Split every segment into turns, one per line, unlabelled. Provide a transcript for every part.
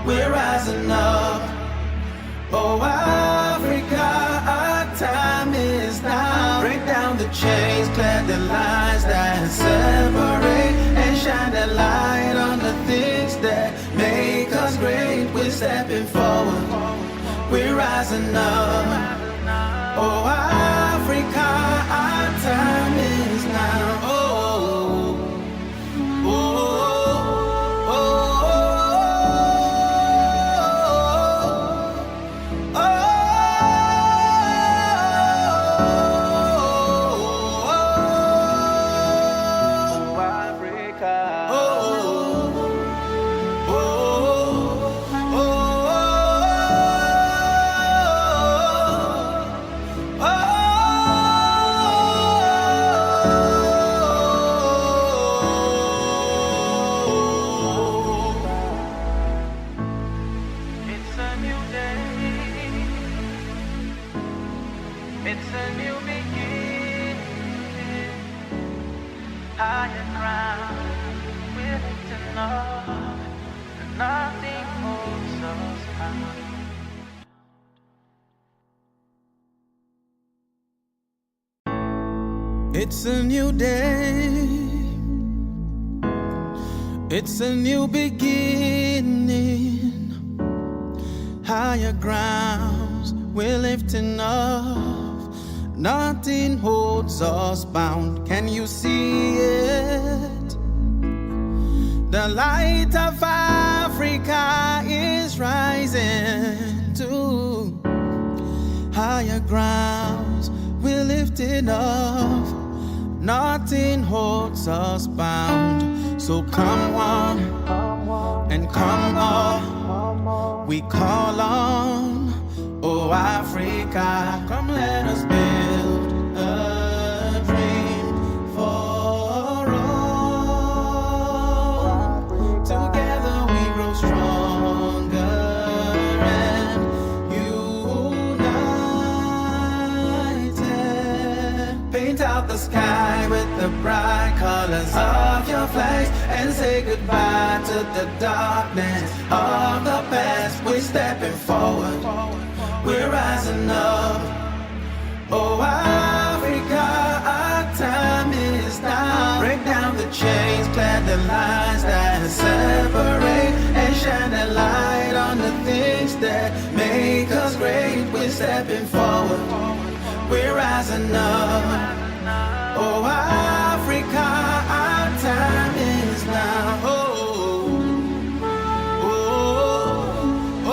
we're rising up. Oh, Africa, our time is now. Break down the chains, clear the lines that separate, and shine the light on the things that make us great. We're stepping forward, we're rising up. Oh, Africa, our time is now. Oh, oh, oh, oh, oh, Africa. Oh, oh, oh, it's a new day. It's a new beginning. Higher ground, we're lifting up, and nothing holds us bound. It's a new day. It's a new beginning. Higher grounds, we're lifting off. Nothing holds us bound. Can you see it? The light of Africa is rising to higher grounds. We're lifting off. Nothing holds us bound. So come on and come on. We call on, oh Africa, come let us build a dream for all. Together we grow stronger and united. Paint out the sky with the bright colors of your flags and say goodbye to the darkness of the past. We're stepping forward, we're rising up. Oh, Africa, our time is now. Break down the chains, clear the lines that separate, and shine the light on the things that make us great. We're stepping forward, we're rising up. Oh, Africa, our time is now. Oh, oh, oh, oh,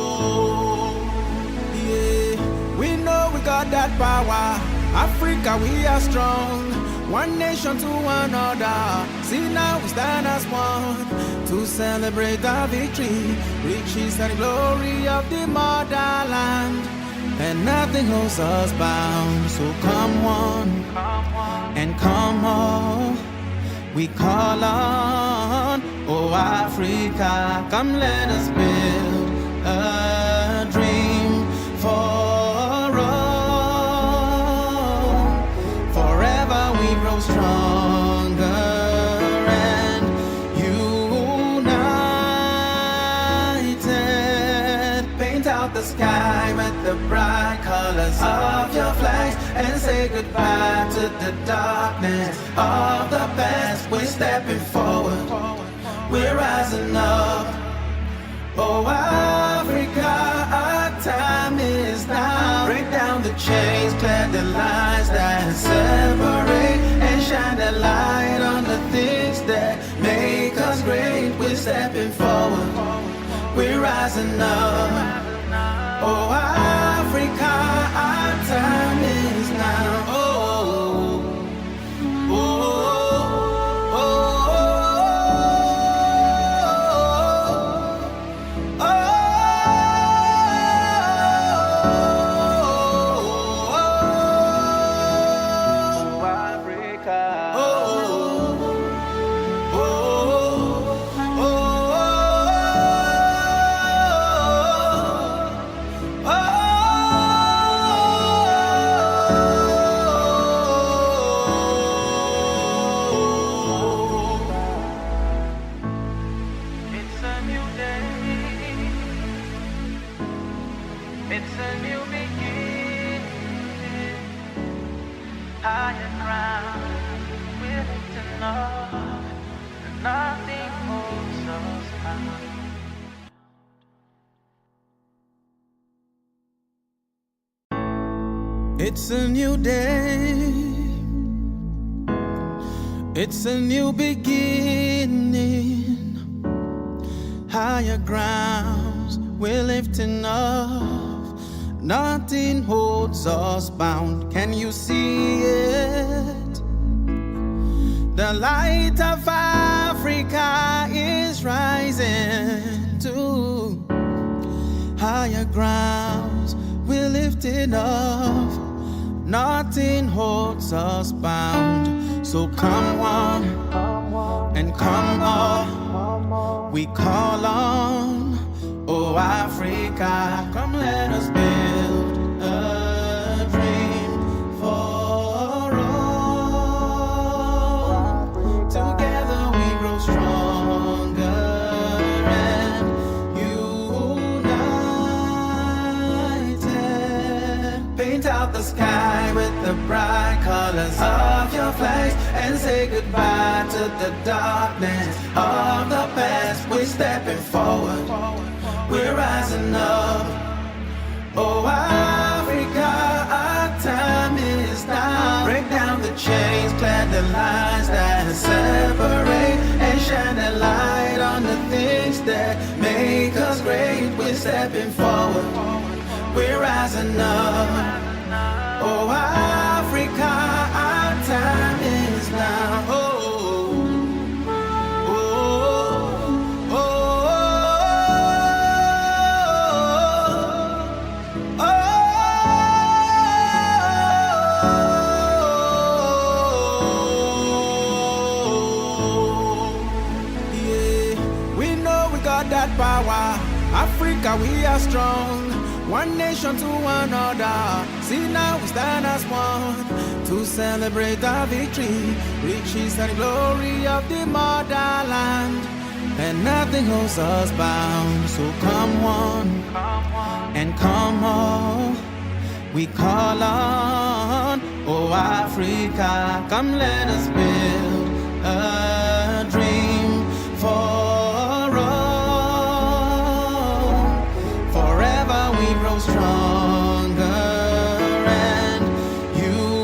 oh, yeah. We know we got that power. Africa, we are strong. One nation to another. See now we stand as one to celebrate our victory, riches and glory of the motherland. And nothing holds us bound. So come on and come on. We call on, oh Africa, come let us build a dream for stronger and united. Paint out the sky with the bright colors of your flags and say goodbye to the darkness of the past. We're stepping forward, we're rising up. Oh, Africa, our time is now. Break down the chains, clear the lines that separate, and shine the light on the things that make us great. We're stepping forward, we're rising up. Oh, Africa, our time is now. Oh, oh, oh, oh, oh, Africa. Oh, oh, oh, oh, oh. It's a new beginning, higher ground, willing to know that nothing holds us bound. It's a new day, it's a new beginning, higher grounds we're lifting off, nothing holds us bound. Can you see it? The light of Africa is rising to higher grounds we're lifting off, nothing holds us bound. So come on and come on, we call on, oh Africa, come let us build a dream for all. Together we grow stronger and united. Paint out the sky with the bright colors of your flags and say goodbye to the darkness of the past. We're stepping forward, we're rising up. Oh Africa, our time is now. Break down the chains, clear the lines that separate, and shine a light on the things that make us great. We're stepping forward, we're rising up. Oh Africa, our time is now. Oh, oh, oh, oh, oh, yeah. We know we got that power. Africa, we are strong. One nation to another. See now we stand as one to celebrate our victory, riches and glory of the motherland, and nothing holds us bound. So come on and come on, we call on, oh Africa, come let us build a dream for stronger and united.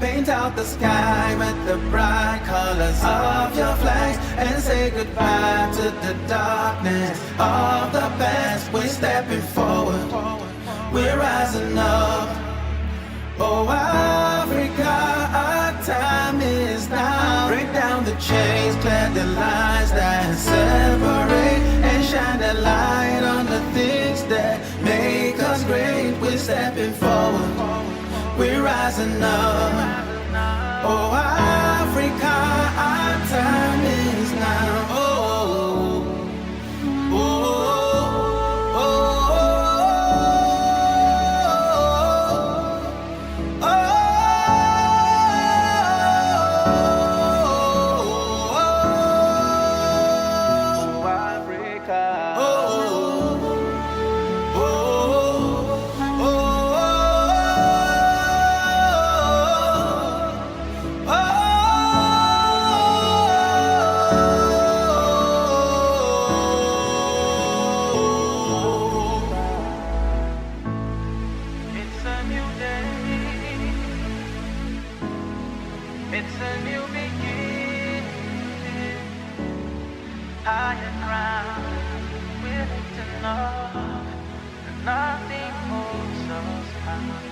Paint out the sky with the bright colors of your flags and say goodbye to the darkness of the past. We're stepping forward, we're rising up. Oh Africa, our time is now. Break down the chains, clear the lines that separate, and shine a light on the things that make us great. We're stepping forward, we're rising up. Oh Africa, our time is now. Oh, oh, oh, oh, oh, Africa. Oh, oh, oh, it's a new day, it's a new beginning, higher ground, willing to know that nothing holds us bound.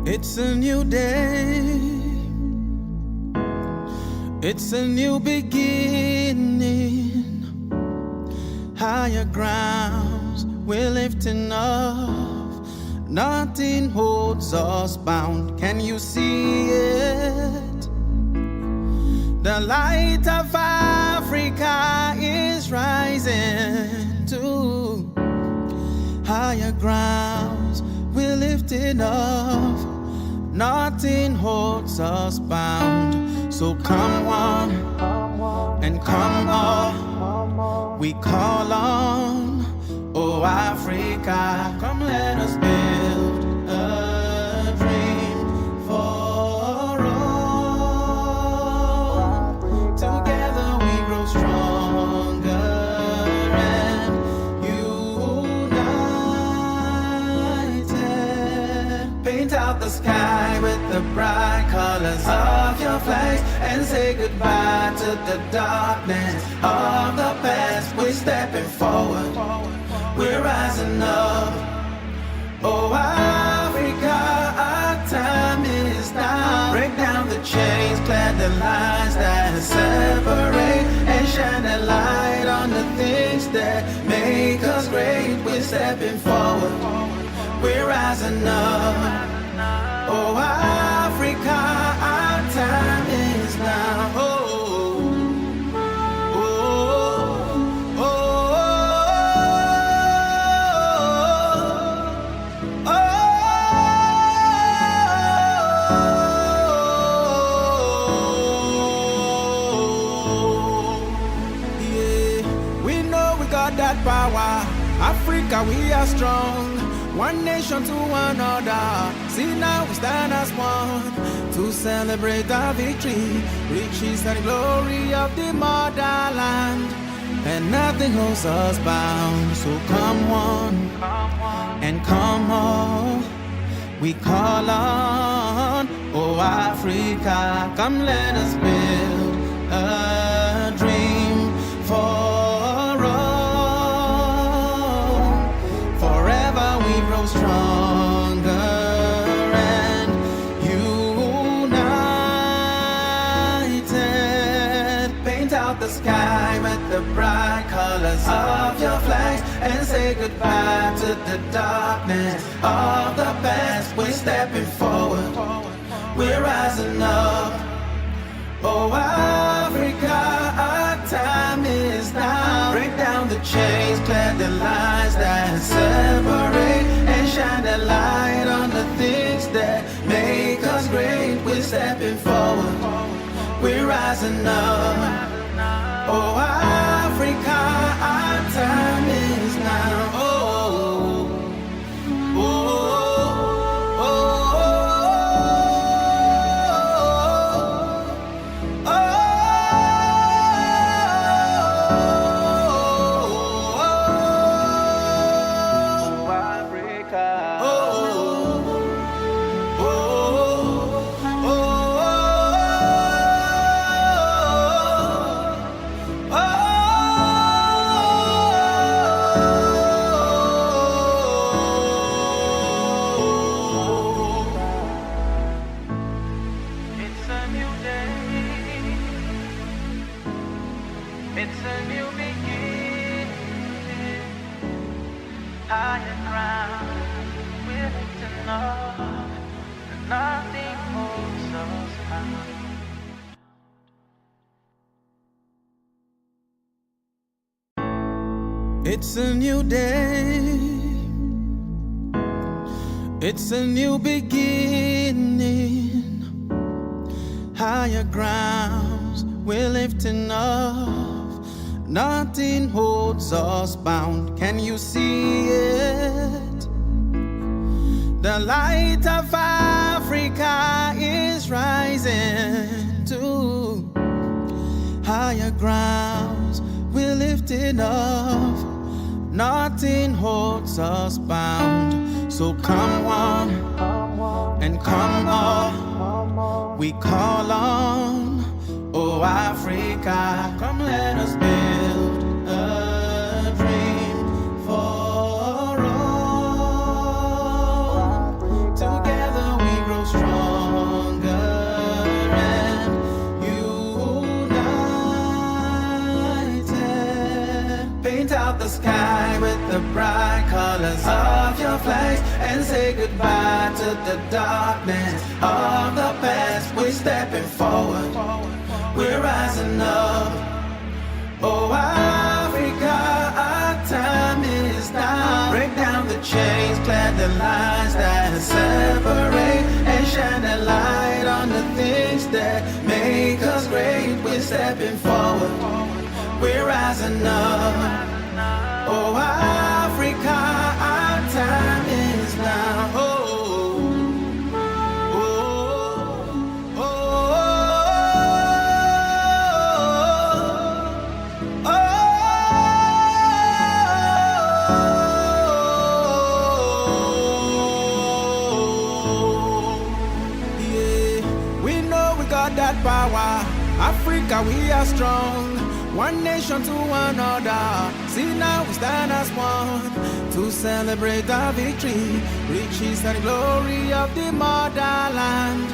It's a new day, it's a new beginning, higher grounds we're lifting off, nothing holds us bound. Can you see it? The light of Africa is rising to higher grounds we're lifting off, nothing holds us bound. So come one and come all, we call on, oh Africa, come let us build a dream for all. Together we grow stronger and united. Paint out the sky with the bright colors of your flags and say goodbye to the darkness of the past. We're stepping forward, we're rising up. Oh Africa, our time is now. Break down the chains, clear the lines that separate, and shine a light on the things that make us great. We're stepping forward, we're rising up. Oh Africa, our time is now. Oh, oh, oh, oh, oh, yeah. We know we got that power. Africa, we are strong. One nation to another. See now we stand as one to celebrate our victory, riches and glory of the motherland, and nothing holds us bound. So come one and come all, we call on, oh Africa, come let us build a dream for stronger and united. Paint out the sky with the bright colors of your flags and say goodbye to the darkness of the past. We're stepping forward, we're rising up. Oh Africa, our time is now. Break down the chains, clear the lines that separate, and shine a light on the things that make us great. We're stepping forward, we're rising up. Oh Africa, our time is now. Oh, oh, oh, oh, oh, Africa. Oh, oh, oh, it's a new day. It's a new beginning. Higher ground, we're lifting up, and nothing holds us bound. It's a new day. It's a new beginning. Higher grounds, we're lifting up. Nothing holds us bound. Can you see it? The light of Africa is rising to higher grounds. We're lifting up. Nothing holds us bound. So come one and come all, we call on, oh Africa, come let us build a dream for all. Together we grow stronger and united. Paint out the sky with the bright colors of your flags and say goodbye to the darkness of the past. We're stepping forward, we're rising up. Oh Africa, our time is now. Break down the chains, clear the lines that separate, and shine a light on the things that make us we're stepping forward. We're rising up. Oh, Africa, our time is now. Oh, oh, oh, oh, oh, yeah. We know we got that power. Africa, we are strong. One nation to another. See now we stand as one to celebrate our victory, riches and glory of the motherland.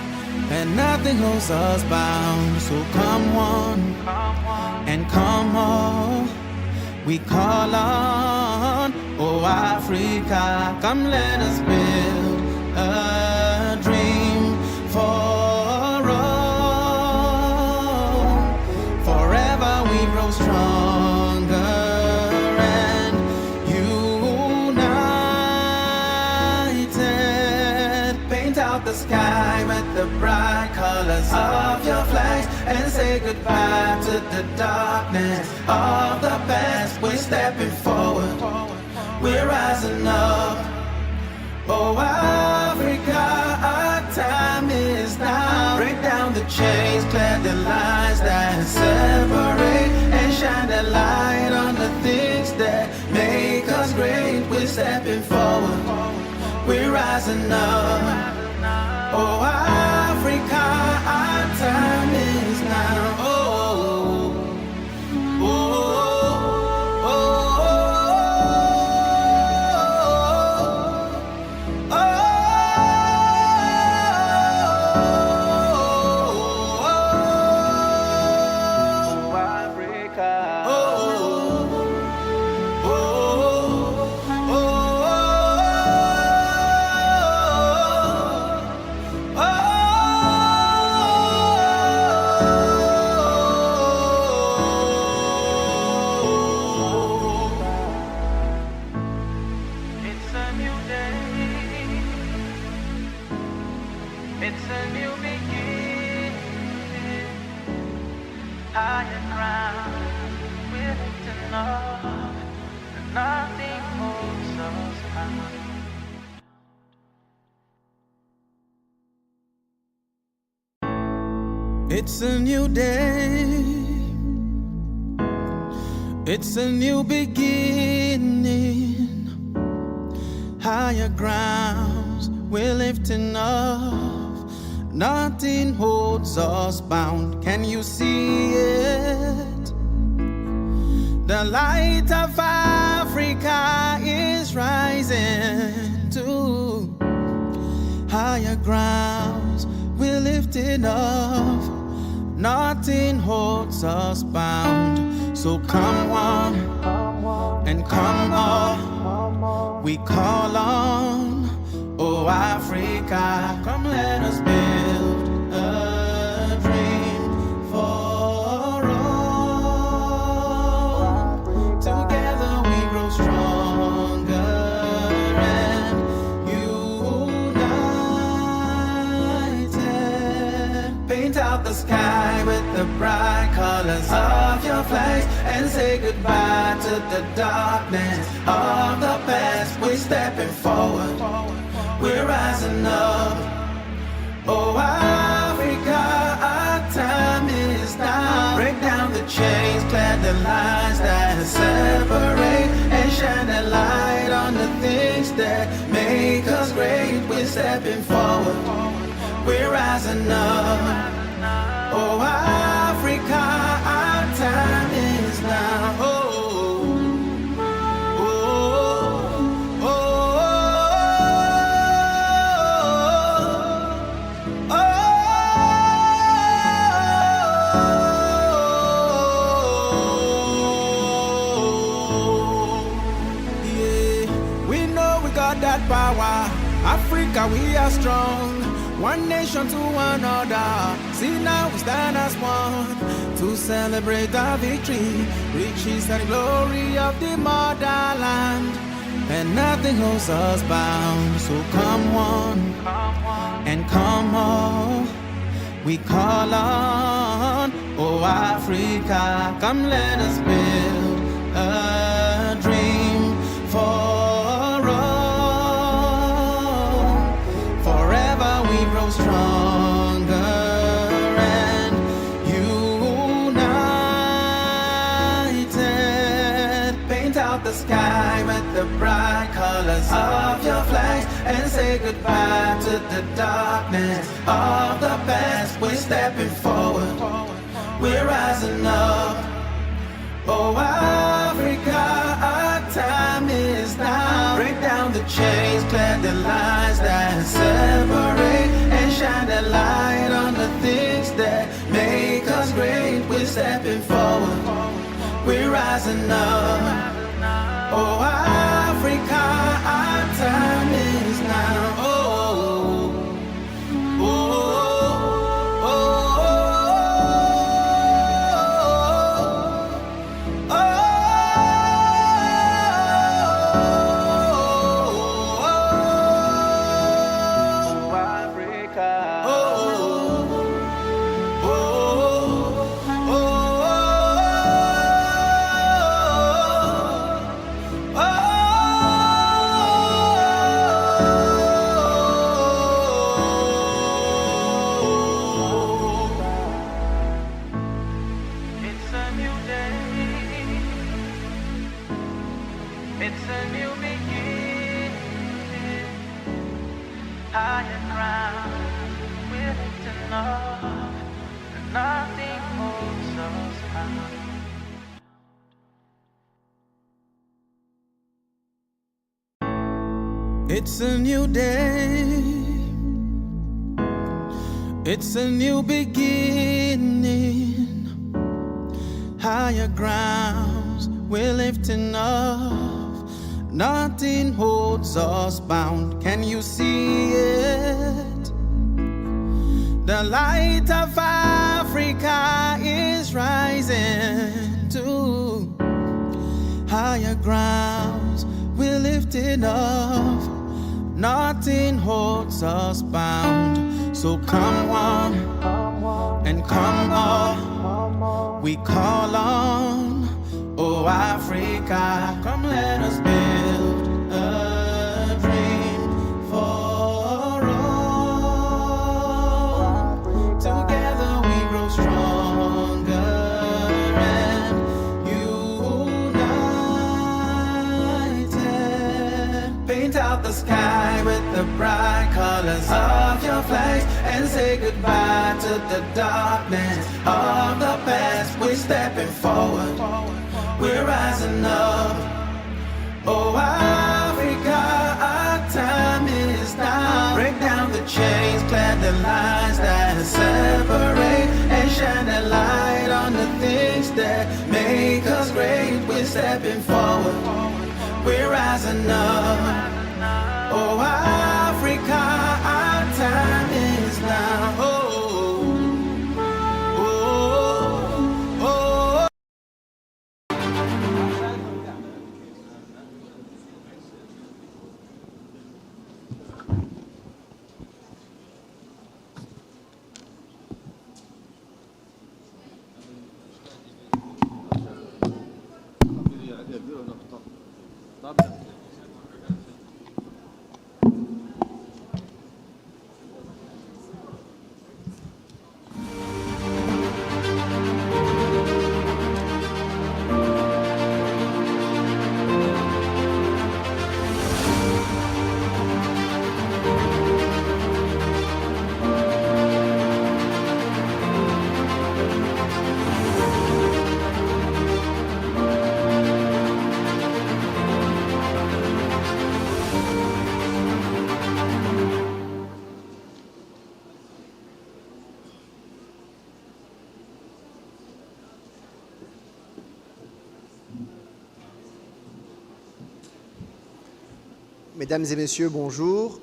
And nothing holds us bound. So come one and come all. We call on, oh Africa, come let us build a dream for stronger and united. Paint out the sky with the bright colors of your flags and say goodbye to the darkness of the past. We're stepping forward, we're rising up. Oh Africa, our time is now. Break down the chains, clear the lines that separate, and shine the light on the things that make us great. We're stepping forward, we're rising up. Oh Africa, our time is now. Oh, oh, oh, oh, oh, Africa. Oh, oh, oh, it's a new day. It's a new beginning. Higher ground, we're lifting up, and nothing holds us bound. It's a new day. It's a new beginning. Higher grounds, we're lifting up. Nothing holds us bound. Can you see it? The light of Africa is rising to higher grounds. We're lifting up. Nothing holds us bound. So come on and come on. We call on, oh Africa, come let us build a dream for all. Together we grow stronger and united. Paint out the sky with the bright colors of your flags and say goodbye to the darkness of the past. We're stepping forward, we're rising up. Oh Africa, our time is now. Break down the chains, clear the lines that separate, and shine the light on the things that make us great. We're stepping forward, we're rising up. Oh Africa, our time is now. Oh, oh, oh, oh, oh, yeah. We know we got that power. Africa, we are strong. One nation to another. See now we stand as one to celebrate our victory, riches and glory of the motherland. And nothing holds us bound. So come one and come all. We call on, oh Oh Africa, come let us build a dream for all. Forever we grow stronger and united. Paint out the sky with the bright colors of your flags and say goodbye to the darkness of the past. We're stepping forward, we're rising up. Oh Africa, our time is now. Break down the chains, clear the lines that separate, and shine the light on the things that make us great. We're stepping forward, we're rising up. Oh Africa, our time is now. Oh, oh, oh, oh, oh, oh, Africa. Oh, oh, oh, oh. Higher ground, we're lifting up, and nothing holds us bound. It's a new day, it's a new beginning. Higher grounds, we're lifting up. Nothing holds us bound. Can you see it? The light of Africa is rising to higher grounds. We're lifting up. Nothing holds us bound. So come on and come on. We call on. Oh Africa, come let us build a dream for all. Together we grow stronger and united. Paint out the sky with the bright colors of your flags and say goodbye to the darkness of the past. We're stepping forward, we're rising up. Oh Africa, our time is now. Break down the chains, clear the lines that separate, and shine the light on the things that make us great. We're stepping forward, we're rising up. Oh Africa, our time is now. Oh,
Mesdames et messieurs, bonjour.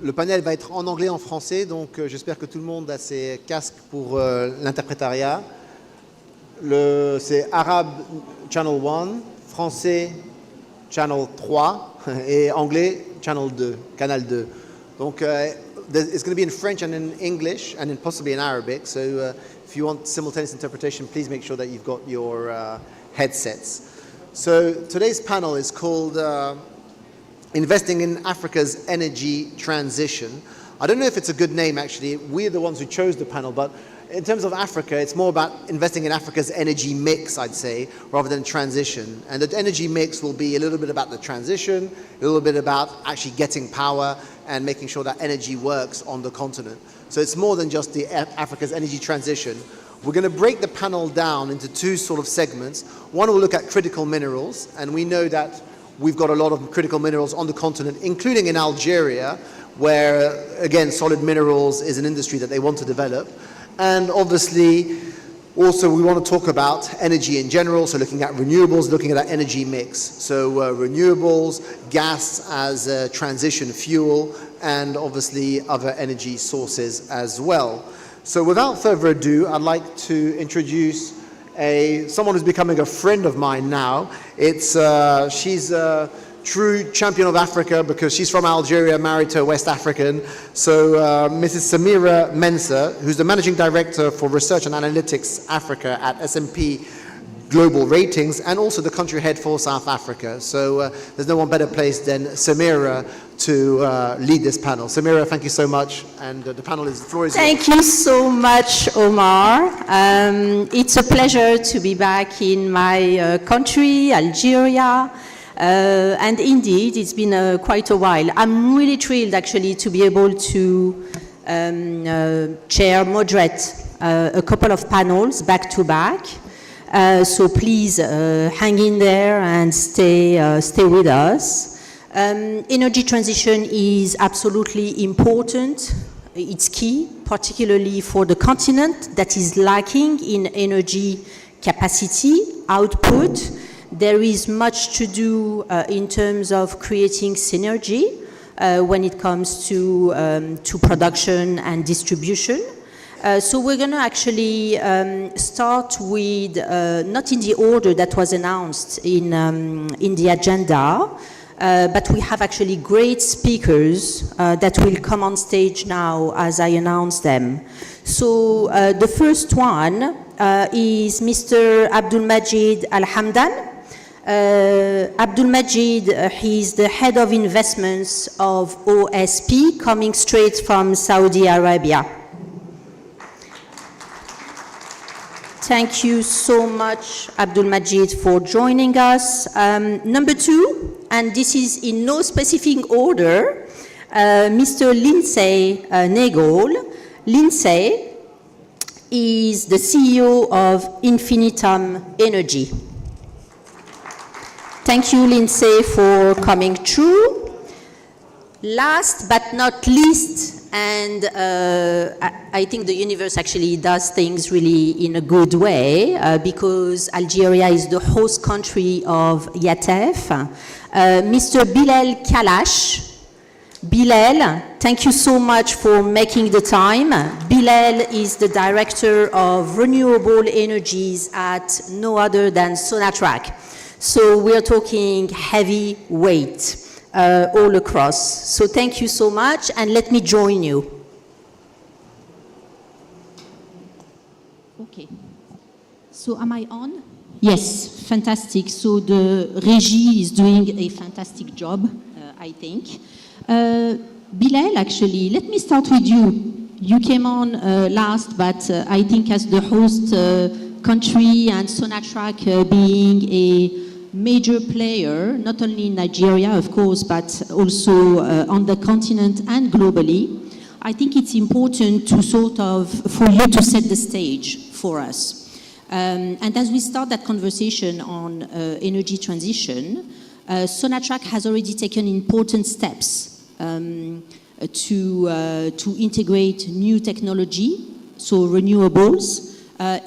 Le panel va être en anglais et en français, donc j'espère que tout le monde a ses casques pour l'interprétariat. C'est arabe channel 1, français channel 3 et anglais channel 2, canal 2. Donc it's going to be in French and in English and in possibly in Arabic. So If you want simultaneous interpretation, please make sure that you've got your headsets. So today's panel is called Investing in Africa's Energy Transition. I don't know if it's a good name, actually. We're the ones who chose the panel, but in terms of Africa, it's more about investing in Africa's energy mix, I'd say, rather than transition. And the energy mix will be a little bit about the transition, a little bit about actually getting power and making sure that energy works on the continent. So it's more than just the Africa's energy transition. We're going to break the panel down into two sort of segments. One will look at critical minerals, and we know that we've got a lot of critical minerals on the continent, including in Algeria, where, again, solid minerals is an industry that they want to develop. And obviously, also we want to talk about energy in general, so looking at renewables, looking at that energy mix. So renewables, gas as a transition fuel, and obviously other energy sources as well. So without further ado, I'd like to introduce someone who's becoming a friend of mine now. She's a true champion of Africa because she's from Algeria, married to a West African. So Mrs. Samira Mensah, who's the Managing Director for Research and Analytics Africa at S&P Global Ratings, and also the country head for South Africa. So there's no one better placed than Samira to lead this panel. Samira, thank you so much. And the floor is yours.
Thank you so much, Omar. It's a pleasure to be back in my country, Algeria. And indeed, it's been quite a while. I'm really thrilled, actually, to be able to moderate a couple of panels back to back. So please hang in there and stay with us. Energy transition is absolutely important. It's key, particularly for the continent that is lacking in energy capacity, output. There is much to do in terms of creating synergy when it comes to production and distribution. So we're going to actually start with, not in the order that was announced in the agenda, but we have actually great speakers that will come on stage now as I announce them. So the first one is Mr. Abdulmajid Al-Hamdan. Abdulmajid, he's the head of investments of OSP, coming straight from Saudi Arabia. Thank you so much, Abdulmajid, for joining us. Number two, and this is in no specific order, Mr. Lindsay Nagle. Lindsay is the CEO of Infinitum Energy. Thank you, Lindsay, for coming through. Last but not least, and I think the universe actually does things really in a good way because Algeria is the host country of YATEF. Mr. Bilal Kalash. Bilal, thank you so much for making the time. Bilal is the Director of Renewable Energies at no other than Sonatrach. So we're talking heavy weight all across. So thank you so much, and let me join you.
Okay. So am I on? Yes, fantastic. So the régie is doing a fantastic job, I think. Bilal, actually, let me start with you. You came on last, but I think as the host country and Sonatrach being a major player, not only in Nigeria, of course, but also on the continent and globally, I think it's important to for you to set the stage for us. And as we start that conversation on energy transition, Sonatrach has already taken important steps to integrate new technology, so renewables,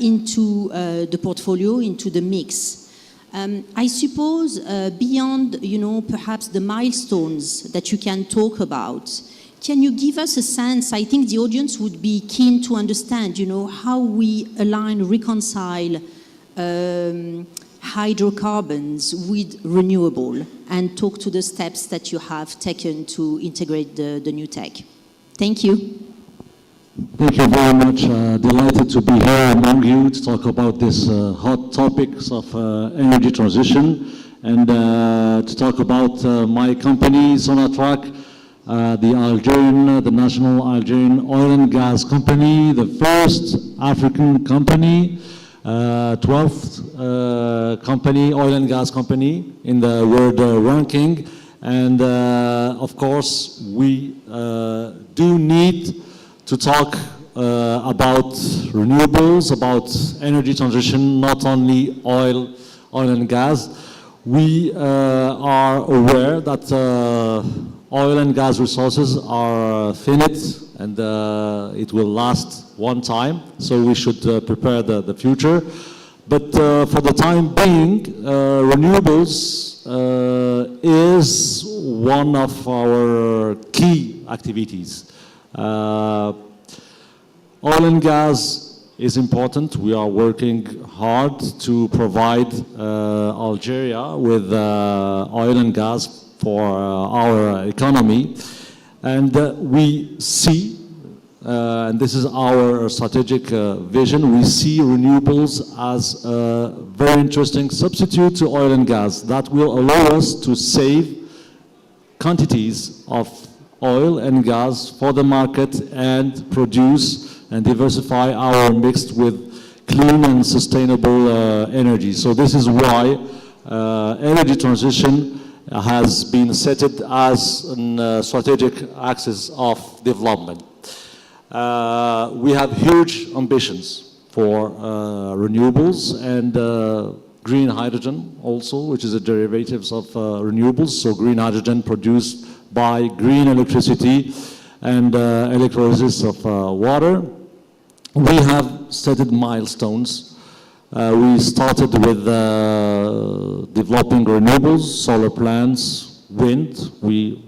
into the portfolio, into the mix. I suppose beyond, perhaps the milestones that you can talk about, can you give us a sense? I think the audience would be keen to understand, how we reconcile hydrocarbons with renewable, and talk to the steps that you have taken to integrate the new tech. Thank you.
Thank you very much. Delighted to be here among you to talk about this hot topics of energy transition and to talk about my company, Sonatrach, the National Algerian Oil and Gas Company, the first African company, 12th company, oil and gas company in the world ranking. And of course, we do need to talk about renewables, about energy transition, not only oil and gas. We are aware that oil and gas resources are finite and it will last one time, so we should prepare the future. But for the time being, renewables is one of our key activities. Oil and gas is important. We are working hard to provide Algeria with oil and gas for our economy. And we see, and this is our strategic vision, we see renewables as a very interesting substitute to oil and gas that will allow us to save quantities of oil and gas for the market and produce and diversify our mix with clean and sustainable energy. So this is why energy transition has been set as a strategic axis of development. We have huge ambitions for renewables and green hydrogen also, which is a derivative of renewables. So green hydrogen produced by green electricity and electrolysis of water. We have set milestones. We started with developing renewables, solar plants, wind. We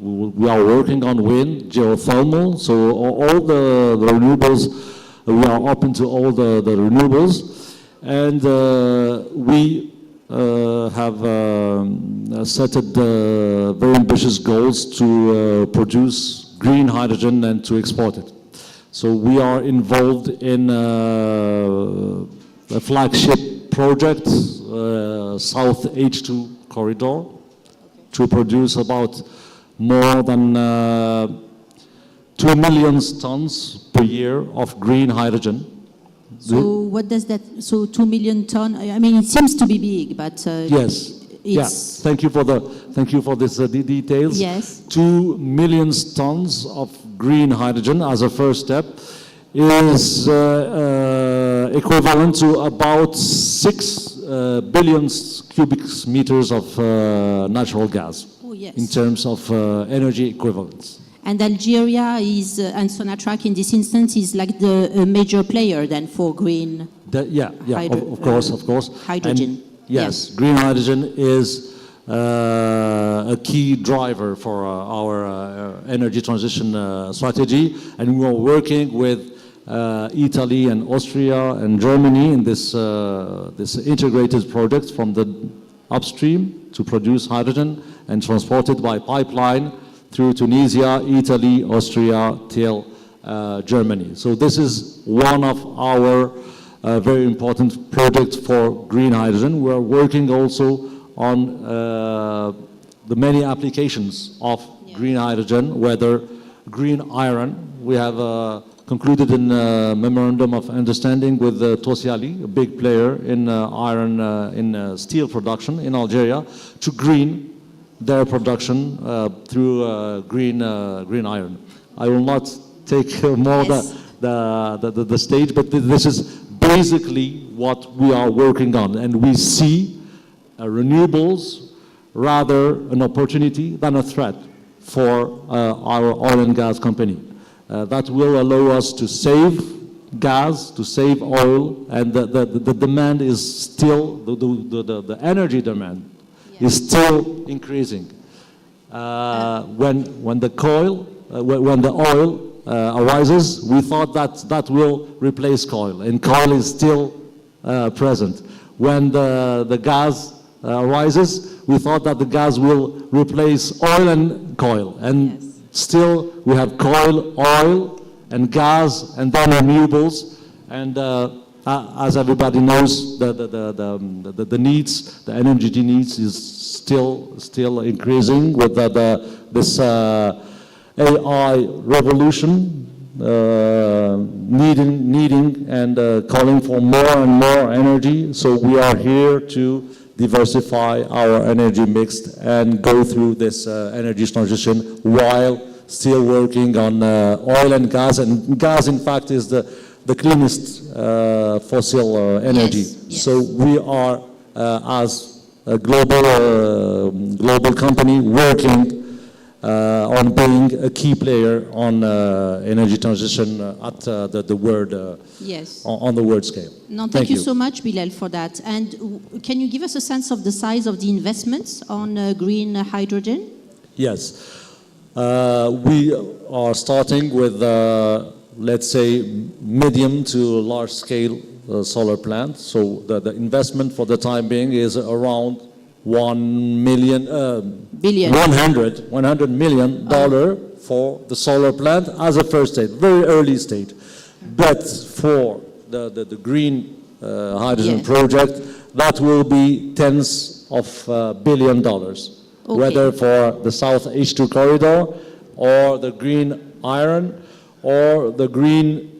are working on wind, geothermal. So all the renewables, we are open to all the renewables. And we have set very ambitious goals to produce green hydrogen and to export it. So we are involved in a flagship project, South H2 corridor, to produce about more than 2 million tons per year of green hydrogen.
So what does that, so 2 million ton, I mean, it seems to be big, but
yes.
It's...
Yeah. Thank you for this details.
Yes.
2 million tons of green hydrogen as a first step is equivalent to about 6 billion cubic meters of natural gas.
Oh, yes.
In terms of energy equivalents.
And Algeria is, and Sonatrach in this instance, is like the major player then for green
of course.
Hydrogen.
And yes, green hydrogen is a key driver for our energy transition strategy, and we are working with Italy and Austria and Germany in this integrated project from the upstream to produce hydrogen and transport it by pipeline through Tunisia, Italy, Austria, till Germany. So this is one of our very important projects for green hydrogen. We are working also on the many applications of green hydrogen, whether green iron. We have concluded a memorandum of understanding with Tosiali, a big player in iron, in steel production in Algeria, to green their production through green iron. I will not take more the stage, but this is basically what we are working on, and we see renewables rather an opportunity than a threat for our oil and gas company. That will allow us to save gas, to save oil, and the demand is still, the energy demand is still increasing. When the oil arises, we thought that will replace coal, and coal is still present. When the gas arises, we thought that the gas will replace oil and coal, and still we have coal, oil, and gas, and then renewables. And as everybody knows, the needs, the energy needs is still increasing with this AI revolution, needing and calling for more and more energy. So we are here to diversify our energy mix and go through this energy transition while still working on oil and gas. And gas, in fact, is the cleanest fossil energy.
Yes.
So we are, as a global company, working on being a key player on energy transition at the world,
Yes.
on the world scale.
No, thank you so much, Bilal, for that. And can you give us a sense of the size of the investments on green hydrogen?
Yes. We are starting with, let's say, medium to large scale solar plant. So the investment for the time being is around $100 million for the solar plant as a first stage, very early stage. But for the green hydrogen project, that will be tens of billion dollars.
Okay.
Whether for the South H2 corridor or the green iron or the green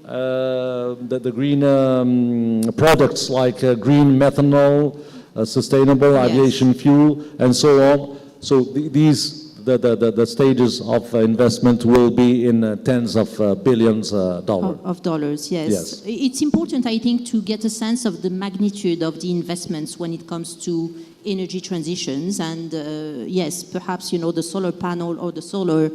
products like green methanol, sustainable aviation fuel, and so on. So the stages of investment will be in tens of billions dollars.
Of dollars, yes. It's important, I think, to get a sense of the magnitude of the investments when it comes to energy transitions. And yes, perhaps, the solar panel or the solar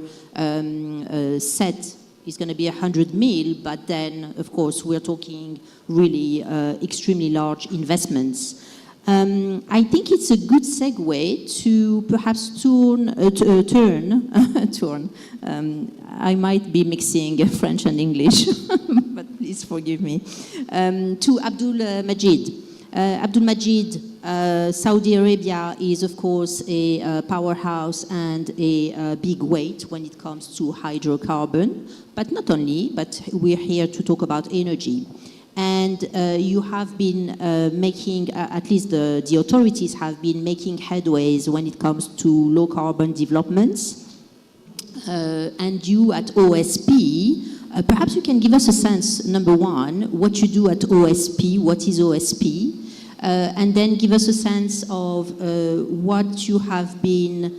set is going to be 100 mil, but then, of course, we're talking really extremely large investments. I think it's a good segue to perhaps turn. I might be mixing French and English, but please forgive me. To Abdul Majid. Abdul Majid, Saudi Arabia is, of course, a powerhouse and a big weight when it comes to hydrocarbon. But not only, but we're here to talk about energy. And you have been making, at least the authorities have been making headways when it comes to low carbon developments. And you at OSP, perhaps you can give us a sense, number one, what you do at OSP, what is OSP, and then give us a sense of what you have been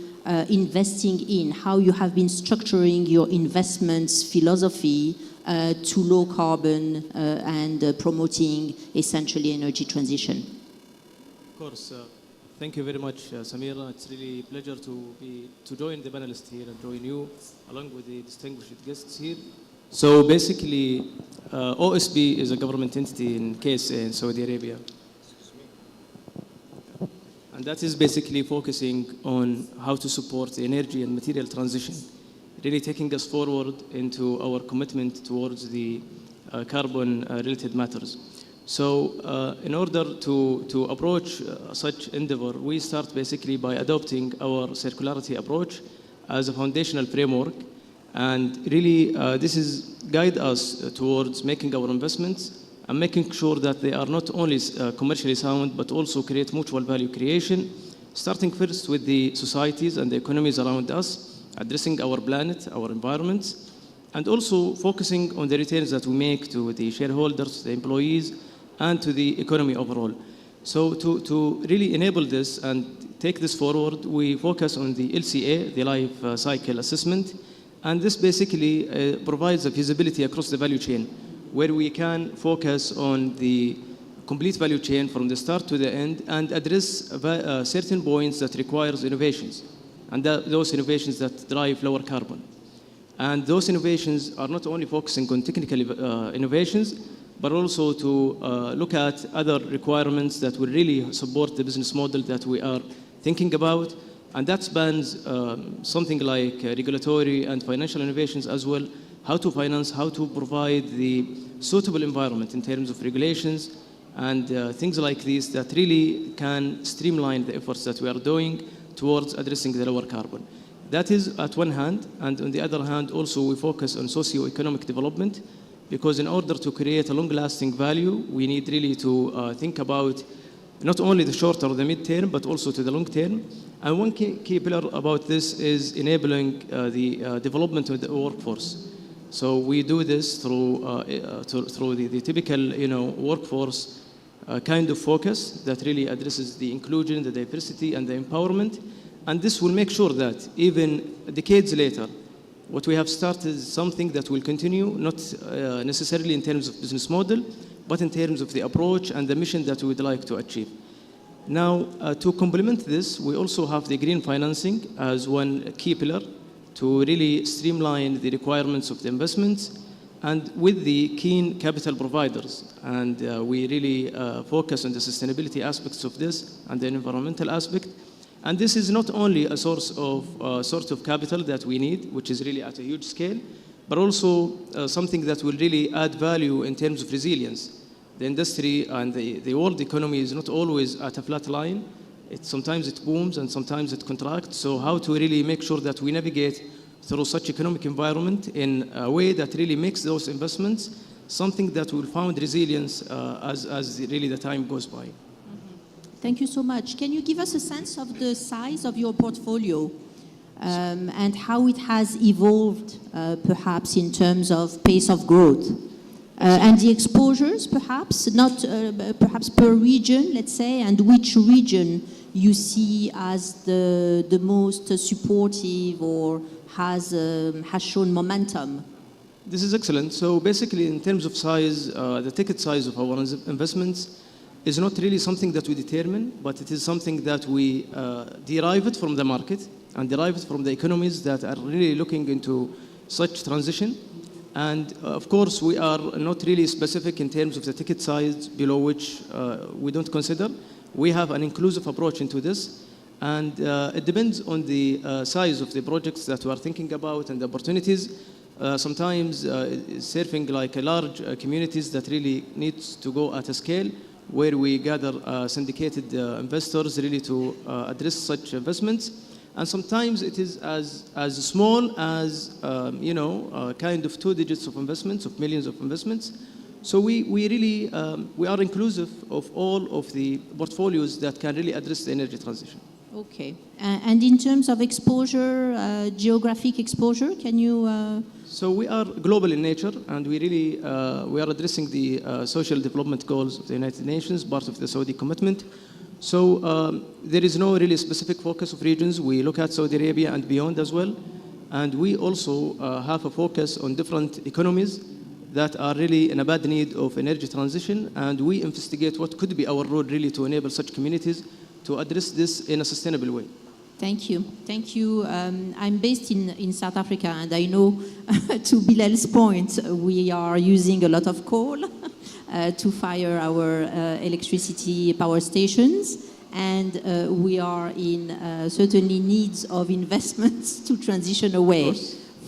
investing in, how you have been structuring your investments philosophy to low carbon and promoting essentially energy transition.
Of course. Thank you very much, Samira. It's really a pleasure to join the panelists here and join you along with the distinguished guests here. So basically, OSP is a government entity in KSA in Saudi Arabia. And that is basically focusing on how to support the energy and material transition, really taking us forward into our commitment towards the carbon-related matters. So in order to approach such endeavor, we start basically by adopting our circularity approach as a foundational framework. And really, this is guide us towards making our investments and making sure that they are not only commercially sound, but also create mutual value creation, starting first with the societies and the economies around us, addressing our planet, our environment, and also focusing on the returns that we make to the shareholders, the employees, and to the economy overall. So to really enable this and take this forward, we focus on the LCA, the life cycle assessment, and this basically provides a feasibility across the value chain, where we can focus on the complete value chain from the start to the end and address certain points that requires innovations, and those innovations that drive lower carbon. And those innovations are not only focusing on technical innovations, but also to look at other requirements that will really support the business model that we are thinking about. And that spans something like regulatory and financial innovations as well, how to finance, how to provide the suitable environment in terms of regulations and things like these that really can streamline the efforts that we are doing towards addressing the lower carbon. That is at one hand, and on the other hand, also we focus on socio-economic development, because in order to create a long-lasting value, we need really to think about not only the short or the mid-term, but also to the long term. And one key pillar about this is enabling the development of the workforce. So we do this through the typical, workforce kind of focus that really addresses the inclusion, the diversity, and the empowerment. And this will make sure that even decades later, what we have started is something that will continue, not necessarily in terms of business model, but in terms of the approach and the mission that we would like to achieve. Now, to complement this, we also have the green financing as one key pillar to really streamline the requirements of the investments and with the keen capital providers. And we really focus on the sustainability aspects of this and the environmental aspect. And this is not only a source of capital that we need, which is really at a huge scale, but also something that will really add value in terms of resilience. The industry and the world economy is not always at a flat line. Sometimes it booms and sometimes it contracts. So how to really make sure that we navigate through such economic environment in a way that really makes those investments something that will found resilience as really the time goes by.
Thank you so much. Can you give us a sense of the size of your portfolio and how it has evolved, perhaps in terms of pace of growth? And the exposures, perhaps, not perhaps per region, let's say, and which region you see as the most supportive or has shown momentum?
This is excellent. So basically, in terms of size, the ticket size of our investments is not really something that we determine, but it is something that we derive it from the market and derive it from the economies that are really looking into such transition. And of course, we are not really specific in terms of the ticket size below which we don't consider. We have an inclusive approach into this, and it depends on the size of the projects that we are thinking about and the opportunities. Sometimes surfing like a large communities that really needs to go at a scale where we gather syndicated investors really to address such investments. And sometimes it is as small as, kind of 2 digits of investments, of millions of investments. So we really, we are inclusive of all of the portfolios that can really address the energy transition.
Okay. And in terms of exposure, geographic exposure, can you...
So we are global in nature, and we really, we are addressing the social development goals of the United Nations, part of the Saudi commitment. So there is no really specific focus of regions. We look at Saudi Arabia and beyond as well. And we also have a focus on different economies that are really in a bad need of energy transition. And we investigate what could be our role really to enable such communities to address this in a sustainable way.
Thank you. Thank you. I'm based in South Africa, and I know, to Bilal's point, we are using a lot of coal to fire our electricity power stations, and we are in certainly needs of investments to transition away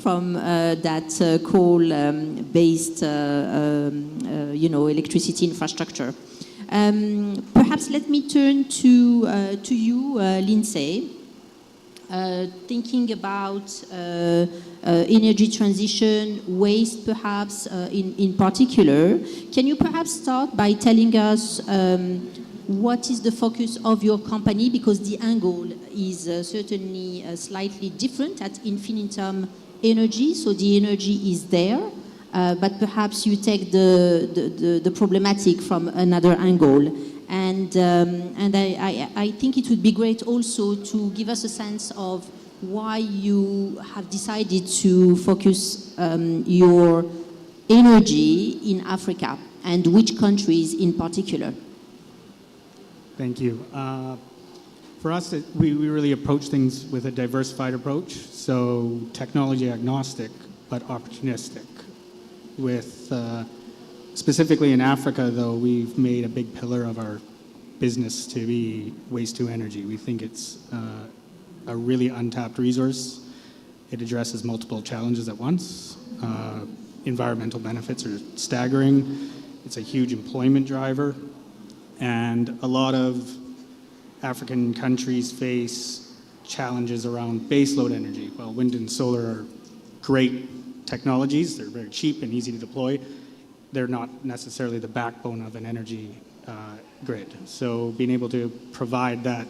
from that coal-based, electricity infrastructure. Perhaps let me turn to you, Lindsay. Thinking about energy transition, waste perhaps in particular, can you perhaps start by telling us what is the focus of your company? Because the angle is certainly slightly different at Infinitum Energy, so the energy is there, but perhaps you take the problematic from another angle. And I think it would be great also to give us a sense of why you have decided to focus your energy in Africa and which countries in particular.
Thank you. For us, we really approach things with a diversified approach, so technology agnostic, but opportunistic. With specifically in Africa, though, we've made a big pillar of our business to be waste to energy. We think it's a really untapped resource. It addresses multiple challenges at once. Environmental benefits are staggering. It's a huge employment driver. And a lot of African countries face challenges around baseload energy. Well, wind and solar are great technologies. They're very cheap and easy to deploy. They're not necessarily the backbone of an energy grid. So being able to provide that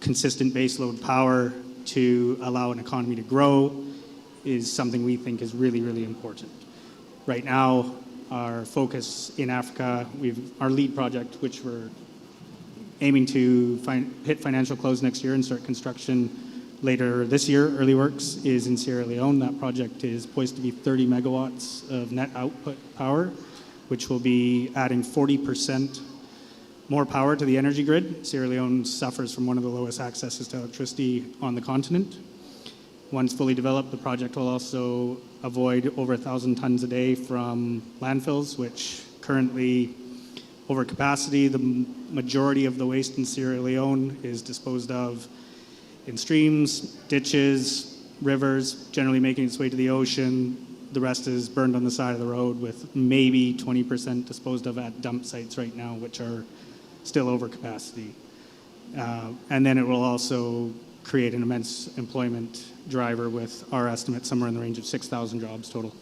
consistent baseload power to allow an economy to grow is something we think is really, really important. Right now, our focus in Africa, our lead project, which we're aiming to hit financial close next year and start construction later this year, early works, is in Sierra Leone. That project is poised to be 30 megawatts of net output power, which will be adding 40% more power to the energy grid. Sierra Leone suffers from one of the lowest accesses to electricity on the continent. Once fully developed, the project will also avoid over 1,000 tons a day from landfills, which currently over capacity. The majority of the waste in Sierra Leone is disposed of in streams, ditches, rivers, generally making its way to the ocean. The rest is burned on the side of the road, with maybe 20% disposed of at dump sites right now, which are still over capacity. And then it will also create an immense employment driver, with our estimate somewhere in the range of 6,000 jobs total.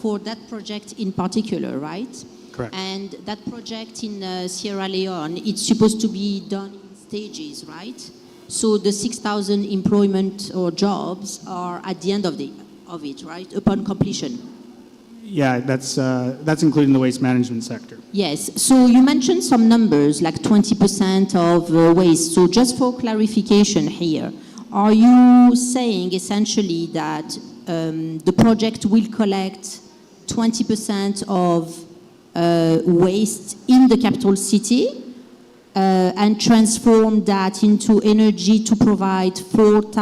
For that project in particular, right?
Correct.
And that project in Sierra Leone, it's supposed to be done in stages, right? So the 6,000 employment or jobs are at the end of it, right? Upon completion.
Yeah, that's including the waste management sector.
Yes. So you mentioned some numbers, like 20% of waste. So just for clarification here, are you saying essentially that the project will collect 20% of waste in the capital city and transform that into energy to provide 40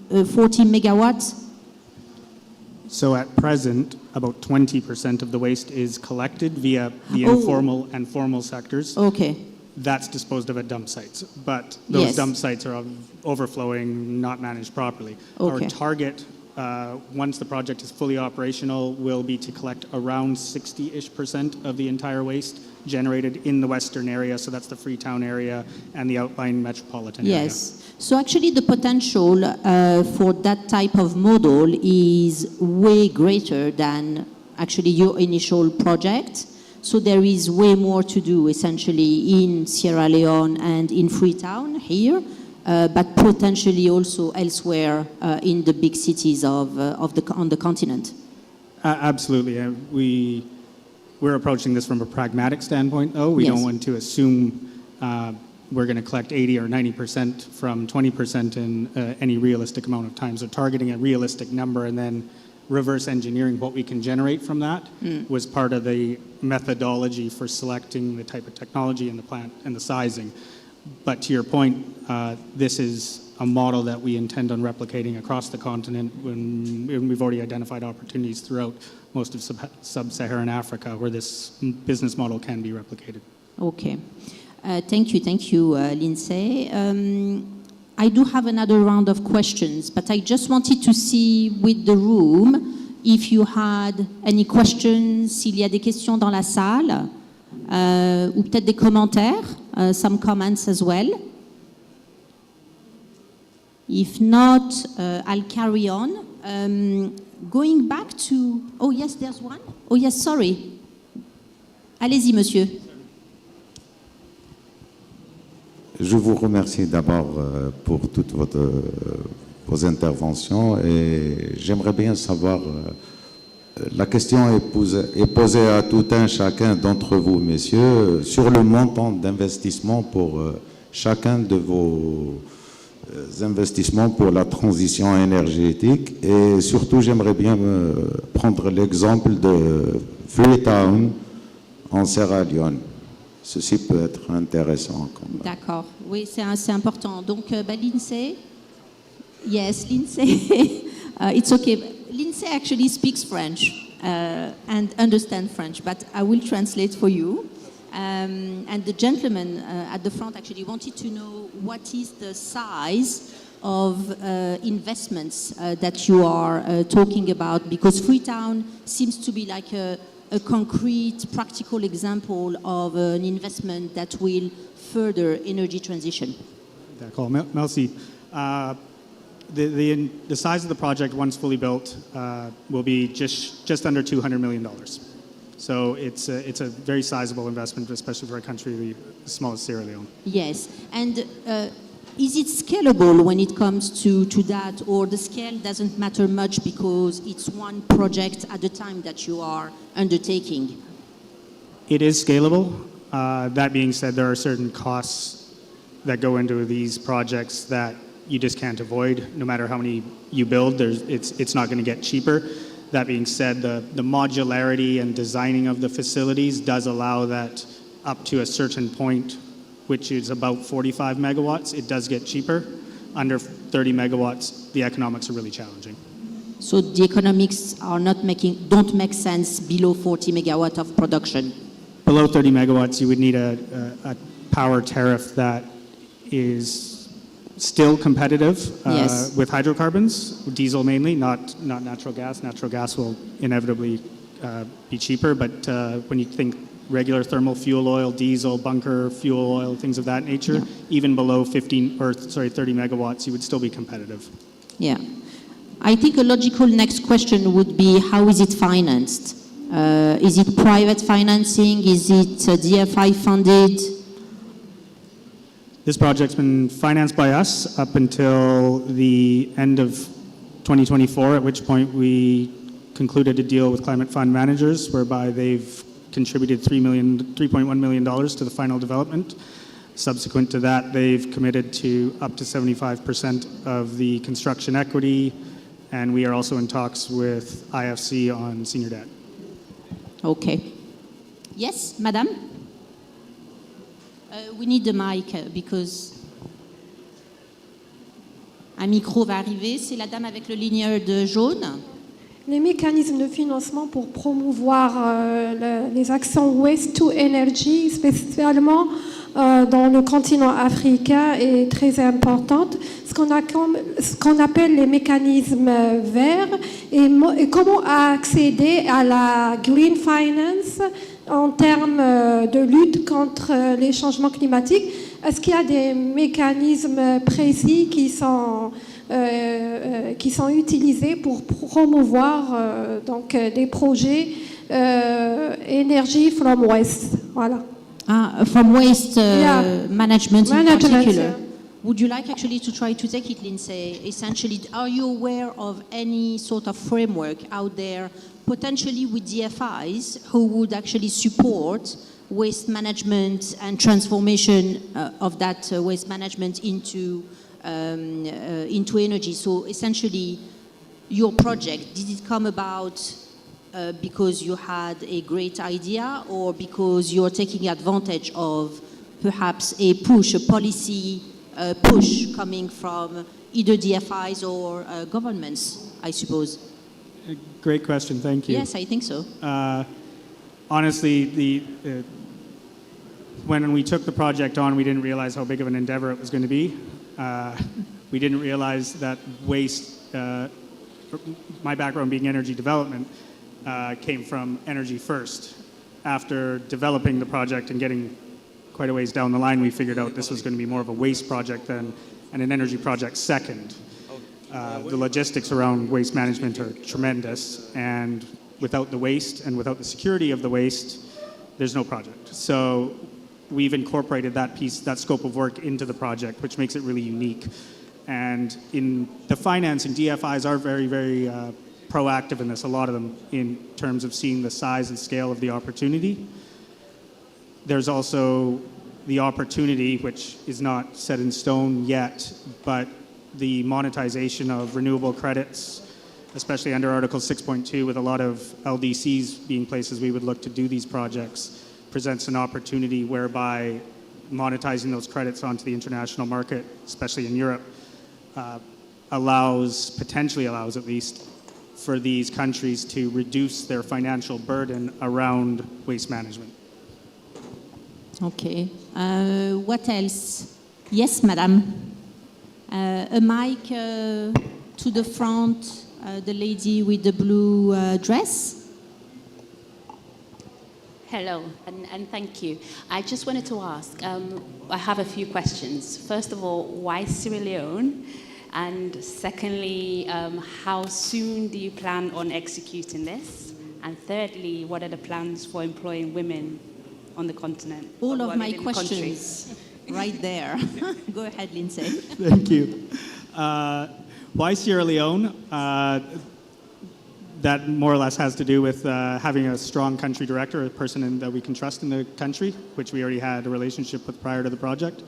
megawatts?
So at present, about 20% of the waste is collected via the informal and formal sectors.
Okay.
That's disposed of at dump sites. But those
Yes.
dump sites are overflowing, not managed properly.
Okay.
Our target, once the project is fully operational, will be to collect around 60-ish% of the entire waste generated in the western area. So that's the Freetown area and the outlying metropolitan area.
Yes. So actually the potential for that type of model is way greater than actually your initial project. So there is way more to do essentially in Sierra Leone and in Freetown here, but potentially also elsewhere in the big cities on the continent.
Absolutely. We're approaching this from a pragmatic standpoint, though. We
Yes.
don't want to assume we're going to collect 80 or 90% from 20% in any realistic amount of time. So targeting a realistic number and then reverse engineering what we can generate from that was part of the methodology for selecting the type of technology and the plant and the sizing. But to your point, this is a model that we intend on replicating across the continent, when we've already identified opportunities throughout most of sub-Saharan Africa where this business model can be replicated.
Okay. Thank you, Lindsay. I do have another round of questions, but I just wanted to see with the room if you had any questions, s'il y a des questions dans la salle, ou peut-être des commentaires, some comments as well. If not, I'll carry on. Going back to... Oh, yes, there's one. Oh, yes, sorry. Allez-y, monsieur.
Je vous remercie d'abord pour toutes vos interventions et j'aimerais bien savoir, la question est posée à tout un chacun d'entre vous, messieurs, sur le montant d'investissement pour chacun de vos investissements pour la transition énergétique, et surtout j'aimerais bien prendre l'exemple de Freetown en Sierra Leone. Ceci peut être intéressant.
D'accord, oui, c'est important. Donc, Lindsay, yes, Lindsay, it's okay. Lindsay actually speaks French and understands French, but I will translate for you. And the gentleman at the front actually wanted to know what is the size of investments that you are talking about, because Freetown seems to be like a concrete, practical example of an investment that will further energy transition.
that call. Merci. The size of the project, once fully built, will be just under $200 million. So it's a very sizable investment, especially for a country as small as Sierra Leone.
Yes, and is it scalable when it comes to that, or the scale doesn't matter much because it's one project at a time that you are undertaking?
It is scalable. That being said, there are certain costs that go into these projects that you just can't avoid. No matter how many you build, it's not going to get cheaper. That being said, the modularity and designing of the facilities does allow that up to a certain point, which is about 45 megawatts, it does get cheaper. Under 30 megawatts, the economics are really challenging.
So the economics don't make sense below 40 megawatt of production?
Below 30 megawatts, you would need a power tariff that is still competitive
Yes.
with hydrocarbons, diesel mainly, not natural gas. Natural gas will inevitably be cheaper, but when you think regular thermal fuel oil, diesel, bunker fuel oil, things of that nature, even below 30 megawatts, you would still be competitive.
Yeah. I think a logical next question would be, how is it financed? Is it private financing? Is it DFI funded?
This project's been financed by us up until the end of 2024, at which point we concluded a deal with Climate Fund Managers, whereby they've contributed $3.1 million to the final development. Subsequent to that, they've committed to up to 75% of the construction equity, and we are also in talks with IFC on senior debt.
Okay. Yes, madame? We need the mic because un micro va arriver. C'est la dame avec le ligneur de jaune.
Les mécanismes de financement pour promouvoir les actions Waste to Energy, spécialement dans le continent africain, est très importante. Ce qu'on appelle les mécanismes verts et comment accéder à la green finance en termes de lutte contre les changements climatiques. Est-ce qu'il y a des mécanismes précis qui sont utilisés pour promouvoir donc des projets énergie from waste? Voilà.
From waste management in particular.
Yeah.
Would you like actually to try to take it, Lindsay? Essentially, are you aware of any sort of framework out there, potentially with DFIs, who would actually support waste management and transformation of that waste management into energy? So essentially, your project, did it come about because you had a great idea, or because you're taking advantage of perhaps a policy push coming from either DFIs or governments, I suppose?
Great question, thank you.
Yes, I think so.
Honestly, when we took the project on, we didn't realize how big of an endeavor it was going to be. We didn't realize that waste, my background being energy development, came from energy first. After developing the project and getting quite a ways down the line, we figured out this was going to be more of a waste project and an energy project second. The logistics around waste management are tremendous, and without the waste and without the security of the waste, there's no project. So we've incorporated that scope of work into the project, which makes it really unique. And in the financing, DFIs are very, very proactive in this, a lot of them, in terms of seeing the size and scale of the opportunity. There's also the opportunity, which is not set in stone yet, but the monetization of renewable credits, especially under Article 6.2, with a lot of LDCs being places we would look to do these projects, presents an opportunity whereby monetizing those credits onto the international market, especially in Europe, potentially allows at least, for these countries to reduce their financial burden around waste management.
Okay. What else? Yes, madam. A mic to the front, the lady with the blue dress.
Hello, and thank you. I just wanted to ask, I have a few questions. First of all, why Sierra Leone? And secondly, how soon do you plan on executing this? And thirdly, what are the plans for employing women on the continent?
All of my questions right there. Go ahead, Lindsay.
Thank you. Why Sierra Leone? That more or less has to do with having a strong country director, a person that we can trust in the country, which we already had a relationship with prior to the project.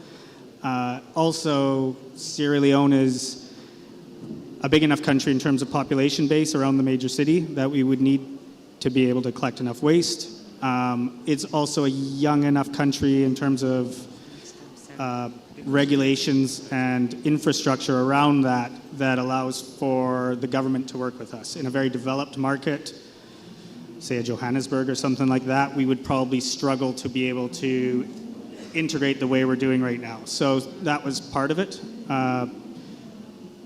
Also, Sierra Leone is a big enough country in terms of population base around the major city that we would need to be able to collect enough waste. It's also a young enough country in terms of regulations and infrastructure around that allows for the government to work with us. In a very developed market, say a Johannesburg or something like that, we would probably struggle to be able to integrate the way we're doing right now. So that was part of it.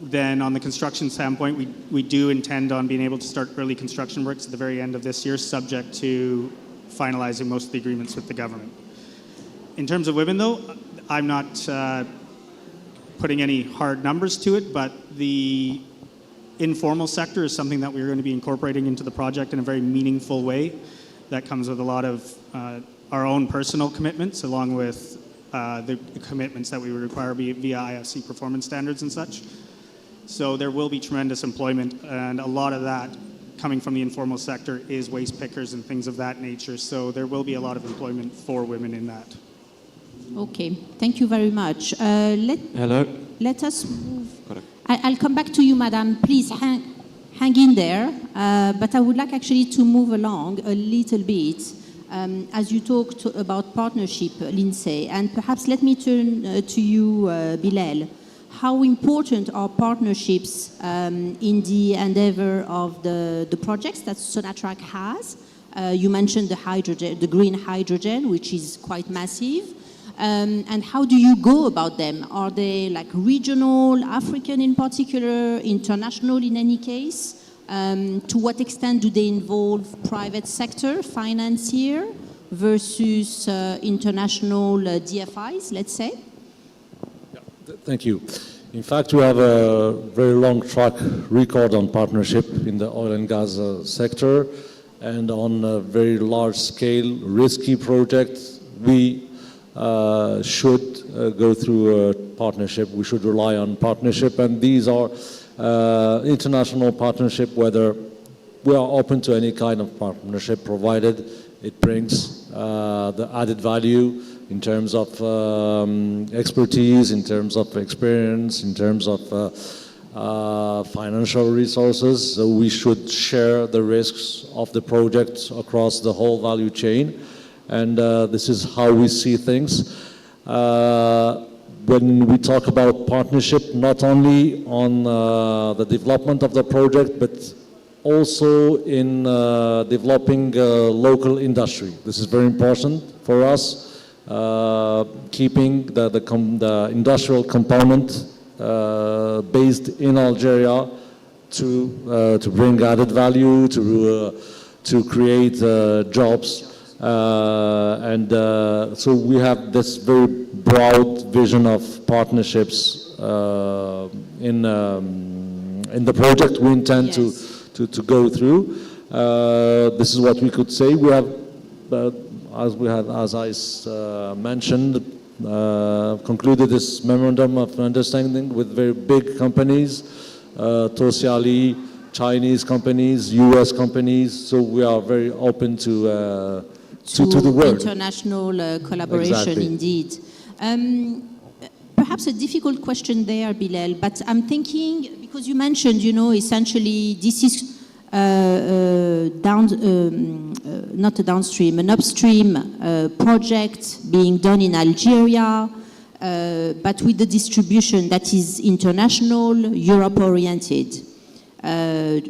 Then on the construction standpoint, we do intend on being able to start early construction works at the very end of this year, subject to finalizing most of the agreements with the government. In terms of women, though, I'm not putting any hard numbers to it, but the informal sector is something that we're going to be incorporating into the project in a very meaningful way. That comes with a lot of our own personal commitments, along with the commitments that we would require via IFC performance standards and such. So there will be tremendous employment, and a lot of that coming from the informal sector is waste pickers and things of that nature. So there will be a lot of employment for women in that.
Okay, thank you very much.
Hello.
Let us move. I'll come back to you, Madam. Please hang in there. But I would like actually to move along a little bit as you talked about partnership, Lindsay. And perhaps let me turn to you, Bilal. How important are partnerships in the endeavor of the projects that Sonatrach has? You mentioned the hydrogen, the green hydrogen, which is quite massive. And how do you go about them? Are they like regional, African in particular, international in any case? To what extent do they involve private sector, financier, versus international DFIs, let's say?
Thank you. In fact, we have a very long track record on partnership in the oil and gas sector, and on a very large scale, risky projects, we should go through a partnership. We should rely on partnership, and these are international partnership, whether we are open to any kind of partnership, provided it brings the added value in terms of expertise, in terms of experience, in terms of financial resources. So we should share the risks of the project across the whole value chain. And this is how we see things. When we talk about partnership, not only on the development of the project, but also in developing local industry. This is very important for us. Keeping the industrial component based in Algeria to bring added value, to create jobs, and so we have this very broad vision of partnerships in the project we intend to go through. This is what we could say. We have. As I mentioned, concluded this memorandum of understanding with very big companies, Tosiali, Chinese companies, US companies, so we are very open to the world.
International collaboration, exactly. Indeed. Perhaps a difficult question there, Bilal, but I'm thinking, because you mentioned, essentially this is not a downstream, an upstream project being done in Algeria, but with the distribution that is international, Europe-oriented.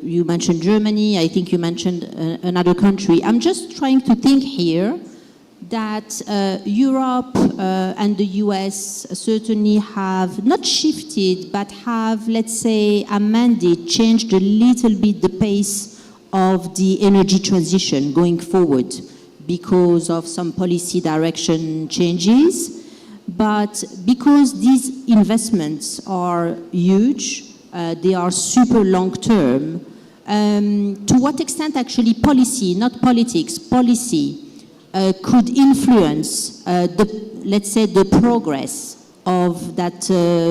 You mentioned Germany, I think you mentioned another country. I'm just trying to think here that Europe and the US certainly have not shifted, but have, let's say, amended, changed a little bit the pace of the energy transition going forward. because of some policy direction changes, but because these investments are huge, they are super long-term. To what extent actually policy, not politics, policy could influence let's say the progress of that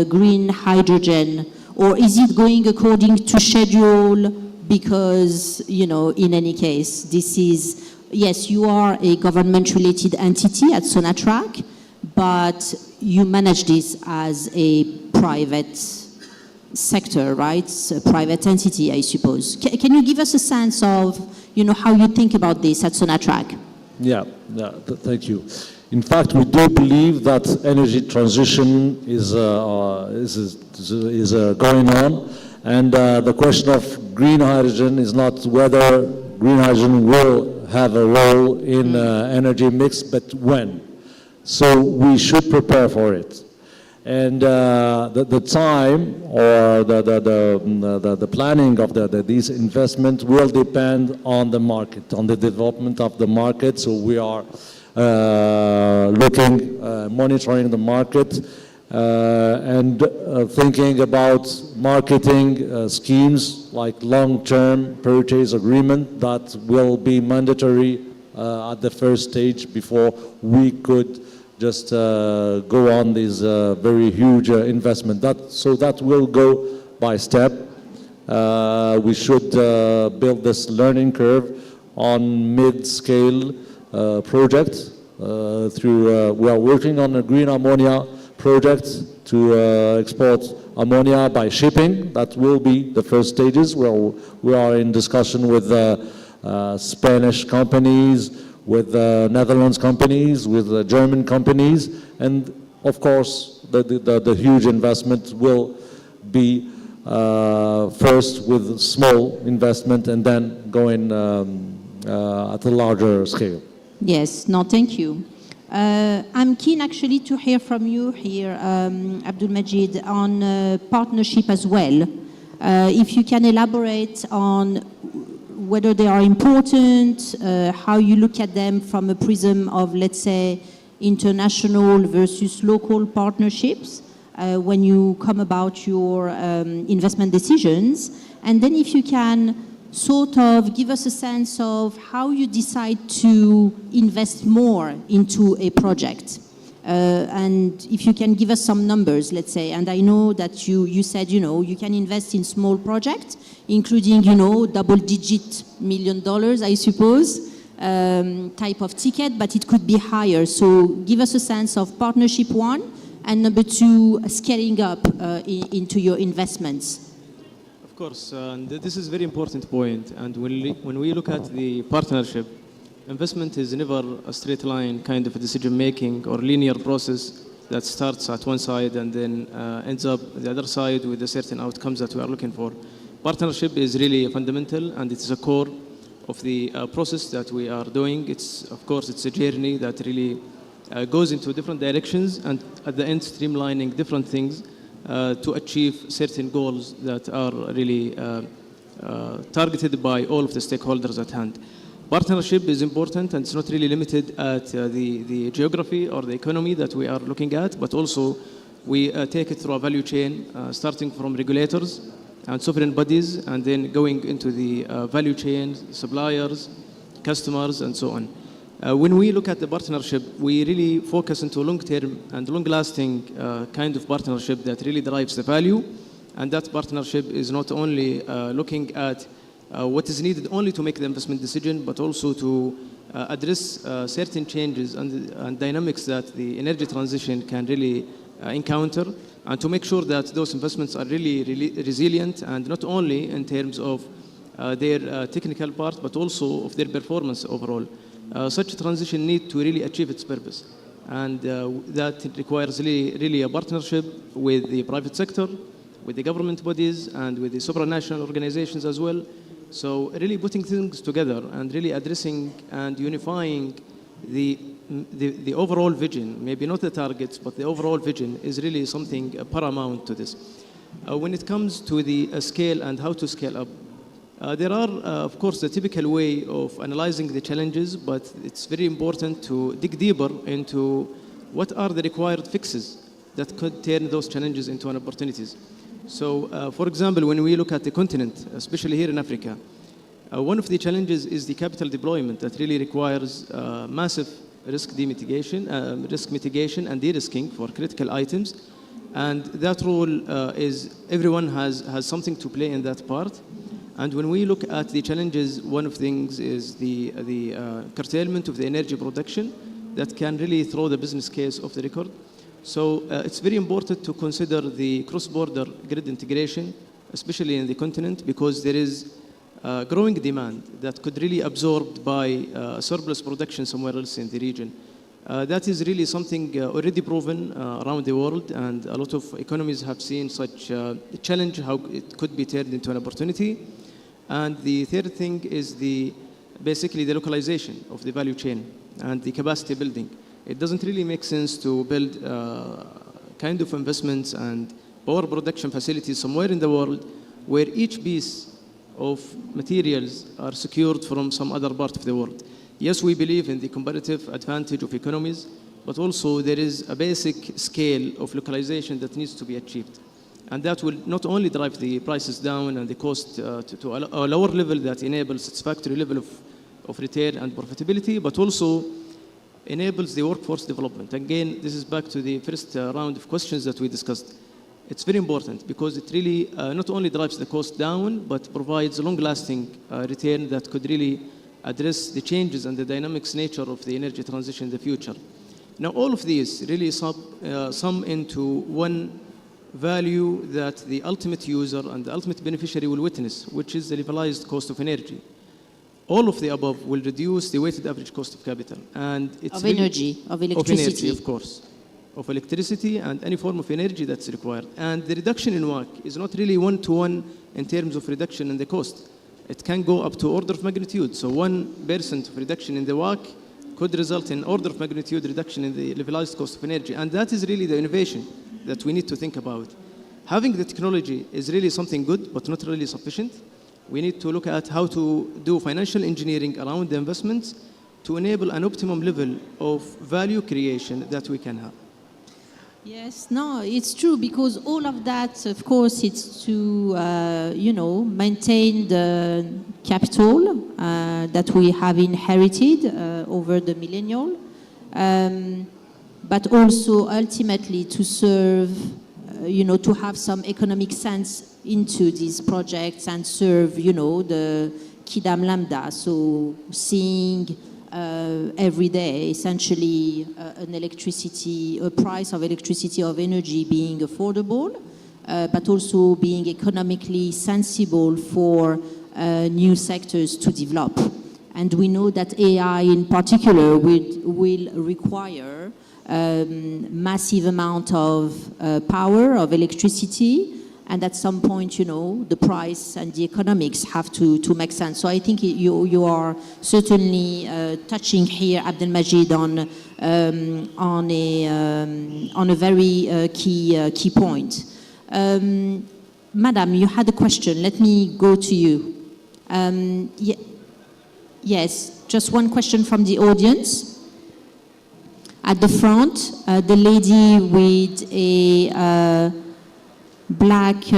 green hydrogen, or is it going according to schedule? Because, you know, in any case, this is, yes, you are a government-related entity at Sonatrach, but you manage this as a private sector, right? It's a private entity, I suppose. Can you give us a sense of, you know, how you think about this at Sonatrach?
Yeah, thank you. In fact, we do believe that energy transition is going on, and the question of green hydrogen is not whether green hydrogen will have a role in energy mix, but when. So we should prepare for it. And the time or the planning of these investments will depend on the market, on the development of the market. So we are monitoring the market and thinking about marketing schemes like long-term purchase agreement that will be mandatory at the first stage before we could just go on this very huge investment. So that will go by step. We should build this learning curve on mid-scale projects. We are working on a green ammonia project to export ammonia by shipping. That will be the first stages. We are in discussion with Spanish companies, with Netherlands companies, with German companies, and of course the huge investment will be first with small investment and then going at a larger scale.
Yes, no, thank you. I'm keen actually to hear from you here, Abdul Majid, on partnership as well. If you can elaborate on whether they are important, how you look at them from a prism of, let's say, international versus local partnerships when you come about your investment decisions. And then if you can sort of give us a sense of how you decide to invest more into a project. And if you can give us some numbers, let's say, and I know that you said, you know, you can invest in small projects, including, you know, double-digit $1 million, I suppose, type of ticket, but it could be higher. So give us a sense of partnership, one, and number two, scaling up into your investments.
Of course, and this is a very important point. And when we look at the partnership, investment is never a straight line kind of a decision-making or linear process that starts at one side and then ends up the other side with the certain outcomes that we are looking for. Partnership is really fundamental, and it's a core of the process that we are doing. Of course, it's a journey that really goes into different directions and at the end streamlining different things to achieve certain goals that are really targeted by all of the stakeholders at hand. Partnership is important, and it's not really limited at the geography or the economy that we are looking at, but also we take it through a value chain, starting from regulators and sovereign bodies, and then going into the value chain, suppliers, customers, and so on. When we look at the partnership, we really focus into long-term and long-lasting kind of partnership that really drives the value, and that partnership is not only looking at what is needed only to make the investment decision, but also to address certain changes and dynamics that the energy transition can really encounter, and to make sure that those investments are really resilient, and not only in terms of their technical part, but also of their performance overall. Such a transition needs to really achieve its purpose, and that requires really a partnership with the private sector, with the government bodies, and with the supranational organizations as well. So really putting things together and really addressing and unifying the overall vision, maybe not the targets, but the overall vision is really something paramount to this. When it comes to the scale and how to scale up, There are, of course, the typical way of analyzing the challenges, but it's very important to dig deeper into what are the required fixes that could turn those challenges into opportunities. So, for example, when we look at the continent, especially here in Africa, one of the challenges is the capital deployment that really requires massive risk mitigation and de-risking for critical items. And that role is everyone has something to play in that part. And when we look at the challenges, one of the things is the curtailment of the energy production that can really throw the business case off the record. So it's very important to consider the cross-border grid integration, especially in the continent, because there is growing demand that could really absorbed by surplus production somewhere else in the region. That is really something already proven around the world, and a lot of economies have seen such a challenge, how it could be turned into an opportunity. And the third thing is basically the localization of the value chain and the capacity building. It doesn't really make sense to build kind of investments and power production facilities somewhere in the world where each piece of materials are secured from some other part of the world. Yes, we believe in the comparative advantage of economies, but also there is a basic scale of localization that needs to be achieved. And that will not only drive the prices down and the cost to a lower level that enables satisfactory level of retail and profitability, but also enables the workforce development. Again, this is back to the first round of questions that we discussed. It's very important because it really not only drives the cost down, but provides a long-lasting return that could really address the changes and the dynamics nature of the energy transition in the future. Now, all of these really sum into one value that the ultimate user and the ultimate beneficiary will witness, which is the levelized cost of energy. All of the above will reduce the weighted average cost of capital. And it's
of energy, of electricity.
Of energy, of course. Of electricity and any form of energy that's required. And the reduction in WACC is not really one-to-one in terms of reduction in the cost. It can go up to order of magnitude. So 1% of reduction in the WACC could result in order of magnitude reduction in the levelized cost of energy. And that is really the innovation that we need to think about. Having the technology is really something good, but not really sufficient. We need to look at how to do financial engineering around the investments to enable an optimum level of value creation that we can have.
Yes, no, it's true, because all of that, of course, it's to, maintain the capital that we have inherited over the millennial, but also ultimately to serve, to have some economic sense into these projects and serve, the Kidam Lambda, so seeing every day, essentially, a price of electricity, of energy being affordable, but also being economically sensible for new sectors to develop. And we know that AI in particular will require massive amount of power, of electricity, and at some point, the price and the economics have to make sense. So I think you are certainly touching here, Abdelmajid, on a very key point. Madam, you had a question. Let me go to you. Yes, just one question from the audience. At the front, the lady with a black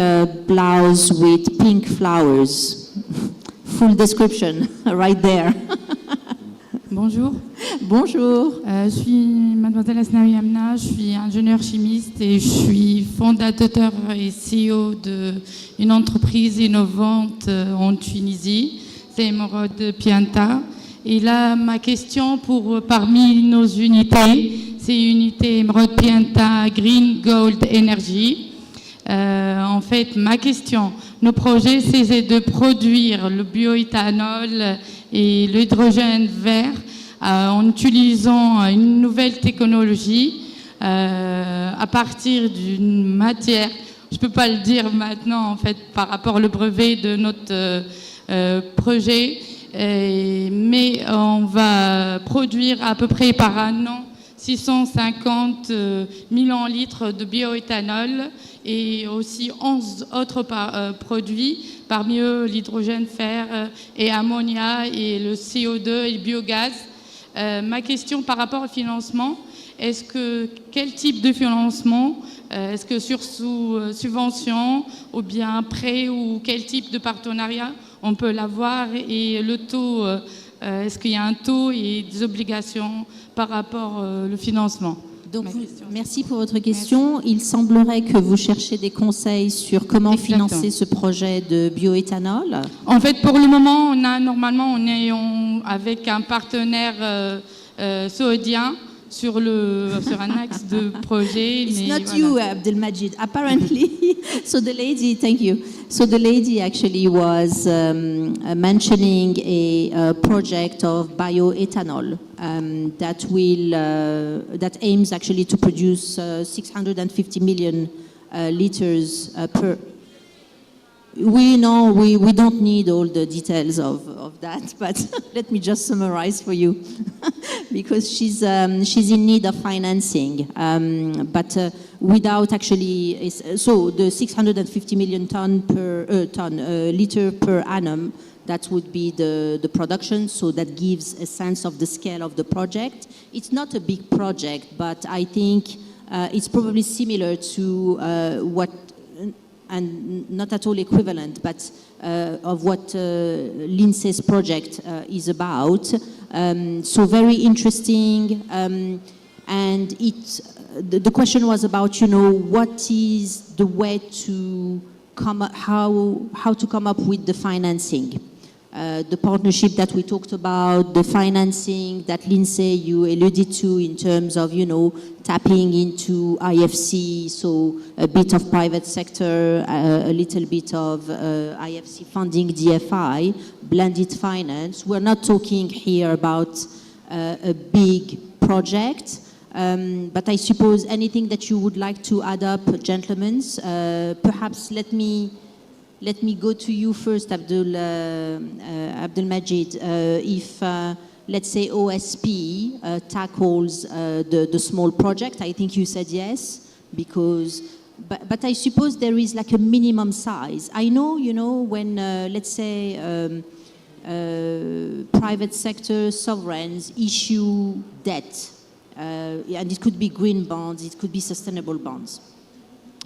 blouse with pink flowers. Full description, right there.
Bonjour.
Bonjour.
Je suis Mademoiselle Asnaoui Amna, je suis ingénieure chimiste et je suis fondateur et CEO d'une entreprise innovante en Tunisie, c'est Émeraude Pianta. Et là, ma question parmi nos unités, c'est unité Émeraude Pianta Green Gold Energy. En fait, ma question, nos projets, c'est de produire le bioéthanol et l'hydrogène vert en utilisant une nouvelle technologie à partir d'une matière, je ne peux pas le dire maintenant en fait par rapport au brevet de notre projet, mais on va produire à peu près par un an 650 millions de litres de bioéthanol et aussi 11 autres produits, parmi eux l'hydrogène, fer et ammonia et le CO2 et le biogaz. Ma question par rapport au financement, quel type de financement, est-ce que sous subvention ou bien prêt ou quel type de partenariat on peut l'avoir et le taux, est-ce qu'il y a un taux et des obligations par rapport au financement?
Donc, merci pour votre question. Merci. Il semblerait que vous cherchez des conseils sur comment financer ce projet de bioéthanol.
En fait, pour le moment, on est avec un partenaire saoudien sur un axe de projet.
It's not you, Abdelmajid. Apparently, so the lady, thank you. So the lady actually was mentioning a project of bioethanol that aims actually to produce 650 million liters per. We know we don't need all the details of that, but let me just summarize for you, because she's in need of financing, but without actually. So the 650 million liter per annum, that would be the production. So that gives a sense of the scale of the project. It's not a big project, but I think it's probably similar to what. And not at all equivalent, but of what Lindsay's project is about. So very interesting, and the question was about, what is the way to how to come up with the financing. The partnership that we talked about, the financing that Lindsay, you alluded to in terms of, tapping into IFC, so a bit of private sector, a little bit of IFC funding, DFI, blended finance. We're not talking here about a big project, but I suppose anything that you would like to add up, gentlemen, perhaps let me go to you first, Abdelmajid. If, let's say, OSP tackles the small project, I think you said yes, because, but I suppose there is like a minimum size. I know, when, let's say, private sector sovereigns issue debt, and it could be green bonds, it could be sustainable bonds.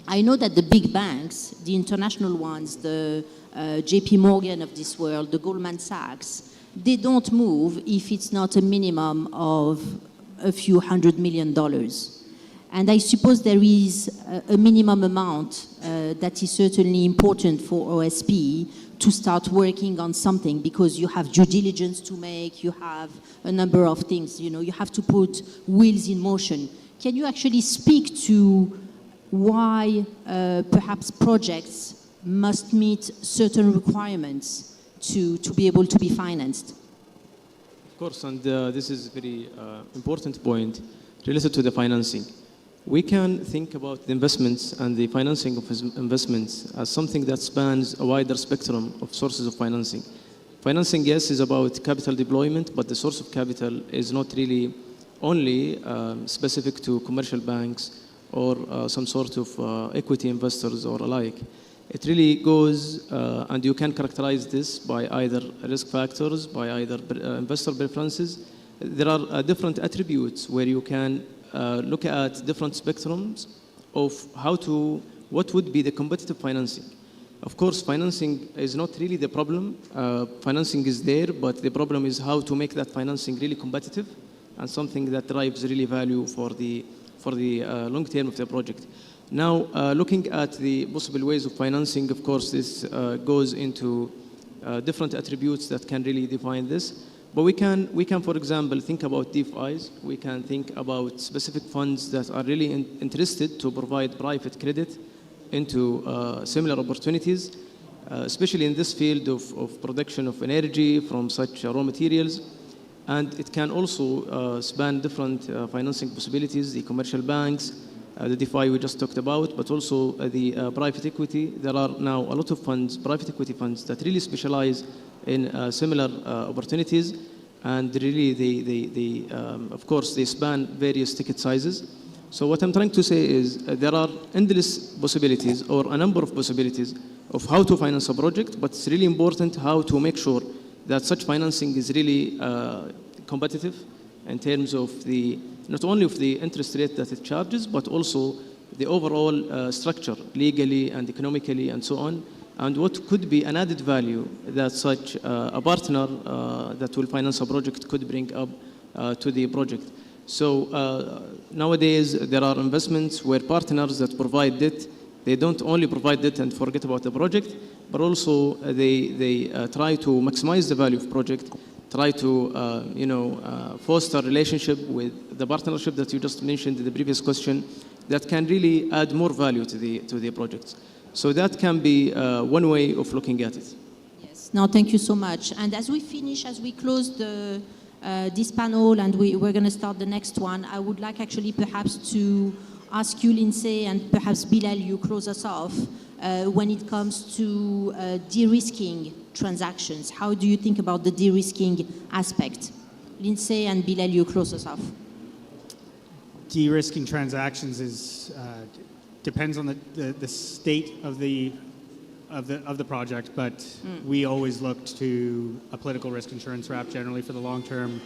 I know that the big banks, the international ones, the JP Morgan of this world, the Goldman Sachs, they don't move if it's not a minimum of a few $100 million. And I suppose there is a minimum amount that is certainly important for OSP to start working on something, because you have due diligence to make, you have a number of things, you have to put wheels in motion. Can you actually speak to why perhaps projects must meet certain requirements to be able to be financed?
Of course, and this is a very important point related to the financing. We can think about the investments and the financing of investments as something that spans a wider spectrum of sources of financing. Financing, yes, is about capital deployment, but the source of capital is not really only specific to commercial banks or some sort of equity investors or alike. It really goes, and you can characterize this by either risk factors, by either investor preferences. There are different attributes where you can look at different spectrums of what would be the competitive financing. Of course, financing is not really the problem. Financing is there, but the problem is how to make that financing really competitive and something that drives really value for the long term of the project. Now, looking at the possible ways of financing, of course, this goes into different attributes that can really define this. But we can, for example, think about DFIs. We can think about specific funds that are really interested to provide private credit into similar opportunities, especially in this field of production of energy from such raw materials. And it can also span different financing possibilities, the commercial banks, the DeFi we just talked about, but also the private equity. There are now a lot of funds, private equity funds, that really specialize in similar opportunities. and really of course, they span various ticket sizes. So what I'm trying to say is there are endless possibilities or a number of possibilities of how to finance a project, but it's really important how to make sure that such financing is really competitive in terms of not only of the interest rate that it charges, but also the overall structure, legally and economically and so on, and what could be an added value that such a partner that will finance a project could bring up to the project. So nowadays there are investments where partners that provide debt, they don't only provide debt and forget about the project, but also they try to maximize the value of project, try to foster a relationship with the partnership that you just mentioned in the previous question that can really add more value to the projects. So that can be one way of looking at it.
Yes, no, thank you so much. And as we close this panel and we're going to start the next one, I would like actually perhaps to ask you, Lindsay, and perhaps Bilal, you close us off, when it comes to de-risking transactions. How do you think about the de-risking aspect? Lindsay and Bilal, you close us off.
De-risking transactions depends on the state of the project, but we always looked to a political risk insurance wrap generally for the long-term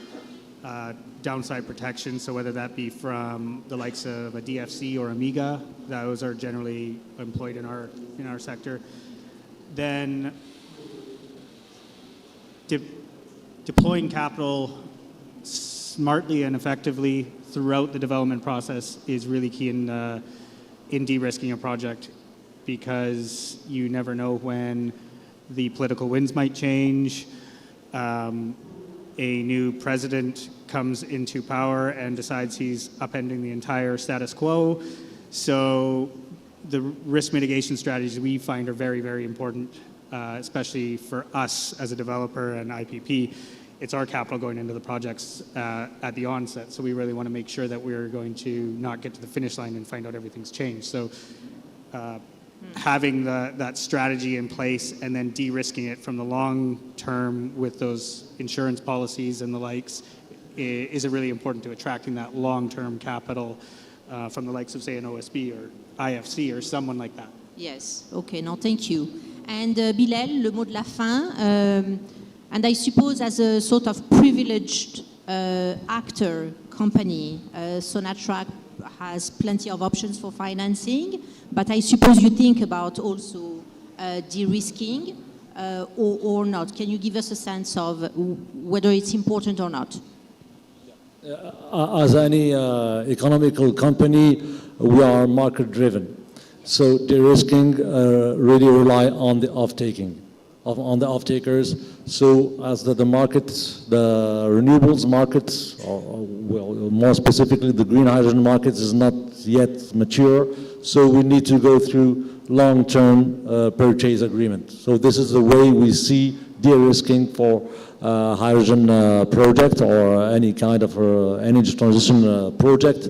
downside protection. So whether that be from the likes of a DFC or Amiga, those are generally employed in our sector. Then deploying capital smartly and effectively throughout the development process is really key in de-risking a project, because you never know when the political winds might change. A new president comes into power and decides he's upending the entire status quo. So the risk mitigation strategies we find are very, very important, especially for us as a developer and IPP. It's our capital going into the projects at the onset, so we really want to make sure that we're going to not get to the finish line and find out everything's changed. So having that strategy in place and then de-risking it from the long term with those insurance policies and the likes is really important to attracting that long-term capital from the likes of, say, an OSB or IFC or someone like that.
Yes, okay, no, thank you. And Bilal, le mot de la fin. And I suppose as a sort of privileged actor company, Sonatrach has plenty of options for financing, but I suppose you think about also de-risking or not. Can you give us a sense of whether it's important or not?
As any economical company, we are market-driven. So de-risking really rely on the off-taking. On the off-takers. So as the market, the renewables market, or well, more specifically the green hydrogen market is not yet mature, so we need to go through long-term purchase agreement. So this is the way we see de-risking for hydrogen project or any kind of energy transition project.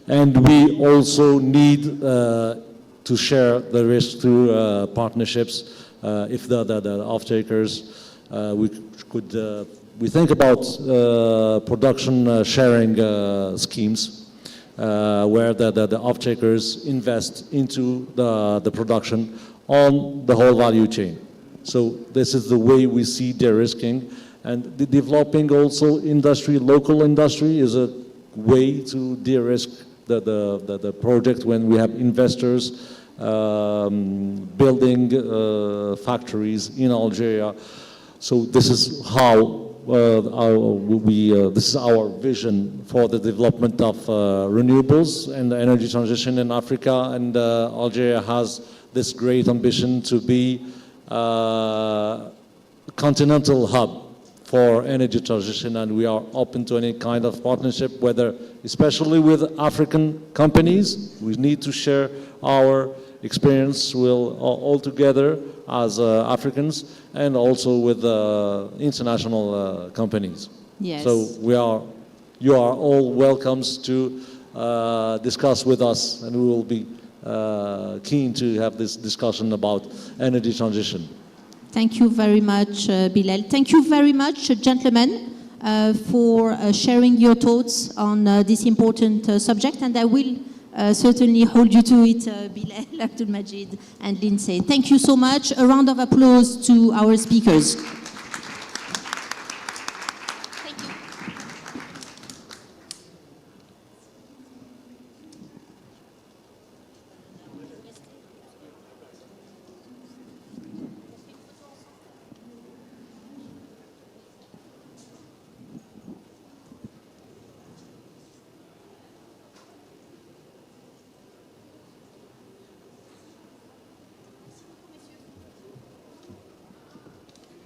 And we also need to share the risk through partnerships. If the off-takers, we think about production sharing schemes where the off-takers invest into the production on the whole value chain. So this is the way we see de-risking, and developing also industry, local industry is a way to de-risk the project when we have investors building factories in Algeria. So this is how this is our vision for the development of renewables and the energy transition in Africa. And Algeria has this great ambition to be a continental hub for energy transition, and we are open to any kind of partnership, whether, especially with African companies. We need to share our experience all together as Africans, and also with international companies.
Yes.
So you are all welcome to discuss with us, and we will be keen to have this discussion about energy transition.
Thank you very much, Bilal. Thank you very much, gentlemen. for sharing your thoughts on this important subject, and I will certainly hold you to it, Bilal, Abdul Majid, and Lindsay. Thank you so much. A round of applause to our speakers.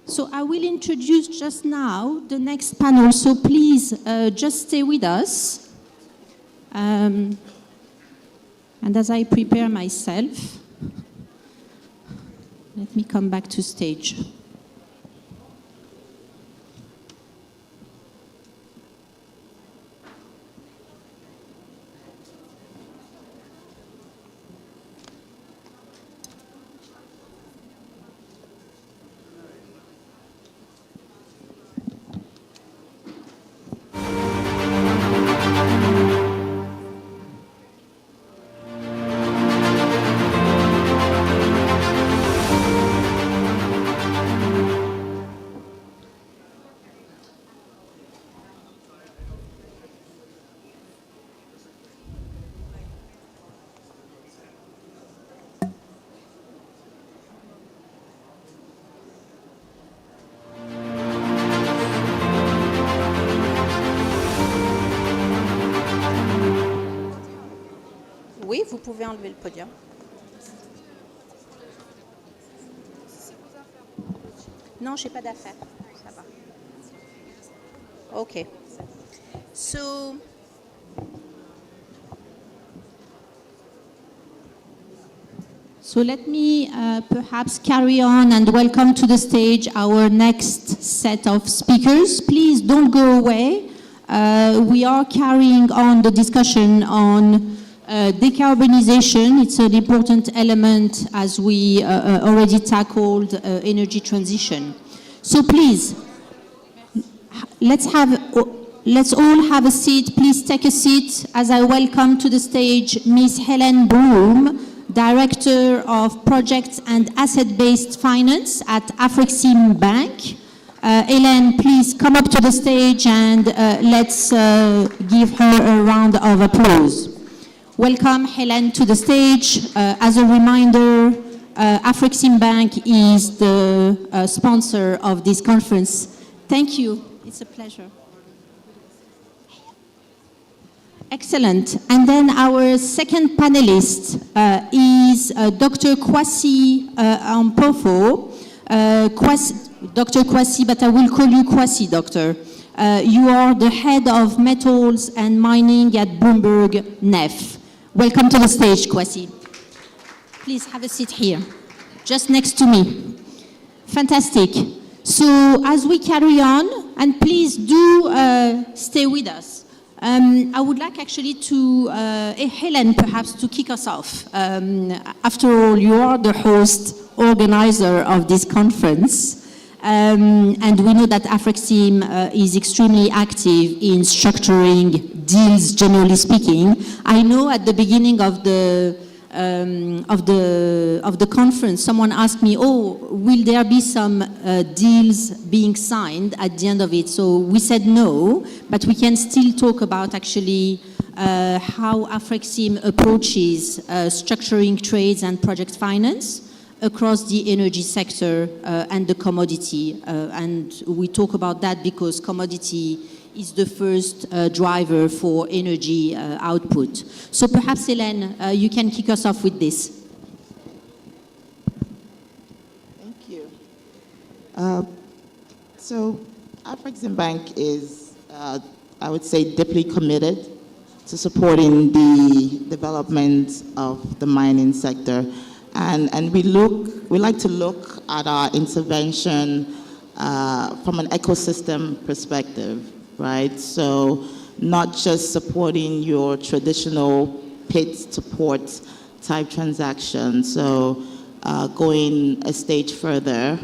So I will introduce just now the next panel, so please just stay with us. And as I prepare myself, let me come back to stage.
Oui, vous pouvez enlever le podium. Non, je n'ai pas d'affaires. Ça va. OK. So,
let me perhaps carry on and welcome to the stage our next set of speakers. Please don't go away. We are carrying on the discussion on decarbonization. It's an important element as we already tackled energy transition. So please, let's all have a seat. Please take a seat as I welcome to the stage Ms. Helen Broom, Director of Projects and Asset-Based Finance at AfCFTA Bank. Helen, please come up to the stage and let's give her a round of applause. Welcome, Helen, to the stage. As a reminder, AfCFTA Bank is the sponsor of this conference. Thank you. It's a pleasure. Excellent. And then our second panelist is Dr. Kwasi Ampofo. Dr. Kwasi, but I will call you Kwasi, Doctor. You are the head of metals and mining at Bloomberg NEF. Welcome to the stage, Kwasi. Please have a seat here, just next to me. Fantastic. So as we carry on, and please do stay with us, I would like actually to, Helen perhaps, to kick us off. After all, you are the host, organizer of this conference. And we know that AfCFTA is extremely active in structuring deals, generally speaking. I know at the beginning of the conference, someone asked me, "Oh, will there be some deals being signed at the end of it?" So we said no, but we can still talk about actually how AfCFTA approaches structuring trades and project finance across the energy sector and the commodity. And we talk about that because commodity is the first driver for energy output. So perhaps, Hélène, you can kick us off with this.
Thank you. So AfCFTA Bank is, I would say, deeply committed to supporting the development of the mining sector. And we like to look at our intervention from an ecosystem perspective, right? So not just supporting your traditional pit to port type transaction. So going a stage further,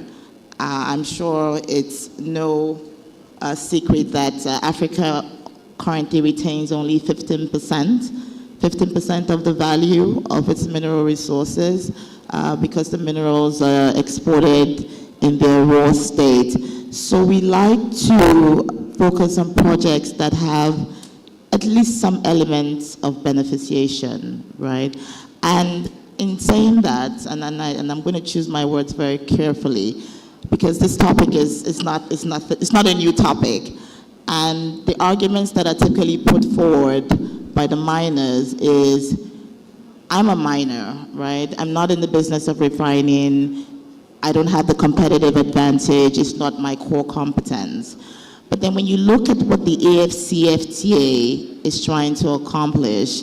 I'm sure it's no secret that Africa currently retains only 15% of the value of its mineral resources because the minerals are exported in their raw state. So we like to focus on projects that have at least some elements of beneficiation, right? And in saying that, and I'm going to choose my words very carefully, because this topic is not a new topic. And the arguments that are typically put forward by the miners is, I'm a miner, right? I'm not in the business of refining. I don't have the competitive advantage. It's not my core competence. But then when you look at what the AfCFTA is trying to accomplish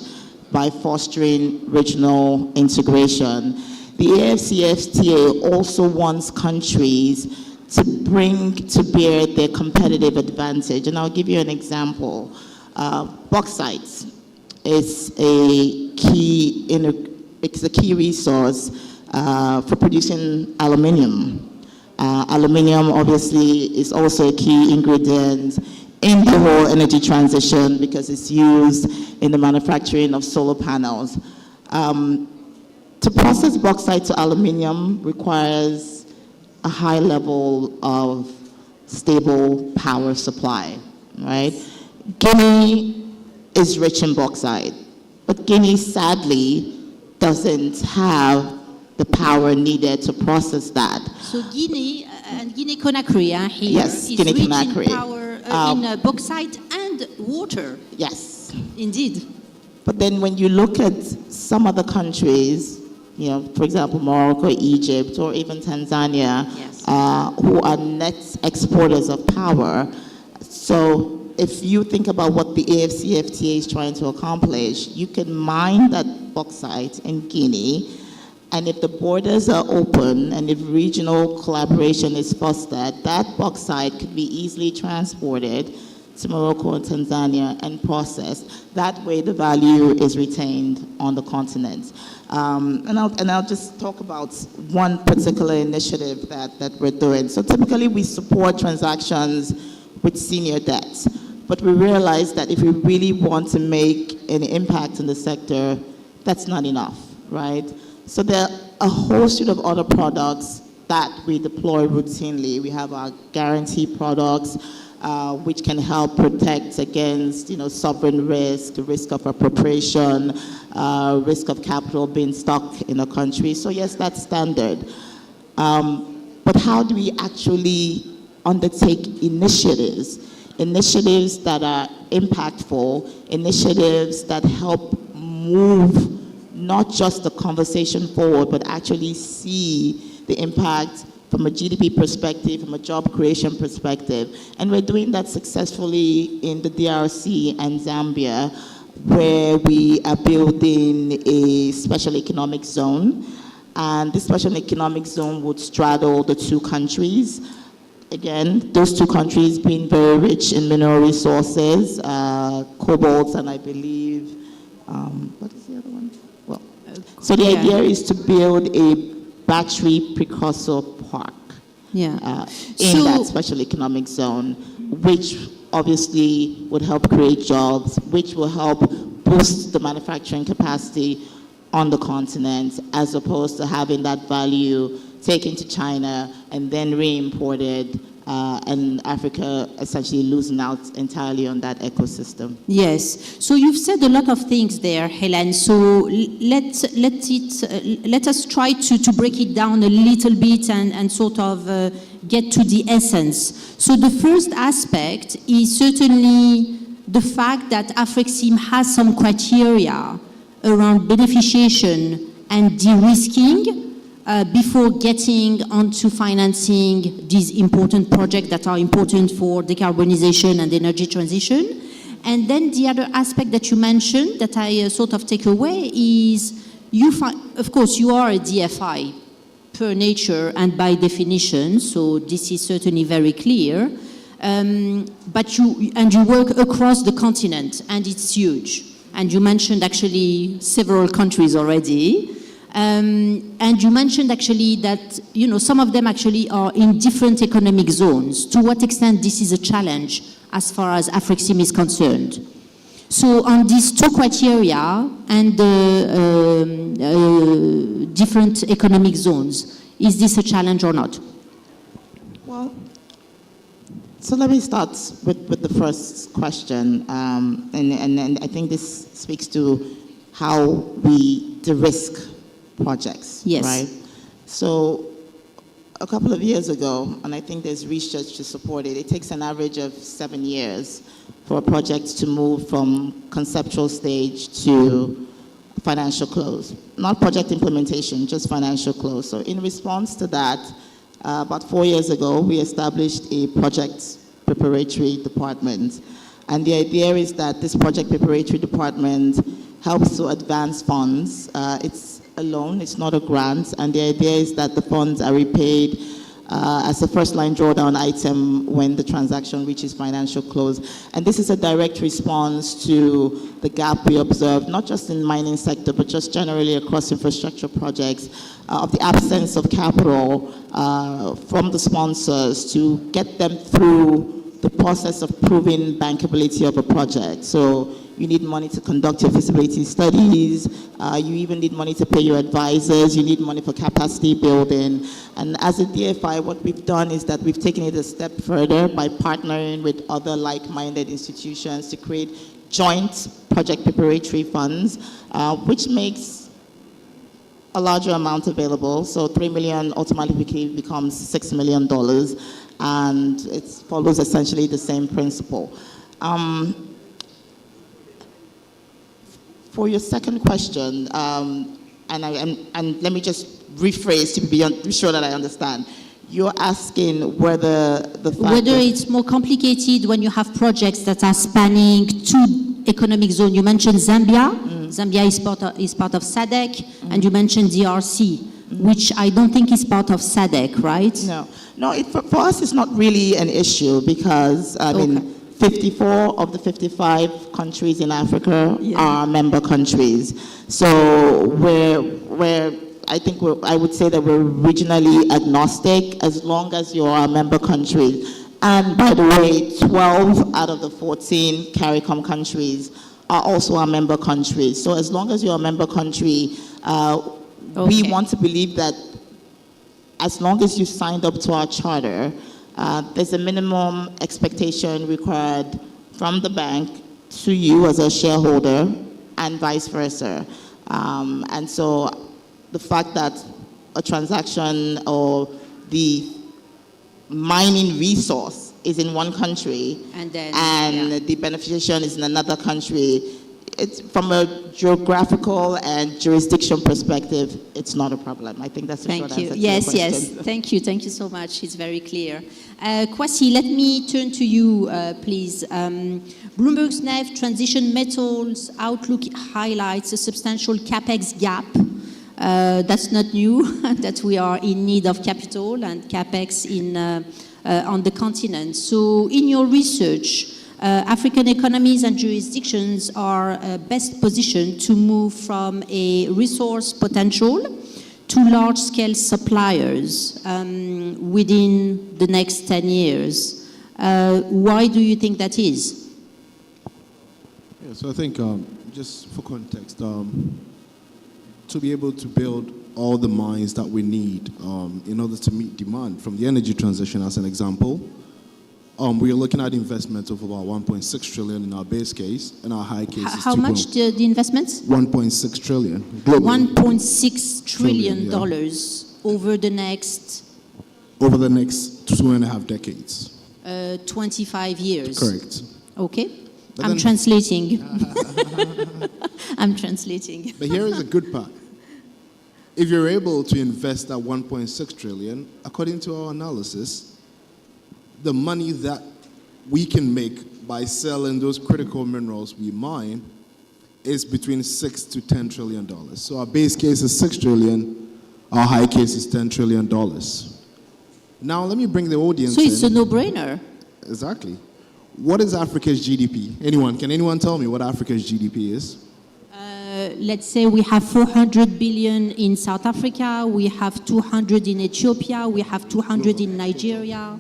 by fostering regional integration, the AfCFTA also wants countries to bring to bear their competitive advantage. And I'll give you an example. Bauxite is a key resource for producing aluminium. Aluminium obviously is also a key ingredient in the whole energy transition because it's used in the manufacturing of solar panels. To process bauxite to aluminium requires a high level of stable power supply, right? Guinea is rich in bauxite, but Guinea sadly doesn't have the power needed to process that.
So Guinea and Guinea-Conakry here
yes,
is
Guinea-Conakry.
rich in power in bauxite and water.
Yes.
Indeed.
But then when you look at some other countries, you know, for example, Morocco, Egypt, or even Tanzania,
yes.
Who are net exporters of power. So if you think about what the AfCFTA is trying to accomplish, you can mine that bauxite in Guinea, and if the borders are open and if regional collaboration is fostered, that bauxite could be easily transported to Morocco and Tanzania and processed. That way the value is retained on the continent. And I'll just talk about one particular initiative that we're doing. So typically we support transactions with senior debt, but we realize that if we really want to make an impact in the sector, that's not enough, right? So there are a whole suite of other products that we deploy routinely. We have our guarantee products, which can help protect against, sovereign risk of appropriation, risk of capital being stuck in a country. So yes, that's standard. But how do we actually undertake initiatives that are impactful, initiatives that help move not just the conversation forward, but actually see the impact from a GDP perspective, from a job creation perspective. And we're doing that successfully in the DRC and Zambia, where we are building a special economic zone. And this special economic zone would straddle the two countries. Again, those two countries being very rich in mineral resources, cobalt, and I believe, what is the other one? Well, so the idea is to build a battery precursor park in that special economic zone, which obviously would help create jobs, which will help boost the manufacturing capacity on the continent, as opposed to having that value taken to China and then re-imported, and Africa essentially losing out entirely on that ecosystem.
Yes. So you've said a lot of things there, Helen. So let us try to break it down a little bit and sort of get to the essence. So the first aspect is certainly the fact that AfCFTA has some criteria around beneficiation and de-risking before getting onto financing these important projects that are important for decarbonization and energy transition. And then the other aspect that you mentioned that I sort of take away is, of course, you are a DFI per nature and by definition, so this is certainly very clear. But you work across the continent, and it's huge. And you mentioned actually several countries already.
And you mentioned actually that, you know, some of them actually are in different economic zones. To what extent this is a challenge as far as AfCFTA is concerned? So on these two criteria and the different economic zones, is this a challenge or not?
Well, so let me start with the first question. And I think this speaks to how we de-risk projects,
yes.
right? So a couple of years ago, and I think there's research to support it, it takes an average of 7 years for a project to move from conceptual stage to financial close. Not project implementation, just financial close. So in response to that, about 4 years ago, we established a project preparatory department. And the idea is that this project preparatory department helps to advance funds. It's a loan, it's not a grant, and the idea is that the funds are repaid as a first-line drawdown item when the transaction reaches financial close. And this is a direct response to the gap we observed, not just in the mining sector, but just generally across infrastructure projects, of the absence of capital from the sponsors to get them through the process of proving bankability of a project. So you need money to conduct your feasibility studies, you even need money to pay your advisors, you need money for capacity building. And as a DFI, what we've done is that we've taken it a step further by partnering with other like-minded institutions to create joint project preparatory funds, which makes a larger amount available. So $3 million automatically becomes $6 million, and it follows essentially the same principle. For your second question, and let me just rephrase to be sure that I understand. You're asking whether
whether it's more complicated when you have projects that are spanning two economic zones. You mentioned Zambia. Zambia is part of SADC, and you mentioned DRC, which I don't think is part of SADC, right?
No. For us, it's not really an issue because I mean, 54 of the 55 countries in Africa are member countries. So I would say that we're regionally agnostic as long as you're a member country. And by the way, 12 out of the 14 CARICOM countries are also our member countries. So as long as you're a member country, we want to believe that as long as you signed up to our charter, there's a minimum expectation required from the bank to you as a shareholder and vice versa. And so the fact that a transaction or the mining resource is in one country and the beneficiation is in another country, it's from a geographical and jurisdiction perspective, it's not a problem. I think that's a short answer to your question.
Yes. Thank you so much. It's very clear. Kwasi, let me turn to you, please. Bloomberg's NEF Transition Metals Outlook highlights a substantial capex gap. That's not new, that we are in need of capital and capex on the continent. So in your research, African economies and jurisdictions are best positioned to move from a resource potential to large-scale suppliers within the next 10 years. Why do you think that is?
Yeah, so I think, just for context, to be able to build all the mines that we need in order to meet demand from the energy transition, as an example, we are looking at investments of about 1.6 trillion in our base case, and our high case is
how much the investments?
1.6 trillion. Globally.
$1.6 trillion over the next
2.5 decades.
25 years.
Correct.
Okay. I'm translating. I'm translating.
But here is a good part. If you're able to invest that 1.6 trillion, according to our analysis, the money that we can make by selling those critical minerals we mine is between $6 to $10 trillion. So our base case is 6 trillion, our high case is $10 trillion. Now let me bring the audience in.
So it's a no-brainer.
Exactly. What is Africa's GDP? Can anyone tell me what Africa's GDP is?
let's say we have 400 billion in South Africa, we have 200 in Ethiopia, we have 200 in Nigeria.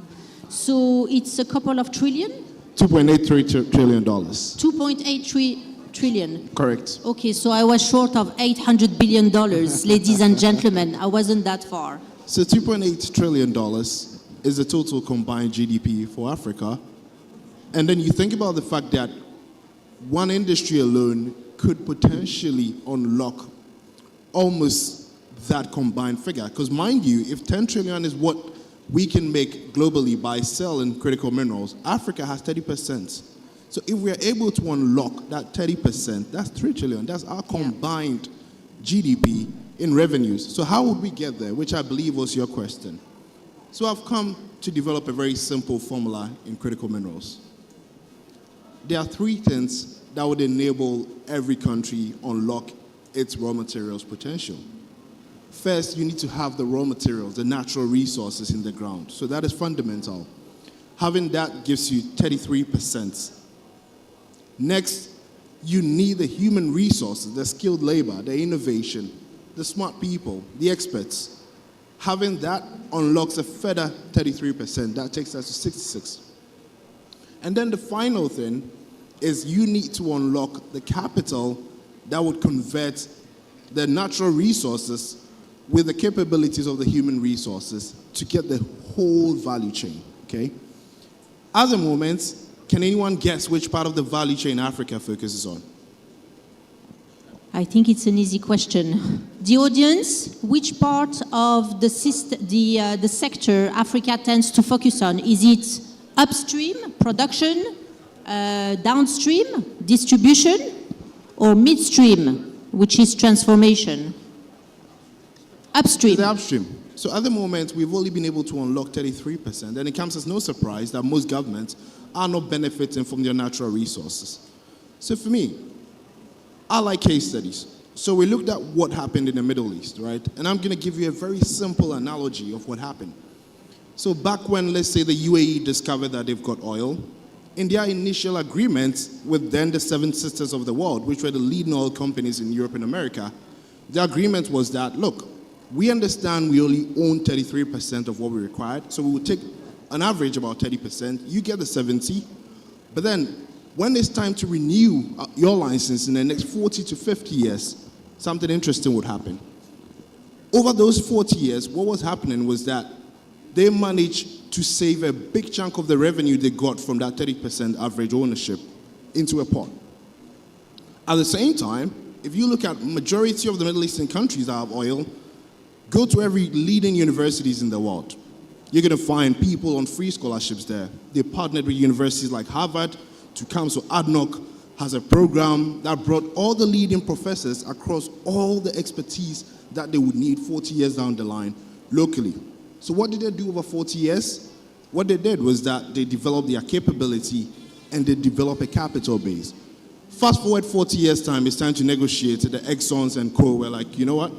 So it's a couple of trillion?
$2.83 trillion.
2.8 trillion.
Correct.
Okay, so I was short of $800 billion, ladies and gentlemen. I wasn't that far.
So $2.8 trillion is the total combined GDP for Africa. And then you think about the fact that one industry alone could potentially unlock almost that combined figure. Because mind you, if 10 trillion is what we can make globally by selling critical minerals, Africa has 30%. So if we're able to unlock that 30%, that's 3 trillion. That's our combined GDP in revenues. So how would we get there, which I believe was your question. So I've come to develop a very simple formula in critical minerals. There are three things that would enable every country unlock its raw materials potential. First, you need to have the raw materials, the natural resources in the ground. So that is fundamental. Having that gives you 33%. Next, you need the human resources, the skilled labor, the innovation, the smart people, the experts. Having that unlocks a further 33%. That takes us to 66. And then the final thing is you need to unlock the capital that would convert the natural resources with the capabilities of the human resources to get the whole value chain, okay? At the moment, can anyone guess which part of the value chain Africa focuses on?
I think it's an easy question. The audience, which part of the sector Africa tends to focus on? Is it upstream, production, downstream, distribution, or midstream, which is transformation? Upstream.
The upstream. So at the moment, we've only been able to unlock 33%, and it comes as no surprise that most governments are not benefiting from their natural resources. So for me, I like case studies. So we looked at what happened in the Middle East, right? And I'm going to give you a very simple analogy of what happened. So back when, let's say, the UAE discovered that they've got oil, in their initial agreement with then the Seven Sisters of the World, which were the leading oil companies in Europe and America, the agreement was that, look, we understand we only own 33% of what we required, so we will take an average about 30%. You get the 70%, but then when it's time to renew your license in the next 40 to 50 years, something interesting would happen. Over those 40 years, what was happening was that they managed to save a big chunk of the revenue they got from that 30% average ownership into a pot. At the same time, if you look at majority of the Middle Eastern countries that have oil, go to every leading universities in the world. You're going to find people on free scholarships there. They partnered with universities like Harvard to come. So ADNOC has a program that brought all the leading professors across all the expertise that they would need 40 years down the line locally. So what did they do over 40 years? What they did was that they developed their capability and they developed a capital base. Fast forward 40 years time, it's time to negotiate. The Exxons and Co. were like, you know what?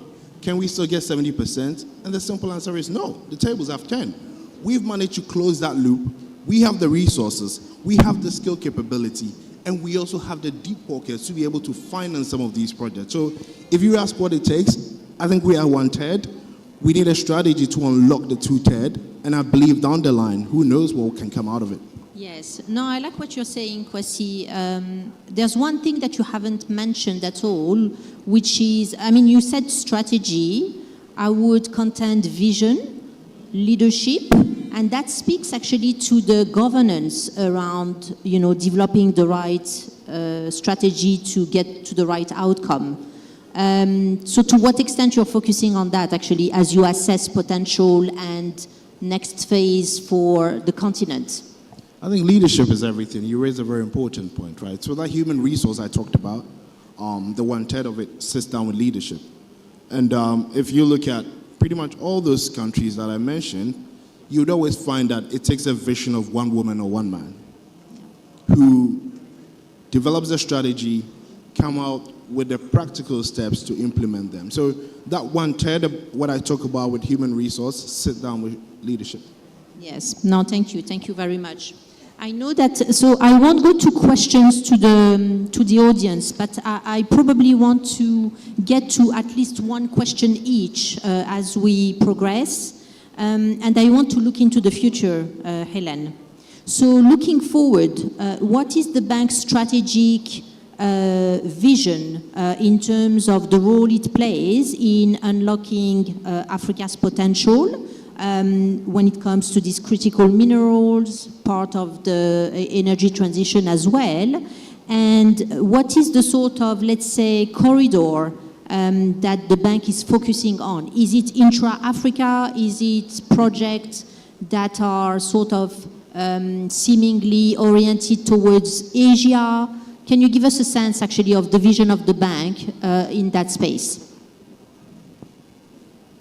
Can we still get 70%? And the simple answer is no. The tables have turned. We've managed to close that loop. We have the resources, we have the skill capability, and we also have the deep pockets to be able to finance some of these projects. So if you ask what it takes, I think we are 1/3. We need a strategy to unlock the 2/3, and I believe down the line, who knows what can come out of it.
Yes. No, I like what you're saying, Kwasi. There's one thing that you haven't mentioned at all, which is, I mean, you said strategy. I would contend vision, leadership, and that speaks actually to the governance around, you know, developing the right strategy to get to the right outcome. So to what extent you're focusing on that actually as you assess potential and next phase for the continent?
I think leadership is everything. You raise a very important point, right? So that human resource I talked about, the 1/3 of it sits down with leadership. And if you look at pretty much all those countries that I mentioned, you'd always find that it takes a vision of one woman or one man who develops a strategy, come out with the practical steps to implement them. So that 1/3 of what I talk about with human resource, sit down with leadership.
Yes. No, thank you. Thank you very much. I know that, so I won't go to questions to the audience, but I probably want to get to at least one question each as we progress. And I want to look into the future, Helen. So looking forward, what is the bank's strategic vision in terms of the role it plays in unlocking Africa's potential? When it comes to these critical minerals, part of the energy transition as well, and what is the sort of, let's say, corridor that the bank is focusing on? Is it intra-Africa? Is it projects that are sort of seemingly oriented towards Asia? Can you give us a sense, actually, of the vision of the bank in that space?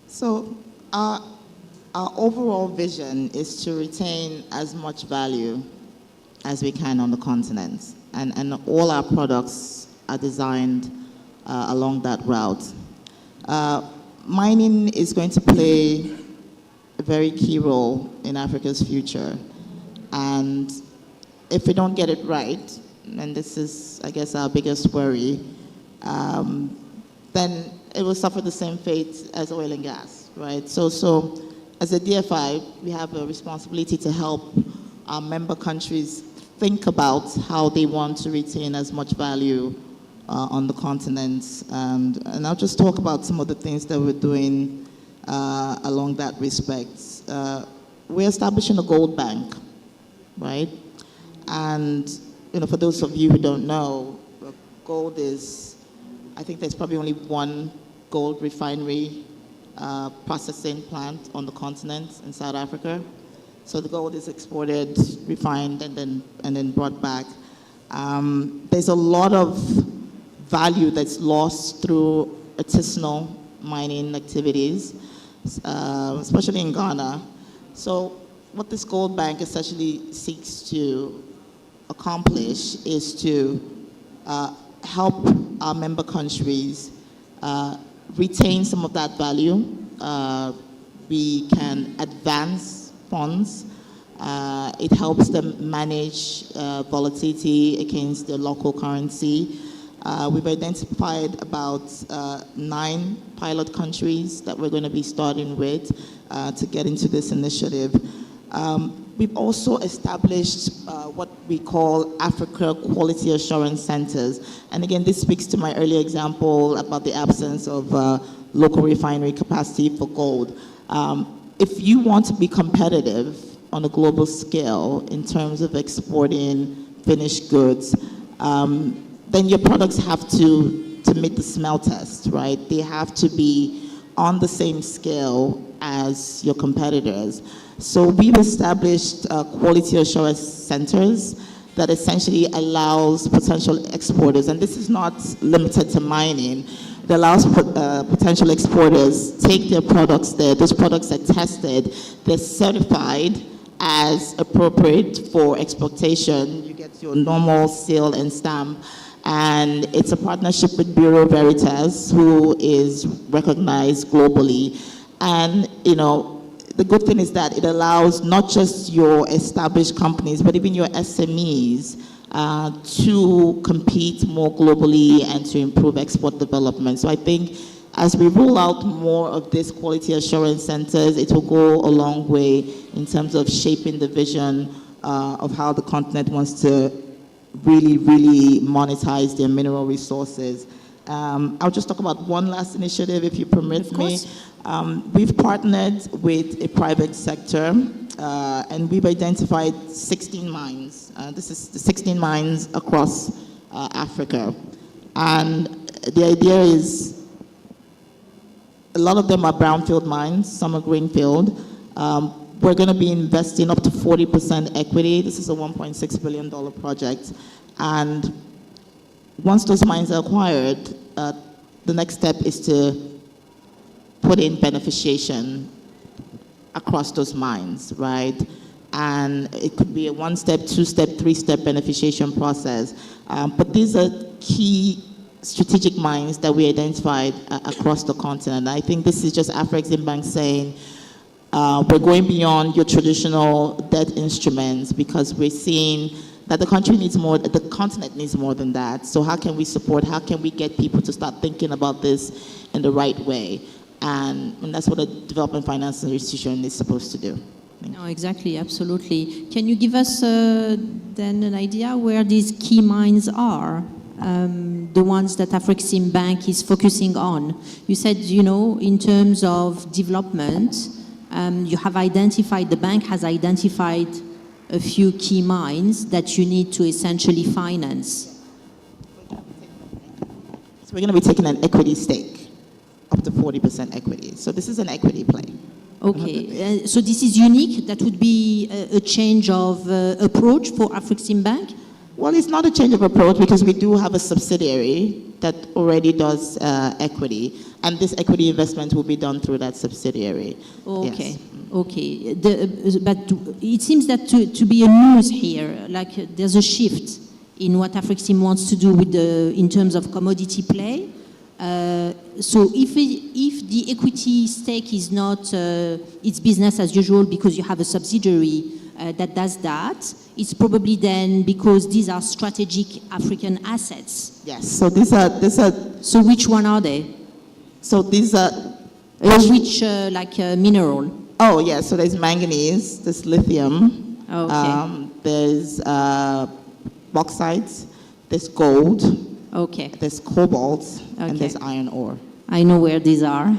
So, our overall vision is to retain as much value as we can on the continent. And all our products are designed along that route. Mining is going to play a very key role in Africa's future. And if we don't get it right, and this is, I guess, our biggest worry, then it will suffer the same fate as oil and gas, right? So as a DFI, we have a responsibility to help our member countries think about how they want to retain as much value on the continent. And I'll just talk about some of the things that we're doing along that respect. We're establishing a gold bank, right? And for those of you who don't know, gold is, I think there's probably only one gold refinery processing plant on the continent in South Africa. So the gold is exported, refined, and then brought back. There's a lot of value that's lost through artisanal mining activities, especially in Ghana. So what this gold bank essentially seeks to accomplish is to help our member countries retain some of that value. We can advance funds. It helps them manage volatility against the local currency. We've identified about 9 pilot countries that we're going to be starting with to get into this initiative. We've also established what we call Africa Quality Assurance Centers. And again, this speaks to my earlier example about the absence of local refinery capacity for gold. If you want to be competitive on a global scale in terms of exporting finished goods, then your products have to meet the smell test, right? They have to be on the same scale as your competitors. So we've established quality assurance centers that essentially allows potential exporters, and this is not limited to mining, that allows potential exporters take their products there. Those products are tested, they're certified as appropriate for exportation. You get your normal seal and stamp. And it's a partnership with Bureau Veritas, who is recognized globally. And, the good thing is that it allows not just your established companies, but even your SMEs to compete more globally and to improve export development. So I think as we roll out more of these quality assurance centers, it will go a long way in terms of shaping the vision of how the continent wants to really, really monetize their mineral resources. I'll just talk about one last initiative, if you permit me. We've partnered with a private sector, and we've identified 16 mines. This is the 16 mines across Africa. And the idea is a lot of them are brownfield mines, some are greenfield. We're going to be investing up to 40% equity. This is a $1.6 billion project. And once those mines are acquired, the next step is to put in beneficiation across those mines, right? And it could be a 1-step, 2-step, 3-step beneficiation process. But these are key strategic mines that we identified across the continent. I think this is just AfCFTA saying, We're going beyond your traditional debt instruments because we're seeing that the country needs more, the continent needs more than that. So how can we support, how can we get people to start thinking about this in the right way? And that's what a development finance institution is supposed to do.
No, exactly, absolutely. Can you give us then an idea where these key mines are? The ones that AfCFTA Bank is focusing on. You said, in terms of development, you have identified, the bank has identified a few key mines that you need to essentially finance.
So we're going to be taking an equity stake, up to 40% equity. So this is an equity play.
Okay, so this is unique? That would be a change of approach for AfCFTA Bank?
Well, it's not a change of approach because we do have a subsidiary that already does equity, and this equity investment will be done through that subsidiary.
Okay,
yes.
Okay. But it seems that to be a news here, like there's a shift in what AfCFTA wants to do with in terms of commodity play. So if the equity stake is not it's business as usual because you have a subsidiary that does that, it's probably then because these are strategic African assets.
Yes. So these are.
So which one are they?
So these are.
Which mineral?
Oh yeah. So there's manganese, there's lithium.
Okay.
There's bauxite, there's gold.
Okay.
There's cobalt, and there's iron ore.
I know where these are.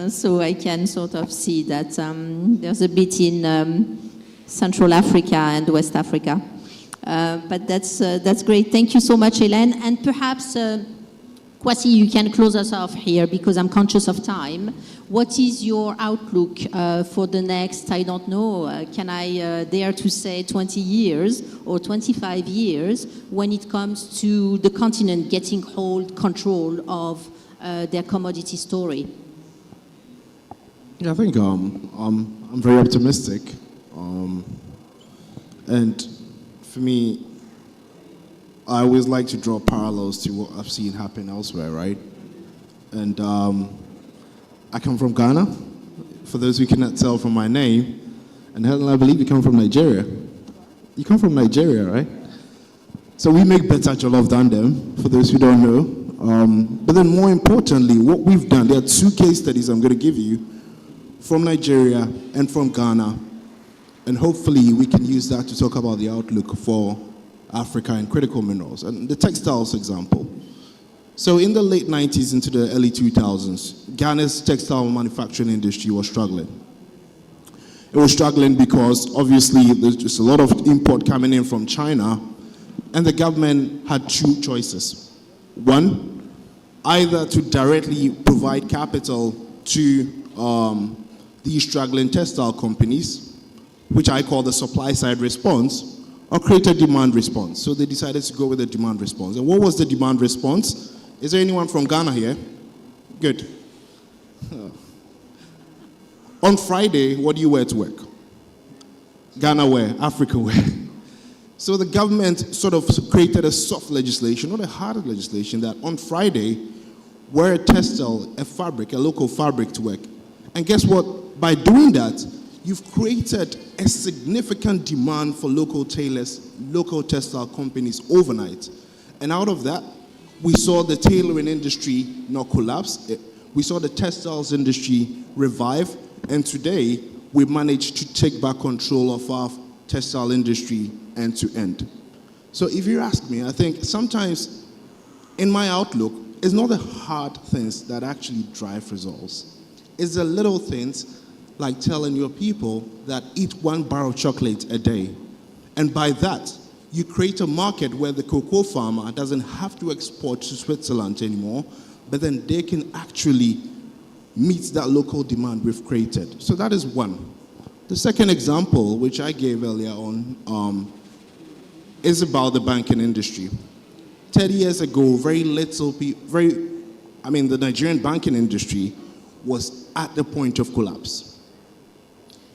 So I can sort of see that there's a bit in Central Africa and West Africa. But that's great. Thank you so much, Hélène. And perhaps, Kwasi, you can close us off here because I'm conscious of time. What is your outlook for the next, I don't know, can I dare to say 20 years or 25 years when it comes to the continent getting control of their commodity story?
Yeah, I think I'm very optimistic. And for me, I always like to draw parallels to what I've seen happen elsewhere, right? And I come from Ghana, for those who cannot tell from my name. And Helen, I believe you come from Nigeria. You come from Nigeria, right? So we make better jollof than them, for those who don't know. But then more importantly, what we've done, there are two case studies I'm going to give you from Nigeria and from Ghana. And hopefully we can use that to talk about the outlook for Africa and critical minerals. And the textiles example. So in the late 90s into the early 2000s, Ghana's textile manufacturing industry was struggling. It was struggling because obviously there's just a lot of import coming in from China, and the government had two choices. One, either to directly provide capital to these struggling textile companies, which I call the supply side response, or create a demand response. So they decided to go with the demand response. And what was the demand response? Is there anyone from Ghana here? Good. On Friday, what do you wear to work? Ghana wear, Africa wear. So the government sort of created a soft legislation, not a hard legislation, that on Friday, wear a textile, a fabric, a local fabric to work. And guess what? By doing that, you've created a significant demand for local tailors, local textile companies overnight. And out of that, we saw the tailoring industry not collapse. We saw the textiles industry revive. And today, we've managed to take back control of our textile industry end to end. So if you ask me, I think sometimes in my outlook, it's not the hard things that actually drive results. It's the little things like telling your people that eat one bar of chocolate a day. And by that, you create a market where the cocoa farmer doesn't have to export to Switzerland anymore, but then they can actually meet that local demand we've created. So that is one. The second example, which I gave earlier on, is about the banking industry. 30 years ago, the Nigerian banking industry was at the point of collapse.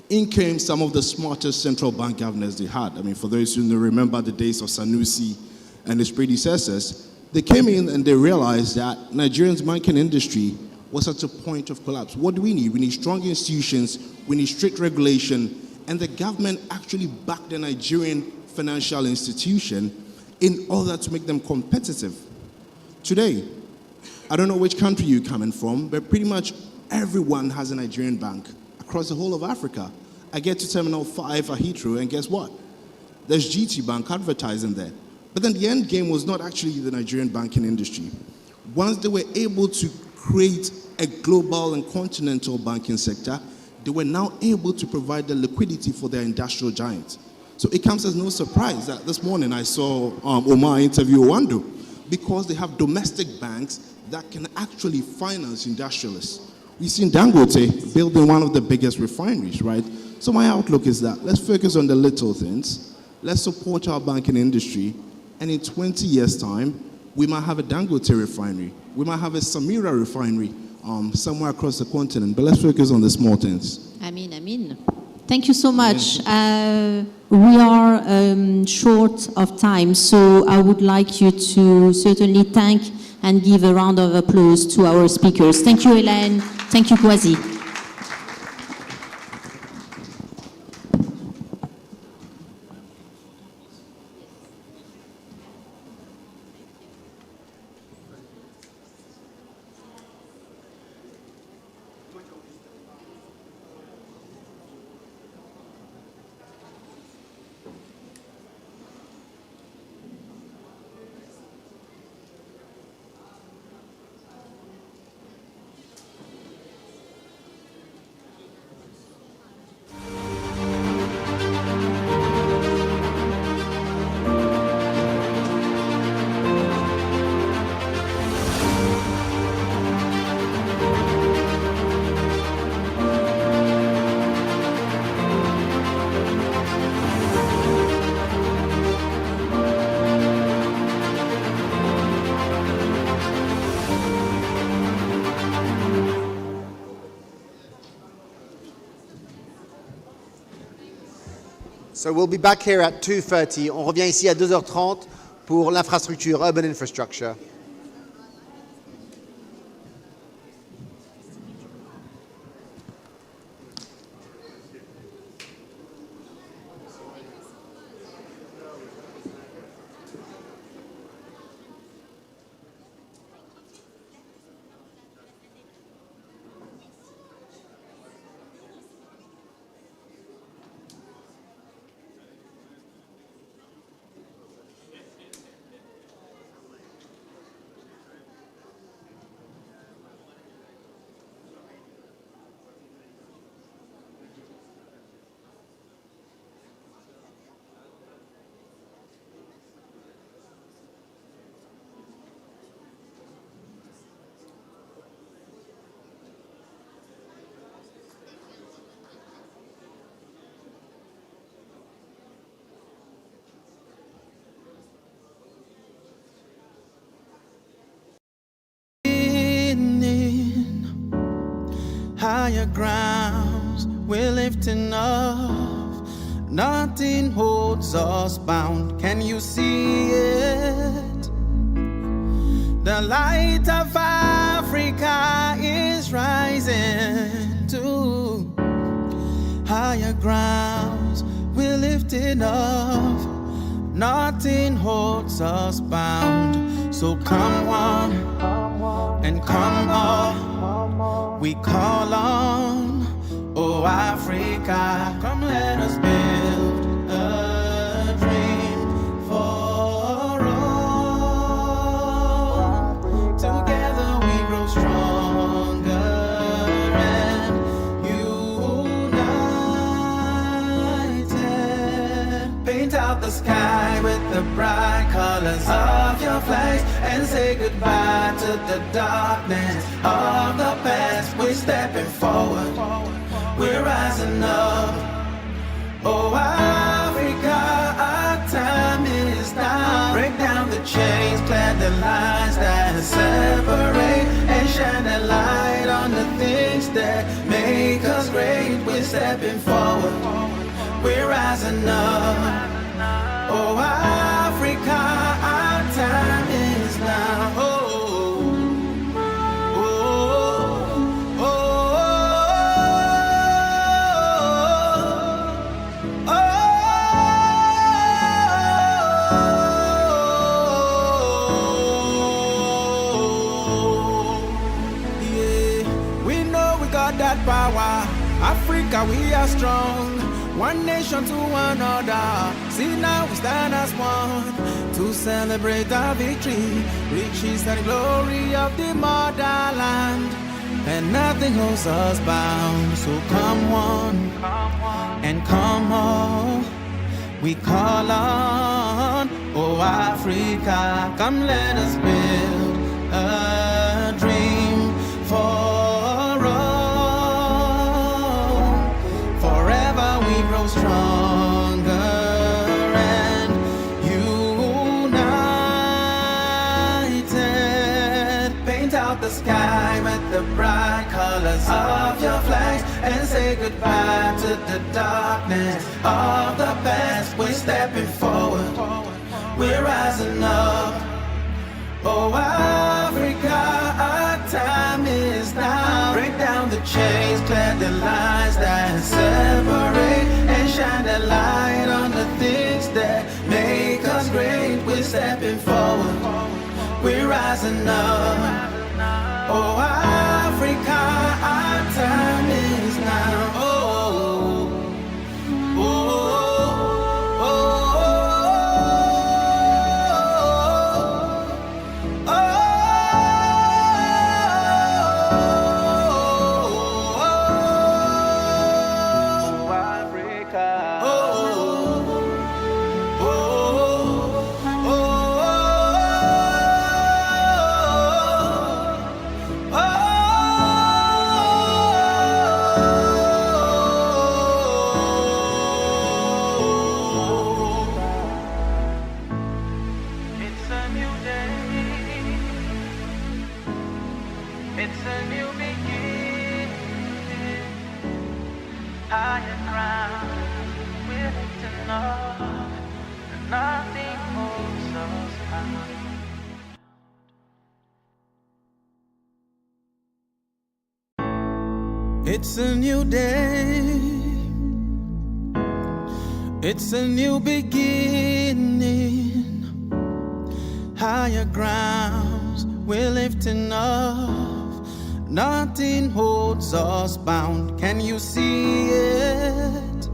In came some of the smartest central bank governors they had. I mean, for those who remember the days of Sanusi and his predecessors, they came in and they realized that Nigeria's banking industry was at a point of collapse. What do we need? We need strong institutions, we need strict regulation, and the government actually backed the Nigerian financial institution in order to make them competitive. Today, I don't know which country you're coming from, but pretty much everyone has a Nigerian bank across the whole of Africa. I get to Terminal 5 at Heathrow, and guess what? There's GT Bank advertising there. But then the end game was not actually the Nigerian banking industry. Once they were able to create a global and continental banking sector, they were now able to provide the liquidity for their industrial giants. So it comes as no surprise that this morning I saw Omar interview Owando, because they have domestic banks that can actually finance industrialists. We've seen Dangote building one of the biggest refineries, right? So my outlook is that let's focus on the little things, let's support our banking industry, and in 20 years' time, we might have a Dangote refinery, we might have a Samira refinery somewhere across the continent, but let's focus on the small things.
Amin. Thank you so much. We are short of time, so I would like you to certainly thank and give a round of applause to our speakers. Thank you, Hélène. Thank you, Kwasi.
So we'll be back here at 2:30. On revient ici à 2h30 pour l'infrastructure, urban infrastructure.
Higher grounds, we're lifting off. Nothing holds us bound. Can you see it? The light of Africa is rising to higher grounds. We're lifting off. Nothing holds us bound. So come on and come on. We call on, oh Africa, come let us build a dream for all. Together we grow stronger and united. Paint out the sky with the bright colors of your flags and say goodbye to the darkness of the past. We're stepping forward, we're rising up. Oh Africa, our time is now. Break down the chains, clear the lines that separate, and shine a light on the things that make us great. We're stepping forward, we're rising up. Oh Africa, our time is now. Oh, oh, got that power. Africa, we are strong. One nation to another. See now we stand as one to celebrate our victory, riches and glory of the motherland. And nothing holds us bound. So come one and come all. We call on, oh Africa, come let us build a dream for all. Forever we grow stronger and united. Paint out the sky with the bright colors of your flags and say goodbye to the darkness of the past. We're stepping forward, we're rising up. Oh Africa, our time is now. Break down the chains, clear the lines that separate, and shine the light on the things that make us great. We're stepping forward, we're rising up. Oh Africa, our time is now. Oh, oh, oh, oh, oh, oh, Africa. Oh, oh, oh, it's a new day. It's a new beginning. Higher ground, we're lifting up, and nothing holds us back. It's a new day. It's a new beginning. Higher grounds, we're lifting up. Nothing holds us bound. Can you see it?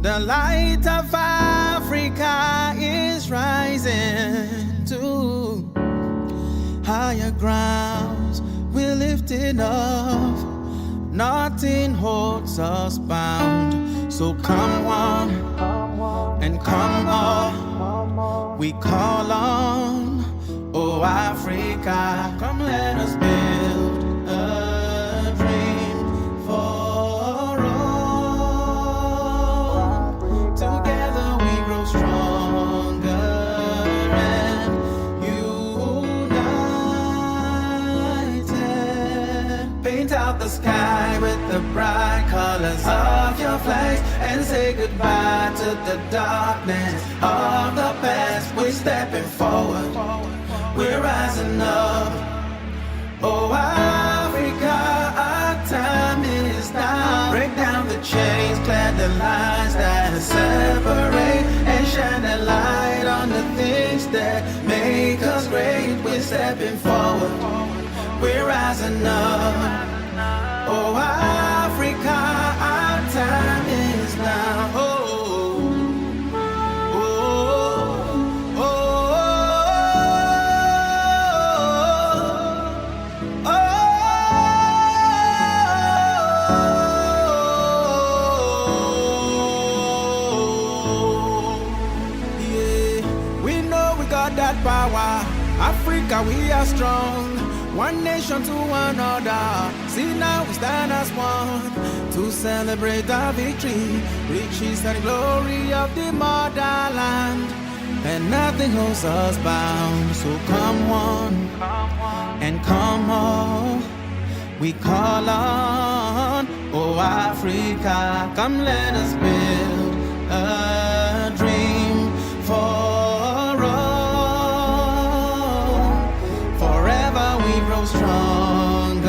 The light of Africa is rising to higher grounds. We're lifting up. Nothing holds us bound. So come one and come all. We call on, oh Africa, come let us build a dream for all. Together we grow stronger and united. Paint out the sky with the bright colors of your flags and say goodbye to the darkness of the past. We're stepping forward, we're rising up. Oh Africa, our time is now. Break down the chains, clear the lines that separate, and shine the light on the things that make us great. We're stepping forward, we're rising up. Oh Africa, our time is now. Oh, oh, oh, oh, oh, yeah. We know we got that power. Africa, we are strong. One nation to another. See now we stand as one to celebrate our victory, riches and glory of the motherland. And nothing holds us bound. So come one and come all. We call on, oh Africa, come let us build a dream for all. Forever we grow stronger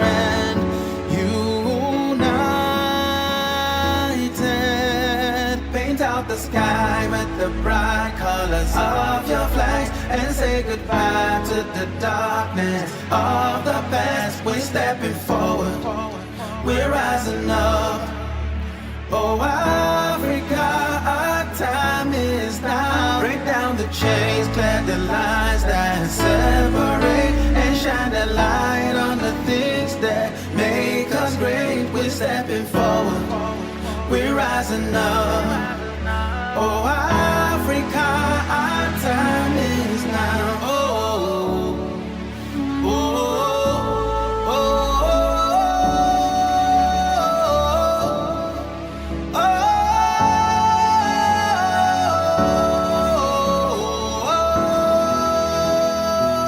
and united. Paint out the sky with the bright colors of your flags and say goodbye to the darkness of the past. We stepping forward. We're rising up. Oh, Africa, our time is now. Break down the chains, clear the lines that separate, and shine the light on the things that make us great. We're stepping forward. We're rising up. Oh, Africa, our time is now. Oh, oh, oh, oh,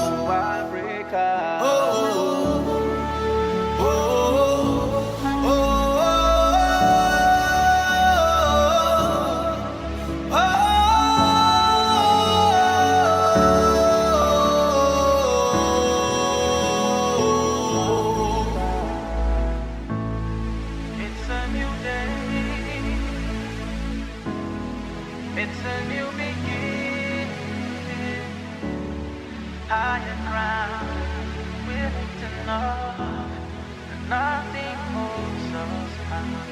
oh, Africa. Oh, oh, oh, it's a new day. It's a new beginning. Higher ground, we're lifting up, and nothing holds us back.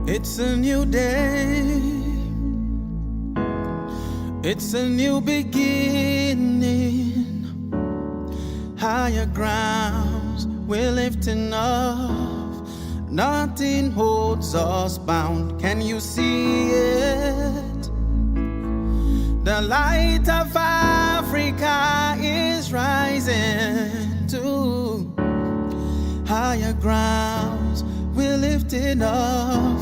It's a new day. It's a new beginning. Higher grounds, we're lifting up. Nothing holds us bound. Can you see it? The light of Africa is rising to higher grounds. We're lifting up.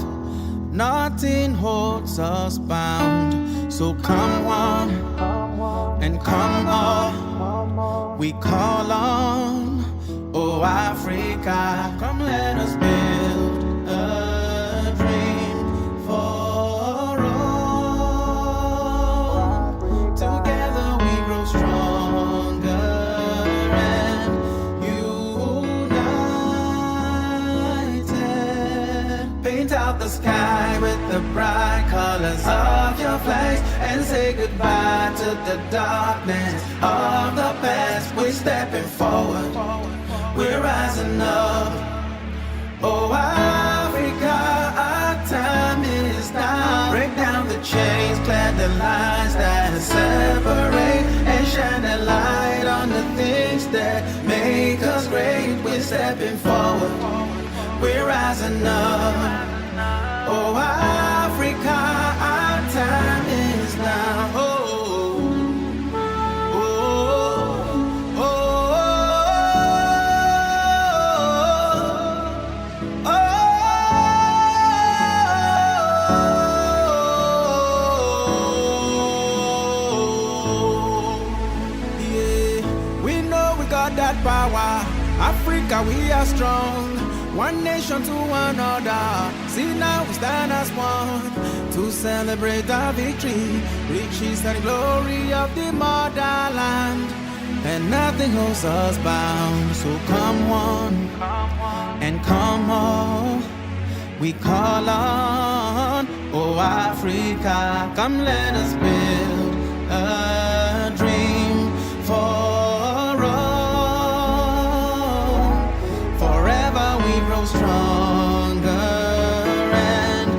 Nothing holds us bound. So come on and come on. We call on, oh Africa, come let us build a dream for all. Together we grow stronger and united. Paint out the sky with the bright colors of your flags and say goodbye to the darkness of the past. We're stepping forward, we're rising up. Oh Africa, our time is now. Break down the chains, clear the lines that separate, and shine the light on the things that make us great. We're stepping forward, we're rising up. Oh Africa, our time is now. Oh, oh, oh, oh, oh, yeah. We know we got that power. Africa, we are strong. One nation to another. See now we stand as one to celebrate our victory. Riches and glory of the motherland, and nothing holds us bound. So come on and come on. We call on, oh Africa, come let us build a dream for grow stronger and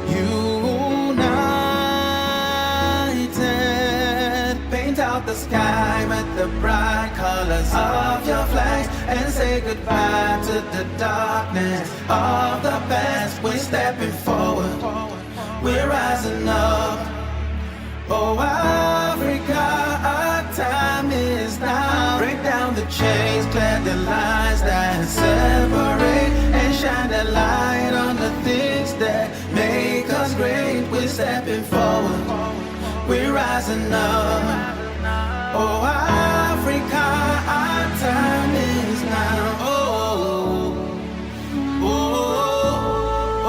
united. Paint out the sky with the bright colors of your flags and say goodbye to the darkness of the past. We're stepping forward, we're rising up. Oh Africa, our time is now. Break down the chains, clear the lines that separate, and shine the light on the things that make us great. We're stepping forward, we're rising up. Oh Africa, our time is now. Oh, oh, oh, oh,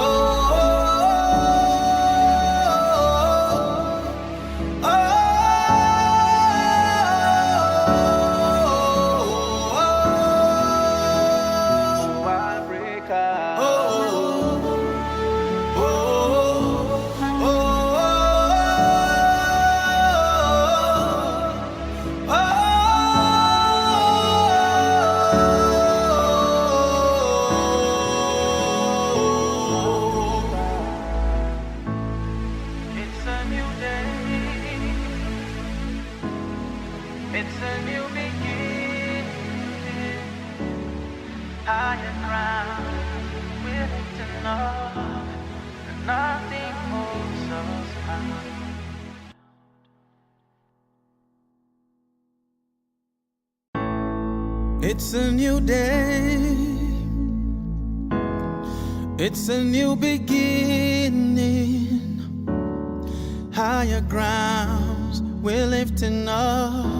oh, Africa. Oh, oh, oh, oh, It's a new beginning. Higher ground, we're lifting up, and nothing holds us back. It's a new day. It's a new beginning. Higher grounds, we're lifting up.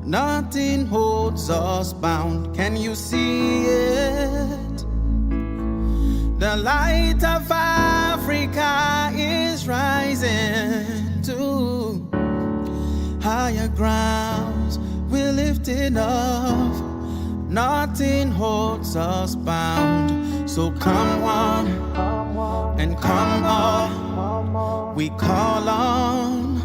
Nothing holds us bound. Can you see it? The light of Africa is rising to higher grounds. We're lifting up. Nothing holds us bound. So come on and come on. We call on,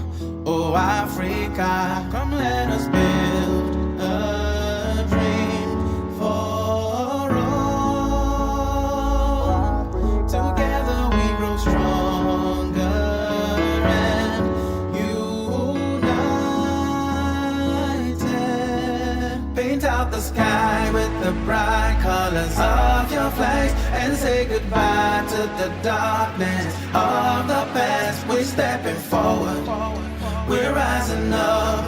oh Africa, come let us build a dream for all. Together we grow stronger and united. Paint out the sky with the bright colors of your flags and say goodbye to the darkness of the past. We're stepping forward, we're rising up.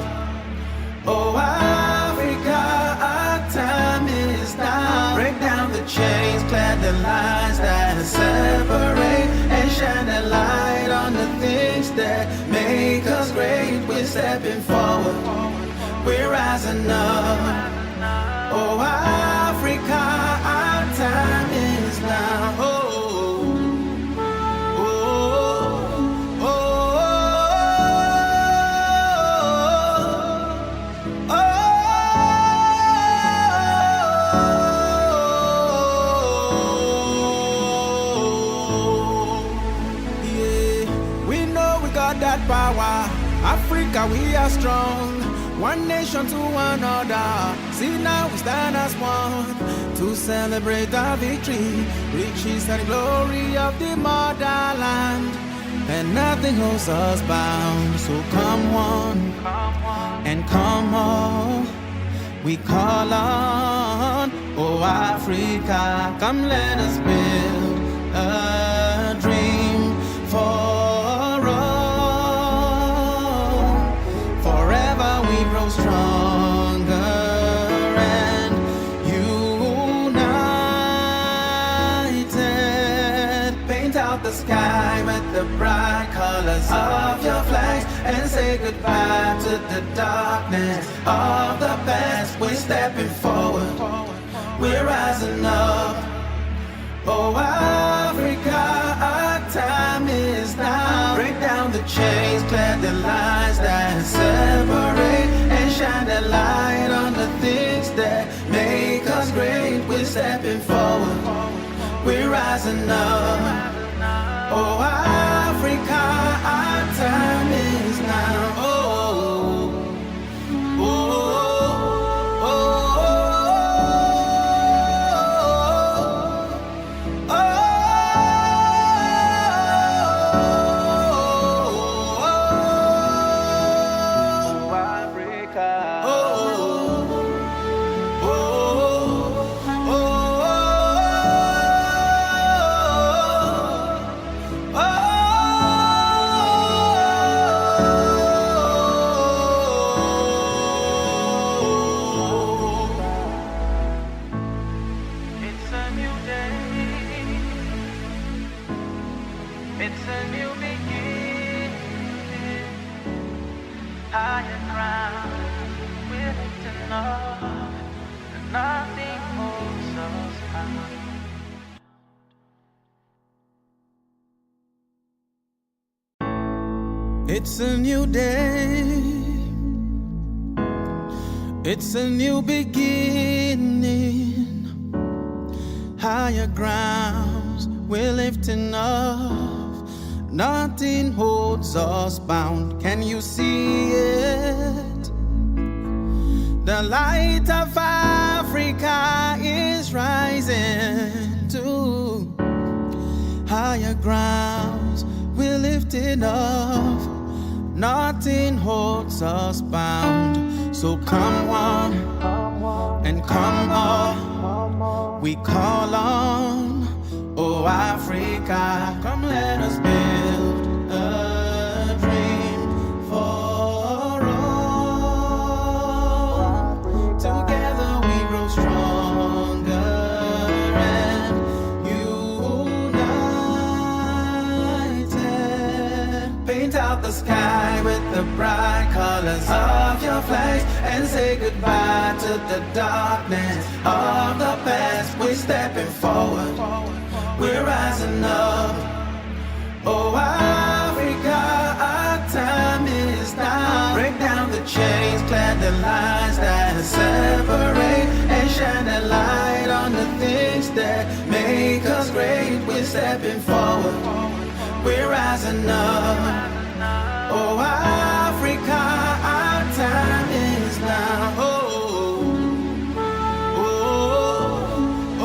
Oh Africa, our time is now. Break down the chains, clear the lines that separate, and shine a light on the things that make us great. We're stepping forward, we're rising up. Oh Africa, our time is now. Oh, oh, oh, oh, oh, yeah. We know we got that power. Africa, we are strong. One nation to another. See now we stand as one to celebrate our victory, riches and glory of the motherland, and nothing holds us bound. So come on and come on. We call on, oh Africa, come let us build a dream for stronger and united. Paint out the sky with the bright colors of your flags and say goodbye to the darkness of the past. We're stepping forward, we're rising up. Oh Africa, our time is now. Break down the chains, clear the lines that separate, and shine the light on the things that make us great. We're stepping forward, we're rising up. Oh Africa, our time is now. Oh, oh, oh, oh, oh, Africa. Oh, oh, oh, it's a new day. It's a new beginning. Higher ground, we're lifting up, and nothing holds us back. It's a new day. It's a new beginning. Higher grounds, we're lifting up. Nothing holds us bound. Can you see it? The light of Africa is rising to higher grounds. We're lifting up. Nothing holds us bound. So So come one and come all, we call on, oh Africa, come let us build a dream for all. Together we grow stronger and united. Paint out the sky with the bright colors of your flags and say goodbye to the darkness of the past. We're stepping forward, we're rising up. Oh Africa, our time is now. Break down the chains, clear the lines that separate, and shine a light on the things that make us great. We're stepping forward, we're rising up. Oh Africa, our time is now. Oh, oh, oh, oh,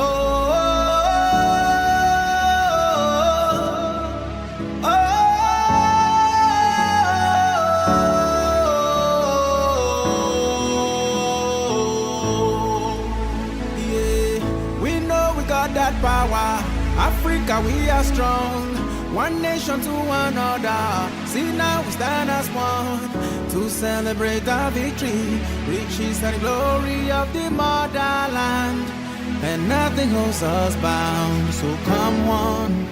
oh, yeah. We know we got that power. Africa, we are strong. One nation to another. See now we stand as one to celebrate our victory. Riches and glory of the motherland, and nothing holds us bound. So come one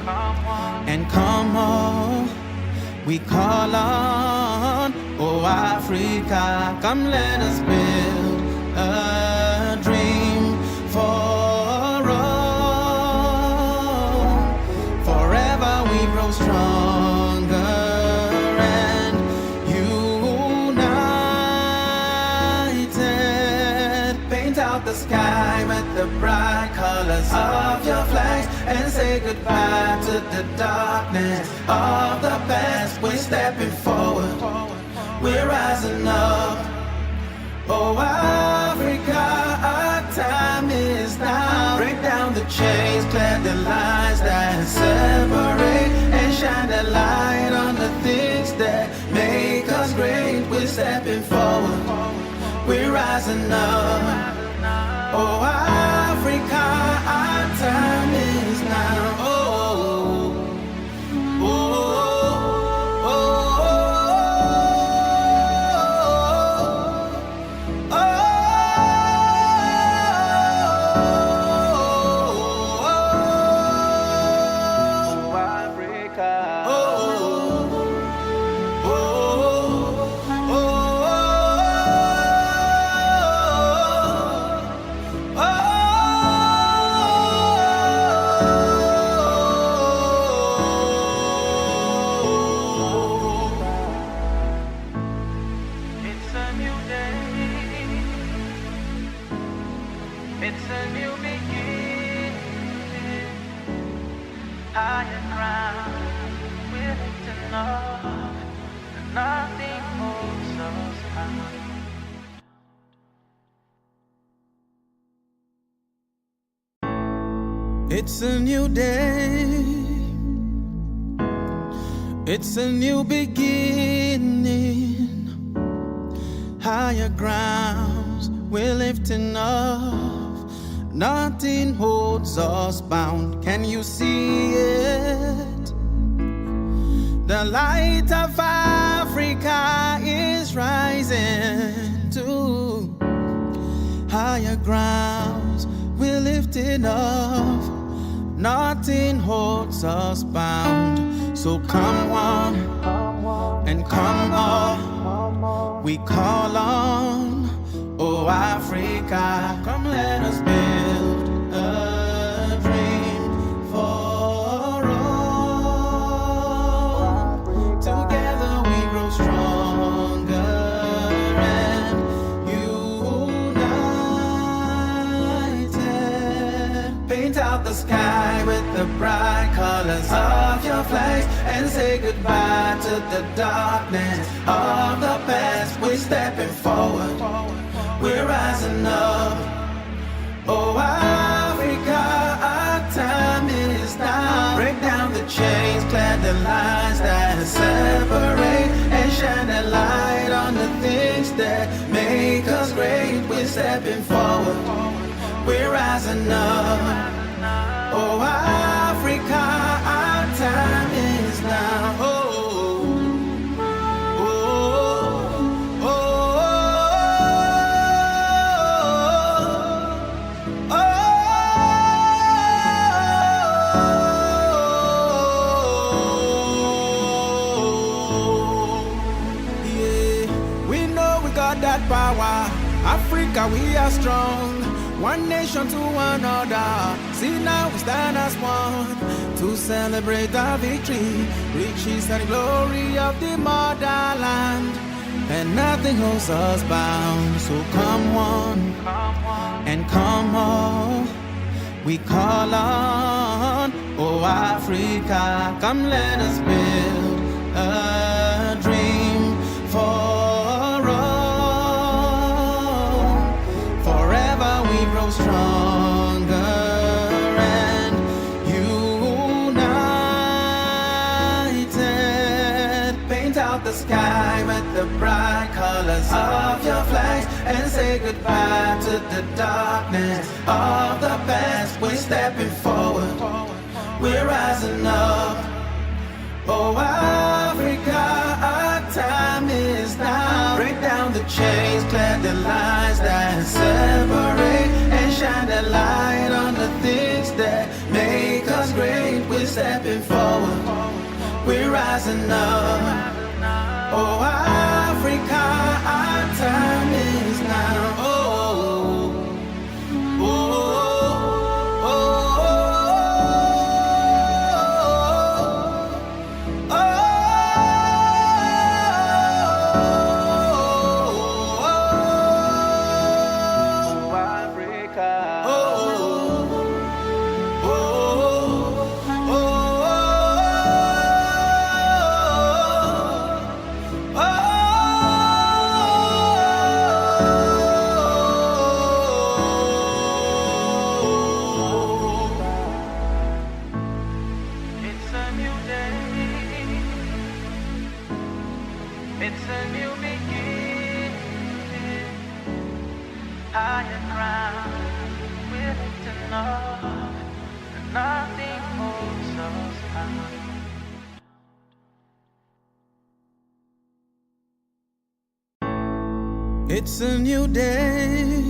and come all, we call on, oh Africa, come let us build a dream for stronger and united. Paint out the sky with the bright colors of your flags and say goodbye to the darkness of the past. We're stepping forward, we're rising up. Oh Africa, our time is now. Break down the chains, clear the lines that separate, and shine a light on the things that make us great. We're stepping forward, we're rising up. Oh Africa, our time is now. Oh, oh, oh, oh, oh, Africa. Oh, oh, oh, it's a new day. It's a new beginning. Higher ground, we're lifting up, and nothing holds us bound. It's a new day. It's a new beginning. Higher grounds, we're lifting up. Nothing holds us bound. Can you see it? The light of Africa is rising to higher grounds. We're lifting up. Nothing holds us bound. So come one and come all, we call on, oh Africa, come let us build a dream for all. Together we grow stronger and united. Paint out the sky with the bright colors of your flags and say goodbye to the darkness of the past. We're stepping forward, we're rising up. Oh Africa, our time is now. Break down the the lines that separate and shine a light on the things things that make us great. We're stepping forward, we're rising up. Oh, Africa, our time is now. Oh, power. Africa, we are strong. One nation to another. See now we stand as one to celebrate our victory. Riches and glory of the motherland, and nothing holds us bound. So come one and come all. We call on, oh Africa, come let us build a dream for stronger and united. Paint out the sky with the bright colors of your flags and say goodbye to the darkness of the past. We're stepping forward, we're rising up. Oh Africa, our time is now. Break down the chains, clear the lines that separate, and shine the light on the things that make us great. We're stepping forward, we're rising up. Oh Africa, our time is now. Oh, oh, oh, oh, oh, Africa. Oh, oh, oh, it's a new day. It's a new beginning. Higher ground, we're lifting up, and nothing holds us down. It's a new day.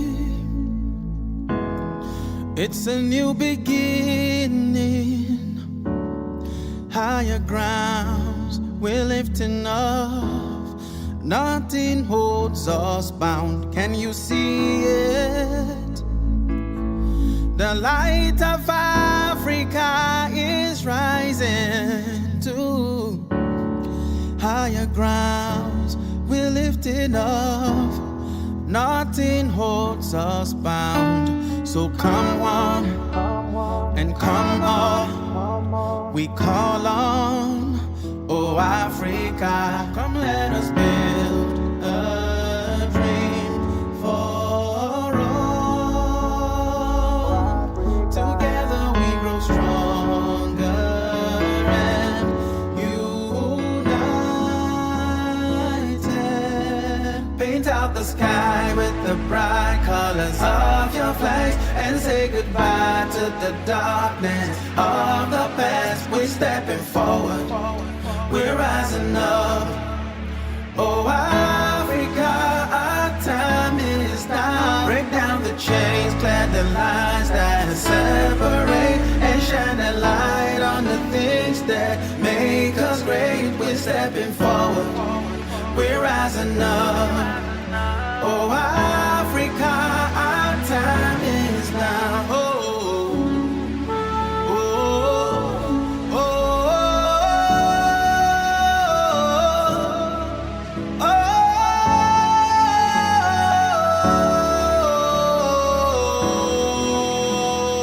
It's a new beginning. Higher grounds, we're lifting up. Nothing holds us bound. Can you see it? The light of Africa is rising to higher grounds. We're lifting up. Nothing holds us bound. So come on and come all. We call on, oh Africa, come let us build a dream for all. Together we grow stronger and united. Paint out the sky with the bright colors of your flags and say goodbye to the darkness of the past. We're stepping forward, we're rising up. Oh Africa, our time is now. Break down the chains, clear the lines that separate, and shine the light on the things that make us great. We're stepping forward, we're rising up. Oh Africa, our time is now. Oh, oh, oh, oh,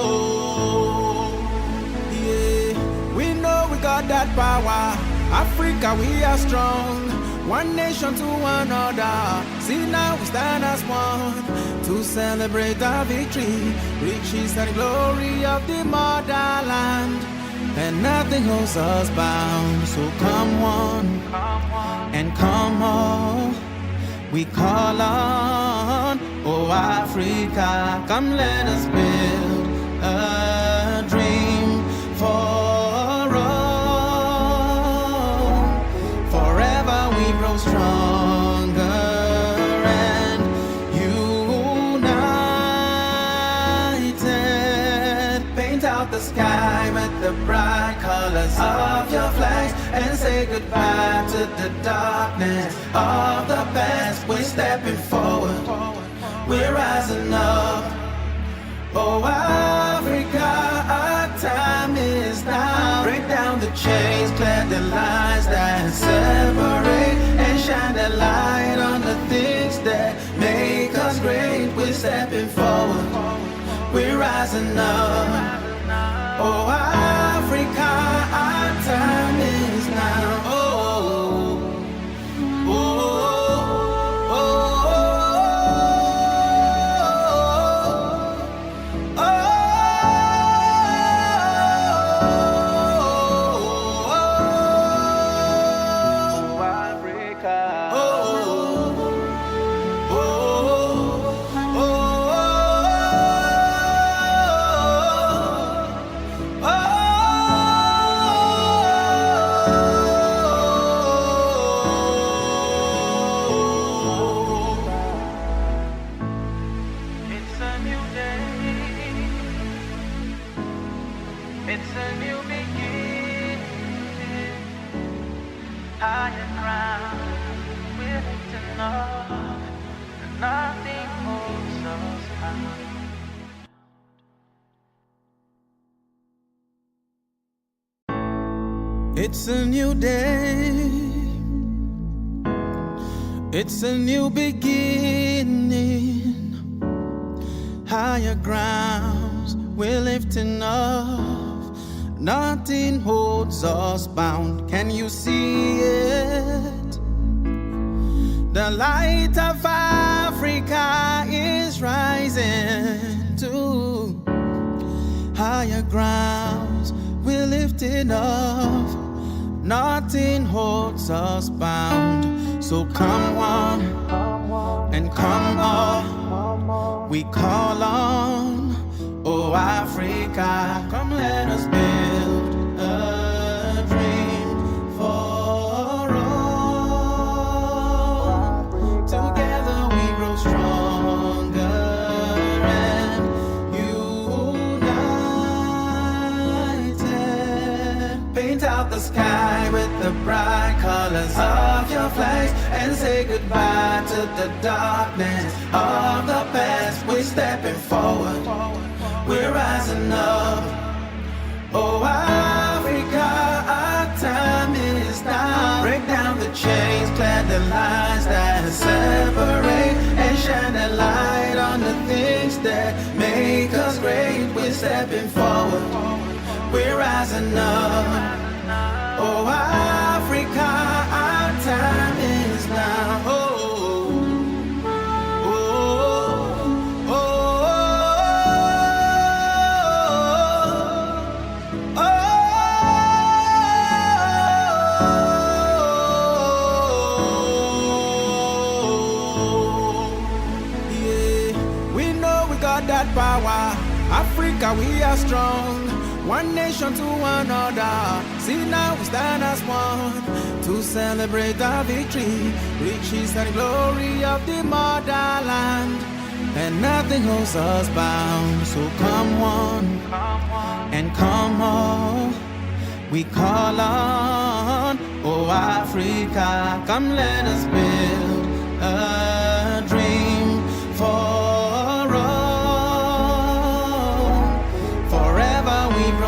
oh, yeah. We know we got that power. Africa, we are strong. One nation to another. See now we stand as one to celebrate our victory. Riches and glory of the motherland, and nothing holds us bound. So come one and come all. we call on, oh Africa, come let us build a dream for all. Forever we grow stronger and united. Paint out the sky with the bright colors of your flags and say goodbye to the darkness of the past. We're stepping forward, we're rising up. Oh Africa, our time is now. Break down the chains, clear the lines that separate, and shine the light on the things that make us great. We're stepping forward, we're rising up. Oh Africa, our time is now. Oh, oh, oh, oh, oh, Africa. Oh, oh, oh, it's a new day. It's a new beginning. Higher ground, we're lifting up. Nothing holds us back. It's a new day. It's a new beginning. Higher grounds, we're lifting off. Nothing holds us bound. Can you see it? The light of Africa is rising to higher grounds. We're lifting off. Nothing holds us bound. So come on and come on. We call on, oh Africa, come let us build a dream for all. Together we grow stronger and united. Paint out the sky with the bright colors of your flags and say goodbye to the darkness of the past. We're stepping forward, we're rising up. Oh Africa, our time is now. Break down the chains, clear the lines that separate, and shine the light on the things that make us great. We're stepping forward, we're rising up. Oh Africa, our time is now. Oh, oh, oh, oh, oh, yeah. We know we got that power. Africa, we are strong. One nation to another. See now we stand as one to celebrate our victory, riches and glory of the motherland. And nothing holds us bound. So come on and come on. We call on, oh Africa, come let us build a dream for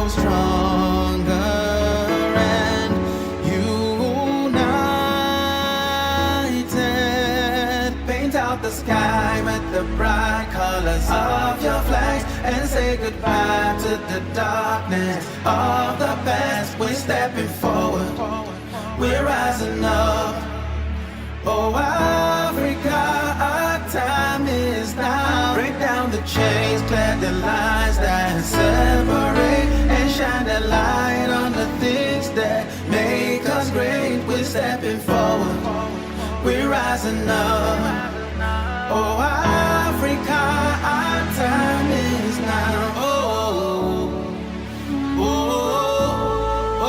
stronger and united. Paint out the sky with the bright colors of your flags and say goodbye to the darkness of the past. We're stepping forward, we're rising up. Oh Africa, our time is now. Break down the chains, clear the lines that separate, and shine the light on the things that make us great. We're stepping forward, we're we're rising up. Oh, Africa, our time is now. Oh, oh, oh,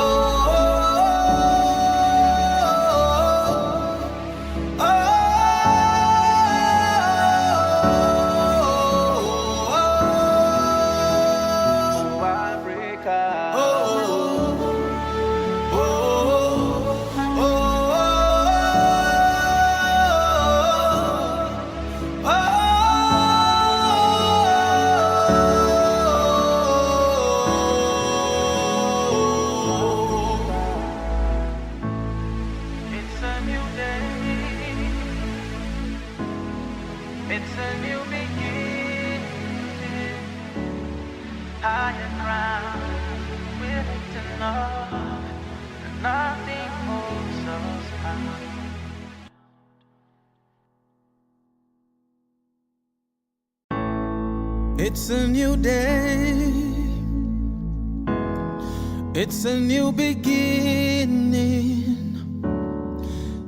oh, oh, Africa. Oh, oh, oh, it's a new day. It's a new beginning. Higher ground, willing to know that nothing holds us bound. It's a new day. It's a new beginning.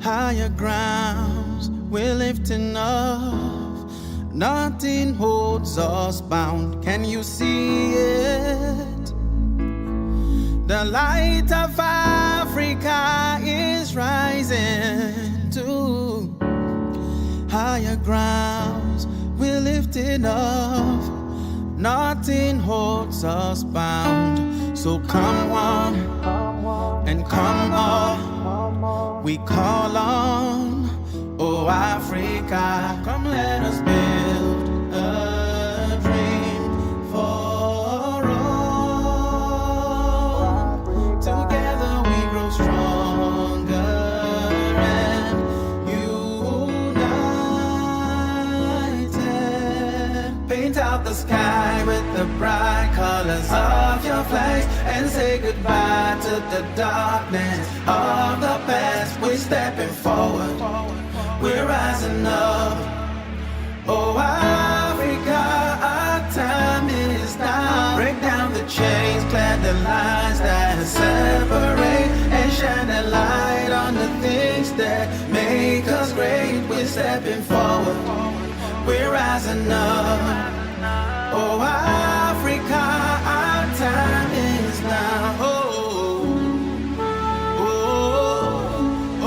Higher grounds we're lifting off. Nothing holds us bound. Can you see it? The light of Africa is rising to higher grounds we're lifting off. Nothing holds us bound. So come on and come on. We call on, oh Africa, come let us build a dream for all. Together we grow stronger and united. Paint out the sky with the bright colors of your flags and say goodbye to the darkness of the past. We're stepping forward, we're rising up. Oh Africa, our time is now. Break down the chains, clear the lines that separate, and shine a light on the things that make us great. We're stepping forward, we're rising up. Oh Africa, our time is now. Oh, oh, oh, oh,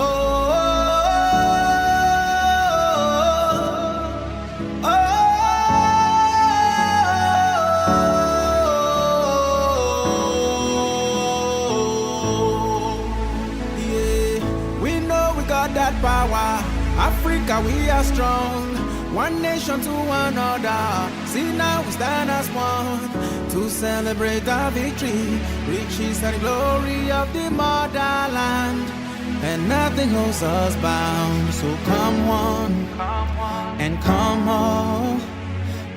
oh, yeah. We know we got that power. Africa, we are strong. One nation to another. See now we stand as one to celebrate our victory, riches and glory of the motherland. And nothing holds us bound. So come on and come on.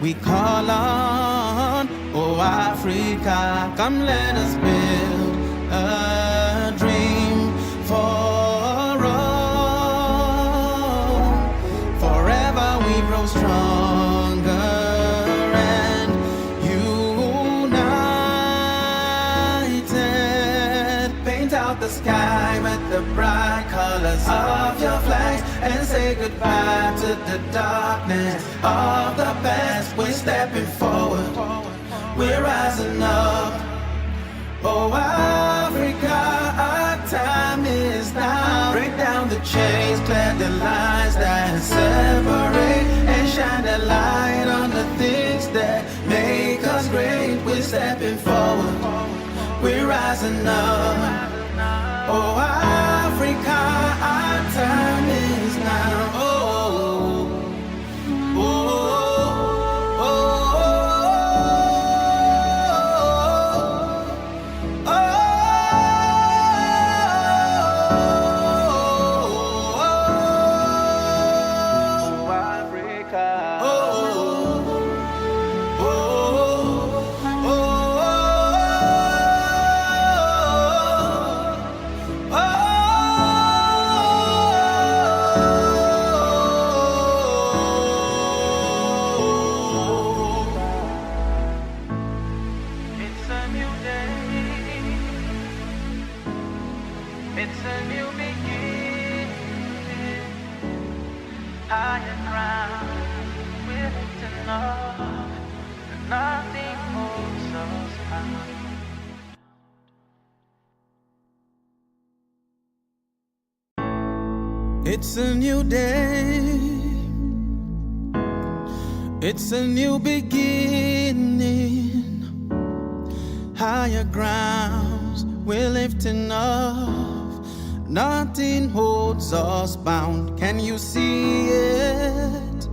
We call on, oh Africa, come let us build a dream for stronger and united. Paint out the sky with the bright colors of your flags and say goodbye to the darkness of the past. We're stepping forward, we're rising up. Oh Africa, our time is now. Break down the chains, clear the lines that separate, and shine a light on the things that make us great. We're stepping forward, we're rising up. Oh Africa, our time is now. Oh, oh, oh, oh, oh, Africa. Oh, oh, oh, oh, oh. It's a new day. It's a new beginning. Higher grounds we're lifting off. Nothing holds us bound. Can you see it?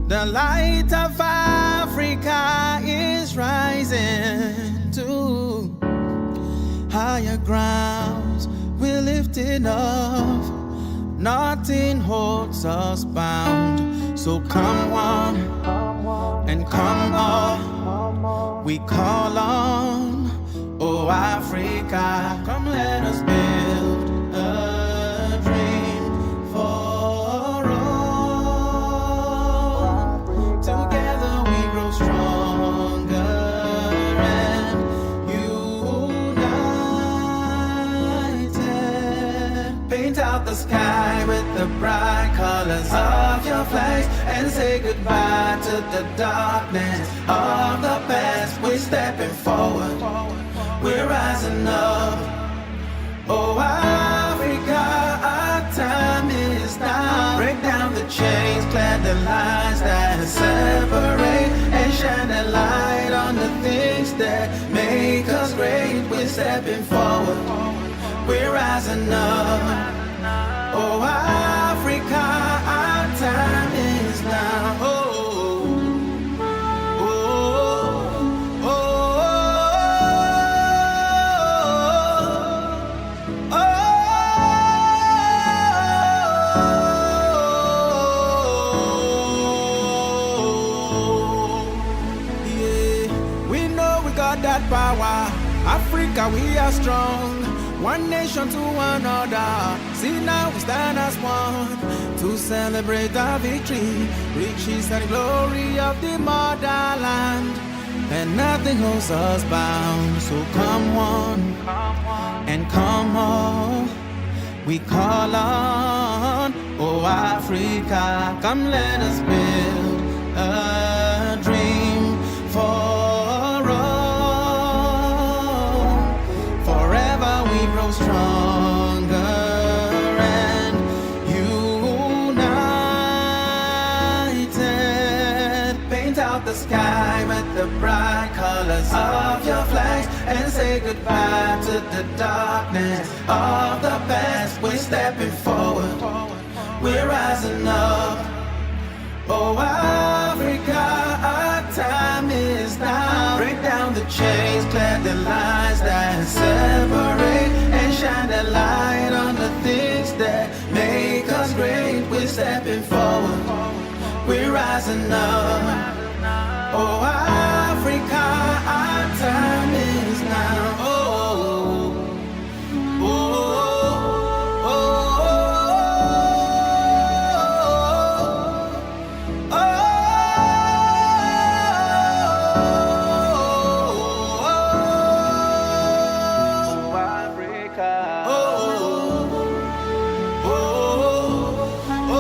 The light of Africa is rising to higher grounds we're lifting off. Nothing holds us bound. So come one and come all. We call on, oh Africa, come let us build a dream for all. Together we grow stronger and united. Paint out the sky with the bright colors of your flags and say goodbye to the darkness of the past. We're stepping forward, we're rising up. Oh Africa, our time is now. Break down the chains, clear the lines that separate, and shine a light on the things that make us great. We're stepping forward, we're rising up. Oh Africa, our time is now. Oh, oh, oh, oh, oh, yeah. We know we got that power. Africa, we are strong. One nation to another. See now we stand as one to celebrate our victory, riches and glory of the motherland. And nothing holds us bound. So come one and come all. We call on, oh Africa, come let us build a dream for stronger and united. Paint out the sky with the bright colors of your flags and say goodbye to the darkness of the past. We're stepping forward, we're rising up. Oh Africa, our time is now. Break down the chains, clear the lines that separate, and shine a light on the things that make us great. We're stepping forward, we're rising up. Oh Africa, our time is now. Oh, oh, oh, oh, oh, Africa. Oh, oh, oh,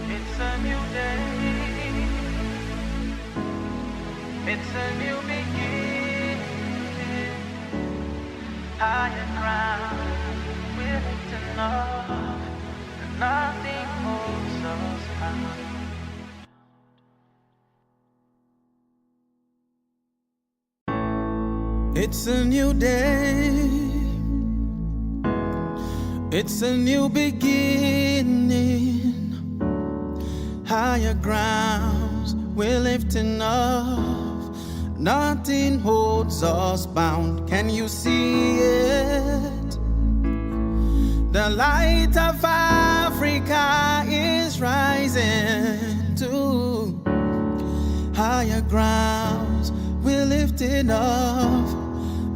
it's a new day. It's a new beginning. Higher ground, we're lifting up, and nothing holds us bound. It's a new day. It's a new beginning. Higher grounds we're lifting off. Nothing holds us bound. Can you see it? The light of Africa is rising to higher grounds we're lifting off.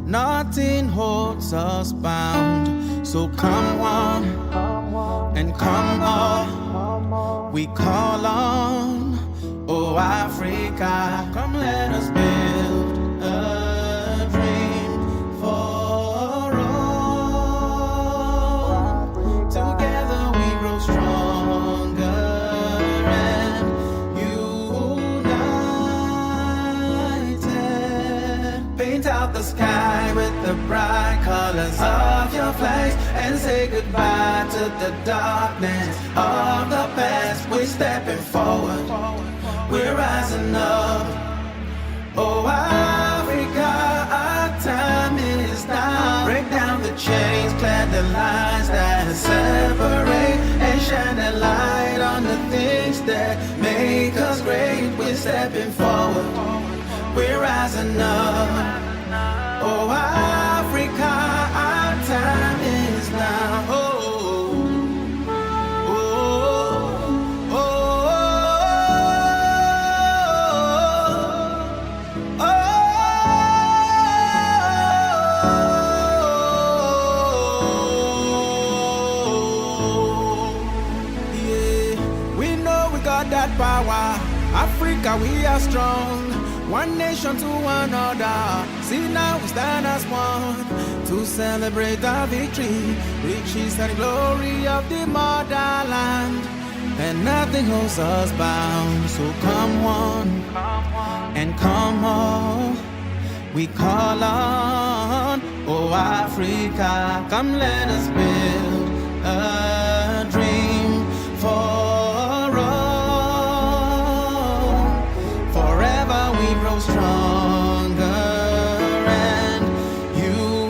Nothing holds us bound. So come one and come all. We call on, oh Africa, come let us build a the sky with the bright colors of your flags and say goodbye to the darkness of the past. We're stepping forward, we're rising up. Oh, Africa, our time is now. Break down the chains, clear the lines that separate, and shine a light on the things that make us great. We're stepping forward, we're rising up. Oh, Africa, our time is now. Oh, oh, oh, oh, oh, yeah. We know we got that power. Africa, we are strong. One nation to another. See now we stand as one to celebrate our victory, riches and glory of the motherland. And nothing holds us bound. So come one and come all. We call on, oh Africa, come let us build a dream for all. Forever we grow stronger and united.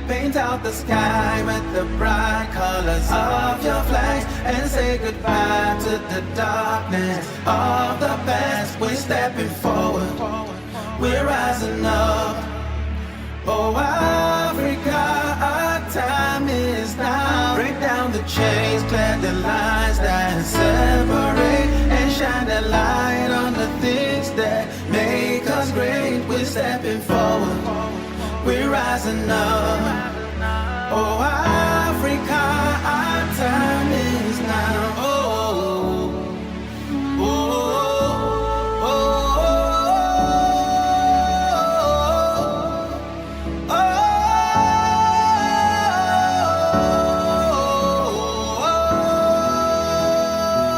Paint out the sky with the bright colors of your flags and say goodbye to the darkness of the past. We're stepping forward, we're rising up. Oh, Africa, our time is now. Break down the chains, clear the lines that separate, and shine a light on the things that make us great. We're stepping forward, we're rising up. Oh, Africa, our time is now. Oh, oh, oh, oh,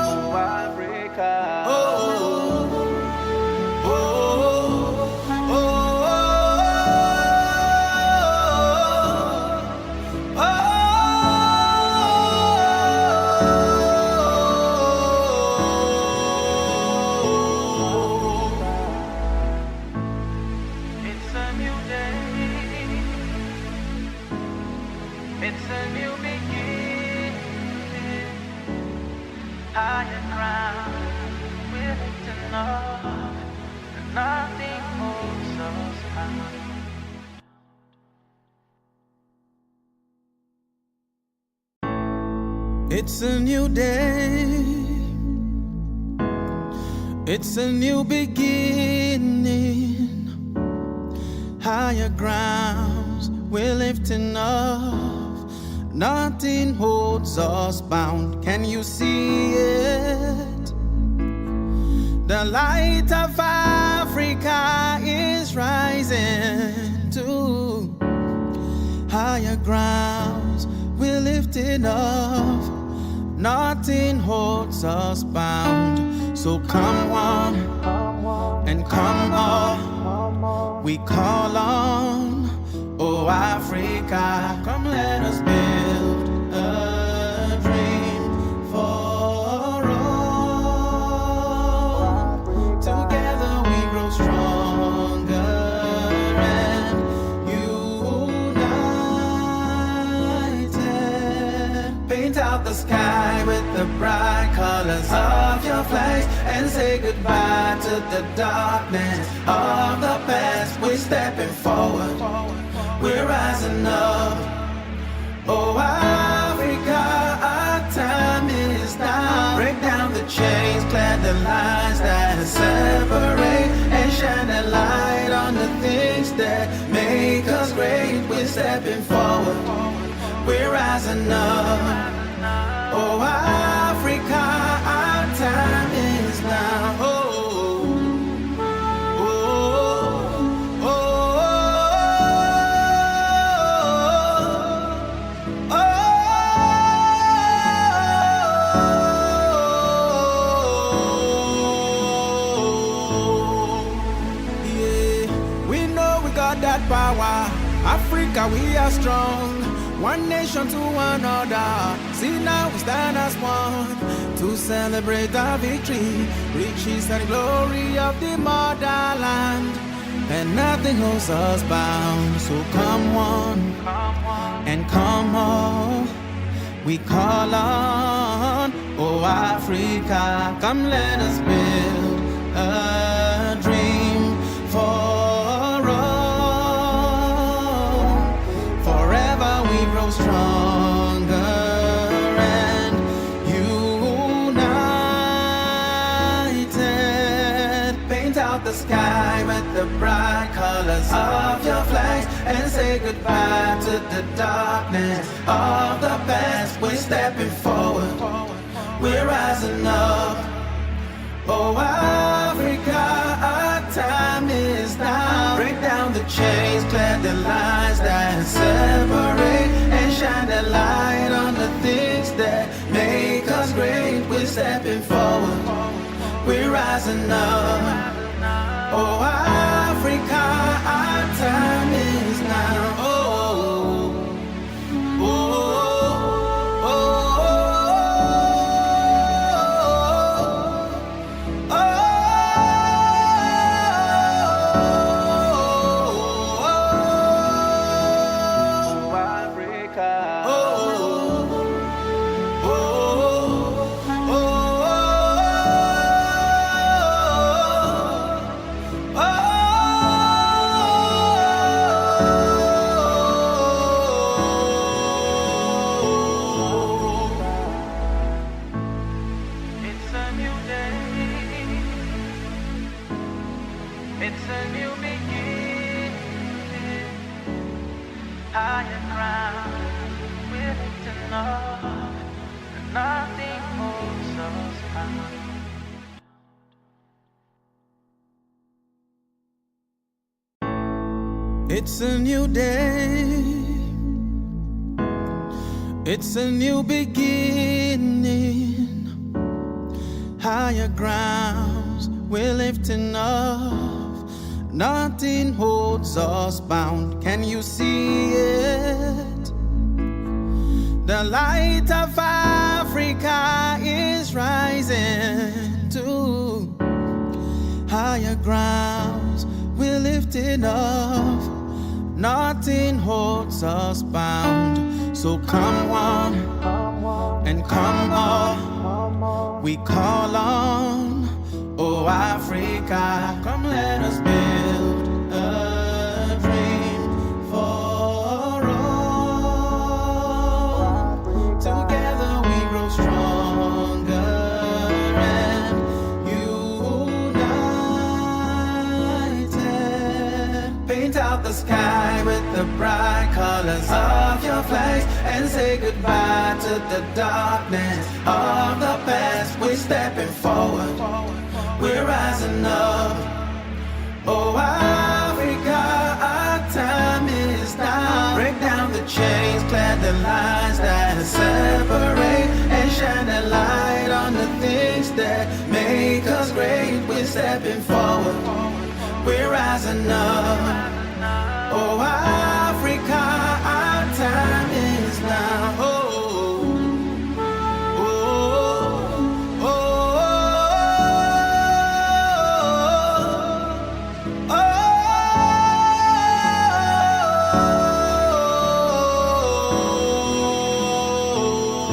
oh, Africa. Oh, oh, oh, it's a new day. It's a new beginning. Higher ground, we're lifting up, and nothing holds us back. It's a new day. It's a new beginning. Higher grounds, we're lifting up. Nothing holds us bound. Can you see it? The light of Africa is rising to higher grounds. We're lifting up. Nothing holds us bound. So come one and come all. We call on, oh Africa, come let us build a dream for all. Together we grow stronger and united. Paint out the sky with the bright colors of your flags and say goodbye to the darkness of the past. We're stepping forward, we're rising up. Oh, Africa, our time is now. Break down the chains, clear the lines that separate, and shine a light on the things that make us great. We're stepping forward, we're rising up. Oh, Africa, our time is now. Oh, oh, oh, oh, oh, power. Africa, we are strong. One nation to another. See now we stand as one to celebrate our victory. Riches and glory of the motherland. And nothing holds us bound. So come one and come all. We call on, oh Africa, come let us build a dream for all. Forever we grow stronger and united. Paint out the sky with the bright colors of your flags and say goodbye to the darkness of the past. We're stepping forward, we're rising up. Oh Africa, our time is now. Break down the chains, clear the lines that separate, and shine the light on the things that make us great. We're stepping forward, we're rising up. Oh Africa, our time is now. Oh, oh, oh, oh, oh, oh, Africa. Oh, oh, oh, oh. It's a new day. It's a new beginning. Higher ground, we're lifting up, and nothing holds us back. It's a new day. It's a new beginning. Higher grounds, we're lifting up. Nothing holds us bound. Can you see it? The light of Africa is rising to higher grounds. We're lifting up. Nothing holds us bound. So come one and come all. We call on, oh Africa, come let us build a dream for all. Together we grow stronger and united. Paint out the sky with the bright colors of your flags and say goodbye to the darkness of the past. We're stepping forward, we're rising up. Oh Africa, our time is now. Break down the chains, clear the lines that separate, and shine the light on the things that make us great. We're stepping forward, we're rising up. Oh Africa, our time is now. Oh, oh, oh, oh, oh,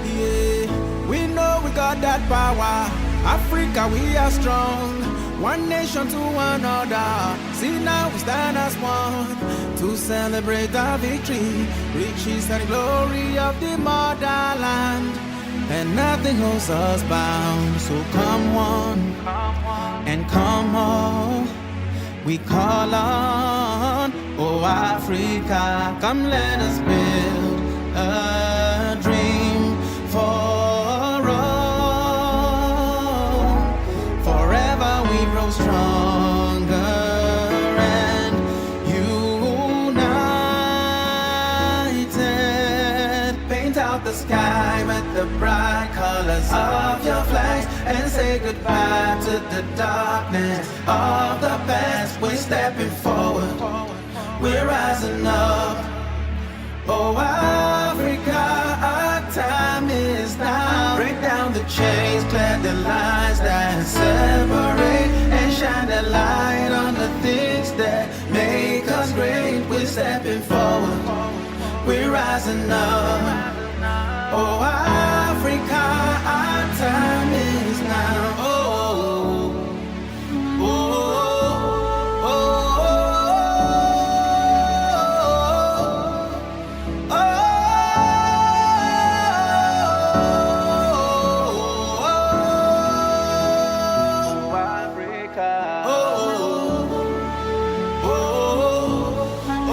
yeah. We know we got that power. Africa, we are strong. One nation to another. See now we stand as one to celebrate our victory. Riches and glory of the motherland. And nothing holds us bound. So come one and come all. We call on, oh Africa, come let us build a dream for all. Forever we grow stronger and united. Paint out the sky with the the bright colors of your flags and say goodbye to the darkness of the past. We're stepping forward, we're rising up. Oh, Africa, our time is now. Break down the chains, clear the lines that separate, and shine the light on the things that make us great. We're stepping forward, we're rising up. Oh, Africa, our time is now. Oh, oh, oh, oh, oh, Africa. Oh, oh, oh, oh.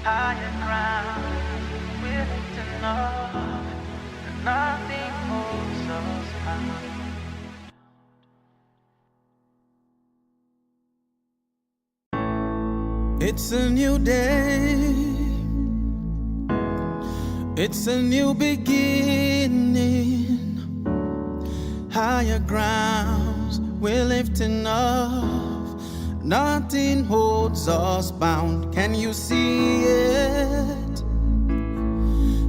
Higher ground, we're lifting up, and nothing holds us back. It's a new day, it's a new beginning. Higher grounds, we're lifting up. Nothing holds us bound. Can you see it?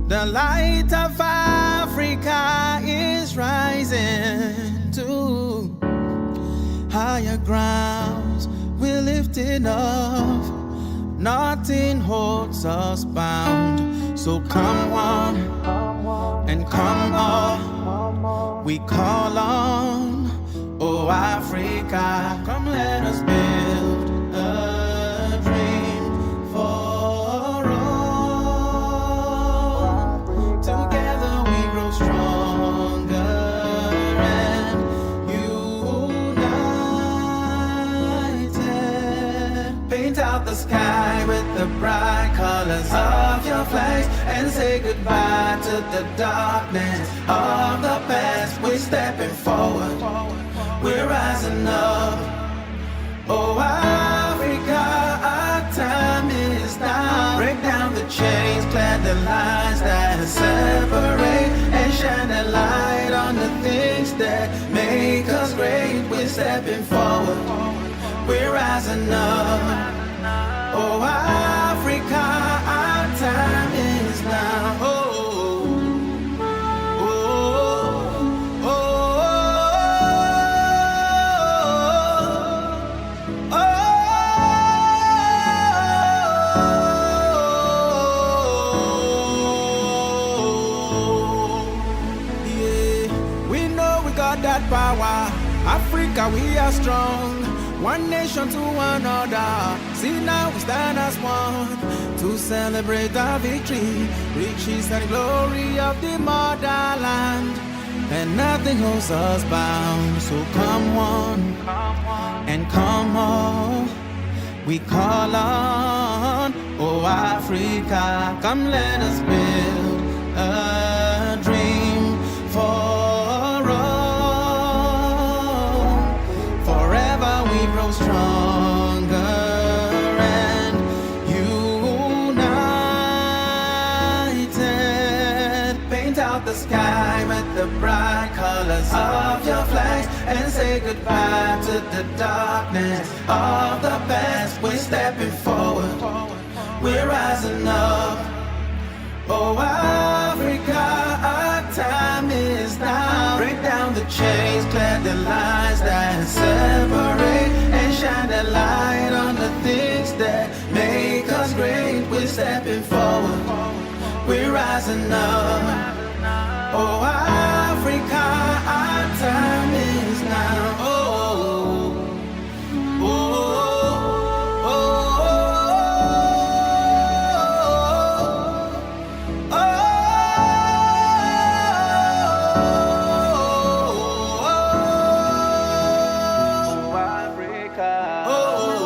The light of Africa is rising to higher grounds. We're lifting up. Nothing holds us bound. So come on and come on. We call on, oh Africa, come let us build a dream for all. Together we grow stronger and united. Paint out the sky with the bright colors of your flags and say goodbye to the darkness of the past. We're stepping forward, we're rising up. Oh, Africa, our time is now. Break down the chains, clear the lines that separate, and shine the light on the things that make us great. We're stepping forward, we're rising up. Oh, Africa, our time is now. Oh, power, Africa, we are strong. One nation to another. See now we stand as one to celebrate our victory. Riches and glory of the motherland, and nothing holds us bound. So come on and come on. We call on, oh Africa, come let us build a dream for grow stronger and united. Paint out the sky with the bright colors of your flags and say goodbye to the darkness of the past. We're stepping forward, we're rising up. Oh, Africa, our time is now. Break down the chains, clear the lines that separate, and shine the light on the things that make us great. We're stepping forward, we're rising up. Oh, Africa, our time is now. Oh, oh, oh, oh, oh, oh, Africa. Oh,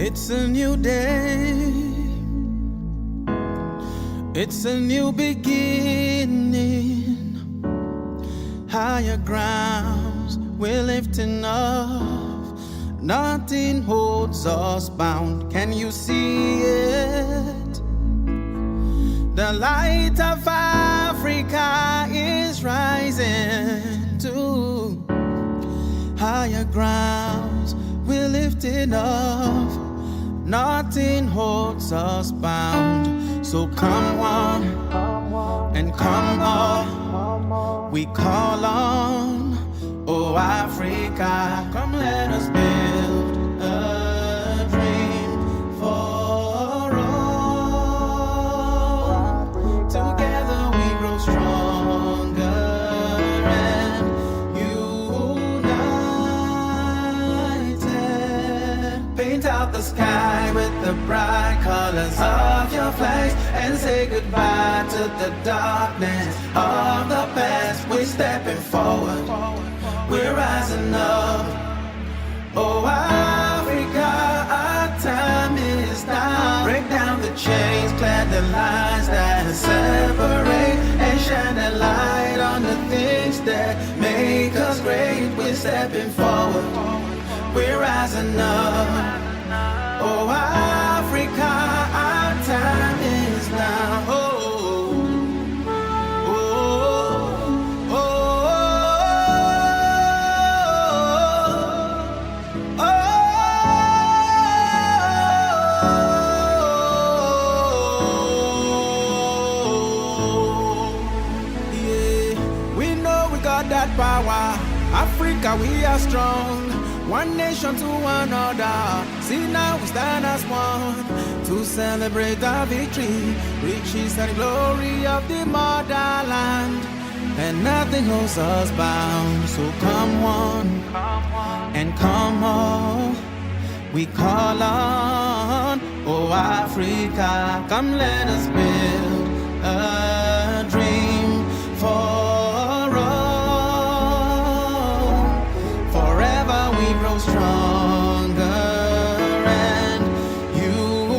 It's a new day. It's a new beginning. Higher grounds we're lifting off. Nothing holds us bound. Can you see it? The light of Africa is rising to higher grounds we're lifting off. Nothing holds us bound. So come on and come on. We call on, oh Africa, come let us build a dream for all. Together we grow stronger and united. Paint out the sky with the bright colors of your flags and say goodbye to the darkness of the past. We're stepping forward, we're rising up. Oh Africa, our time is now. Break down the chains, clear the lines that separate, and shine a light on the things that make us great. We're stepping forward, we're rising up. Oh Africa, our time is now. Oh, oh, oh, oh, oh, yeah. We know we got that power. Africa, we are strong. One nation to another. See now we stand as one to celebrate our victory. Riches and glory of the motherland, and nothing holds us bound. So come on and come on. We call on, oh Africa, come let us build a dream for stronger and united.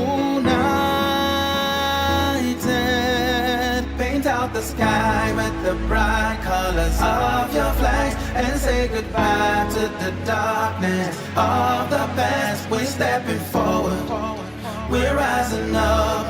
Paint out the sky with the bright colors of your flags and say goodbye to the darkness of the past. We're stepping forward, we're rising up.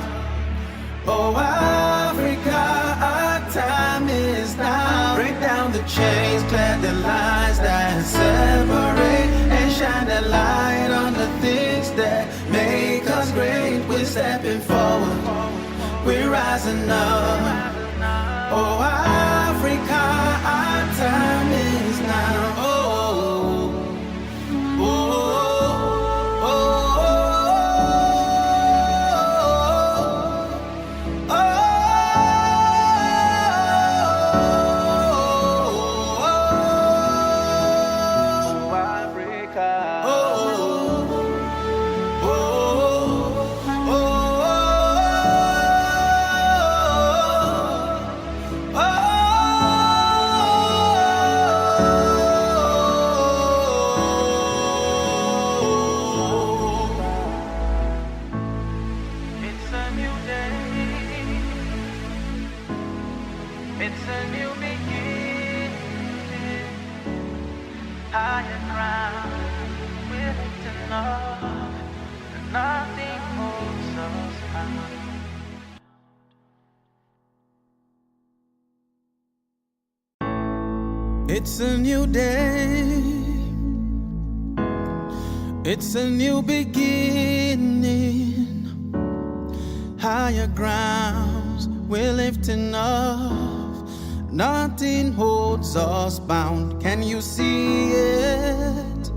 Oh Africa, our time is now. Break down the chains, clear the lines that separate, and shine a light on the things that make us great. We're stepping forward, we're rising up. Oh Africa, our time is now. Oh, oh, oh, oh, oh, Africa. Oh, oh, oh, it's a new day. It's a new beginning. Higher ground, we're lifting up, and nothing holds us bound. It's a new day. It's a new beginning. Higher grounds we're lifting off. Nothing holds us bound. Can you see it?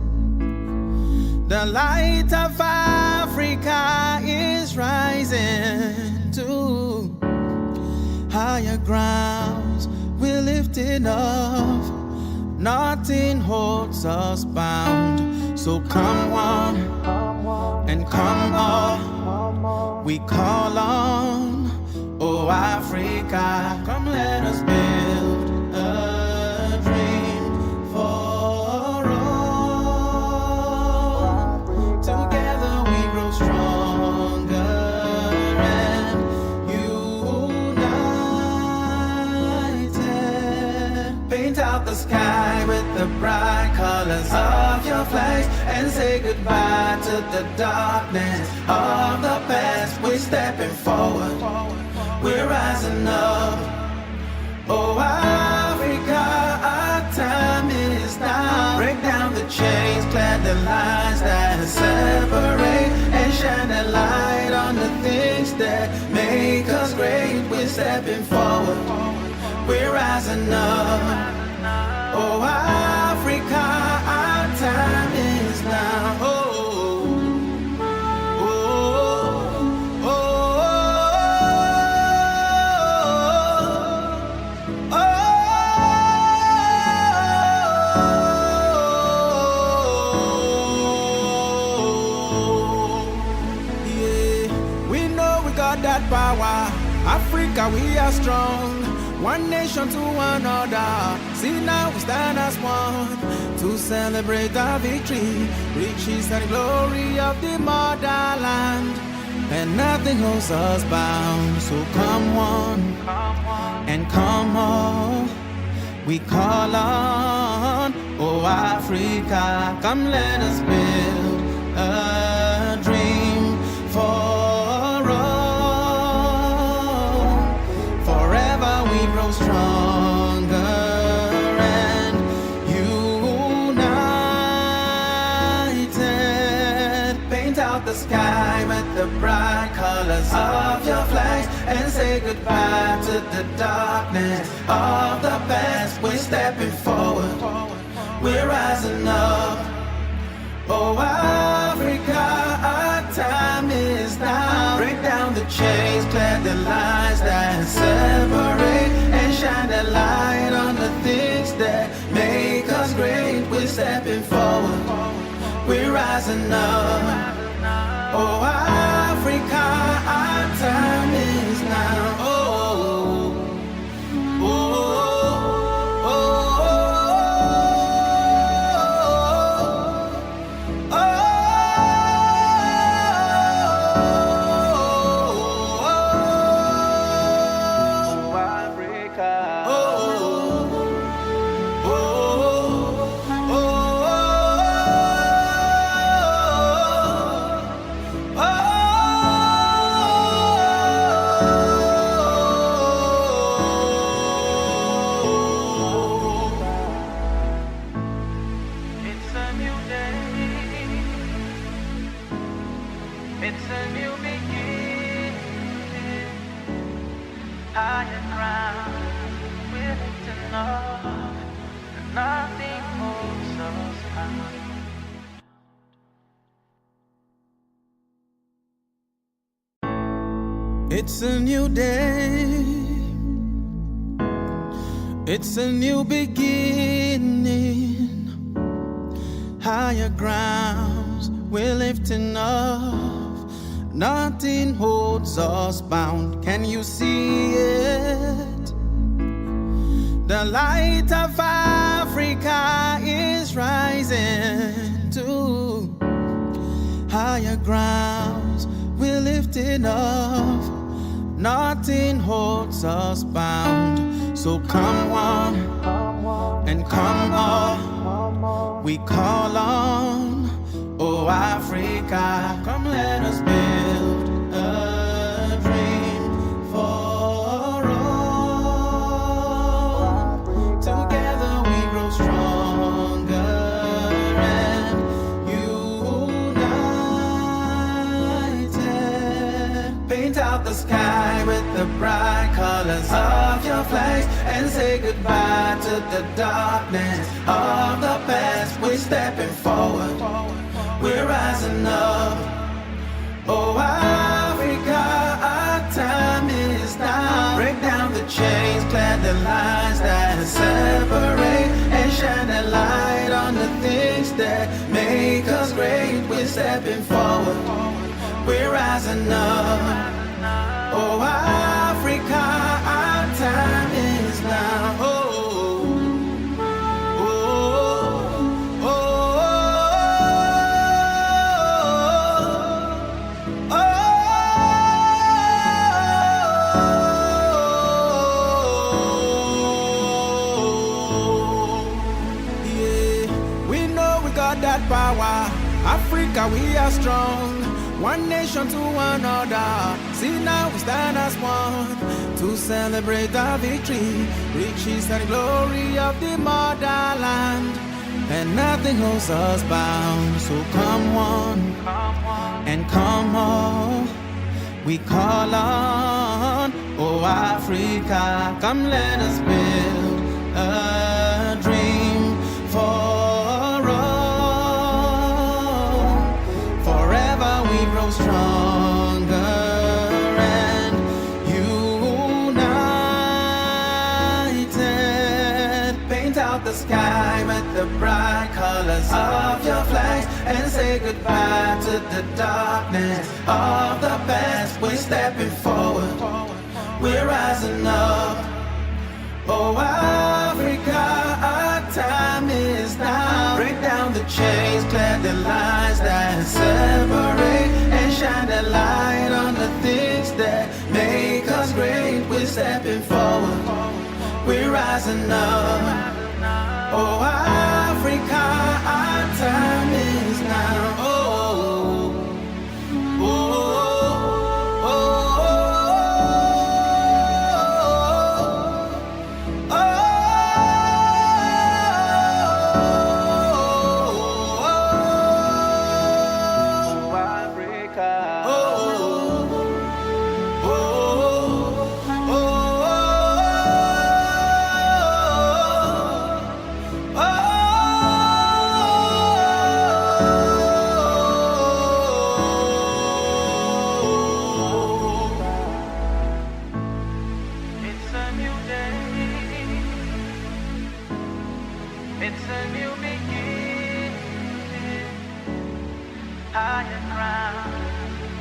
The light of Africa is rising to higher grounds we're lifting off. Nothing holds us bound. So come on and come on. We call on, oh Africa, come let us build a dream for all. Together we grow out the sky with the bright colors of your flags and say goodbye to the darkness of the past. We're stepping forward, we're rising up. Oh, Africa, our time is now. Break down the chains, clear the lines that separate, and shine a light on the things that make us great. We're stepping forward, we're rising up. Oh, Africa, our time is now. Oh, power. Africa, we are strong. One nation to another. See now we stand as one to celebrate our victory. Riches and glory of the motherland, and nothing holds us bound. So come one and come all. We call on, oh Africa, come let us build a dream for stronger and united. Paint out the sky with the bright colors of your flags and say goodbye to the darkness of the past. We're stepping forward, we're rising up. Oh, Africa, our time is now. Break down the chains, clear the lines that separate, and shine a light on the things that make us great. We're stepping forward, we're rising up. Oh, Africa, our time is now. Oh, oh, oh, oh, oh, Africa. Oh, oh, oh, it's a new day. It's a new beginning. Higher ground, we're lifting up, and nothing holds us bound. It's a new day. It's a new beginning. Higher grounds, we're lifting up. Nothing holds us bound. Can you see it? The light of Africa is rising to higher grounds. We're lifting up. Nothing holds us bound. So come on and come all. We call on, oh Africa, come let us build a dream for all. Together we grow stronger and united. Paint out the sky with the bright colors of your flags and say goodbye to the darkness of the past. We're stepping forward, we're rising up. Oh Africa, our time is now. Break down the chains, clear the lines that separate, and shine a light on the things that make us great. We're stepping forward, we're rising up. Oh Africa, our time is now. Oh, oh, oh, oh, oh, oh. power. Africa, we are strong. One nation to another. See now we stand as one to celebrate our victory. Riches and glory of the motherland. And nothing holds us bound. So come one and come all. We call on, oh Africa, come let us build a dream for all. Forever we grow stronger and united. Paint out the sky with the bright colors of your flags and say goodbye to the darkness of the past. We're stepping forward, we're rising up. Oh Africa, our time is now. Break down the chains, clear the lines that separate, and shine the light on the things that make us great. We're stepping forward, we're rising up. Oh Africa, our time is now. Oh, oh, oh, oh, oh, oh, Africa. Oh, oh, oh, it's a new day. It's a new beginning. Higher ground,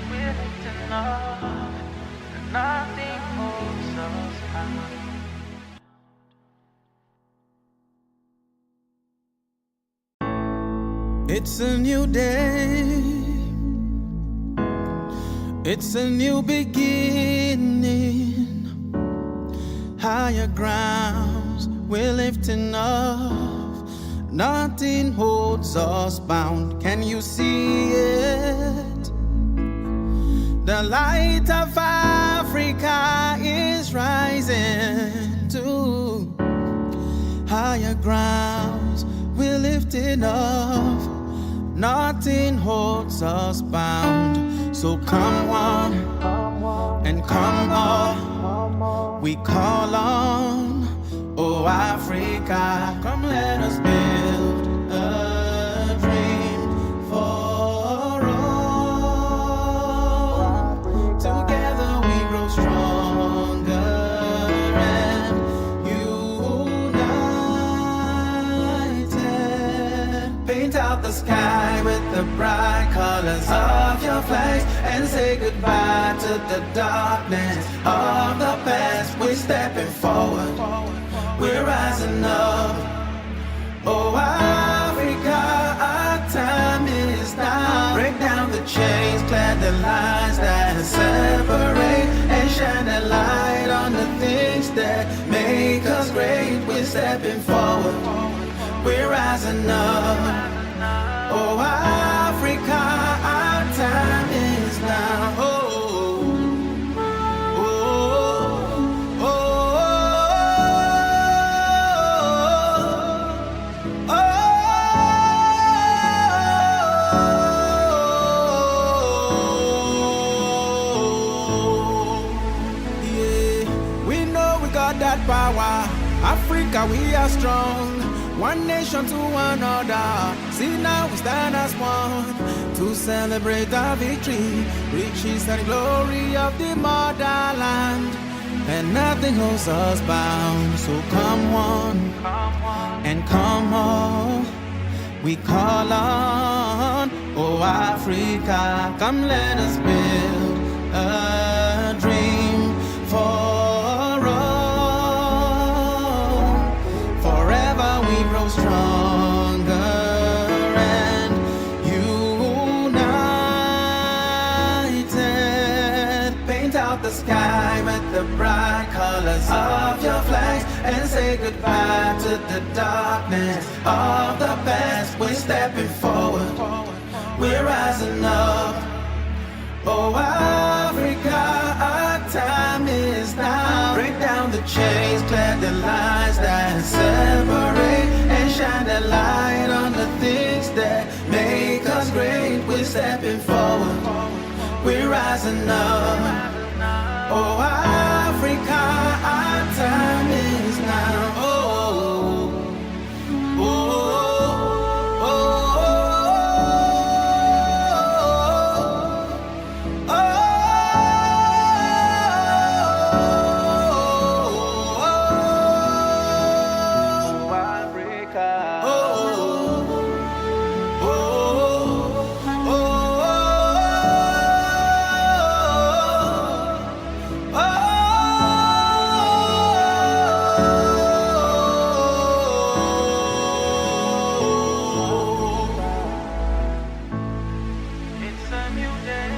we're lifting up. Nothing holds us back. It's a new day. It's a new beginning. Higher grounds we're lifting off. Nothing holds us bound. Can you see it? The light of Africa is rising to higher grounds we're lifting off. Nothing holds us bound. So come one and come all. We call on, oh Africa, come let us build a dream for all. Together we grow stronger and united. Paint out the sky with the bright colors of your flags and say goodbye to the darkness of the past. We're stepping forward, we're rising up. Oh Africa, our time is now. Break down the chains, clear the lines that separate, and shine the light on the things that make us great. We're stepping forward, we're rising up. Oh Africa, our time is now. Oh, oh, oh, oh, oh, yeah. We know we got that power. Africa, we are strong. One nation to another. See now we stand as one to celebrate our victory. Riches and glory of the motherland. And nothing holds us bound. So come one and come all. We call on, oh Africa, come let us build a dream for stronger and united. Paint out the sky with the the bright colors of your flags and say goodbye to the darkness of the past. We're stepping forward, we're rising up. Oh, Africa, our time is now. Break down the chains, clear the lines that separate, and shine the light on the things that make us great. We're stepping forward, we're rising up. Oh, Africa, our time is now. Oh, oh, oh, oh, oh, Africa. Oh, oh, oh, it's a new day.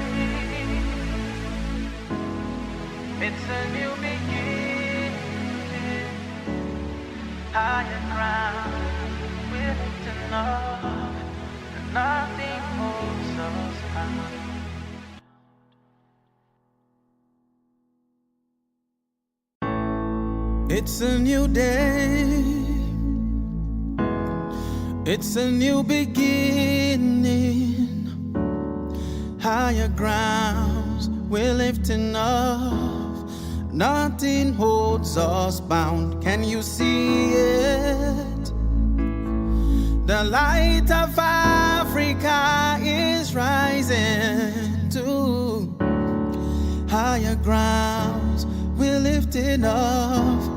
It's a new beginning. Higher ground, we're lifting up, and nothing holds us back. It's a new day. It's a new beginning. Higher grounds, we're lifting off. Nothing holds us bound. Can you see it? The light of Africa is rising to higher grounds. We're lifting off.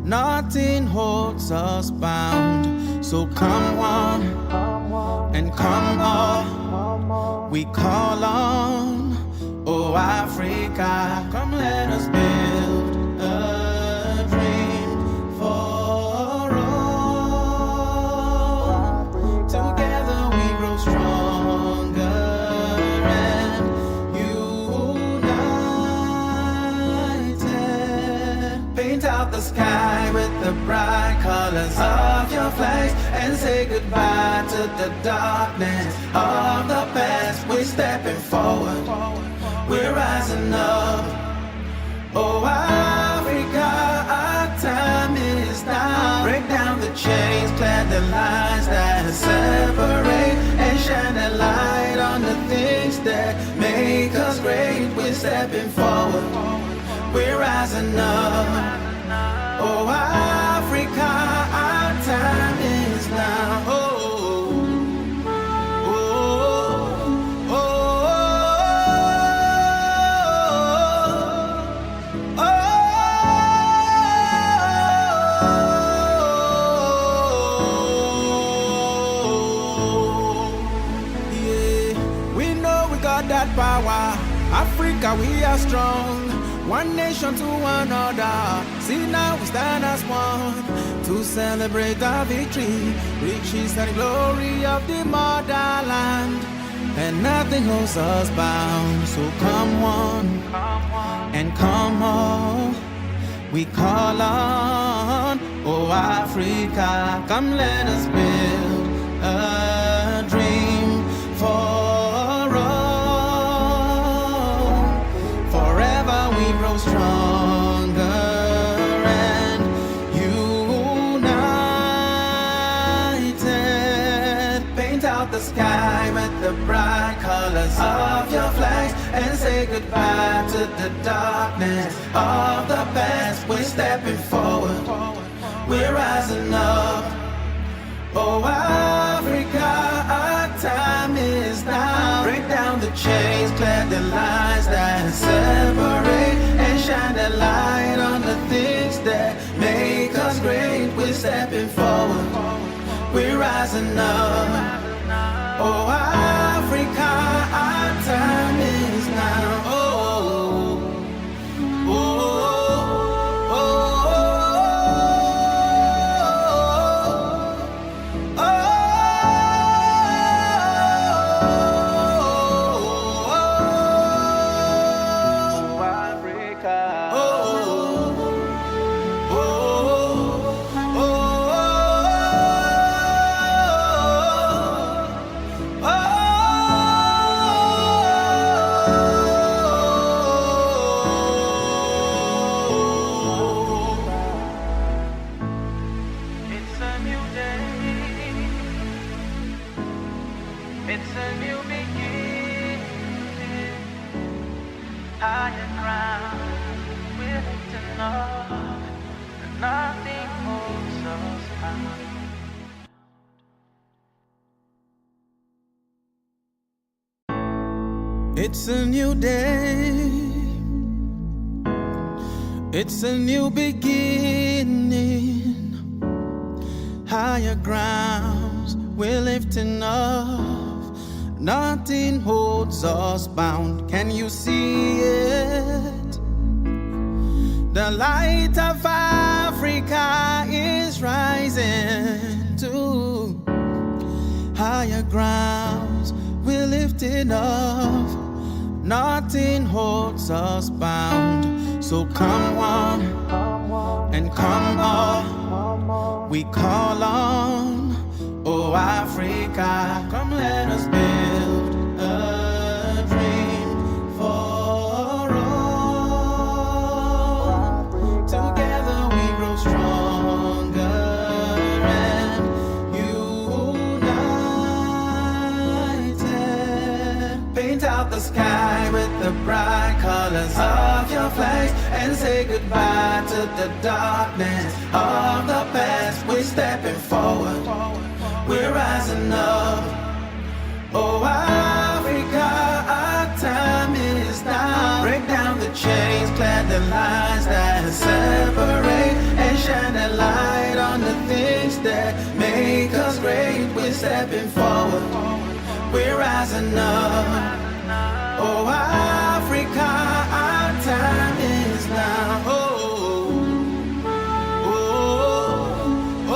Nothing holds us bound. So come on and come on. We call on, oh Africa, come let us build a dream for all. Together we grow stronger and united. Paint out the sky with the bright colors of your flags and say goodbye to the darkness of the past. We're stepping forward, we're rising up. Oh, Africa, our time is now. Break down the chains, clear the lines that separate, and shine the light on the things that make us great. We're stepping forward, we're rising up. Oh, Africa, our time is now. Oh, oh, oh, oh, oh, yeah. We know we got that power. Africa, we are strong. One nation to another. See now we stand as one to celebrate our victory, riches and glory of the motherland. And nothing holds us bound. So come on and come on. We call on, oh Africa, come let us build a dream for stronger and united. Paint out the sky with the bright colors of your flags and say goodbye to the darkness of the past. We're stepping forward, we're rising up. Oh, Africa, our time is now. Break down the chains, clear the lines that separate, and shine the light on the things that make us great. We're stepping forward, we're rising up. Oh, Africa, our time is now. Oh, oh, oh, oh, oh, Africa. Oh, enough. Nothing holds us bound. It's a new day. It's a new beginning. Higher grounds we're lifting off. Nothing holds us bound. Can you see it? The light of Africa is rising to higher grounds we're lifting off. Nothing holds us bound. So come on and come on. We call on, oh Africa, come let us build a dream for all. Together we grow stronger and united. Paint out the sky with the bright colors of your flags and say goodbye to the darkness of the past. We're stepping forward, we're rising up. Oh Africa, our time is now. Break down the chains, clear the lines that separate, and shine a light on the things that make us great. We're stepping forward, we're rising up. Oh Africa, our time is now. Oh, oh, oh, oh,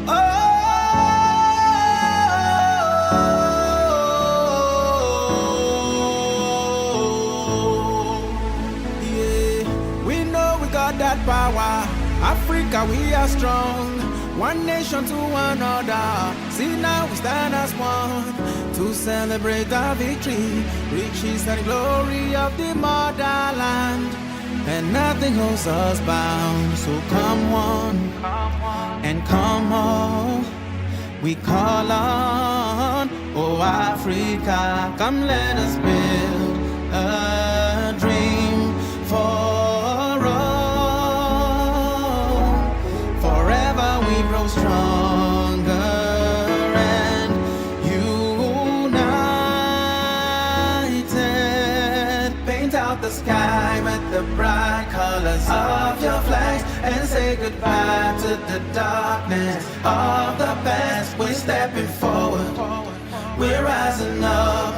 oh, yeah. We know we got that power. Africa, we are strong. One nation to another. See now we stand as one to celebrate our victory, riches and glory of the motherland. And nothing holds us bound. So come on and come on. We call on, oh Africa, come let us build a dream for stronger and united. Paint out the sky with the bright colors of your flags and say goodbye to the darkness of the past. We're stepping forward, we're rising up.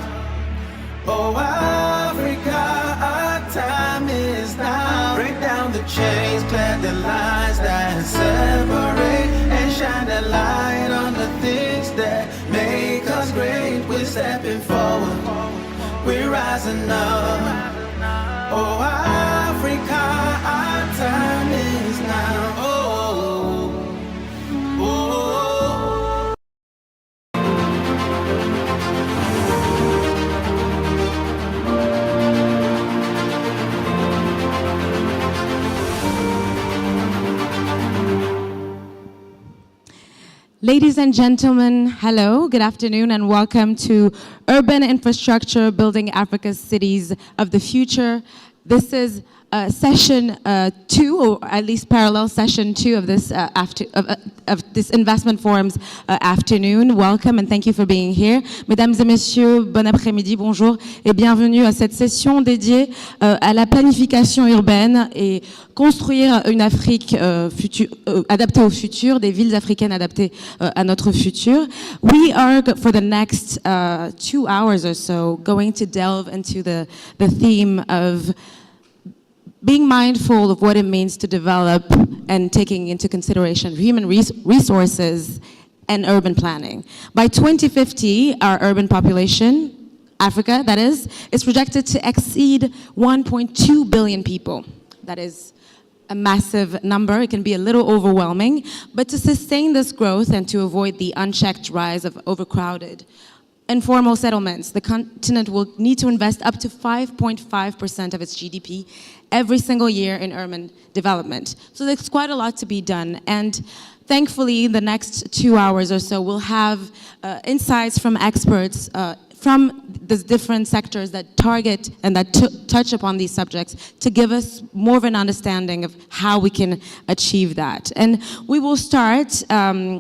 Oh Africa, our time is now. Break down the chains, clear the lines that separate, and shine a light on the things that make us great. We're stepping forward, we're rising up. Oh Africa, our time is now. Oh, oh.
Ladies and gentlemen, hello, good afternoon, and welcome to Urban Infrastructure Building Africa's Cities of the Future. This is session 2, or at least parallel session 2 of this of this investment forum's afternoon. Welcome and thank you for being here. Mesdames et messieurs, bon après-midi, bonjour et bienvenue à cette session dédiée à la planification urbaine et construire une Afrique adaptée au futur, des villes africaines adaptées à notre futur. We are, for the next 2 hours or so, going to delve into the theme of being mindful of what it means to develop and taking into consideration human resources and urban planning. By 2050, our urban population, Africa that is projected to exceed 1.2 billion people. That is a massive number. It can be a little overwhelming, but to sustain this growth and to avoid the unchecked rise of overcrowded informal settlements, the continent will need to invest up to 5.5% of its GDP every single year in urban development. So there's quite a lot to be done. And thankfully, in the next 2 hours or so, we'll have insights from experts from the different sectors that target and that touch upon these subjects to give us more of an understanding of how we can achieve that. And we will start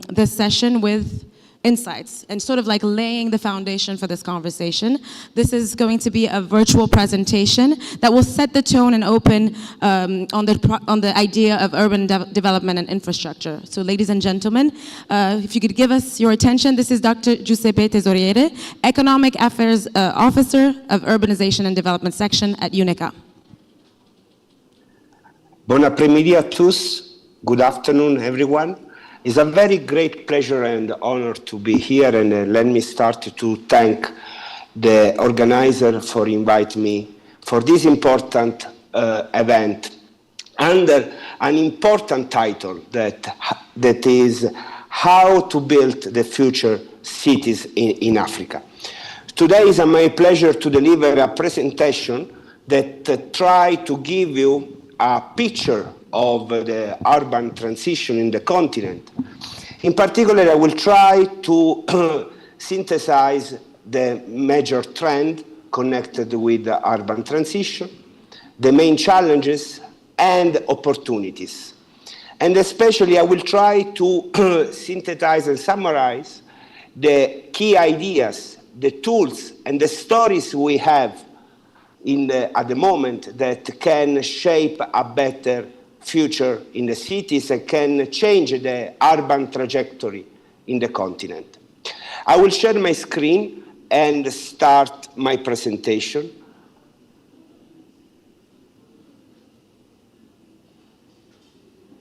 this session with insights and sort of like laying the foundation for this conversation. This is going to be a virtual presentation that will set the tone and open on the idea of urban development and infrastructure. So ladies and gentlemen, if you could give us your attention, this is Dr. Giuseppe Tesoriere, Economic Affairs Officer of Urbanization and Development Section at UNECA.
Bon après-midi à tous. Good afternoon, everyone. It's a very great pleasure and honor to be here, and let me start to thank the organizer for inviting me for this important event under an important title that is How to Build the Future Cities in Africa. Today is my pleasure to deliver a presentation that tries to give you a picture of the urban transition in the continent. In particular, I will try to synthesize the major trend connected with the urban transition, the main challenges and opportunities. And especially I will try to synthesize and summarize the key ideas, the tools and the stories we have at the moment that can shape a better future in the cities and can change the urban trajectory in the continent. I will share my screen and start my presentation.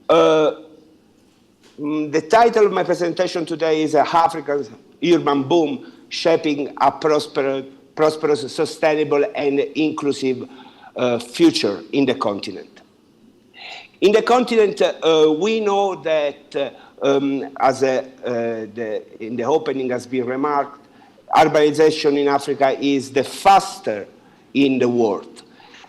The title of my presentation today is Africa's Urban Boom, Shaping a Prosperous, Sustainable and Inclusive Future in the continent. In the continent, we know that, as in the opening has been remarked, urbanization in Africa is the fastest in the world.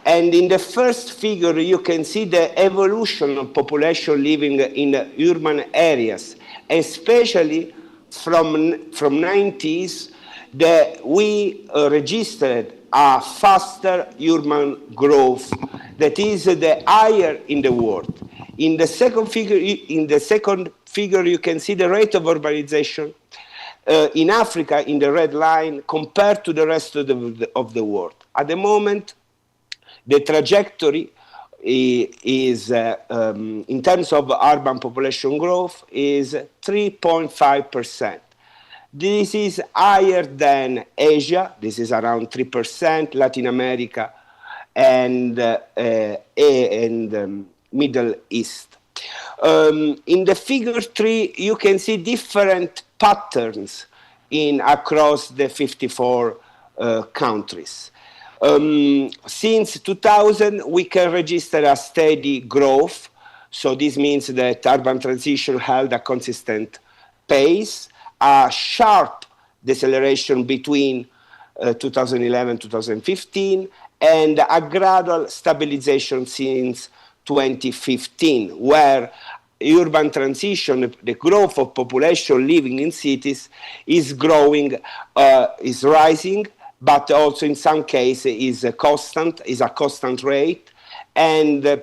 And in the first figure, you can see the evolution of population living in urban areas, especially from 90s, that we registered a faster urban growth that is the higher in the world. In the second figure, you can see the rate of urbanization in Africa in the red line compared to the rest of the world. At the moment, the trajectory is, in terms of urban population growth, is 3.5%. This is higher than Asia. This is around 3%, Latin America, and Middle East. In the figure 3, you can see different patterns across the 54 countries. Since 2000, we can register a steady growth. So this means that urban transition held a consistent pace, a sharp deceleration between 2011 and 2015, and a gradual stabilization since 2015, where urban transition, the growth of population living in cities, is growing, is rising, but also in some cases is a constant rate. And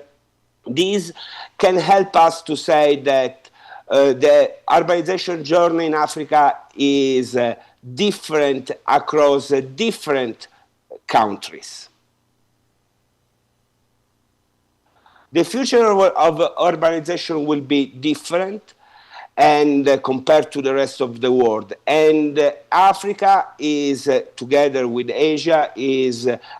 this can help us to say that the urbanization journey in Africa is different across different countries. The future of urbanization will be different and compared to the rest of the world. And Africa is, together with Asia,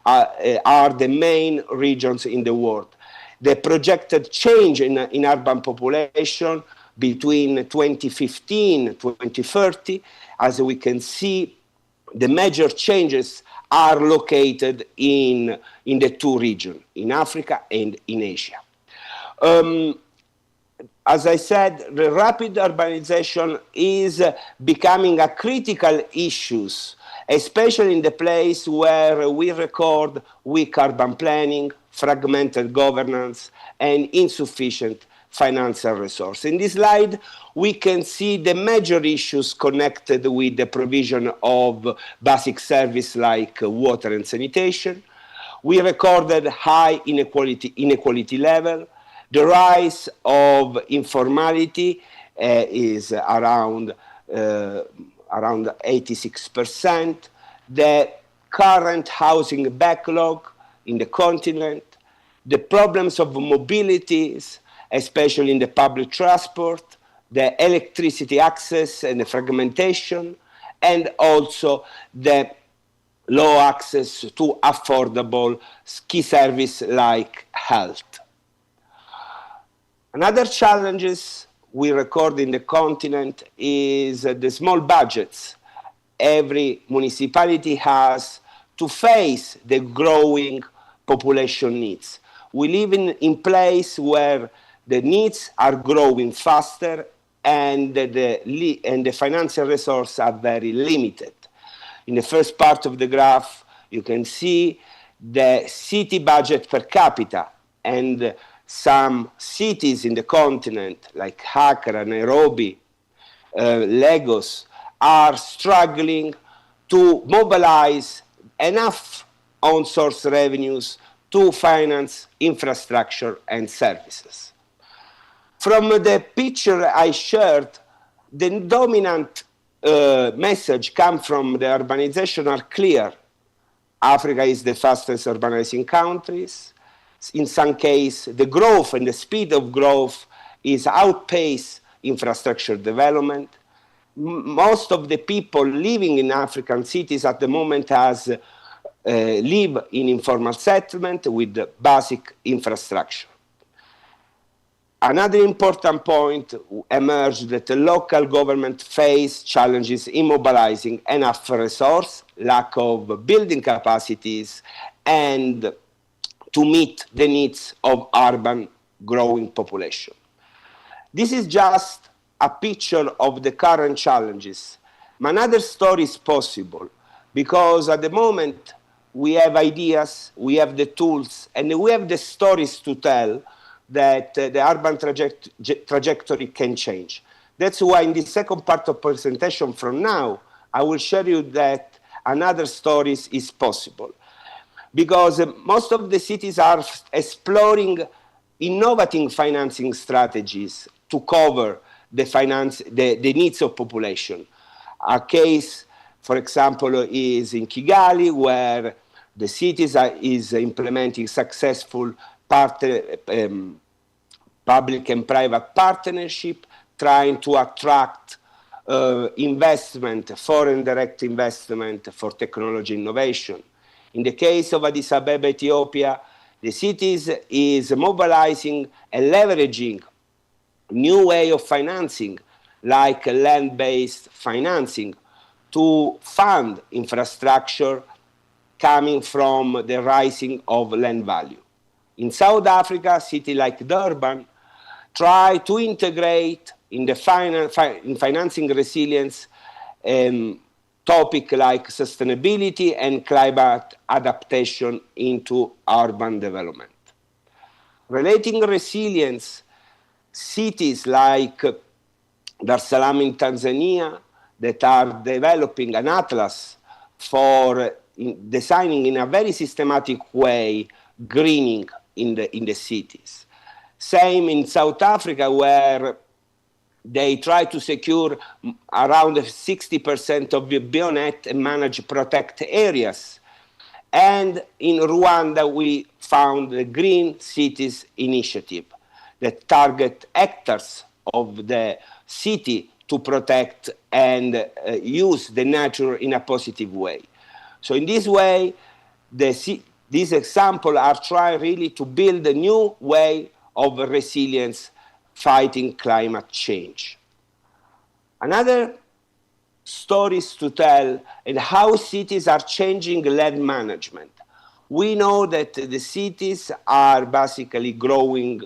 are the main regions in the world. The projected change in urban population between 2015 and 2030, as we can see, the major changes are located in the two regions, in Africa and in Asia. As I said, the rapid urbanization is becoming a critical issue, especially in the place where we record weak urban planning, fragmented governance, and insufficient financial resource. In this slide, we can see the major issues connected with the provision of basic service like water and sanitation. We recorded high inequality level. The rise of informality is around 86%. The current housing backlog in the continent, the problems of mobilities, especially in the public transport, the electricity access and the fragmentation, and also the low access to affordable key service like health. Another challenges we record in the continent is the small budgets. Every municipality has to face the growing population needs. We live in place where the needs are growing faster and the financial resources are very limited. In the first part of the graph, you can see the city budget per capita, and some cities in the continent like Accra, Nairobi, Lagos are struggling to mobilize enough on-source revenues to finance infrastructure and services. From the picture I shared, the dominant message comes from the urbanization are clear. Africa is the fastest urbanizing countries. In some cases, the growth and the speed of growth is outpace infrastructure development. Most of the people living in African cities at the moment live in informal settlement with basic infrastructure. Another important point emerged that the local government face challenges in mobilizing enough resource, lack of building capacities, and to meet the needs of urban growing population. This is just a picture of the current challenges. But another story is possible because at the moment we have ideas, we have the tools, and we have the stories to tell that the urban trajectory can change. That's why in the second part of presentation from now, I will show you that another stories is possible. Because most of the cities are exploring innovative financing strategies to cover the needs of population. A case, for example, is in Kigali, where the cities is implementing successful public and private partnership, trying to attract investment, foreign direct investment for technology innovation. In the case of Addis Ababa, Ethiopia, the cities is mobilizing and leveraging new way of financing, like land-based financing, to fund infrastructure coming from the rising of land value. In South Africa, a city like Durban try to integrate in the financing resilience topic like sustainability and climate adaptation into urban development. Relating resilience, cities like Dar es Salaam in Tanzania that are developing an atlas for designing in a very systematic way greening in the cities. Same in South Africa, where they try to secure around 60% of the bionet and manage protect areas. And in Rwanda, we found the Green Cities Initiative that target hectares of the city to protect and use the nature in a positive way. So in this way, these examples are trying really to build a new way of resilience fighting climate change. Another stories to tell and how cities are changing land management. We know that the cities are basically growing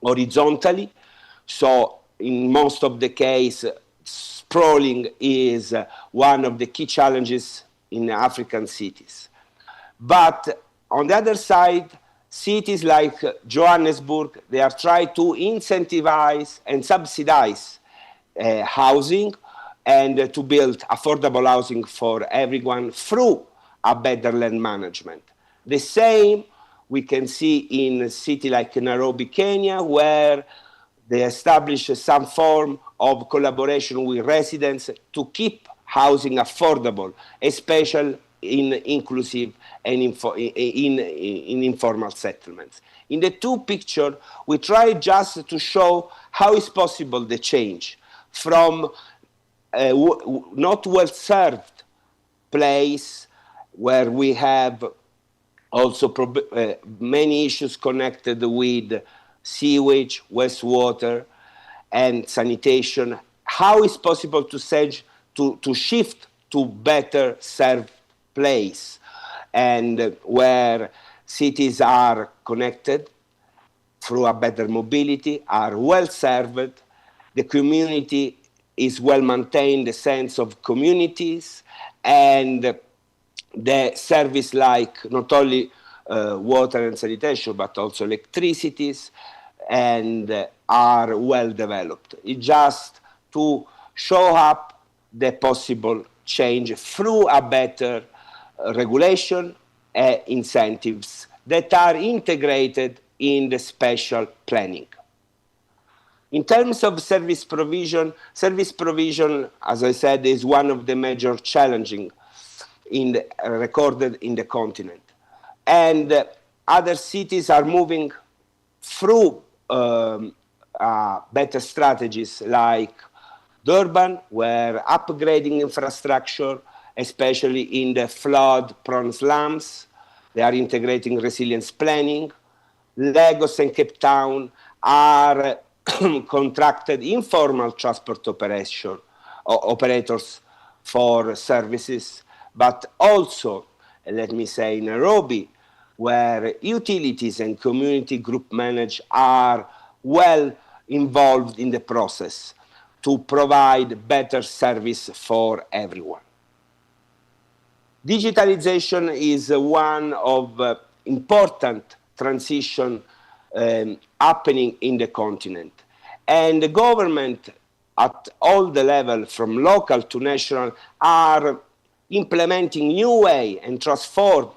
horizontally. So in most of the case, sprawling is one of the key challenges in African cities. But on the other side, cities like Johannesburg, they are trying to incentivize and subsidize housing and to build affordable housing for everyone through a better land management. The same we can see in a city like Nairobi, Kenya, where they establish some form of collaboration with residents to keep housing affordable, especially in inclusive and in informal settlements. In the two pictures, we try just to show how is possible the change from not well-served place where we have also many issues connected with sewage, wastewater, and sanitation. How is possible to shift to better served place, and where cities are connected through a better mobility, are well served, the community is well maintained, the sense of communities, and the service like not only water and sanitation, but also electricities, and are well developed. It's just to show up the possible change through a better regulation and incentives that are integrated in the spatial planning. In terms of service provision, as I said, is one of the major challenges recorded in the continent. And other cities are moving through better strategies like Durban, where upgrading infrastructure, especially in the flood-prone slums, they are integrating resilience planning. Lagos and Cape Town are contracted informal transport operators for services, but also, let me say, Nairobi, where utilities and community group managers are well involved in the process to provide better service for everyone. Digitalization is one of important transition happening in the continent. And the government at all the levels, from local to national, are implementing new way and transform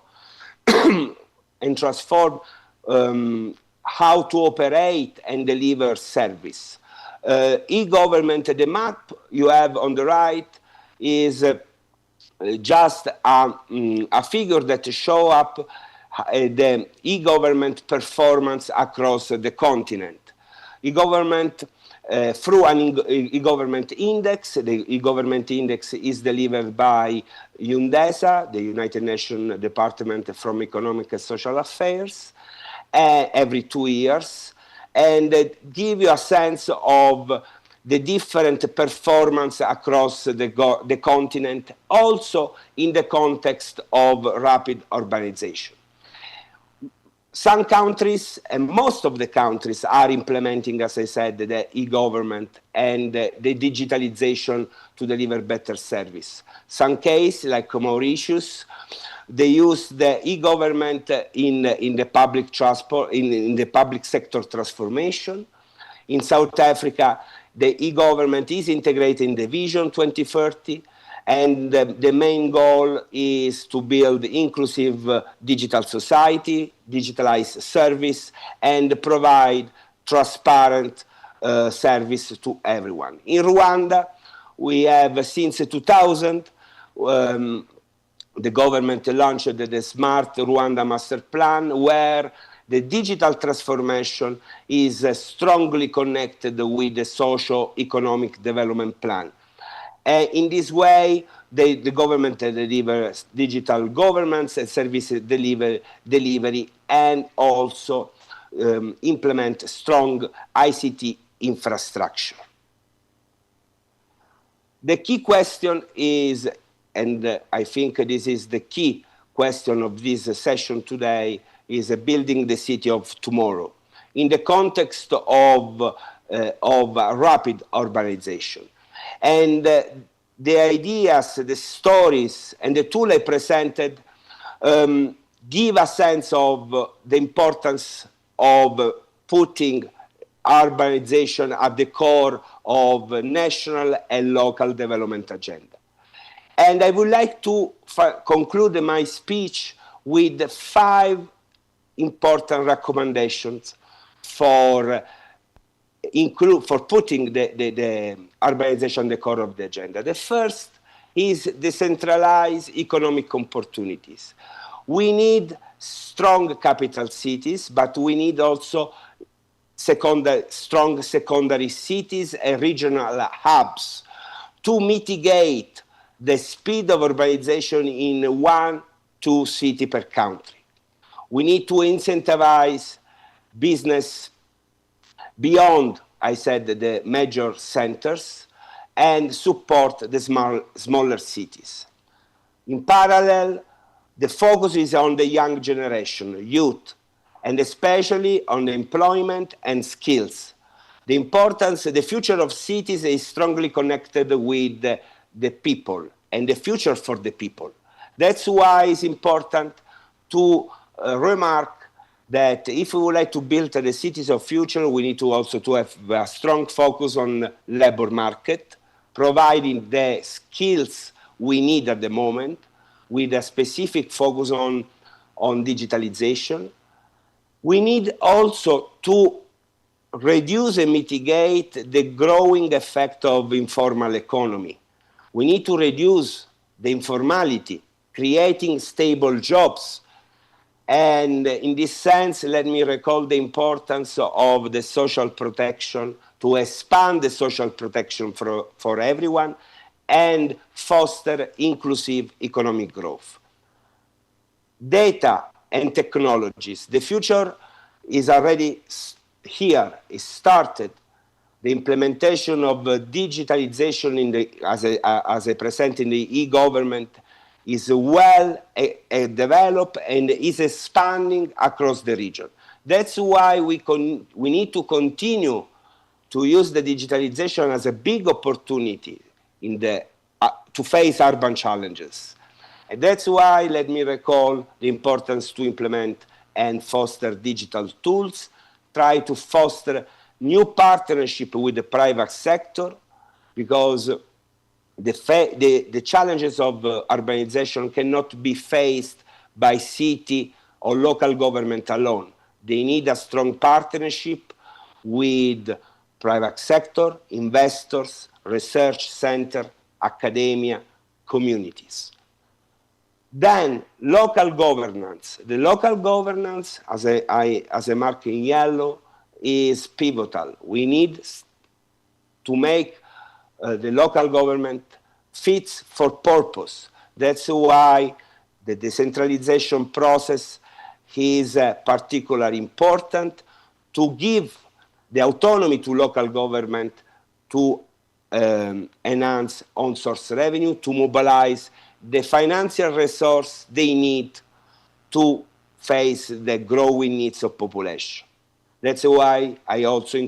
how to operate and deliver service. E-government, the map you have on the right is just a figure that show up the e-government performance across the continent. E-government through an e-government index. The e-government index is delivered by UNDESA, the United Nations Department from Economic and Social Affairs, every 2 years, and give you a sense of the different performance across the continent, also in the context of rapid urbanization. Some countries, and most of the countries, are implementing, as I said, the e-government and the digitalization to deliver better service. Some cases, like Mauritius, they use the e-government in the public transport, in the public sector transformation. In South Africa, the e-government is integrated in the Vision 2030, and the main goal is to build inclusive digital society, digitalized service, and provide transparent service to everyone. In Rwanda, we have since 2000, the government launched the Smart Rwanda Master Plan, where the digital transformation is strongly connected with the socio-economic development plan. In this way, the government delivers digital governance and service delivery, and also implement strong ICT infrastructure. The key question is, and I think this is the key question of this session today, is building the city of tomorrow in the context of rapid urbanization. And the ideas, the stories, and the tool I presented give a sense of the importance of putting urbanization at the core of national and local development agenda. And I would like to conclude my speech with 5 important recommendations for putting the urbanization at the core of the agenda. The first is decentralized economic opportunities. We need strong capital cities, but we need also strong secondary cities and regional hubs to mitigate the speed of urbanization in 1-2 cities per country. We need to incentivize business beyond, I said, the major centers and support the smaller cities. In parallel, the focus is on the young generation, youth, and especially on employment and skills. The future of cities is strongly connected with the people and the future for the people. That's why it's important to remark that if we would like to build the cities of future, we need to also to have a strong focus on labor market, providing the skills we need at the moment, with a specific focus on digitalization. We need also to reduce and mitigate the growing effect of informal economy. We need to reduce the informality, creating stable jobs. And in this sense, let me recall the importance of the social protection, to expand the social protection for everyone and foster inclusive economic growth. Data and technologies. The future is already here, it started. The implementation of digitalization as I present in the e-government is well developed and is expanding across the region. That's why we need to continue to use the digitalization as a big opportunity to face urban challenges. And that's why, let me recall the importance to implement and foster digital tools, try to foster new partnership with the private sector, because the challenges of urbanization cannot be faced by city or local government alone. They need a strong partnership with private sector, investors, research center, academia, communities. Then local governance. The local governance, as I mark in yellow, is pivotal. We need to make the local government fits for purpose. That's why the decentralization process is particularly important, to give the autonomy to local government to enhance on-source revenue, to mobilize the financial resource they need to face the growing needs of population. That's why I also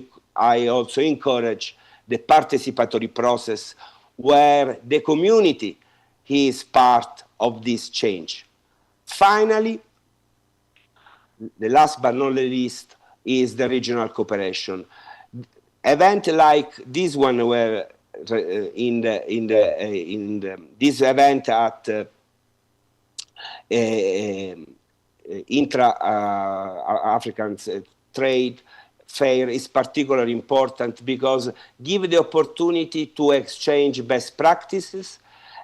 encourage the participatory process, where the community is part of this change. Finally, the last but not least is the regional cooperation. Events like this one, where this event at Intra-African Trade Fair is particularly important, because give the opportunity to exchange best practices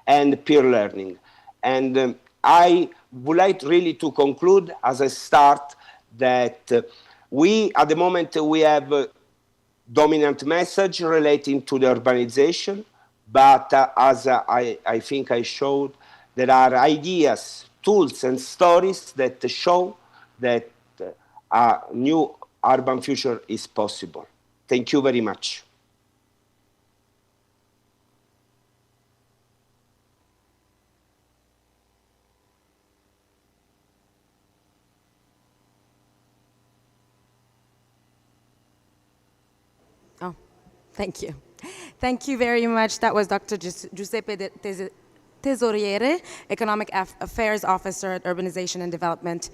and peer learning. And I would like really to conclude as a start that at the moment we have a dominant message relating to the urbanization, but as I think I showed, there are ideas, tools and stories that show that a new urban future is possible. Thank you very much.
Oh, thank you. Thank you very much. That was Dr. Giuseppe Tesoriere, Economic Affairs Officer at Urbanization and Development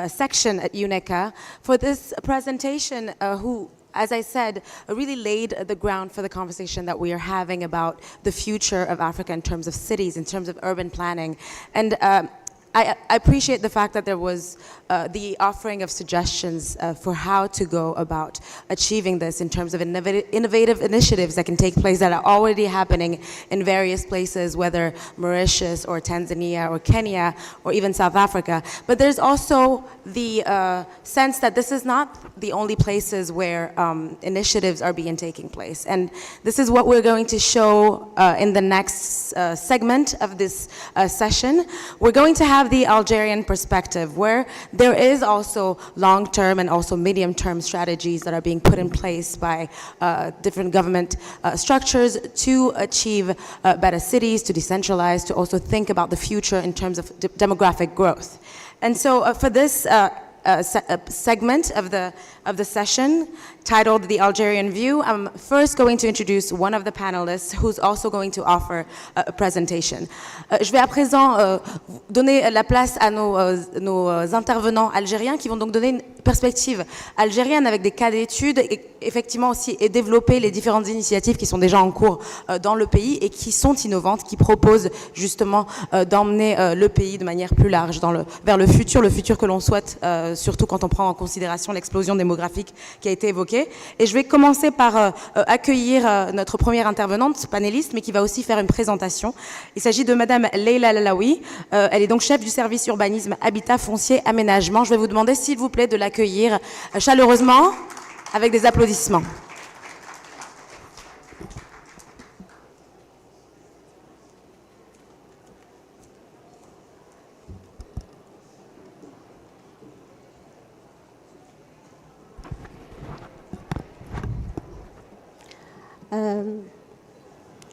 section at UNECA, for this presentation, who, as I said, really laid the ground for the conversation that we are having about the future of Africa in terms of cities, in terms of urban planning. And I appreciate the fact that there was the offering of suggestions for how to go about achieving this in terms of innovative initiatives that can take place that are already happening in various places, whether Mauritius or Tanzania or Kenya or even South Africa. But there's also the sense that this is not the only places where initiatives are taking place. And this is what we're going to show in the next segment of this session. We're going to have the Algerian perspective, where there is also long-term and also medium-term strategies that are being put in place by different government structures to achieve better cities, to decentralize, to also think about the future in terms of demographic growth. And so for this segment of the session, titled The Algerian View, I'm first going to introduce one of the panelists who's also going to offer a presentation. Je vais à présent donner la place à nos intervenants algériens qui vont donc donner une perspective algérienne avec des cas d'études et effectivement aussi et développer les différentes initiatives qui sont déjà en cours dans le pays et qui sont innovantes, qui proposent justement d'emmener le pays de manière plus large vers le futur que l'on souhaite, surtout quand on prend en considération l'explosion démographique qui a été évoquée. Et je vais commencer par accueillir notre première intervenante, panéliste, mais qui va aussi faire une présentation. Il s'agit de Madame Leila Lalaoui. Elle est donc chef du service urbanisme, habitat, foncier, aménagement. Je vais vous demander, s'il vous plaît, de l'accueillir chaleureusement avec des applaudissements.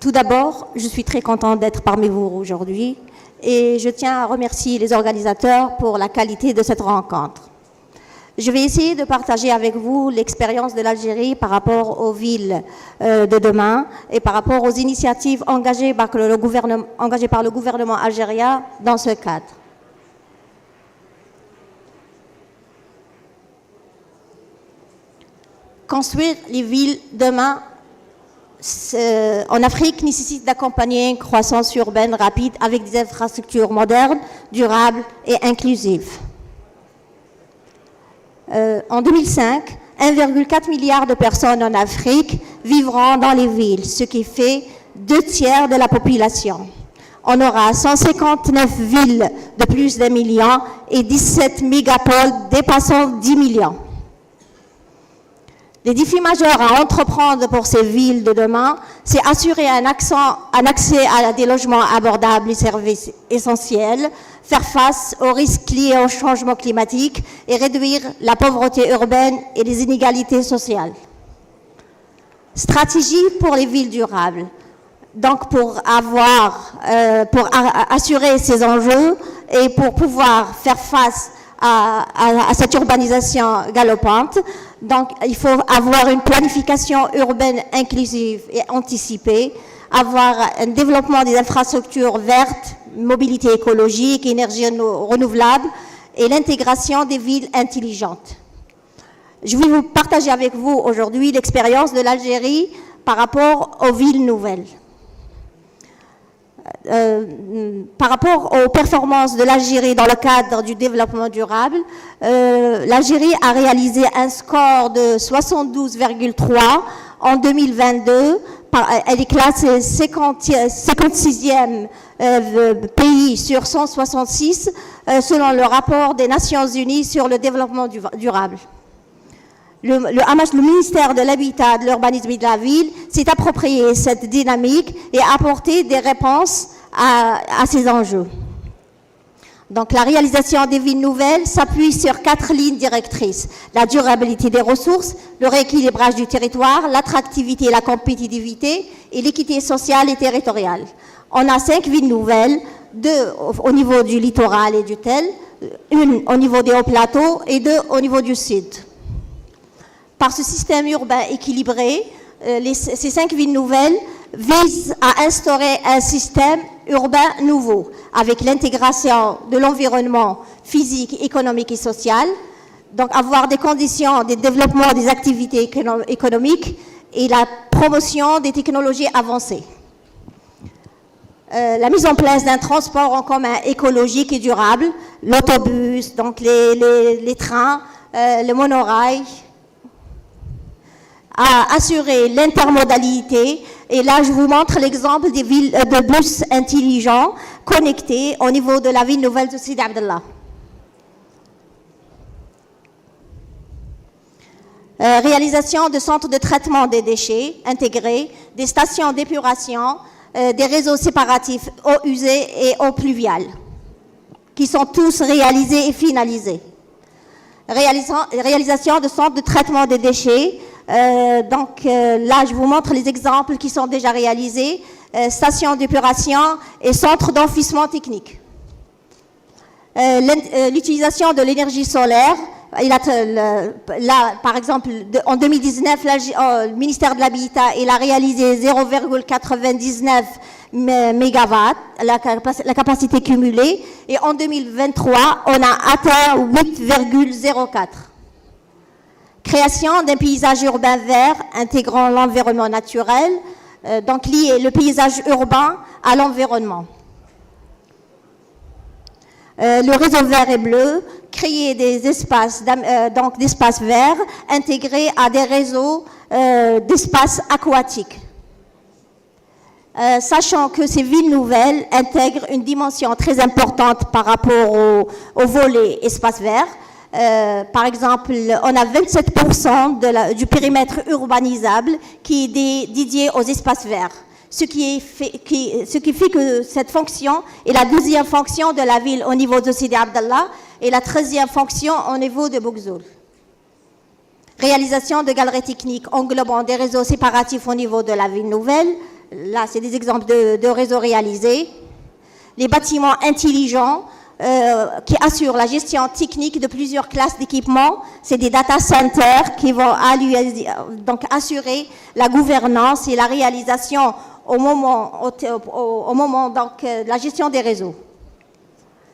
Tout d'abord, je suis très contente d'être parmi vous aujourd'hui et je tiens à remercier les organisateurs pour la qualité de cette rencontre. Je vais essayer de partager avec vous l'expérience de l'Algérie par rapport aux villes de demain et par rapport aux initiatives engagées par le gouvernement algérien dans ce cadre. Construire les villes demain en Afrique nécessite d'accompagner une croissance urbaine rapide avec des infrastructures modernes, durables et inclusives. En 2005, 1,4 milliard de personnes en Afrique vivront dans les villes, ce qui fait 2/3 de la population. On aura 159 villes de plus d'1 million et 17 mégapoles dépassant 10 millions. Les défis majeurs à entreprendre pour ces villes de demain, c'est assurer un accès à des logements abordables et services essentiels, faire face aux risques liés au changement climatique et réduire la pauvreté urbaine et les inégalités sociales. Stratégie pour les villes durables. Donc pour assurer ces enjeux et pour pouvoir faire face à cette urbanisation galopante, donc il faut avoir une planification urbaine inclusive et anticipée, avoir un développement des infrastructures vertes, mobilité écologique, énergie renouvelable et l'intégration des villes intelligentes. Je vais vous partager avec vous aujourd'hui l'expérience de l'Algérie par rapport aux villes nouvelles. Par rapport aux performances de l'Algérie dans le cadre du développement durable, l'Algérie a réalisé un score de 72,3 en 2022. Elle est classée 56e pays sur 166 selon le rapport des Nations Unies sur le développement durable. Le ministère de l'Habitat, de l'Urbanisme et de la Ville s'est approprié cette dynamique et a apporté des réponses à ces enjeux. Donc la réalisation des villes nouvelles s'appuie sur 4 lignes directrices. La durabilité des ressources, le rééquilibrage du territoire, l'attractivité et la compétitivité et l'équité sociale et territoriale. On a 5 villes nouvelles, 2 au niveau du littoral et du Tel, 1 au niveau des hauts plateaux et 2 au niveau du sud. Par ce système urbain équilibré, ces 5 villes nouvelles visent à instaurer un système urbain nouveau, avec l'intégration de l'environnement physique, économique et social, donc avoir des conditions de développement des activités économiques et la promotion des technologies avancées. La mise en place d'un transport en commun écologique et durable, l'autobus, donc les trains, le monorail, à assurer l'intermodalité. Et là, je vous montre l'exemple des villes de bus intelligents connectés au niveau de la ville nouvelle de Sidi Abdallah. Réalisation de centres de traitement des déchets intégrés, des stations d'épuration, des réseaux séparatifs eaux usées et eaux pluviales, qui sont tous réalisés et finalisés. Réalisation de centres de traitement des déchets. Là, je vous montre les exemples qui sont déjà réalisés. Stations d'épuration et centres d'enfouissement technique. L'utilisation de l'énergie solaire. Là, par exemple, en 2019, le ministère de l'Habitat il a réalisé 0,99 MW, la capacité cumulée, et en 2023, on a atteint 8,04. Création d'un paysage urbain vert intégrant l'environnement naturel, donc lier le paysage urbain à l'environnement. Le réseau vert et bleu, créer des espaces, d'espaces verts intégrés à des réseaux d'espaces aquatiques. Sachant que ces villes nouvelles intègrent une dimension très importante par rapport au volet espace vert. Par exemple, on a 27% du périmètre urbanisable qui est dédié aux espaces verts. Ce qui fait que cette fonction est la 12e fonction de la ville au niveau de Sidi Abdallah et la 13e fonction au niveau de Bougzoul. Réalisation de galeries techniques englobant des réseaux séparatifs au niveau de la ville nouvelle. Là, c'est des exemples de réseaux réalisés. Les bâtiments intelligents qui assurent la gestion technique de plusieurs classes d'équipements. C'est des data centers qui vont donc assurer la gouvernance et la réalisation au moment de la gestion des réseaux.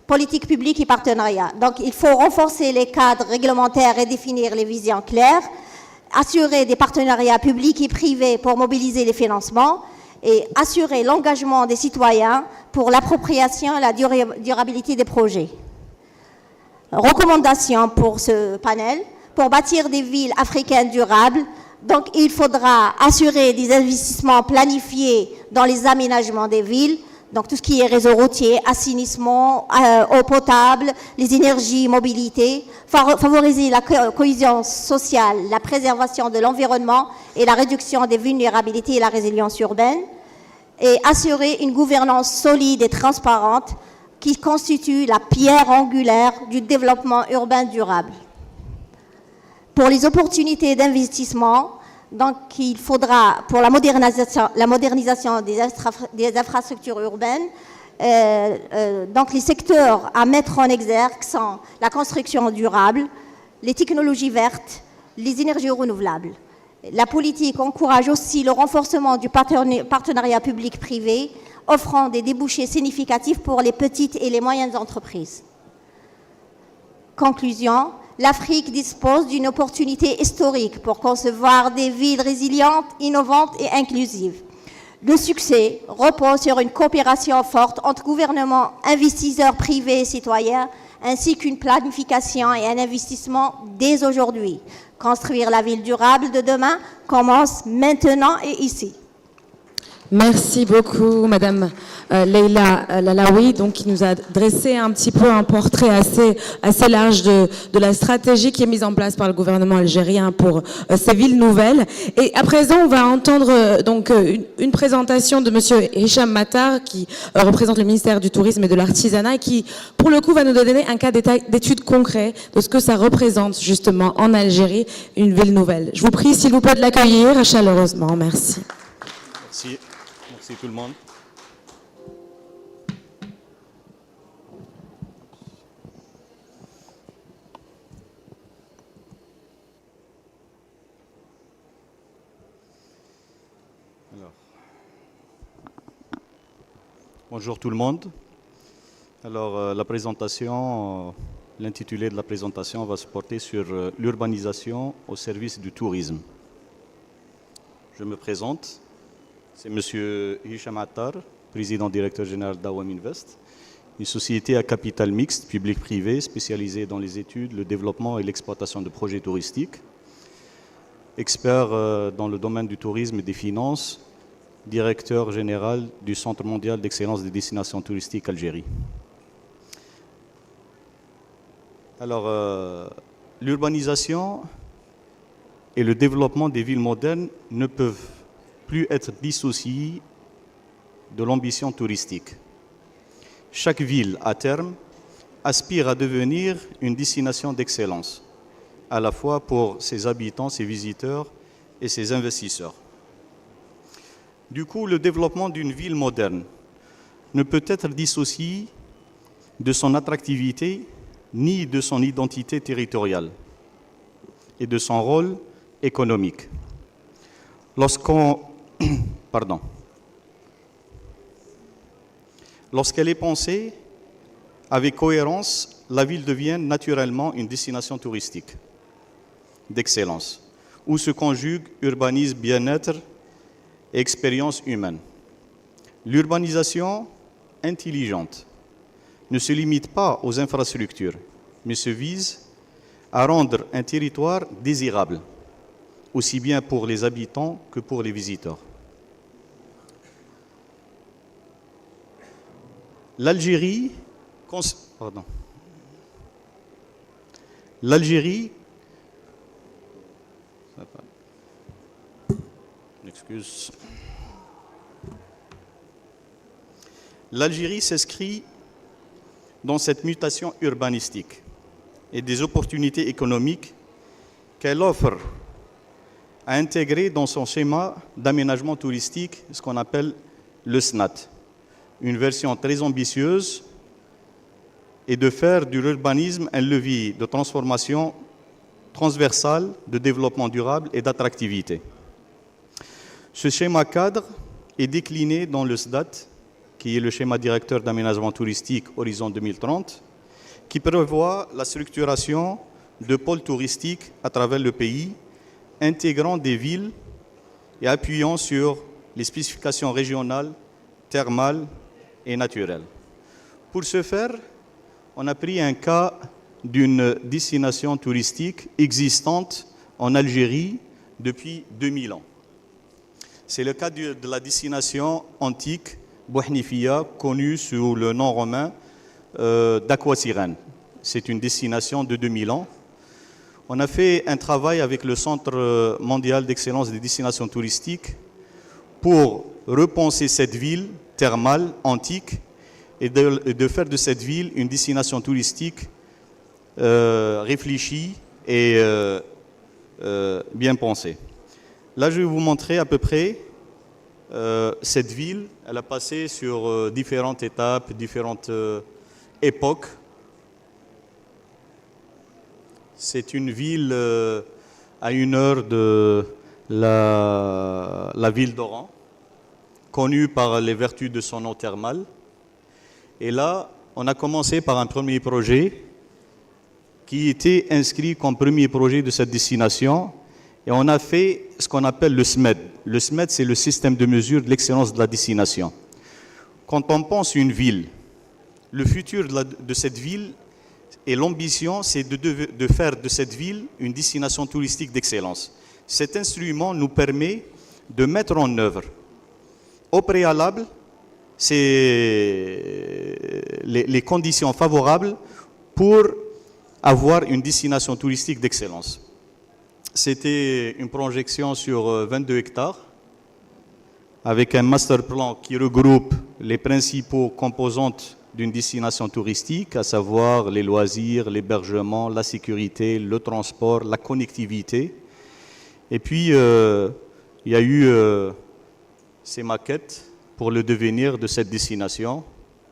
Politique publique et partenariat. Donc, il faut renforcer les cadres réglementaires et définir les visions claires, assurer des partenariats publics et privés pour mobiliser les financements et assurer l'engagement des citoyens pour l'appropriation et la durabilité des projets. Recommandations pour ce panel. Pour bâtir des villes africaines durables, donc il faudra assurer des investissements planifiés dans les aménagements des villes, donc tout ce qui est réseau routier, assainissement, eau potable, les énergies, mobilité, favoriser la cohésion sociale, la préservation de l'environnement et la réduction des vulnérabilités et la résilience urbaine, et assurer une gouvernance solide et transparente qui constitue la pierre angulaire du développement urbain durable. Pour les opportunités d'investissement, donc il faudra, pour la modernisation des infrastructures urbaines, donc les secteurs à mettre en exergue sont la construction durable, les technologies vertes, les énergies renouvelables. La politique encourage aussi le renforcement du partenariat public-privé, offrant des débouchés significatifs pour les petites et les moyennes entreprises. Conclusion, l'Afrique dispose d'une opportunité historique pour concevoir des villes résilientes, innovantes et inclusives. Le succès repose sur une coopération forte entre gouvernements, investisseurs privés et citoyens, ainsi qu'une planification et un investissement dès aujourd'hui. Construire la ville durable de demain commence maintenant et ici.
Merci beaucoup, Madame Leila Lalaoui, donc, qui nous a dressé un petit peu un portrait assez large de la stratégie qui est mise en place par le gouvernement algérien pour ces villes nouvelles. Et à présent, on va entendre donc une présentation de Monsieur Hicham Matar, qui représente le ministère du Tourisme et de l'Artisanat, et qui, pour le coup, va nous donner un cas d'étude concret de ce que ça représente justement en Algérie, une ville nouvelle. Je vous prie, s'il vous plaît, de l'accueillir chaleureusement. Merci.
Merci. Merci tout le monde. Bonjour tout le monde. Alors la présentation, l'intitulé de la présentation va se porter sur l'urbanisation au service du tourisme. Je me présente, c'est M. Hicham Attar, président directeur général d'Awam Invest, une société à capital mixte, public-privé, spécialisée dans les études, le développement et l'exploitation de projets touristiques, expert dans le domaine du tourisme et des finances, directeur général du Centre mondial d'excellence des destinations touristiques Algérie. Alors, l'urbanisation et le développement des villes modernes ne peuvent plus être dissociés de l'ambition touristique. Chaque ville, à terme, aspire à devenir une destination d'excellence, à la fois pour ses habitants, ses visiteurs et ses investisseurs. Du coup, le développement d'une ville moderne ne peut être dissocié de son attractivité ni de son identité territoriale et de son rôle économique. Lorsqu'elle est pensée avec cohérence, la ville devient naturellement une destination touristique d'excellence, où se conjuguent urbanisme, bien-être et expérience humaine. L'urbanisation intelligente ne se limite pas aux infrastructures, mais se vise à rendre un territoire désirable, aussi bien pour les habitants que pour les visiteurs. L'Algérie, L'Algérie s'inscrit dans cette mutation urbanistique et des opportunités économiques qu'elle offre à intégrer dans son schéma d'aménagement touristique, ce qu'on appelle le SNAT, une version très ambitieuse, et de faire de l'urbanisme un levier de transformation transversale, de développement durable et d'attractivité. Ce schéma cadre est décliné dans le SDAT, qui est le schéma directeur d'aménagement touristique Horizon 2030, qui prévoit la structuration de pôles touristiques à travers le pays, intégrant des villes et appuyant sur les spécifications régionales, thermales et naturelles. Pour ce faire, on a pris un cas d'une destination touristique existante en Algérie depuis 2000 ans. C'est le cas de la destination antique Bouhnifia, connue sous le nom romain d'Aquasirène. C'est une destination de 2000 ans. On a fait un travail avec le Centre mondial d'excellence des destinations touristiques pour repenser cette ville thermale, antique, et de faire de cette ville une destination touristique réfléchie et bien pensée. Là, je vais vous montrer à peu près cette ville. Elle a passé sur différentes étapes, différentes époques. C'est une ville à 1 heure de la ville d'Oran, connue par les vertus de son eau thermale. Et là, on a commencé par un premier projet qui était inscrit comme premier projet de cette destination. Et on a fait ce qu'on appelle le SMED. Le SMED, c'est le système de mesure de l'excellence de la destination. Quand on pense une ville, le futur de cette ville et l'ambition, c'est de faire de cette ville une destination touristique d'excellence. Cet instrument nous permet de mettre en œuvre, au préalable, les conditions favorables pour avoir une destination touristique d'excellence. C'était une projection sur 22 hectares avec un master plan qui regroupe les principaux composantes d'une destination touristique, à savoir les loisirs, l'hébergement, la sécurité, le transport, la connectivité. Et puis, il y a eu ces maquettes pour le devenir de cette destination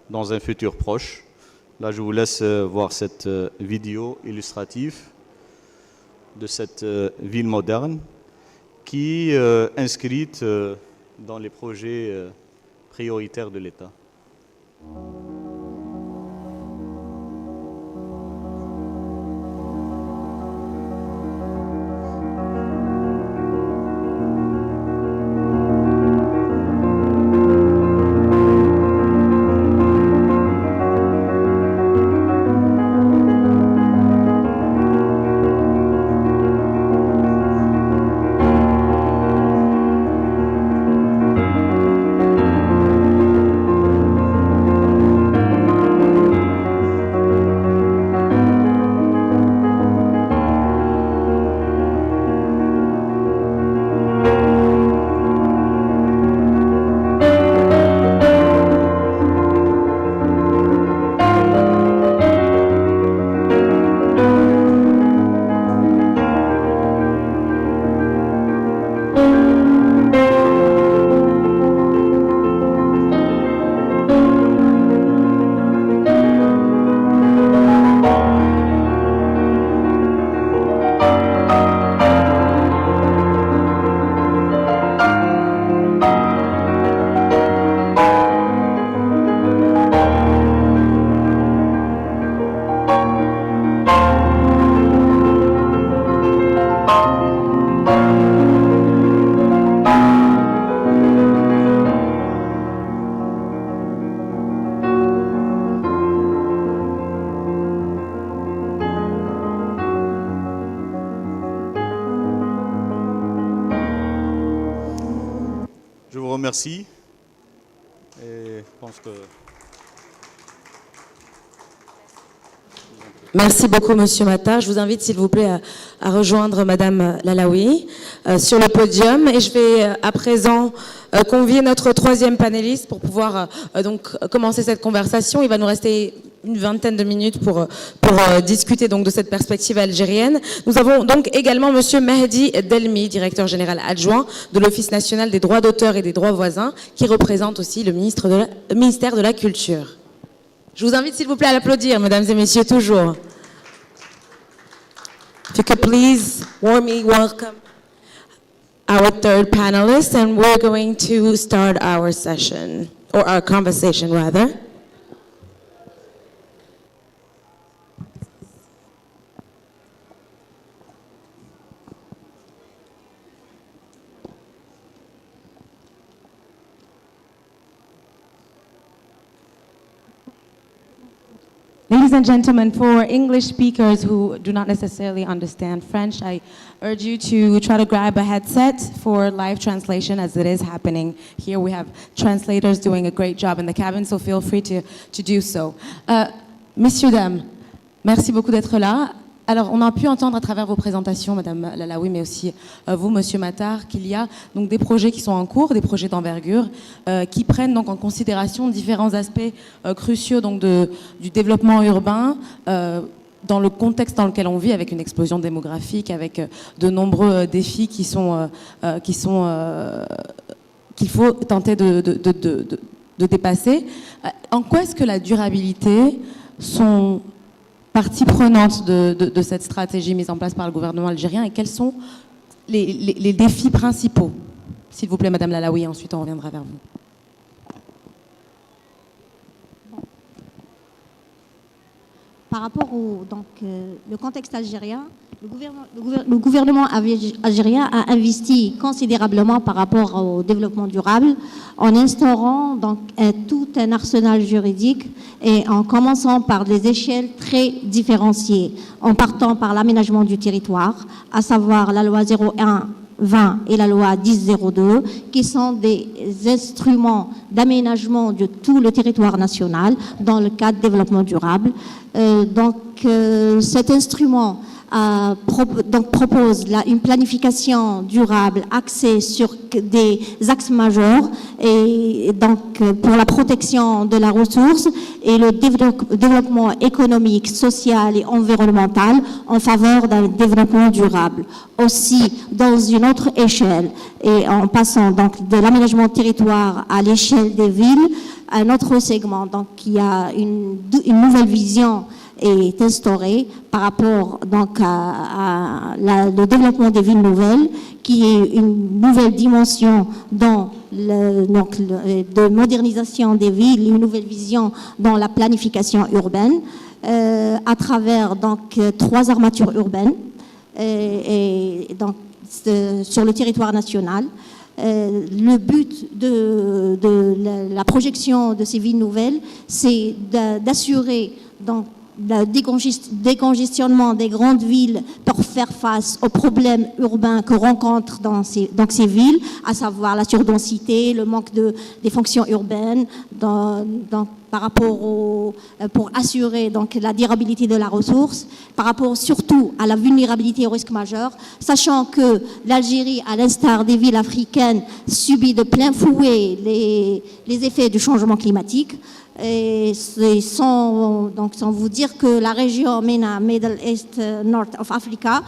dans un futur proche. Là, je vous laisse voir cette vidéo illustrative de cette ville moderne qui est inscrite dans les projets prioritaires de l'État. Merci. Et je pense que...
Merci beaucoup, Monsieur Matar. Je vous invite, s'il vous plaît, à rejoindre Madame Lalaoui sur le podium. Et je vais à présent convier notre troisième panéliste pour pouvoir donc commencer cette conversation. Il va nous rester une vingtaine de minutes pour discuter donc de cette perspective algérienne. Nous avons donc également Monsieur Mehdi Delmi, directeur général adjoint de l'Office national des droits d'auteur et des droits voisins, qui représente aussi le ministère de la Culture. Je vous invite, s'il vous plaît, à l'applaudir, mesdames et messieurs, toujours. If you could please warmly welcome our third panelist, and we're going to start our session, or our conversation, rather. Ladies and gentlemen, for English speakers who do not necessarily understand French, I urge you to try to grab a headset for live translation, as it is happening here. We have translators doing a great job in the cabin, so feel free to do so. Messieurs, dames, merci beaucoup d'être là. Alors, on a pu entendre à travers vos présentations, Madame Lalaoui, mais aussi vous, Monsieur Matar, qu'il y a donc des projets qui sont en cours, des projets d'envergure, qui prennent donc en considération différents aspects cruciaux donc du développement urbain dans le contexte dans lequel on vit, avec une explosion démographique, avec de nombreux défis qu'il faut tenter de dépasser. En quoi est-ce que la durabilité sont partie prenante de cette stratégie mise en place par le gouvernement algérien, et quels sont les défis principaux? S'il vous plaît, Madame Lalaoui, ensuite on reviendra vers vous.
Par rapport le contexte algérien, le gouvernement algérien a investi considérablement par rapport au développement durable en instaurant donc tout un arsenal juridique et en commençant par des échelles très différenciées, en partant par l'aménagement du territoire, à savoir la loi 01/20 et la loi 10/02, qui sont des instruments d'aménagement de tout le territoire national dans le cadre du développement durable. Cet instrument propose une planification durable axée sur des axes majeurs, et donc pour la protection de la ressource et le développement économique, social et environnemental en faveur d'un développement durable. Aussi, dans une autre échelle, et en passant donc de l'aménagement territoire à l'échelle des villes, un autre segment, donc il y a une nouvelle vision est instauré par rapport donc le développement des villes nouvelles, qui est une nouvelle dimension dans de modernisation des villes, une nouvelle vision dans la planification urbaine, à travers donc 3 armatures urbaines et donc sur le territoire national. Le but de la projection de ces villes nouvelles, c'est d'assurer donc le décongestionnement des grandes villes pour faire face aux problèmes urbains que rencontrent dans ces villes, à savoir la surdensité, le manque des fonctions urbaines, par rapport pour assurer donc la durabilité de la ressource, par rapport surtout à la vulnérabilité au risque majeur, sachant que l'Algérie, à l'instar des villes africaines, subit de plein fouet les effets du changement climatique. Et sans vous dire que la région MENA, Middle East, North of Africa,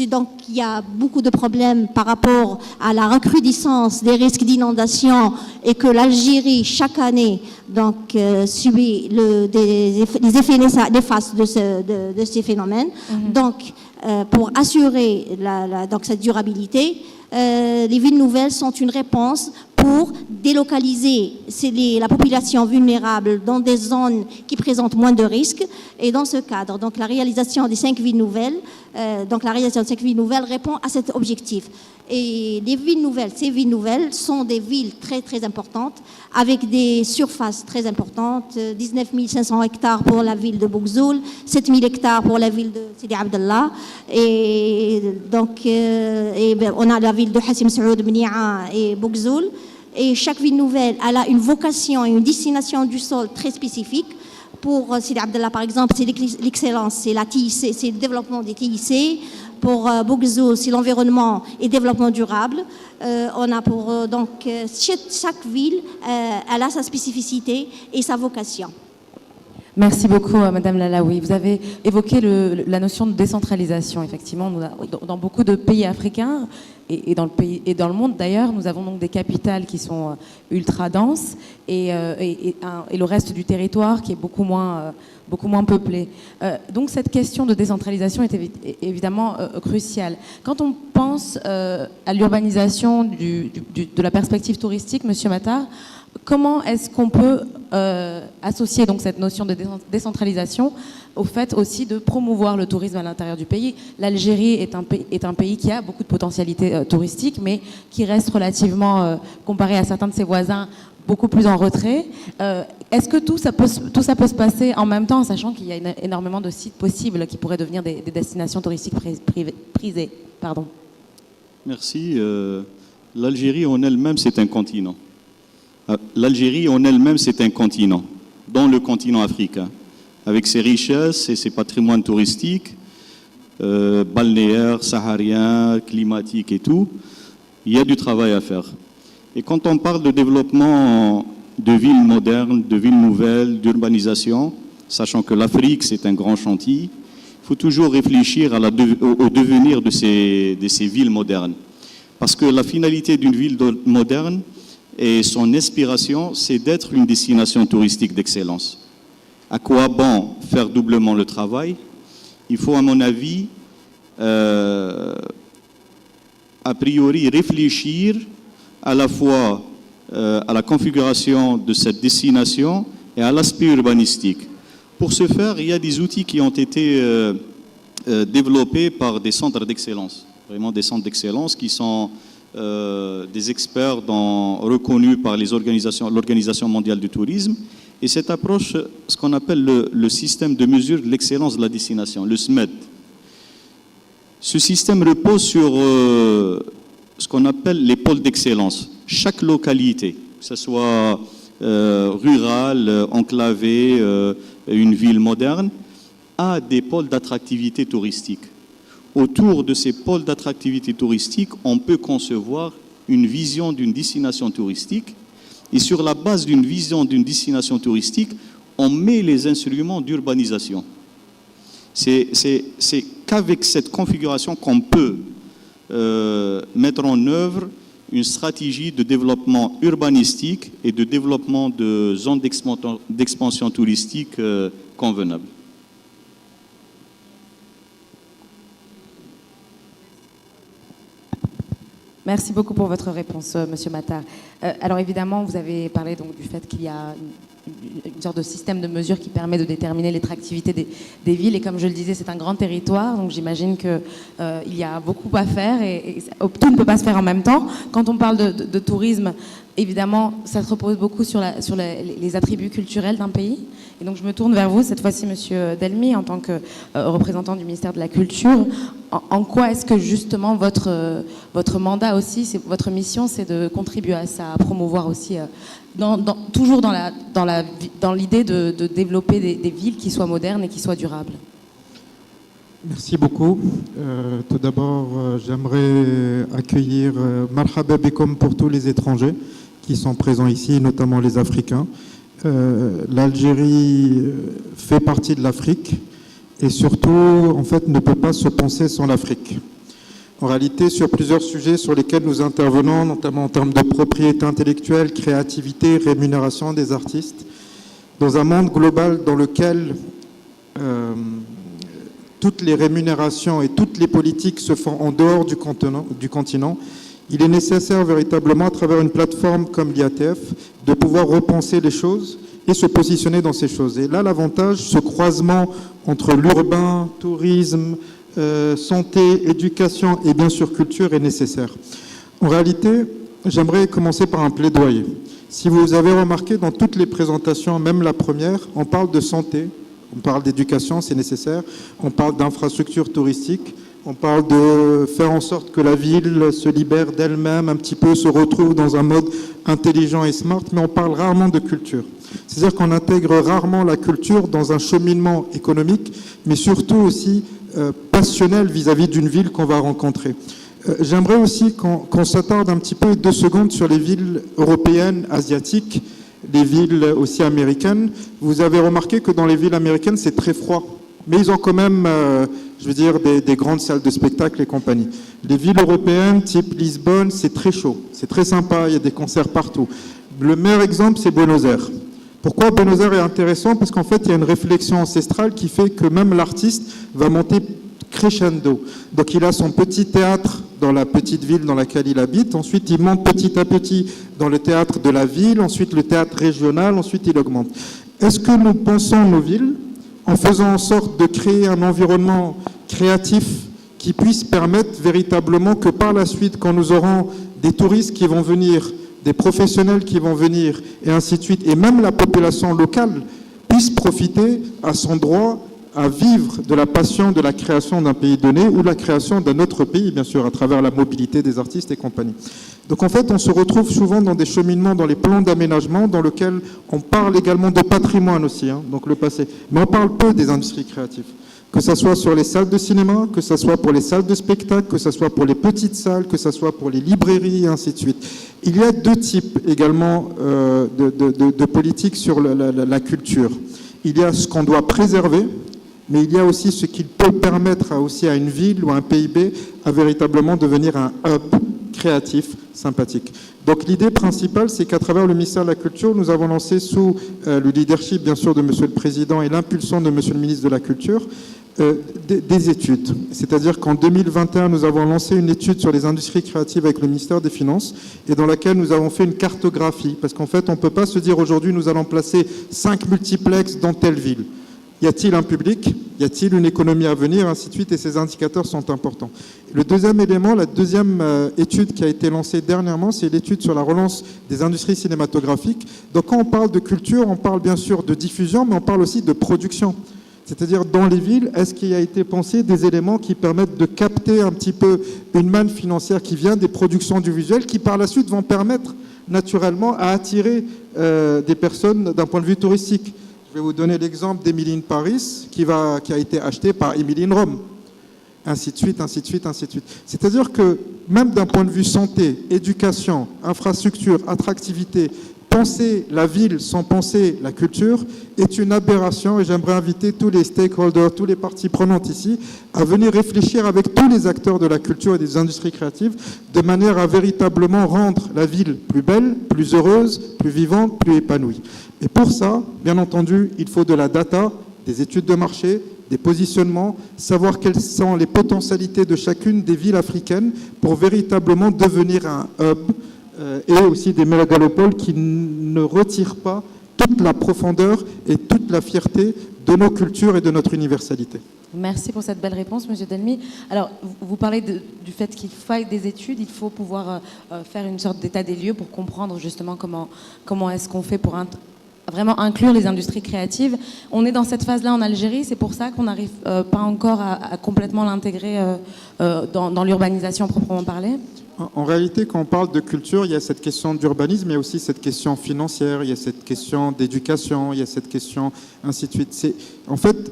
donc il y a beaucoup de problèmes par rapport à la recrudescence des risques d'inondation et que l'Algérie chaque année donc subit les effets néfastes de ces phénomènes. Donc pour assurer donc cette durabilité, les villes nouvelles sont une réponse pour délocaliser la population vulnérable dans des zones qui présentent moins de risques. Et dans ce cadre, donc la réalisation des 5 villes nouvelles, répond à cet objectif. Et ces villes nouvelles sont des villes très très importantes, avec des surfaces très importantes, 19 500 hectares pour la ville de Bougzoul, 7 000 hectares pour la ville de Sidi Abdallah, et donc on a la ville de Hassim Saoud, Mnia et Bougzoul. Et chaque ville nouvelle, elle a une vocation et une destination du sol très spécifique. Pour Sidi Abdallah, par exemple, c'est l'excellence, c'est la TIC, c'est le développement des TIC. Pour Bougzoul, c'est l'environnement et développement durable. On a donc chaque ville, elle a sa spécificité et sa vocation.
Merci beaucoup, Madame Lalaoui. Vous avez évoqué la notion de décentralisation. Effectivement, dans beaucoup de pays africains et dans le monde d'ailleurs, nous avons donc des capitales qui sont ultra denses et le reste du territoire qui est beaucoup moins peuplé. Donc cette question de décentralisation est évidemment cruciale. Quand on pense à l'urbanisation de la perspective touristique, Monsieur Matar, comment est-ce qu'on peut associer donc cette notion de décentralisation au fait aussi de promouvoir le tourisme à l'intérieur du pays? L'Algérie est un pays qui a beaucoup de potentialités touristiques, mais qui reste relativement, comparé à certains de ses voisins, beaucoup plus en retrait. Est-ce que tout ça peut se passer en même temps, en sachant qu'il y a énormément de sites possibles qui pourraient devenir des destinations touristiques prisées? Pardon.
Merci. L'Algérie en elle-même, c'est un continent. L'Algérie en elle-même, c'est un continent, dans le continent africain, avec ses richesses et ses patrimoines touristiques, balnéaires, sahariens, climatiques et tout. Il y a du travail à faire. Et quand on parle de développement de villes modernes, de villes nouvelles, d'urbanisation, sachant que l'Afrique, c'est un grand chantier, il faut toujours réfléchir au devenir de ces villes modernes. Parce que la finalité d'une ville moderne et son inspiration, c'est d'être une destination touristique d'excellence. À quoi bon faire doublement le travail? Il faut, à mon avis, a priori réfléchir à la fois à la configuration de cette destination et à l'aspect urbanistique. Pour ce faire, il y a des outils qui ont été développés par des centres d'excellence, vraiment des centres d'excellence qui sont des experts reconnus par l'Organisation mondiale du tourisme. Et cette approche, ce qu'on appelle le système de mesure de l'excellence de la destination, le SMED. Ce système repose sur ce qu'on appelle les pôles d'excellence. Chaque localité, que ce soit rurale, enclavée, une ville moderne, a des pôles d'attractivité touristique. Autour de ces pôles d'attractivité touristique, on peut concevoir une vision d'une destination touristique. Et sur la base d'une vision d'une destination touristique, on met les instruments d'urbanisation. C'est qu'avec cette configuration qu'on peut mettre en œuvre une stratégie de développement urbanistique et de développement de zones d'expansion touristique convenables.
Merci beaucoup pour votre réponse, Monsieur Matar. Alors évidemment, vous avez parlé donc du fait qu'il y a une sorte de système de mesure qui permet de déterminer l'attractivité des villes. Et comme je le disais, c'est un grand territoire, donc j'imagine qu'il y a beaucoup à faire et tout ne peut pas se faire en même temps. Quand on parle de tourisme, évidemment, ça se repose beaucoup sur les attributs culturels d'un pays. Et donc je me tourne vers vous, cette fois-ci, Monsieur Delmy, en tant que représentant du ministère de la Culture. En quoi est-ce que justement votre mandat aussi, votre mission, c'est de contribuer à ça, à promouvoir aussi, toujours dans l'idée de développer des villes qui soient modernes et qui soient durables?
Merci beaucoup. Tout d'abord, j'aimerais accueillir Marhaba Bikom pour tous les étrangers qui sont présents ici, notamment les Africains. L'Algérie fait partie de l'Afrique et surtout, en fait, ne peut pas se penser sans l'Afrique. En réalité, sur plusieurs sujets sur lesquels nous intervenons, notamment en termes de propriété intellectuelle, créativité, rémunération des artistes, dans un monde global dans lequel toutes les rémunérations et toutes les politiques se font en dehors du continent, il est nécessaire véritablement, à travers une plateforme comme l'IATF, de pouvoir repenser les choses et se positionner dans ces choses. Et là, l'avantage, ce croisement entre l'urbain, tourisme, santé, éducation et bien sûr culture est nécessaire. En réalité, j'aimerais commencer par un plaidoyer. Si vous avez remarqué dans toutes les présentations, même la première, on parle de santé, on parle d'éducation, c'est nécessaire, on parle d'infrastructures touristiques, on parle de faire en sorte que la ville se libère d'elle-même, un petit peu se retrouve dans un mode intelligent et smart, mais on parle rarement de culture. C'est-à-dire qu'on intègre rarement la culture dans un cheminement économique, mais surtout aussi passionnel vis-à-vis d'une ville qu'on va rencontrer. J'aimerais aussi qu'on s'attarde un petit peu 2 secondes sur les villes européennes, asiatiques, les villes aussi américaines. Vous avez remarqué que dans les villes américaines, c'est très froid. Mais ils ont quand même, je veux dire, des grandes salles de spectacle et compagnie. Les villes européennes, type Lisbonne, c'est très chaud, c'est très sympa, il y a des concerts partout. Le meilleur exemple, c'est Buenos Aires. Pourquoi Buenos Aires est intéressant? Parce qu'en fait, il y a une réflexion ancestrale qui fait que même l'artiste va monter crescendo. Donc il a son petit théâtre dans la petite ville dans laquelle il habite, ensuite il monte petit à petit dans le théâtre de la ville, ensuite le théâtre régional, ensuite il augmente. Est-ce que nous pensons nos villes en faisant en sorte de créer un environnement créatif qui puisse permettre véritablement que par la suite, quand nous aurons des touristes qui vont venir, des professionnels qui vont venir, et ainsi de suite, et même la population locale puisse profiter à son droit à vivre de la passion de la création d'un pays donné ou la création d'un autre pays, bien sûr, à travers la mobilité des artistes et compagnie. Donc en fait, on se retrouve souvent dans des cheminements, dans les plans d'aménagement, dans lesquels on parle également de patrimoine aussi, donc le passé. Mais on parle peu des industries créatives. Que ce soit sur les salles de cinéma, que ce soit pour les salles de spectacle, que ce soit pour les petites salles, que ce soit pour les librairies, et ainsi de suite. Il y a 2 types également de politiques sur la culture. Il y a ce qu'on doit préserver, mais il y a aussi ce qui peut permettre aussi à une ville ou à un PIB à véritablement devenir un hub créatif, sympathique. Donc l'idée principale, c'est qu'à travers le ministère de la Culture, nous avons lancé sous le leadership, bien sûr, de Monsieur le Président et l'impulsion de Monsieur le Ministre de la Culture, des études. C'est-à-dire qu'en 2021, nous avons lancé une étude sur les industries créatives avec le ministère des Finances et dans laquelle nous avons fait une cartographie. Parce qu'en fait, on ne peut pas se dire aujourd'hui, nous allons placer 5 multiplexes dans telle ville. Y a-t-il un public? Y a-t-il une économie à venir? Ainsi de suite, et ces indicateurs sont importants. Le deuxième élément, la deuxième étude qui a été lancée dernièrement, c'est l'étude sur la relance des industries cinématographiques. Donc quand on parle de culture, on parle bien sûr de diffusion, mais on parle aussi de production. C'est-à-dire dans les villes, est-ce qu'il a été pensé des éléments qui permettent de capter un petit peu une manne financière qui vient des productions du visuel, qui par la suite vont permettre naturellement à attirer des personnes d'un point de vue touristique. Je vais vous donner l'exemple d'Emily in Paris qui a été acheté par Emily in Rome. Ainsi de suite, ainsi de suite, ainsi de suite. C'est-à-dire que même d'un point de vue santé, éducation, infrastructure, attractivité, penser la ville sans penser la culture est une aberration et j'aimerais inviter tous les stakeholders, tous les parties prenantes ici à venir réfléchir avec tous les acteurs de la culture et des industries créatives de manière à véritablement rendre la ville plus belle, plus heureuse, plus vivante, plus épanouie. Et pour ça, bien entendu, il faut de la data, des études de marché, des positionnements, savoir quelles sont les potentialités de chacune des villes africaines pour véritablement devenir un hub et aussi des mégalopoles qui ne retirent pas toute la profondeur et toute la fierté de nos cultures et de notre universalité.
Merci pour cette belle réponse, Monsieur Delmy. Alors, vous parlez du fait qu'il faille des études, il faut pouvoir faire une sorte d'état des lieux pour comprendre justement comment est-ce qu'on fait pour vraiment inclure les industries créatives. On est dans cette phase-là en Algérie, c'est pour ça qu'on n'arrive pas encore à complètement l'intégrer dans l'urbanisation proprement parlée.
En réalité, quand on parle de culture, il y a cette question d'urbanisme, il y a aussi cette question financière, il y a cette question d'éducation, il y a cette question ainsi de suite. En fait,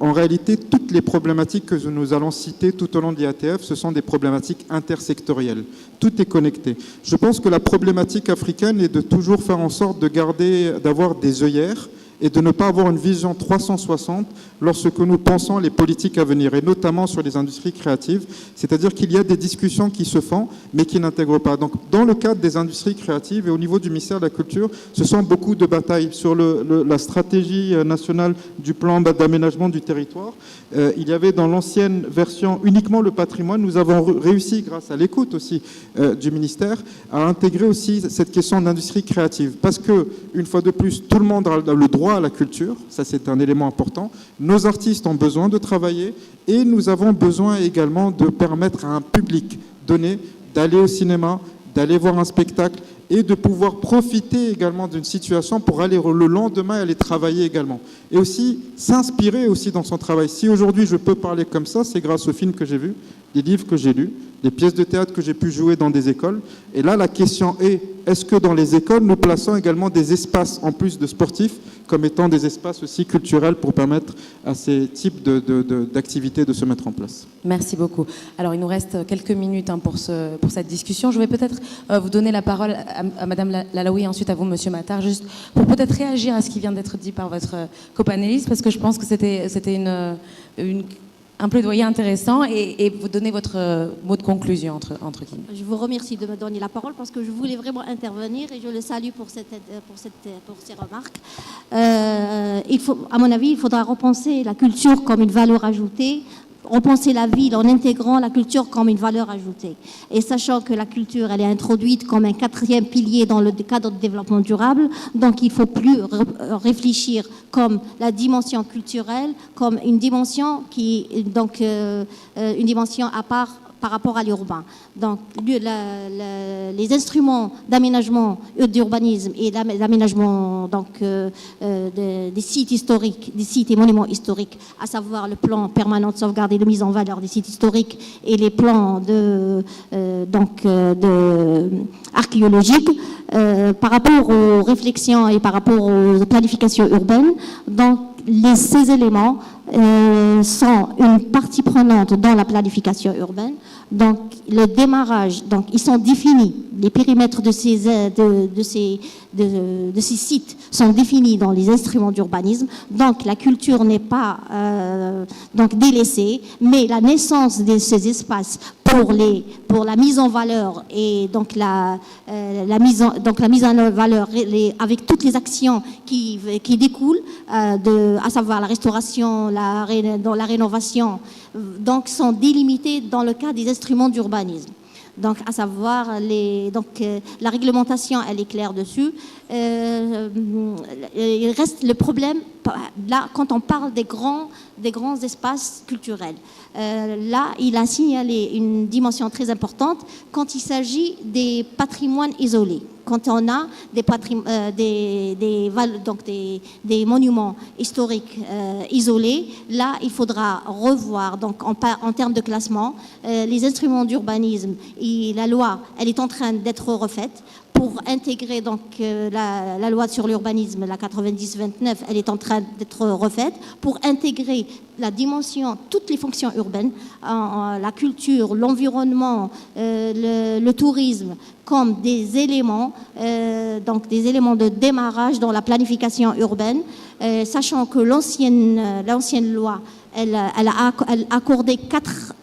en réalité, toutes les problématiques que nous allons citer tout au long de l'IATF, ce sont des problématiques intersectorielles. Tout est connecté. Je pense que la problématique africaine est de toujours faire en sorte d'avoir des œillères et de ne pas avoir une vision 360 lorsque nous pensons les politiques à venir, et notamment sur les industries créatives. C'est-à-dire qu'il y a des discussions qui se font, mais qui n'intègrent pas. Donc, dans le cadre des industries créatives et au niveau du ministère de la Culture, ce sont beaucoup de batailles sur la stratégie nationale du plan d'aménagement du territoire. Il y avait dans l'ancienne version uniquement le patrimoine. Nous avons réussi, grâce à l'écoute aussi du ministère, à intégrer aussi cette question d'industrie créative. Parce que, une fois de plus, tout le monde a le droit à la culture. Ça, c'est un élément important. Nos artistes ont besoin de travailler et nous avons besoin également de permettre à un public donné d'aller au cinéma, d'aller voir un spectacle et de pouvoir profiter également d'une situation pour aller le lendemain aller travailler également. Et aussi s'inspirer aussi dans son travail. Si aujourd'hui je peux parler comme ça, c'est grâce aux films que j'ai vus, les livres que j'ai lus, les pièces de théâtre que j'ai pu jouer dans des écoles. Et là, la question est-ce que dans les écoles, nous plaçons également des espaces, en plus de sportifs, comme étant des espaces aussi culturels pour permettre à ces types d'activités de se mettre en place.
Merci beaucoup. Alors, il nous reste quelques minutes pour cette discussion. Je vais peut-être vous donner la parole à Madame Lalaoui et ensuite à vous, Monsieur Matar, juste pour peut-être réagir à ce qui vient d'être dit par votre copanéliste, parce que je pense que c'était un plaidoyer intéressant et vous donner votre mot de conclusion entre guillemets.
Je vous remercie de me donner la parole parce que je voulais vraiment intervenir et je le salue pour ces remarques. À mon avis, il faudra repenser la culture comme une valeur ajoutée, repenser la ville en intégrant la culture comme une valeur ajoutée. Et sachant que la culture, elle est introduite comme un 4e pilier dans le cadre de développement durable, donc il ne faut plus réfléchir comme la dimension culturelle, comme une dimension une dimension à part par rapport à l'urbain. Donc, les instruments d'aménagement d'urbanisme et d'aménagement des sites historiques, des sites et monuments historiques, à savoir le plan permanent de sauvegarde et de mise en valeur des sites historiques et les plans archéologiques, par rapport aux réflexions et par rapport aux planifications urbaines. Donc, ces éléments sont une partie prenante dans la planification urbaine. Donc, le démarrage, donc ils sont définis, les périmètres de ces sites sont définis dans les instruments d'urbanisme. Donc, la culture n'est pas délaissée, mais la naissance de ces espaces pour la mise en valeur et donc la mise en valeur avec toutes les actions qui découlent à savoir la restauration, la rénovation, donc sont délimitées dans le cas des instruments d'urbanisme. Donc, à savoir, la réglementation, elle est claire dessus. Il reste le problème, là, quand on parle des grands espaces culturels. Là, il a signalé une dimension très importante quand il s'agit des patrimoines isolés. Quand on a des monuments historiques isolés, là, il faudra revoir, donc en termes de classement, les instruments d'urbanisme et la loi, elle est en train d'être refaite pour intégrer donc la loi sur l'urbanisme, la 90-29, elle est en train d'être refaite pour intégrer la dimension, toutes les fonctions urbaines, la culture, l'environnement, le tourisme, comme des éléments, des éléments de démarrage dans la planification urbaine, sachant que l'ancienne loi, elle a accordé quatre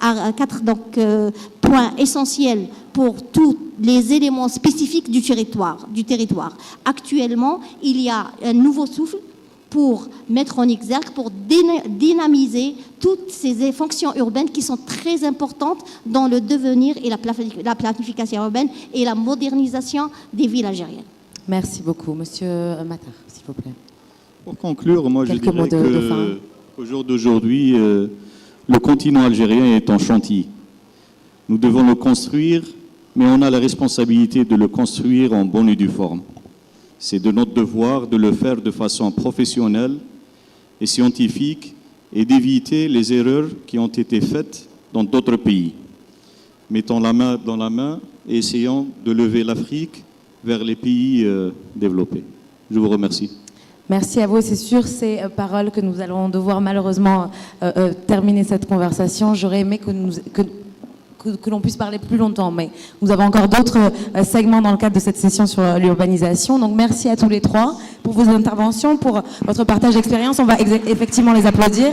points essentiels pour tous les éléments spécifiques du territoire. Actuellement, il y a un nouveau souffle pour mettre en exergue, pour dynamiser toutes ces fonctions urbaines qui sont très importantes dans le devenir et la planification urbaine et la modernisation des villes algériennes.
Merci beaucoup. Monsieur Matar, s'il vous plaît.
Pour conclure, moi je
Quelques
dirais
mots de fin.
qu'au jour d'aujourd'hui, le continent algérien est en chantier. Nous devons le construire, mais on a la responsabilité de le construire en bonne et due forme. C'est de notre devoir de le faire de façon professionnelle et scientifique et d'éviter les erreurs qui ont été faites dans d'autres pays. Mettons la main dans la main et essayons de lever l'Afrique vers les pays développés. Je vous remercie.
Merci à vous. C'est sur ces paroles que nous allons devoir malheureusement terminer cette conversation. J'aurais aimé que l'on puisse parler plus longtemps, mais nous avons encore d'autres segments dans le cadre de cette session sur l'urbanisation. Donc merci à tous les trois pour vos interventions, pour votre partage d'expérience. On va effectivement les applaudir.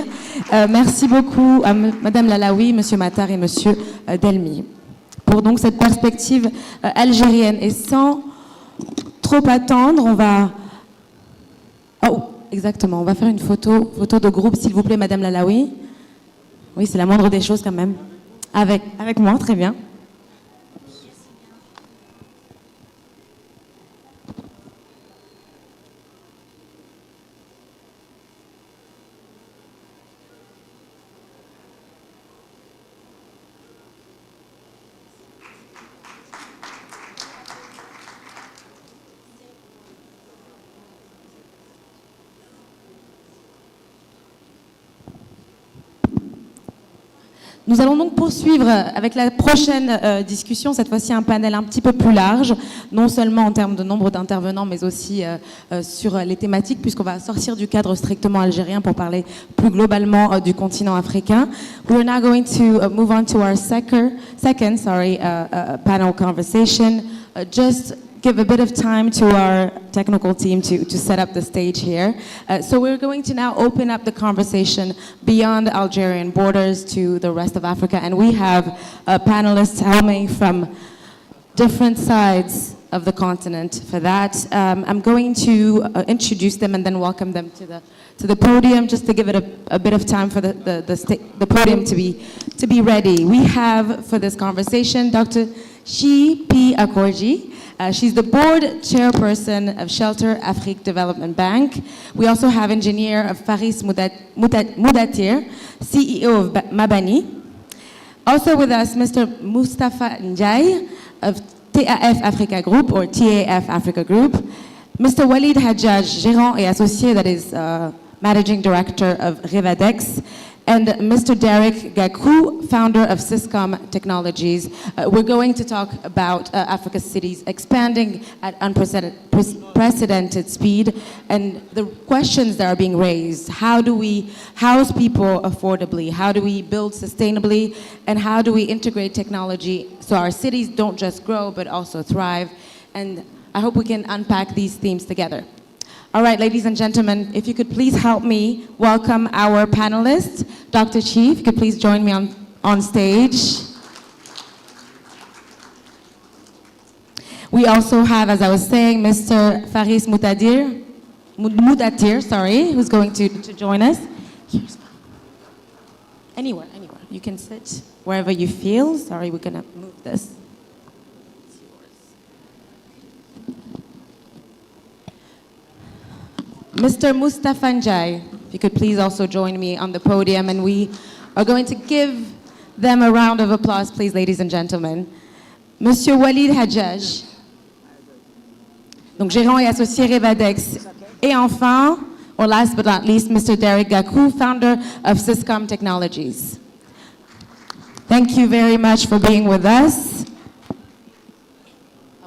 Merci beaucoup à Madame Lalaoui, Monsieur Matar et Monsieur Delmi pour donc cette perspective algérienne. Et sans trop attendre, on va... Oh, exactement, on va faire une photo de groupe, s'il vous plaît, Madame Lalaoui. Oui, c'est la moindre des choses quand même. Avec moi, très bien. Nous allons donc poursuivre avec la prochaine discussion, cette fois-ci un panel un petit peu plus large, non seulement en termes de nombre d'intervenants, mais aussi sur les thématiques, puisqu'on va sortir du cadre strictement algérien pour parler plus globalement du continent africain. We're now going to move on to our second panel conversation. Just give a bit of time to our technical team to set up the stage here. So we're going to now open up the conversation beyond Algerian borders to the rest of Africa. And we have panelists coming from different sides of the continent for that. I'm going to introduce them and then welcome them to the podium, just to give it a bit of time for the podium to be ready. We have for this conversation Dr. Shi P. Akorji. She's the board chairperson of Shelter Afrique Development Bank. We also have engineer Faris Mudatir, CEO of Mabani. Also with us, Mr. Mustafa Njai of TAF Africa Group, or TAF Africa Group. Mr. Walid Hajjaj, gérant et associé, that is managing director of Revadex. And Mr. Derek Gakou, founder of Syscom Technologies. We're going to talk about Africa's cities expanding at unprecedented speed and the questions that are being raised. How do we house people affordably? How do we build sustainably? And how do we integrate technology so our cities don't just grow but also thrive? And I hope we can unpack these themes together. All right, ladies and gentlemen, if you could please help me welcome our panelists. Dr. Chief, if you could please join me on stage. We also have, as I was saying, Mr. Faris Mudatir, who's going to join us. Anywhere. You can sit wherever you feel. Sorry, we're going to move this. Mr. Mustafa Njai, if you could please also join me on the podium, and we are going to give them a round of applause, please, ladies and gentlemen. Monsieur Walid Hajjaj, donc gérant et associé Revadex. Et enfin, or last but not least, Mr. Derek Gakou, founder of Syscom Technologies. Thank you very much for being with us.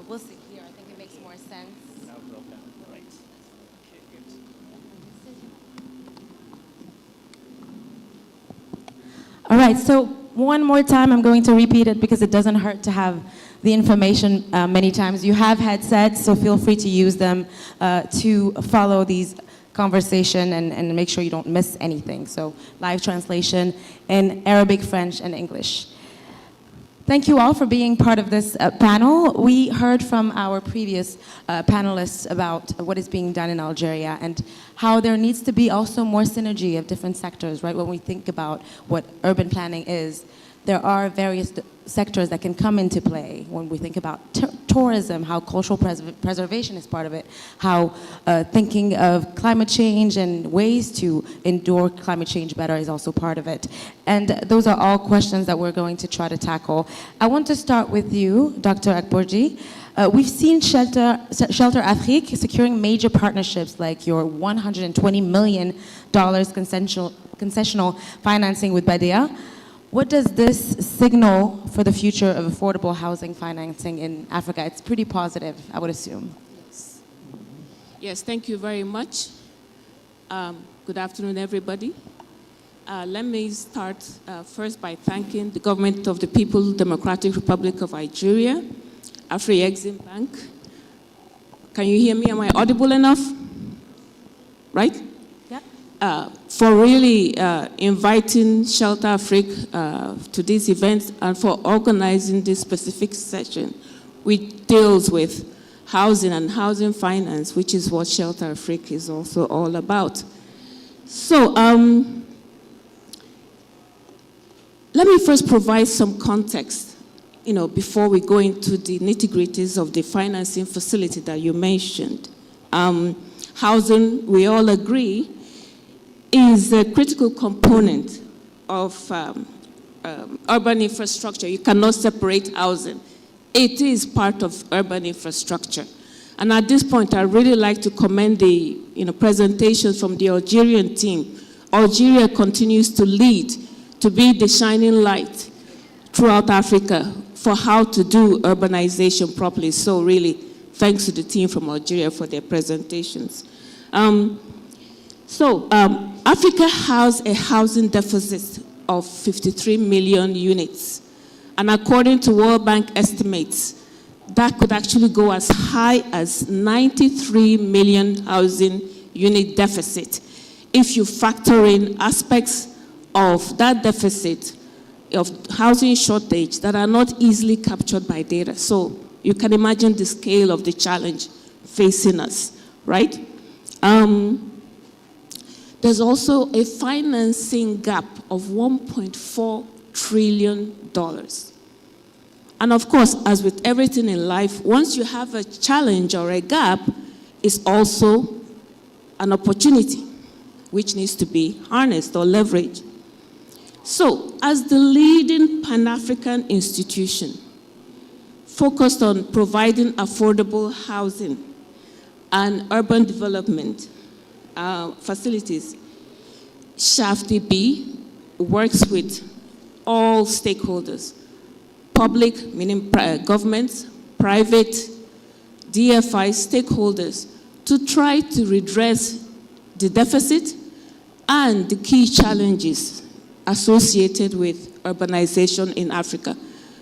We'll sit here. I think it makes more sense. All right, so one more time, I'm going to repeat it because it doesn't hurt to have the information many times. You have headsets, so feel free to use them to follow these conversation and make sure you don't miss anything. So live translation in Arabic, French, and English. Thank you all for being part of this panel. We heard from our previous panelists about what is being done in Algeria and how there needs to be also more synergy of different sectors, right? When we think about what urban planning is, there are various sectors that can come into play when we think about tourism, how cultural preservation is part of it, how thinking of climate change and ways to endure climate change better is also part of it. And those are all questions that we're going to try to tackle. I want to start with you, Dr. Akborji. We've seen Shelter Afrique securing major partnerships like your $120 million concessional financing with Badea. What does this signal for the future of affordable housing financing in Africa? It's pretty positive, I would assume.
Yes, thank you very much. Good afternoon, everybody. Let me start first by thanking the Government of the People Democratic Republic of Algeria, Afri-Exim Bank. Can you hear me? Am I audible enough? Right? For really inviting Shelter Afrique to this event and for organizing this specific session, which deals with housing and housing finance, which is what Shelter Afrique is also all about. So let me first provide some context, before we go into the nitty-gritties of the financing facility that you mentioned. Housing, we all agree, is a critical component of urban infrastructure. You cannot separate housing. It is part of urban infrastructure. And at this point, I'd really like to commend the presentations from the Algerian team. Algeria continues to lead, to be the shining light throughout Africa for how to do urbanization properly. So really, thanks to the team from Algeria for their presentations. Africa has a housing deficit of 53 million units. And according to World Bank estimates, that could actually go as high as 93 million housing unit deficit if you factor in aspects of that deficit of housing shortage that are not easily captured by data. So you can imagine the scale of the challenge facing us, right? There's also a financing gap of $1.4 trillion. And of course, as with everything in life, once you have a challenge or a gap, it's also an opportunity which needs to be harnessed or leveraged. So, as the leading Pan-African institution focused on providing affordable housing and urban development facilities, AfCFTA works with all stakeholders, public, meaning governments, private, DFI stakeholders, to try to redress the deficit and the key challenges associated with urbanization in Africa,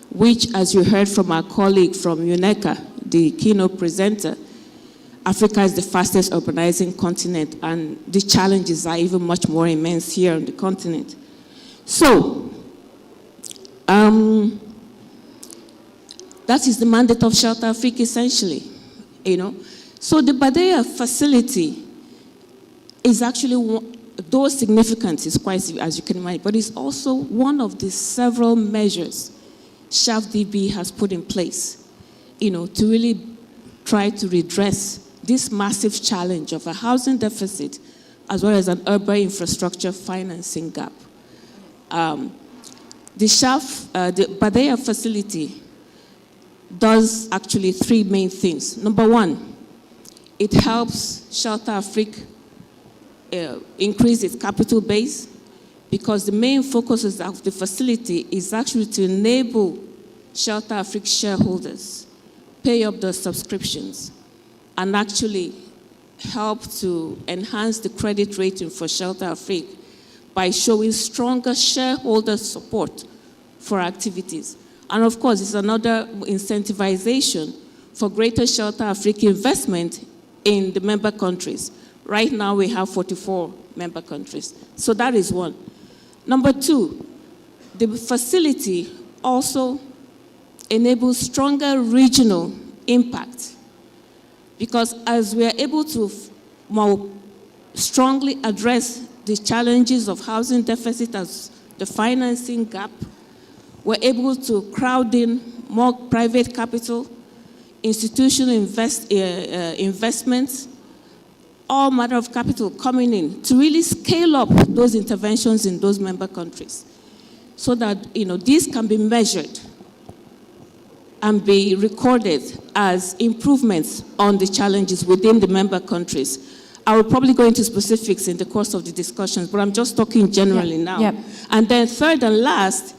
which, as you heard from our colleague from UNECA, the keynote presenter, Africa is the fastest urbanizing continent, and the challenges are even much more immense here on the continent. So, that is the mandate of Shelter Afrique, essentially, So the Badea facility is actually, though significant, is quite, as you can imagine, but it's also one of the several measures AfCFTA has put in place, to really try to redress this massive challenge of a housing deficit as well as an urban infrastructure financing gap. The Badea facility does actually three main things. Number one, it helps Shelter Afrique increase its capital base, because the main focus of the facility is actually to enable Shelter Afrique shareholders pay up their subscriptions and actually help to enhance the credit rating for Shelter Afrique by showing stronger shareholder support for activities. And of course, it's another incentivization for greater Shelter Afrique investment in the member countries. Right now, we have 44 member countries. So that is one. Number two, the facility also enable stronger regional impact. Because as we are able to more strongly address the challenges of housing deficit as the financing gap, we're able to crowd in more private capital, institutional investments, all manner of capital coming in to really scale up those interventions in those member countries so that these can be measured and be recorded as improvements on the challenges within the member countries. I will probably go into specifics in the course of the discussions, but I'm just talking generally now.
Yep.
And then third and last,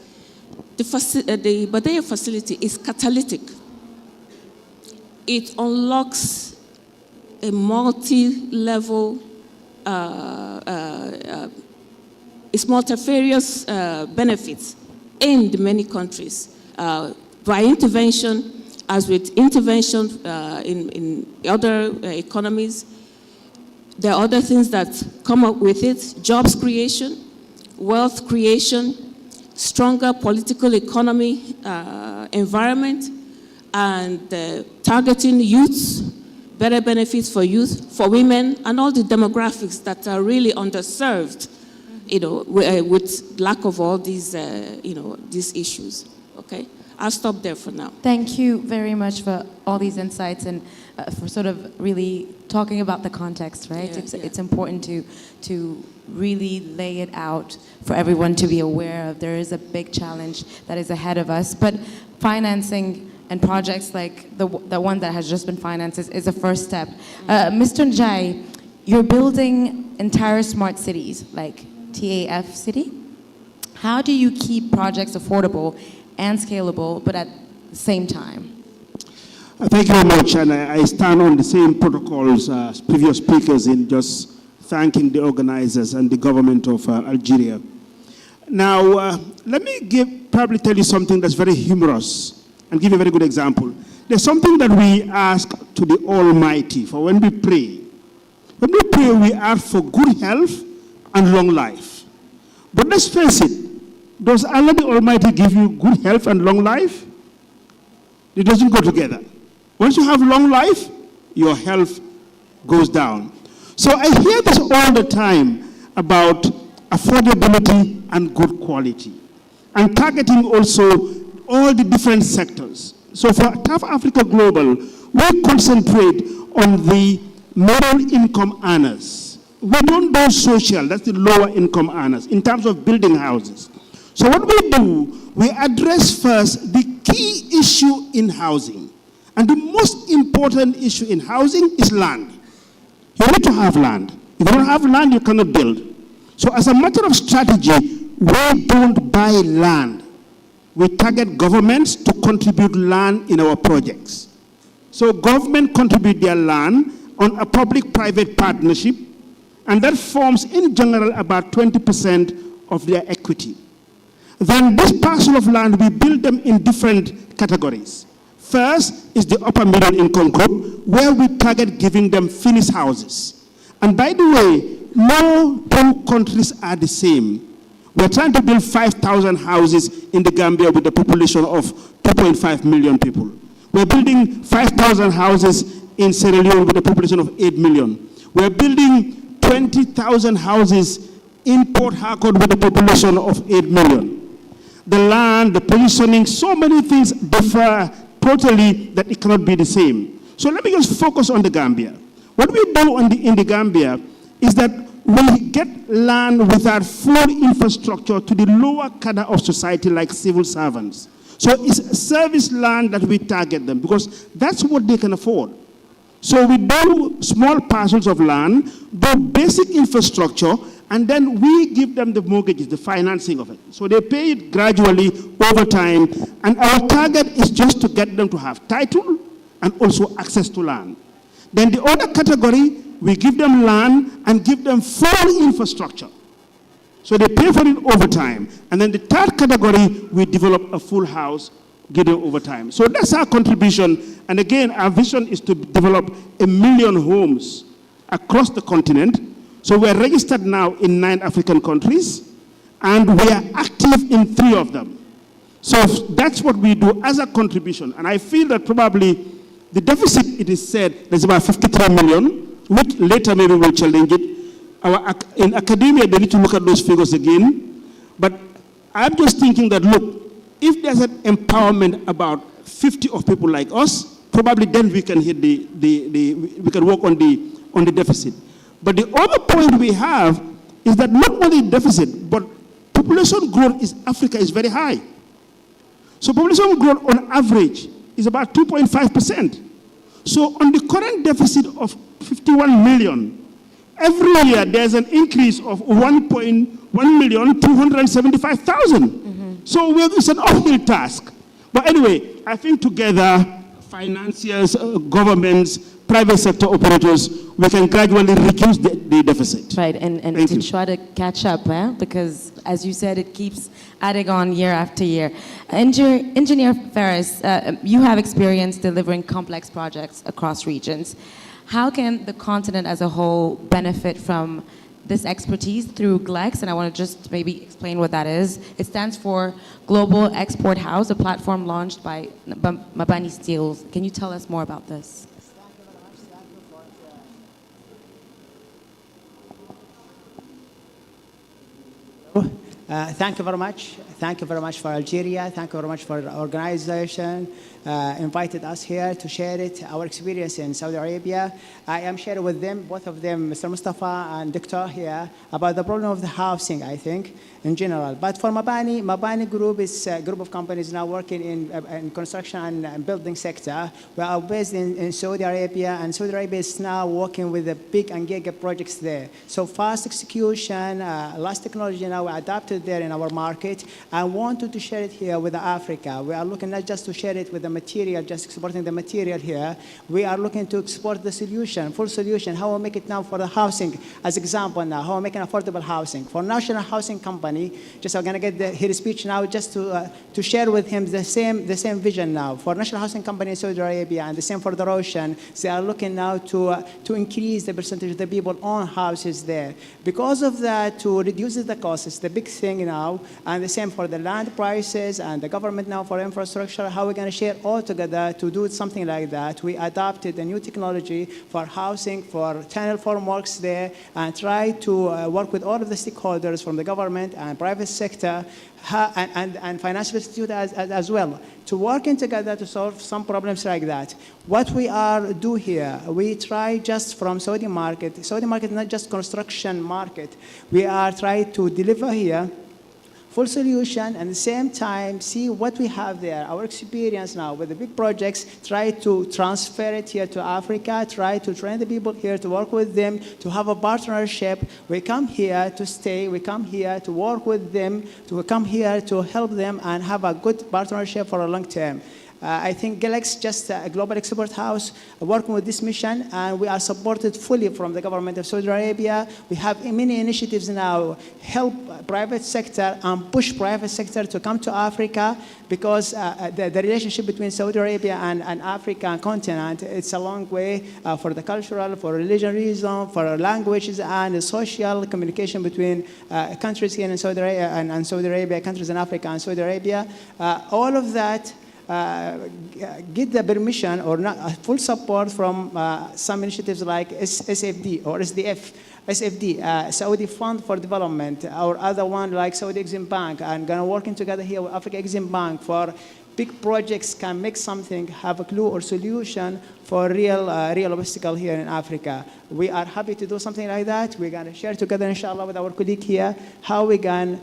the Moderator facility is catalytic. It unlocks a multi-level, it's multifarious benefits in the many countries. By intervention, as with intervention in other economies, there are other things that come up with it: jobs creation, wealth creation, stronger political economy environment, and targeting youths, better benefits for youth, for women, and all the demographics that are really underserved, with lack of all these, these issues. Okay, I'll stop there for now.
Thank you very much for all these insights and for sort of really talking about the context, right? It's important to really lay it out for everyone to be aware of. There is a big challenge that is ahead of us, but financing and projects like the one that has just been financed is a first step. Mr. Njai, you're building entire smart cities like TAF City. How do you keep projects affordable and scalable, but at the same time?
Thank you very much, and I stand on the same protocols as previous speakers in just thanking the organizers and the government of Algeria. Now, let me probably tell you something that's very humorous and give you a very good example. There's something that we ask to the Almighty for when we pray. When we pray, we ask for good health and long life. But let's face it, does Allah the Almighty give you good health and long life? It doesn't go together. Once you have long life, your health goes down. So I hear this all the time about affordability and good quality, and targeting also all the different sectors. So for TAF Africa Global, we concentrate on the middle income earners. We don't do social, that's the lower income earners, in terms of building houses. So what we do, we address first the key issue in housing. And the most important issue in housing is land. You need to have land. If you don't have land, you cannot build. So as a matter of strategy, we don't buy land. We target governments to contribute land in our projects. So government contribute their land on a public-private partnership, and that forms, in general, about 20% of their equity. Then this parcel of land, we build them in different categories. First is the upper middle income group, where we target giving them finished houses. And by the way, no two countries are the same. We're trying to build 5,000 houses in the Gambia with a population of 2.5 million people. We're building 5,000 houses in Sierra Leone with a population of 8 million. We're building 20,000 houses in Port Harcourt with a population of 8 million. The land, the positioning, so many things differ totally that it cannot be the same. So let me just focus on the Gambia. What we do in the Gambia is that we get land without full infrastructure to the lower cadre of society like civil servants. So it's service land that we target them because that's what they can afford. So we do small parcels of land, do basic infrastructure, and then we give them the mortgages, the financing of it. So they pay it gradually over time, and our target is just to get them to have title and also access to land. Then the other category, we give them land and give them full infrastructure. So they pay for it over time. And then the third category, we develop a full house, give them over time. So that's our contribution. And again, our vision is to develop 1 million homes across the continent. So we're registered now in 9 African countries, and we are active in 3 of them. So that's what we do as a contribution. And I feel that probably the deficit, it is said, there's about 53 million, which later maybe we'll challenge it. In academia, they need to look at those figures again. But I'm just thinking that, look, if there's an empowerment about 50 of people like us, probably then we can hit we can work on the deficit. But the other point we have is that not only deficit, but population growth in Africa is very high. So population growth on average is about 2.5%. So on the current deficit of 51 million, every year there's an increase of 1,275,000. So it's an uphill task. But anyway, I think together, financiers, governments, private sector operators, we can gradually reduce the deficit.
Right, and to try to catch up, because as you said, it keeps adding on year after year. Engineer Ferris, you have experience delivering complex projects across regions. How can the continent as a whole benefit from this expertise through GLEX? And I want to just maybe explain what that is. It stands for Global Export House, a platform launched by Mabani Steels. Can you tell us more about this?
Thank you very much. Thank you very much for Algeria. Thank you very much for the organization. Invited us here to share our experience in Saudi Arabia. I am sharing with them, both of them, Mr. Mustafa and Dr. here, about the problem of the housing, I think, in general. But for Mabani Group is a group of companies now working in construction and building sector. We are based in Saudi Arabia, and Saudi Arabia is now working with the big and giga projects there. So fast execution, last technology now adapted there in our market. I wanted to share it here with Africa. We are looking not just to share it with the material, just exporting the material here. We are looking to export the solution, full solution, how we make it now for the housing, as example now, how we make an affordable housing. For National Housing Company, just I'm going to get his speech now just to share with him the same vision now. For National Housing Company in Saudi Arabia and the same for the Ocean, they are looking now to increase the percentage of the people own houses there. Because of that, to reduce the cost is the big thing now, and the same for the land prices and the government now for infrastructure, how we're going to share all together to do something like that. We adopted a new technology for housing, for tunnel formworks there, and try to work with all of the stakeholders from the government and private sector and financial institute as well, to working together to solve some problems like that. What we are do here, we try just from Saudi market is not just construction market. We are trying to deliver here full solution, and at the same time, see what we have there, our experience now with the big projects, try to transfer it here to Africa, try to train the people here to work with them, to have a partnership. We come here to stay, we come here to work with them, to come here to help them and have a good partnership for a long term. I think GLEX, just a global export house, working with this mission, and we are supported fully from the government of Saudi Arabia. We have many initiatives now, help private sector and push private sector to come to Africa, because the relationship between Saudi Arabia and Africa continent, it's a long way for the cultural, for religion reason, for languages and the social communication between countries here in Saudi Arabia and Saudi Arabia, countries in Africa and Saudi Arabia. All of that get the permission or not full support from some initiatives like SFD or SDF, SFD, Saudi Fund for Development, or other one like Saudi Exim Bank, and gonna working together here with Africa Exim Bank for big projects can make something, have a clue or solution for real obstacle here in Africa. We are happy to do something like that. We're gonna share together, inshallah, with our colleague here, how we're gonna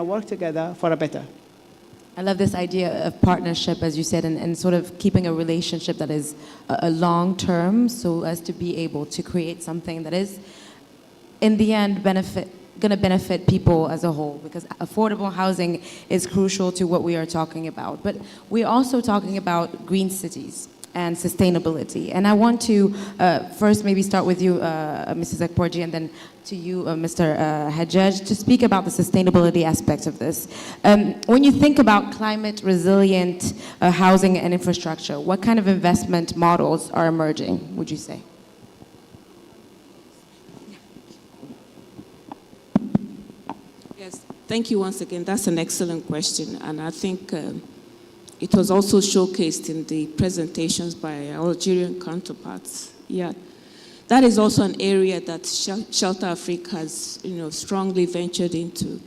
work together for a better.
I love this idea of partnership, as you said, and sort of keeping a relationship that is a long term, so as to be able to create something that is, in the end, going to benefit people as a whole, because affordable housing is crucial to what we are talking about. But we're also talking about green cities and sustainability. And I want to first maybe start with you, Mrs. Akporji, and then to you, Mr. Hajjaj, to speak about the sustainability aspects of this. When you think about climate resilient housing and infrastructure, what kind of investment models are emerging, would you say?
Yes, Thank you once again. That's an excellent question. And I think it was also showcased in the presentations by our Algerian counterparts. Yeah. That is also an area that Shelter Africa has, strongly ventured into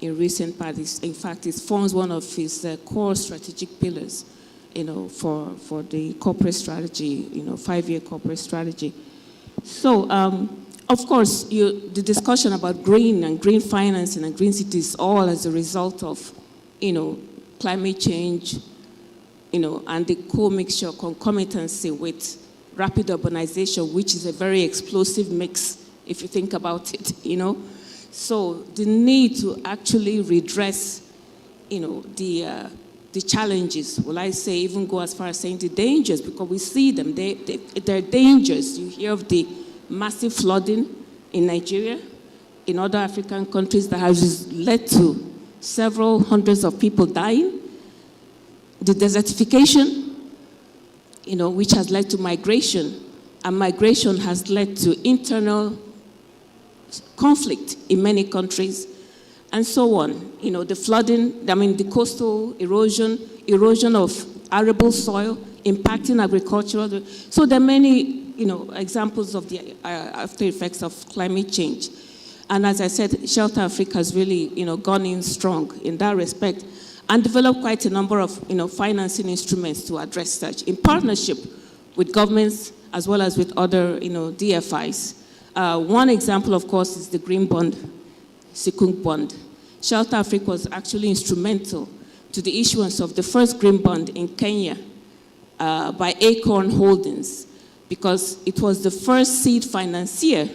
in recent past. In fact, it forms one of its core strategic pillars, for the corporate strategy, 5-year corporate strategy. So, of course, the discussion about green and green financing and green cities, all as a result of, climate change, and the co-mixture, concomitancy with rapid urbanization, which is a very explosive mix, if you think about it, So the need to actually redress, the challenges, will I say, even go as far as saying the dangers, because we see them, they're dangers. You hear of the massive flooding in Nigeria, in other African countries that has led to several hundreds of people dying. The desertification, which has led to migration, and migration has led to internal conflict in many countries, and so on. The flooding, the coastal erosion of arable soil, impacting agriculture. So there are many, examples of the after effects of climate change. And as I said, Shelter Africa has really, gone in strong in that respect and developed quite a number of, financing instruments to address such in partnership with governments as well as with other, DFIs. One example, of course, is the Green Bond, Sukuk Bond. Shelter Africa was actually instrumental to the issuance of the first Green Bond in Kenya by Acorn Holdings, because it was the first seed financier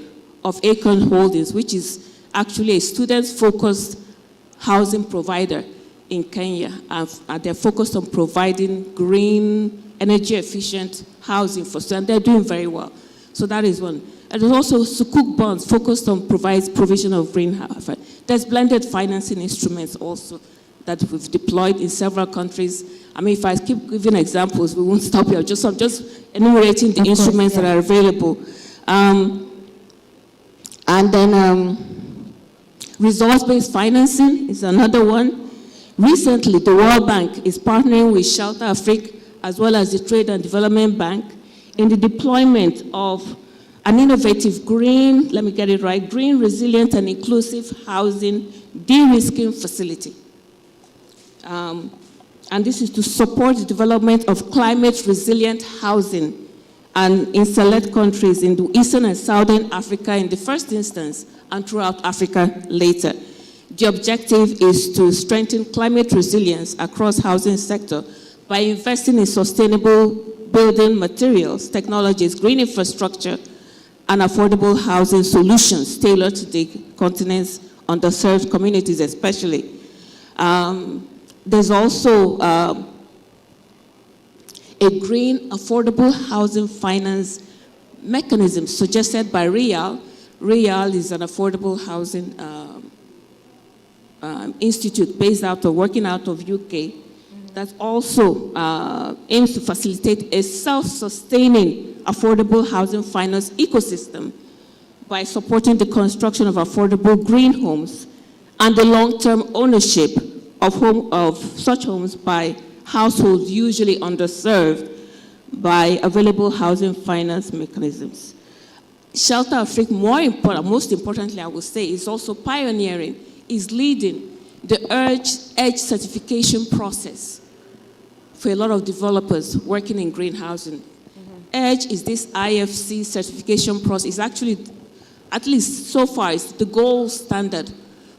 of Acorn Holdings, which is actually a student-focused housing provider in Kenya. And they're focused on providing green, energy-efficient housing for students. They're doing very well. So that is one. And there's also Sukuk bonds focused on provision of greenhouse. There's blended financing instruments also that we've deployed in several countries. If I keep giving examples, we won't stop here. I'm just enumerating the instruments that are available. And then resource-based financing is another one. Recently, the World Bank is partnering with Shelter Africa as well as the Trade and Development Bank in the deployment of an innovative green, let me get it right, green, resilient, and inclusive housing de-risking facility. And this is to support the development of climate-resilient housing and in select countries in the Eastern and Southern Africa in the first instance and throughout Africa later. The objective is to strengthen climate resilience across housing sector by investing in sustainable building materials, technologies, green infrastructure, and affordable housing solutions tailored to the continent's underserved communities especially. There's also a green affordable housing finance mechanism suggested by REAL. REAL is an affordable housing institute based working out of UK that also aims to facilitate a self-sustaining affordable housing finance ecosystem by supporting the construction of affordable green homes and the long-term ownership of such homes by households usually underserved by available housing finance mechanisms. Shelter Africa, most importantly, I would say, is also pioneering, is leading the EDGE certification process for a lot of developers working in green housing. EDGE is this IFC certification process. It's actually, at least so far, it's the gold standard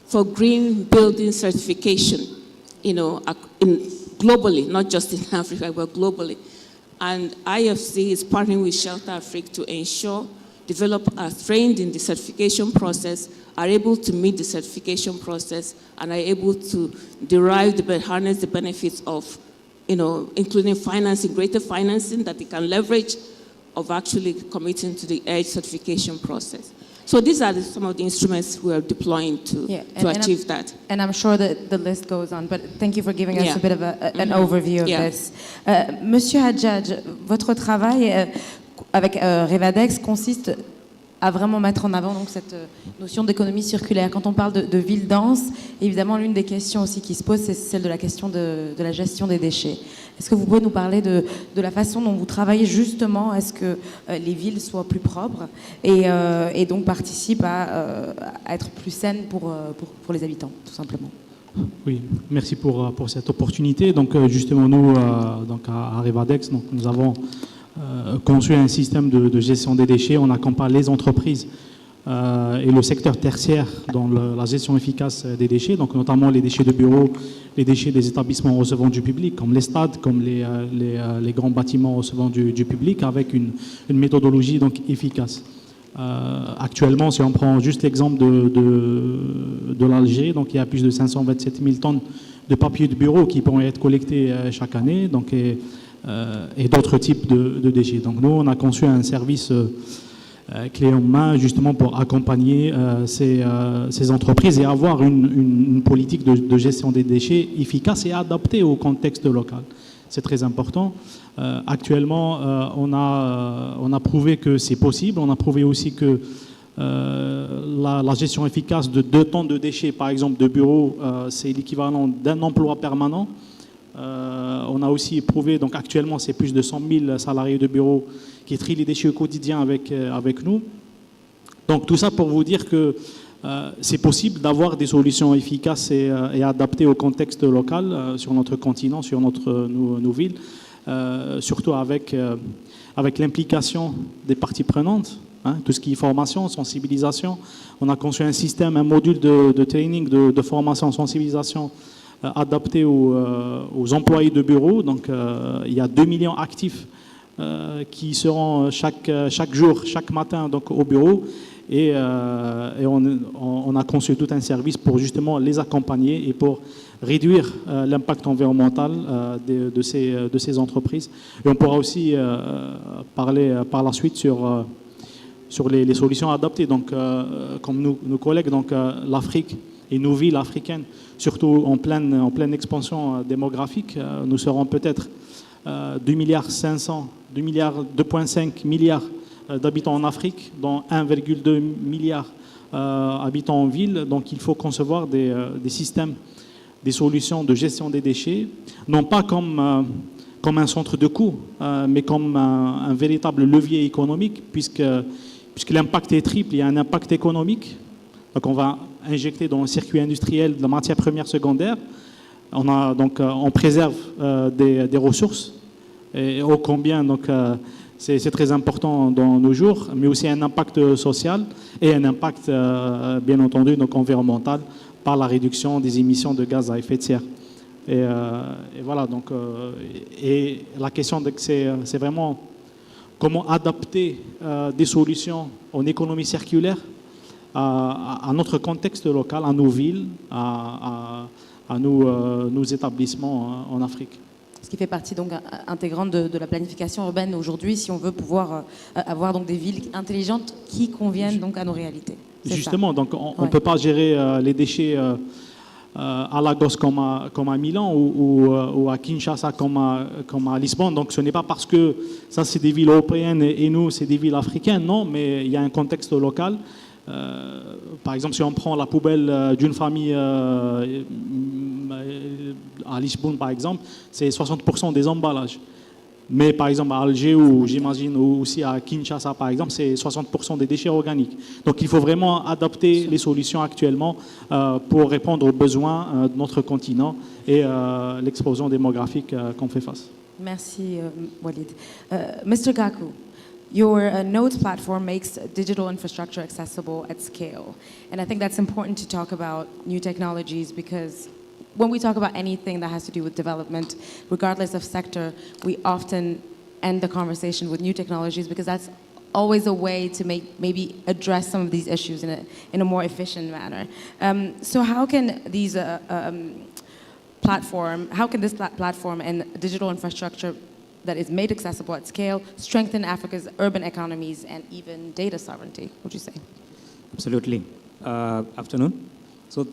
for green building certification, globally, not just in Africa, but globally. And IFC is partnering with Shelter Africa to ensure developers are trained in the certification process, are able to meet the certification process, and are able to harness the benefits of, including financing, greater financing that they can leverage of actually committing to the EDGE certification process. So these are some of the instruments we are deploying to achieve that.
And I'm sure that the list goes on, but thank you for giving us a bit of an overview of this. Monsieur Hadjadj, votre travail avec Revadex consiste à vraiment mettre en avant donc, cette notion d'économie circulaire. Quand on parle de ville dense, évidemment, l'une des questions aussi qui se pose, c'est celle de la question de la gestion des déchets. Est-ce que vous pouvez nous parler de la façon dont vous travaillez justement à ce que les villes soient plus propres et donc participent à être plus saines pour les habitants, tout simplement?
Oui, merci pour cette opportunité. Donc justement, nous, donc à Revadex, donc, nous avons conçu un système de gestion des déchets. On accompagne les entreprises et le secteur tertiaire dans la gestion efficace des déchets, donc notamment les déchets de bureaux, les déchets des établissements recevant du public, comme les stades, comme les grands bâtiments recevant du public, avec une méthodologie donc efficace. Actuellement, si on prend juste l'exemple de l'Algérie, donc il y a plus de 527 000 tonnes de papier de bureau qui pourront être collectés chaque année, donc, et d'autres types de déchets. Donc nous, on a conçu un service clé en main justement pour accompagner ces entreprises et avoir une politique de gestion des déchets efficace et adaptée au contexte local. C'est très important. Actuellement, on a prouvé que c'est possible. On a prouvé aussi que la gestion efficace de 2 tonnes de déchets, par exemple, de bureaux, c'est l'équivalent d'un emploi permanent. On a aussi prouvé, donc actuellement, c'est plus de 100 000 salariés de bureaux qui trient les déchets au quotidien avec nous. Donc tout ça pour vous dire que c'est possible d'avoir des solutions efficaces et adaptées au contexte local sur notre continent, sur nos villes, surtout avec l'implication des parties prenantes, hein, tout ce qui est formation, sensibilisation. On a conçu un système, un module de training, de formation, sensibilisation adapté aux employés de bureau. Donc il y a 2 millions actifs qui seront chaque jour, chaque matin donc, au bureau. Et on a conçu tout un service pour justement les accompagner et pour réduire l'impact environnemental de ces entreprises. Et on pourra aussi parler par la suite sur les solutions adaptées. Donc, comme nos collègues, donc l'Afrique et nos villes africaines, surtout en pleine expansion démographique, nous serons peut-être 2,5 milliards d'habitants en Afrique, dont 1,2 milliard d'habitants en ville. Donc il faut concevoir des systèmes, des solutions de gestion des déchets, non pas comme un centre de coût, mais comme un véritable levier économique, puisque l'impact est triple. Il y a un impact économique, donc on va injecter dans le circuit industriel de la matière première secondaire. On préserve des ressources, et ô combien donc c'est très important dans nos jours, mais aussi un impact social et un impact, bien entendu, donc environnemental par la réduction des émissions de gaz à effet de serre. Et voilà, donc, et la question, c'est vraiment comment adapter des solutions en économie circulaire à notre contexte local, à nos villes, à nos établissements en Afrique.
Ce qui fait partie donc intégrante de la planification urbaine aujourd'hui, si on veut pouvoir avoir donc des villes intelligentes qui conviennent donc à nos réalités.
Justement, donc on ne peut pas gérer les déchets à Lagos comme à Milan ou à Kinshasa comme à Lisbonne. Donc ce n'est pas parce que ça c'est des villes européennes et nous c'est des villes africaines, non, mais il y a un contexte local. Par exemple, si on prend la poubelle d'une famille à Lisbonne, par exemple, c'est 60% des emballages. Mais par exemple, à Alger ou j'imagine aussi à Kinshasa, par exemple, c'est 60% des déchets organiques. Donc il faut vraiment adapter les solutions actuellement pour répondre aux besoins de notre continent et l'explosion démographique qu'on fait face.
Merci, Walid. Mr. Gaku. Your Nodes platform makes digital infrastructure accessible at scale. And I think that's important to talk about new technologies because when we talk about anything that has to do with development, regardless of sector, we often end the conversation with new technologies because that's always a way to maybe address some of these issues in a more efficient manner. So how can these how can this platform and digital infrastructure that is made accessible at scale strengthen Africa's urban economies and even data sovereignty, would you say?
Absolutely. Afternoon. So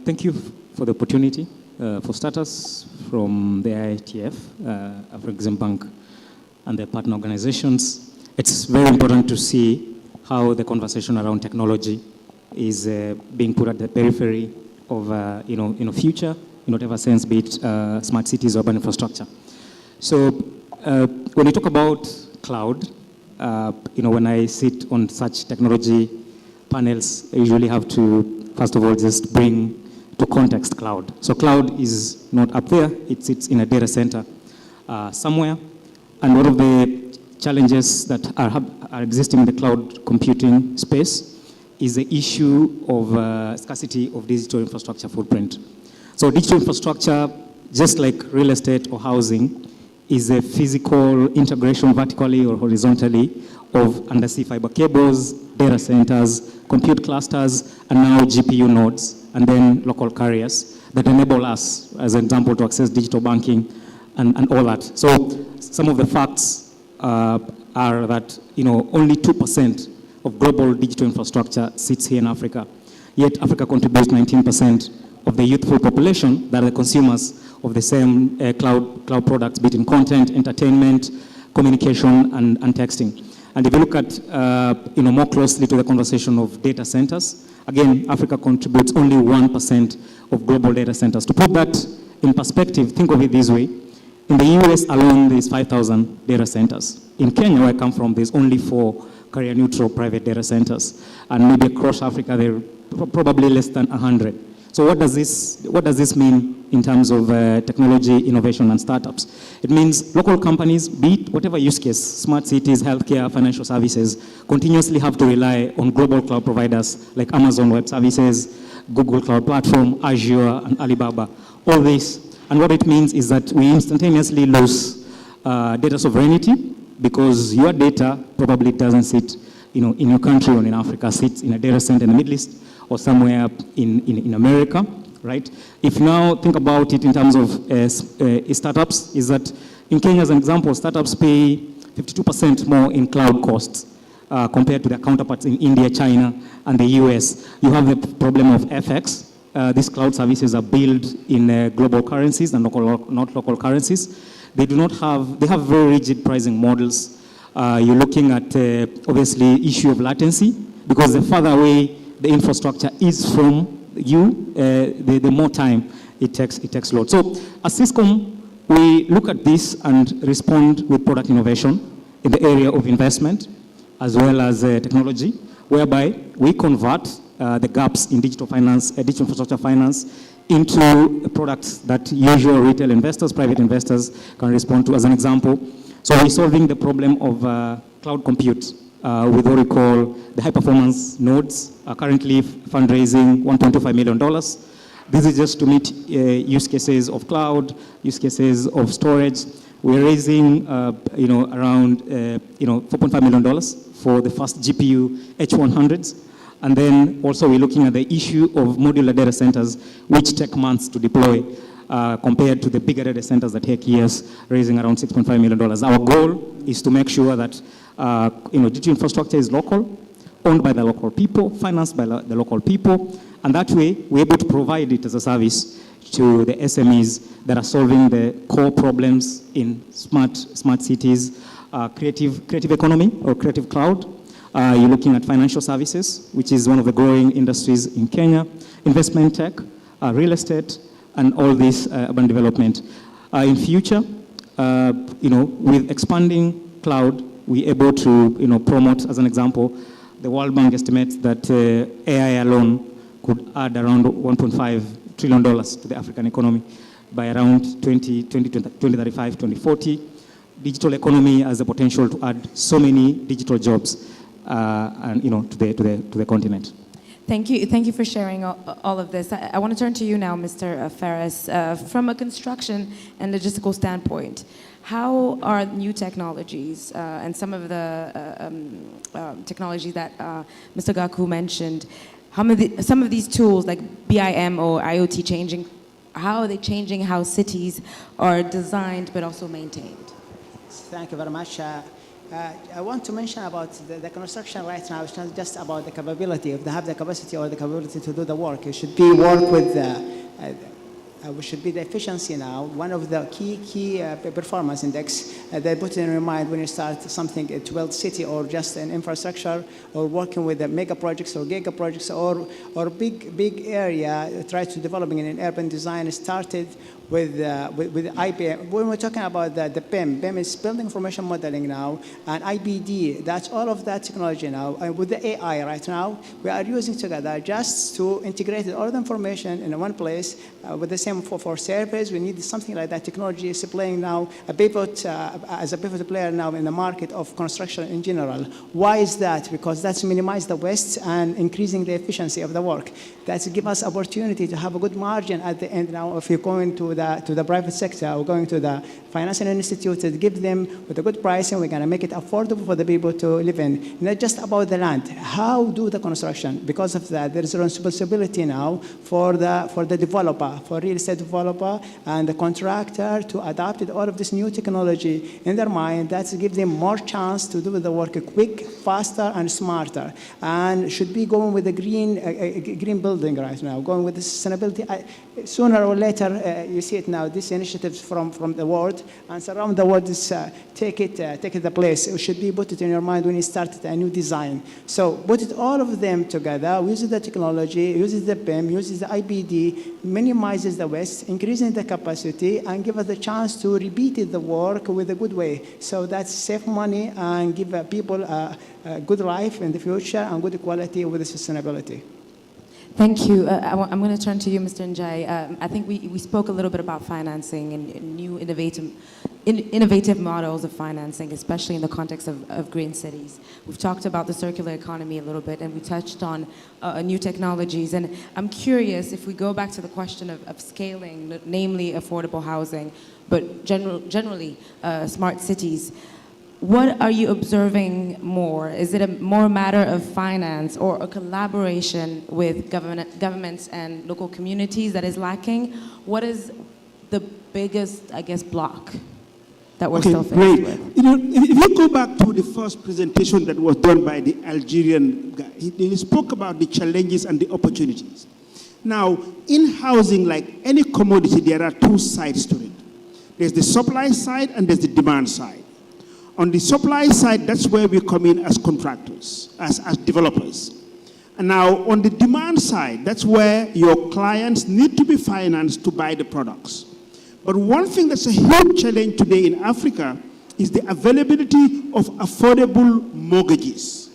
thank you for the opportunity. For starters, from the IITF, African Bank, and their partner organizations, it's very important to see how the conversation around technology is being put at the periphery of future, in whatever sense, be it smart cities, urban infrastructure. So when we talk about cloud, when I sit on such technology panels, I usually have to, first of all, just bring to context cloud. So cloud is not up there, it sits in a data center somewhere. And one of the challenges that are existing in the cloud computing space is the issue of scarcity of digital infrastructure footprint. So digital infrastructure, just like real estate or housing, is a physical integration vertically or horizontally of undersea fiber cables, data centers, compute clusters, and now GPU nodes, and then local carriers that enable us, as an example, to access digital banking and all that. So some of the facts are that only 2% of global digital infrastructure sits here in Africa. Yet Africa contributes 19% of the youthful population that are the consumers of the same cloud products, be it in content, entertainment, communication, and texting. And if you look at more closely to the conversation of data centers, again, Africa contributes only 1% of global data centers. To put that in perspective, think of it this way. In the US alone, there's 5,000 data centers. In Kenya, where I come from, there's only 4 carrier-neutral private data centers. And maybe across Africa, there are probably less than 100. So what does this mean in terms of technology, innovation, and startups? It means local companies, be it whatever use case, smart cities, healthcare, financial services, continuously have to rely on global cloud providers like Amazon Web Services, Google Cloud Platform, Azure, and Alibaba. All this. And what it means is that we instantaneously lose data sovereignty because your data probably doesn't sit in your country or in Africa, sits in a data center in the Middle East or somewhere in America, right? If you now think about it in terms of startups, is that in Kenya, as an example, startups pay 52% more in cloud costs compared to their counterparts in India, China, and the US. You have the problem of FX. These cloud services are built in global currencies and not local currencies. They have very rigid pricing models. You're looking at, obviously, issue of latency, because the further away the infrastructure is from you, the more time it takes load. So as Syscom, we look at this and respond with product innovation in the area of investment as well as technology, whereby we convert the gaps in digital finance, digital infrastructure finance, into products that usual retail investors, private investors can respond to. As an example, so we're solving the problem of cloud compute with what we call the high-performance nodes, currently fundraising $1.25 million. This is just to meet use cases of cloud, use cases of storage. We're raising, around, $4.5 million for the first GPU H100s. And then also we're looking at the issue of modular data centers, which take months to deploy compared to the bigger data centers that take years, raising around $6.5 million. Our goal is to make sure that digital infrastructure is local, owned by the local people, financed by the local people, and that way we're able to provide it as a service to the SMEs that are solving the core problems in smart cities, creative economy or creative cloud. You're looking at financial services, which is one of the growing industries in Kenya, investment tech, real estate, and all this urban development. In future, with expanding cloud, we're able to promote, as an example, the World Bank estimates that AI alone could add around $1.5 trillion to the African economy by around 2035, 2040. Digital economy has the potential to add so many digital jobs to the continent.
Thank you for sharing all of this. I want to turn to you now, Mr. Faris. From a construction and logistical standpoint, how are new technologies and some of the technologies that Mr. Gaku mentioned, some of these tools like BIM or IoT how are they changing how cities are designed but also maintained?
Thank you very much. I want to mention about the construction right now. It's not just about the capability, if they have the capacity or the capability to do the work. It should be work with which should be the efficiency now, one of the key performance index that put in your mind when you start something to build city or just an infrastructure or working with the mega projects or giga projects or big area, try to developing in an urban design started with IBM. When we're talking about the BIM, BIM is building information modeling now, and IBD, that's all of that technology now. And with the AI right now, we are using together just to integrate all the information in one place. With the same for surveys, we need something like that. Technology is playing now a pivot, as a pivot player now in the market of construction in general. Why is that? Because that's minimize the waste and increasing the efficiency of the work. That's give us opportunity to have a good margin at the end now. If you're going to the private sector or going to the financial institute to give them with a good pricing, we're going to make it affordable for the people to live in. Not just about the land. How do the construction? Because of that, there is a responsibility now for the developer, for real estate developer and the contractor to adopt all of this new technology in their mind. That gives them more chance to do the work quick, faster, and smarter. And should be going with the green building right now, going with the sustainability. Sooner or later, you see it now. These initiatives from the world and around the world is take it the place. It should be put it in your mind when you start a new design. So put it all of them together. Uses the technology, uses the BIM, uses the IBD, minimizes the waste, increasing the capacity, and give us the chance to repeat the work with a good way. So that's save money and give people a good life in the future and good quality with the sustainability.
Thank you. I'm going to turn to you, Mr. Njai. I think we spoke a little bit about financing and new innovative models of financing, especially in the context of green cities. We've talked about the circular economy a little bit, and we touched on new technologies. And I'm curious, if we go back to the question of scaling, namely affordable housing, but generally smart cities, what are you observing more? Is it a more matter of finance or a collaboration with governments and local communities that is lacking? What is the biggest, I guess, block that we're still faced with?
You know, if you go back to the first presentation that was done by the Algerian guy, he spoke about the challenges and the opportunities. Now, in housing, like any commodity, there are two sides to it. There's the supply side and there's the demand side. On the supply side, that's where we come in as contractors, as developers. And now, on the demand side, that's where your clients need to be financed to buy the products. But one thing that's a huge challenge today in Africa is the availability of affordable mortgages.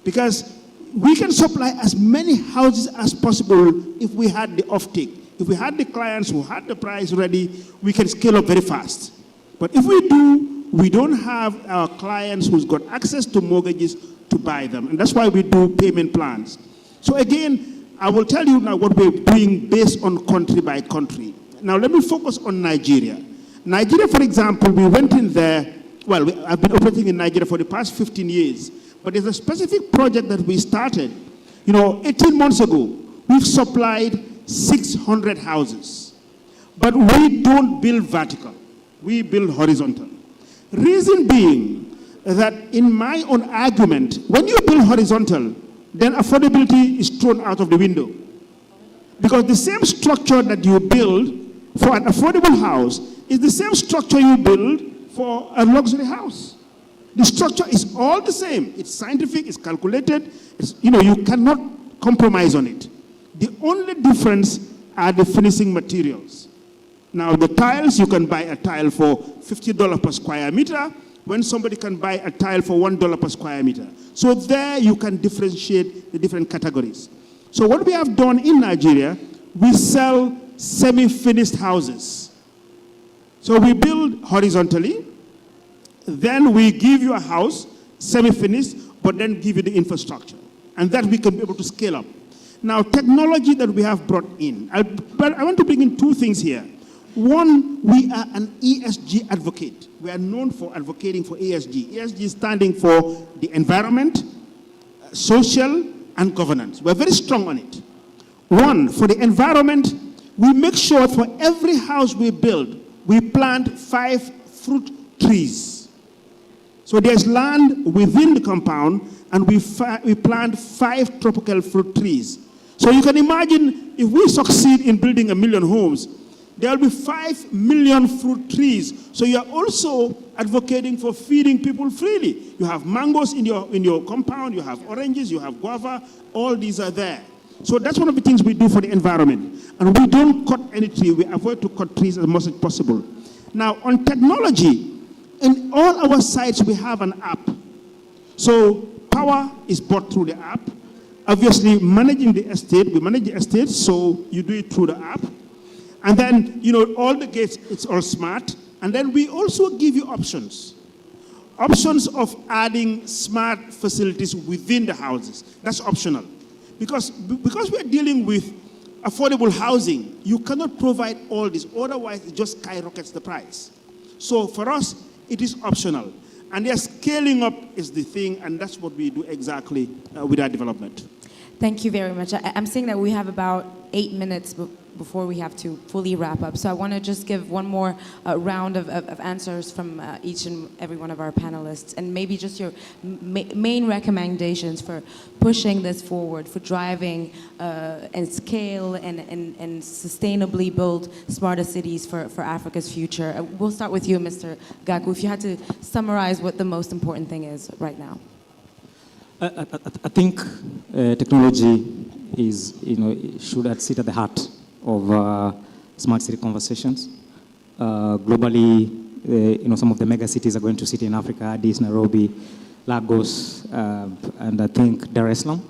Because we can supply as many houses as possible if we had the offtake. If we had the clients who had the price ready, we can scale up very fast. But if we don't have our clients who's got access to mortgages to buy them. And that's why we do payment plans. So again, I will tell you now what we're doing based on country by country. Now let me focus on Nigeria. Nigeria, for example, we went in there, well, I've been operating in Nigeria for the past 15 years, but there's a specific project that we started. You know, 18 months ago, we've supplied 600 houses. But we don't build vertical, we build horizontal. Reason being that in my own argument, when you build horizontal, then affordability is thrown out of the window. Because the same structure that you build for an affordable house is the same structure you build for a luxury house. The structure is all the same. It's scientific, it's calculated, you cannot compromise on it. The only difference are the finishing materials. Now, the tiles, you can buy a tile for $50 per square meter, when somebody can buy a tile for $1 per square meter. So there you can differentiate the different categories. So what we have done in Nigeria, we sell semi-finished houses. So we build horizontally, then we give you a house, semi-finished, but then give you the infrastructure. And that we can be able to scale up. Now, technology that we have brought in, but I want to bring in two things here. One, we are an ESG advocate. We are known for advocating for ESG. ESG is standing for the environment, social, and governance. We're very strong on it. One, for the environment, we make sure for every house we build, we plant 5 fruit trees. So there's land within the compound, and we plant 5 tropical fruit trees. So you can imagine if we succeed in building 1 million homes, there will be 5 million fruit trees. So you are also advocating for feeding people freely. You have mangoes in your compound, you have oranges, you have guava, all these are there. So that's one of the things we do for the environment. And we don't cut any tree, we avoid to cut trees as much as possible. Now on technology, in all our sites we have an app. So power is bought through the app. Obviously managing the estate, we manage the estate, so you do it through the app. And then, all the gates, it's all smart. And then we also give you options. Options of adding smart facilities within the houses. That's optional. Because we're dealing with affordable housing, you cannot provide all this. Otherwise, it just skyrockets the price. So for us, it is optional. And yes, scaling up is the thing, and that's what we do exactly with our development.
Thank you very much. I'm saying that we have about 8 minutes before we have to fully wrap up. So I want to just give one more round of answers from each and every one of our panelists, and maybe just your main recommendations for pushing this forward, for driving and scale and sustainably build smarter cities for Africa's future. We'll start with you, Mr. Gaku. If you had to summarize what the most important thing is right now.
I think technology is, should sit at the heart of smart city conversations. Globally, some of the mega cities are going to city in Africa: Addis, Nairobi, Lagos, and I think Dar es Salaam.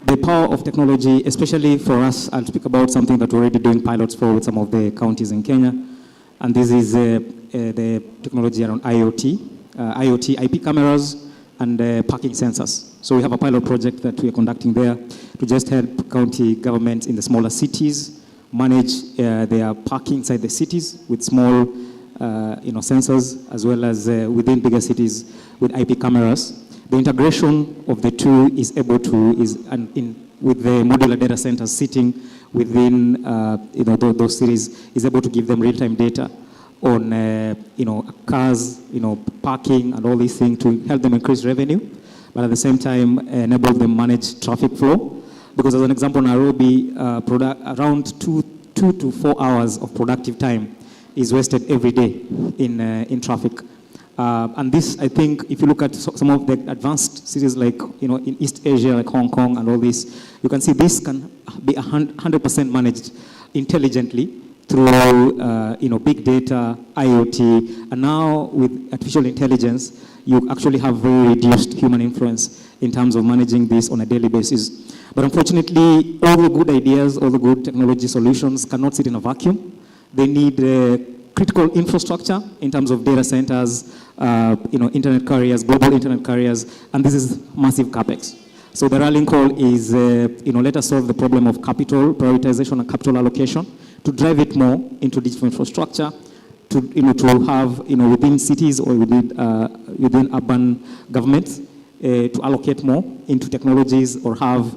The power of technology, especially for us, I'll speak about something that we're already doing pilots for with some of the counties in Kenya, and this is the technology around IoT, IP cameras, and parking sensors. So we have a pilot project that we are conducting there to just help county governments in the smaller cities manage their parking inside the cities with small sensors, as well as within bigger cities with IP cameras. The integration of the two is able to, with the modular data centers sitting within those cities, is able to give them real-time data on cars, parking and all these things to help them increase revenue, but at the same time enable them manage traffic flow. Because as an example, Nairobi, around 2 to 4 hours of productive time is wasted every day in traffic. And this, I think, if you look at some of the advanced cities like, in East Asia, like Hong Kong and all this, you can see this can be 100% managed intelligently through big data, IoT, and now with artificial intelligence, you actually have very reduced human influence in terms of managing this on a daily basis. But unfortunately, all the good ideas, all the good technology solutions cannot sit in a vacuum. They need critical infrastructure in terms of data centers, internet carriers, global internet carriers, and this is massive capex. So the rallying call is, let us solve the problem of capital prioritization and capital allocation, to drive it more into digital infrastructure, to have, within cities or within urban governments, to allocate more into technologies or have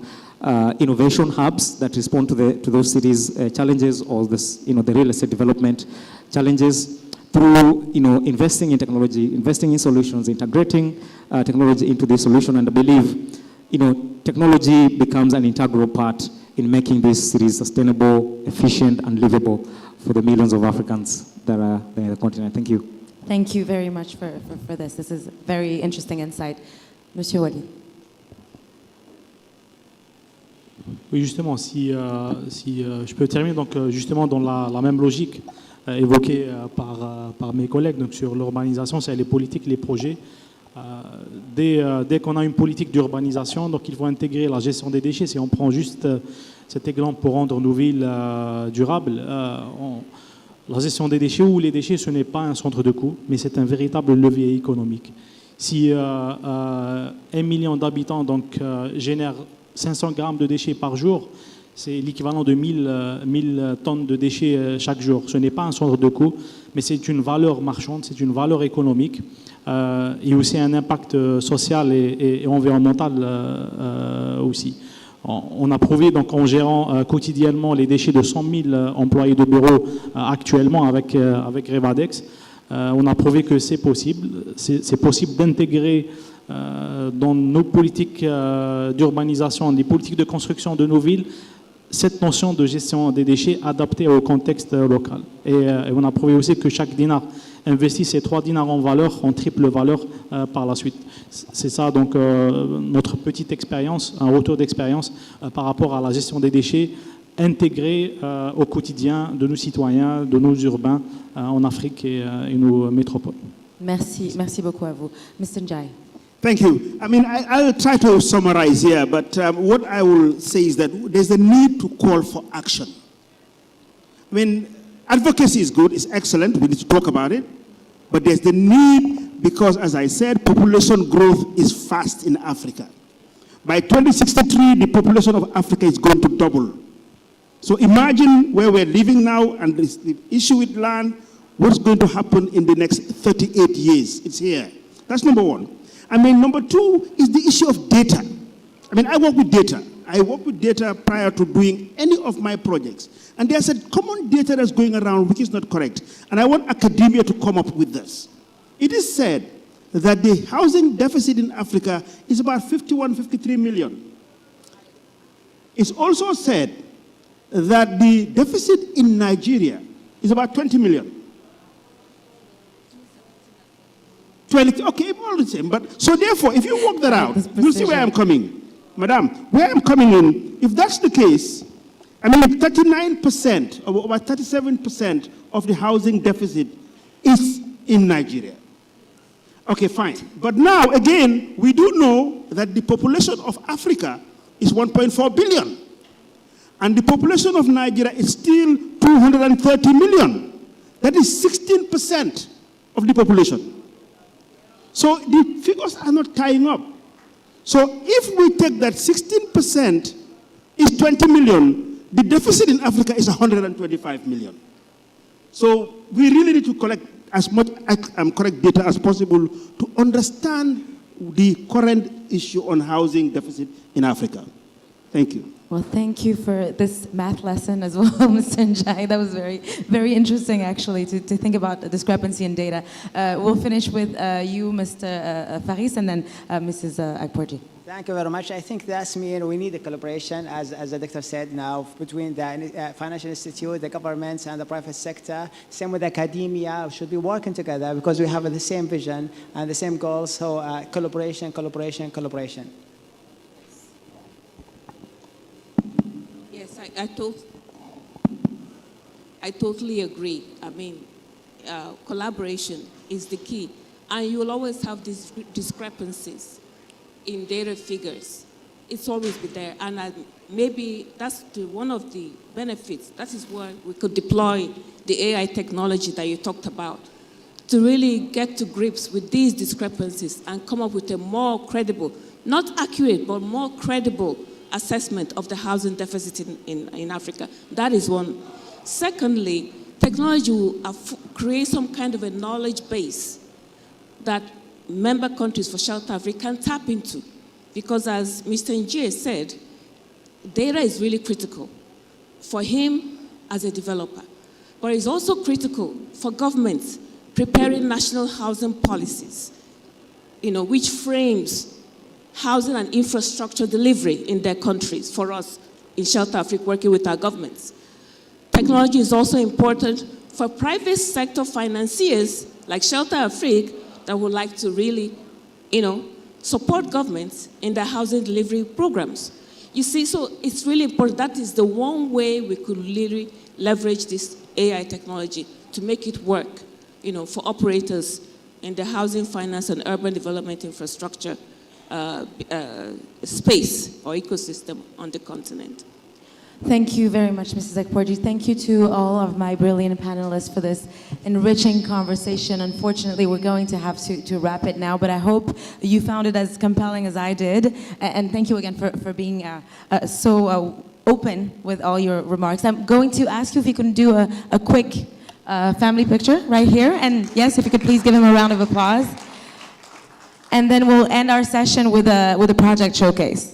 innovation hubs that respond to those cities' challenges or the real estate development challenges through, investing in technology, investing in solutions, integrating technology into the solution. And I believe, technology becomes an integral part in making these cities sustainable, efficient, and livable for the millions of Africans that are there in the continent. Thank you.
Thank you very much for this. This is very interesting insight. Monsieur Walid.
Oui, justement, si je peux terminer, donc justement dans la même logique évoquée par mes collègues, donc sur l'urbanisation, c'est les politiques, les projets. Dès qu'on a une politique d'urbanisation, donc il faut intégrer la gestion des déchets. Si on prend juste cet exemple pour rendre nos villes durables, la gestion des déchets ou les déchets, ce n'est pas un centre de coût, mais c'est un véritable levier économique. Si 1 million d'habitants génèrent 500 grammes de déchets par jour, c'est l'équivalent de 1000 tonnes de déchets chaque jour. Ce n'est pas un centre de coût, mais c'est une valeur marchande, c'est une valeur économique. Et aussi un impact social et environnemental aussi. On a prouvé, donc, en gérant quotidiennement les déchets de 100 000 employés de bureau actuellement avec Revadex, on a prouvé que c'est possible. C'est possible d'intégrer dans nos politiques d'urbanisation, des politiques de construction de nos villes, cette notion de gestion des déchets adaptée au contexte local. Et on a prouvé aussi que chaque dinar investi, ces 3 dinars en valeur, en triple valeur par la suite. C'est ça donc notre petite expérience, un retour d'expérience par rapport à la gestion des déchets intégrée au quotidien de nos citoyens, de nos urbains en Afrique et nos métropoles.
Merci, merci beaucoup à vous. Mr. Njai.
Thank you. I mean, I'll try to summarize here, but what I will say is that there's a need to call for action. I mean, advocacy is good, it's excellent, we need to talk about it, but there's the need because, as I said, population growth is fast in Africa. By 2063, the population of Africa is going to double. So imagine where we're living now and the issue with land, what's going to happen in the next 38 years. It's here. That's number one. I mean, number two is the issue of data. I mean, I work with data. I work with data prior to doing any of my projects. And there's a common data that's going around which is not correct. And I want academia to come up with this. It is said that the housing deficit in Africa is about 51, 53 million. It's also said that the deficit in Nigeria is about 20 million. 20, okay, all the same. But so therefore, if you work that out, you'll see where I'm coming. Madam, where I'm coming in, if that's the case, I mean, 39% or about 37% of the housing deficit is in Nigeria. Okay, fine. But now, again, we do know that the population of Africa is 1.4 billion. And the population of Nigeria is still 230 million. That is 16% of the population. So the figures are not tying up. So if we take that 16% is 20 million, the deficit in Africa is 125 million. So we really need to collect as much correct data as possible to understand the current issue on housing deficit in Africa. Thank you.
Well, thank you for this math lesson as well, Mr. Njai. That was very, very interesting, actually, to think about the discrepancy in data. We'll finish with you, Mr. Faris, and then Mrs. Akporji.
Thank you very much. I think that's me, and we need a collaboration, as the doctor said now, between the financial institute, the governments, and the private sector. Same with academia. We should be working together because we have the same vision and the same goals. So collaboration, collaboration, collaboration.
I totally agree. I mean, collaboration is the key. And you will always have these discrepancies in data figures. It's always been there. And maybe that's one of the benefits. That is where we could deploy the AI technology that you talked about to really get to grips with these discrepancies and come up with a more credible, not accurate, but more credible assessment of the housing deficit in Africa. That is one. Secondly, technology will create some kind of a knowledge base that member countries for Shelter Africa can tap into. Because as Mr. Njie said, data is really critical for him as a developer. But it's also critical for governments preparing national housing policies, which frames housing and infrastructure delivery in their countries for us in Shelter Africa working with our governments. Technology is also important for private sector financiers like Shelter Africa that would like to really, support governments in their housing delivery programs. You see, so it's really important. That is the one way we could really leverage this AI technology to make it work, for operators in the housing, finance, and urban development infrastructure space or ecosystem on the continent.
Thank you very much, Mrs. Akporji. Thank you to all of my brilliant panelists for this enriching conversation. Unfortunately, we're going to have to wrap it now, but I hope you found it as compelling as I did. And thank you again for being so open with all your remarks. I'm going to ask you if you can do a quick family picture right here. And yes, if you could please give him a round of applause. And then we'll end our session with a project showcase.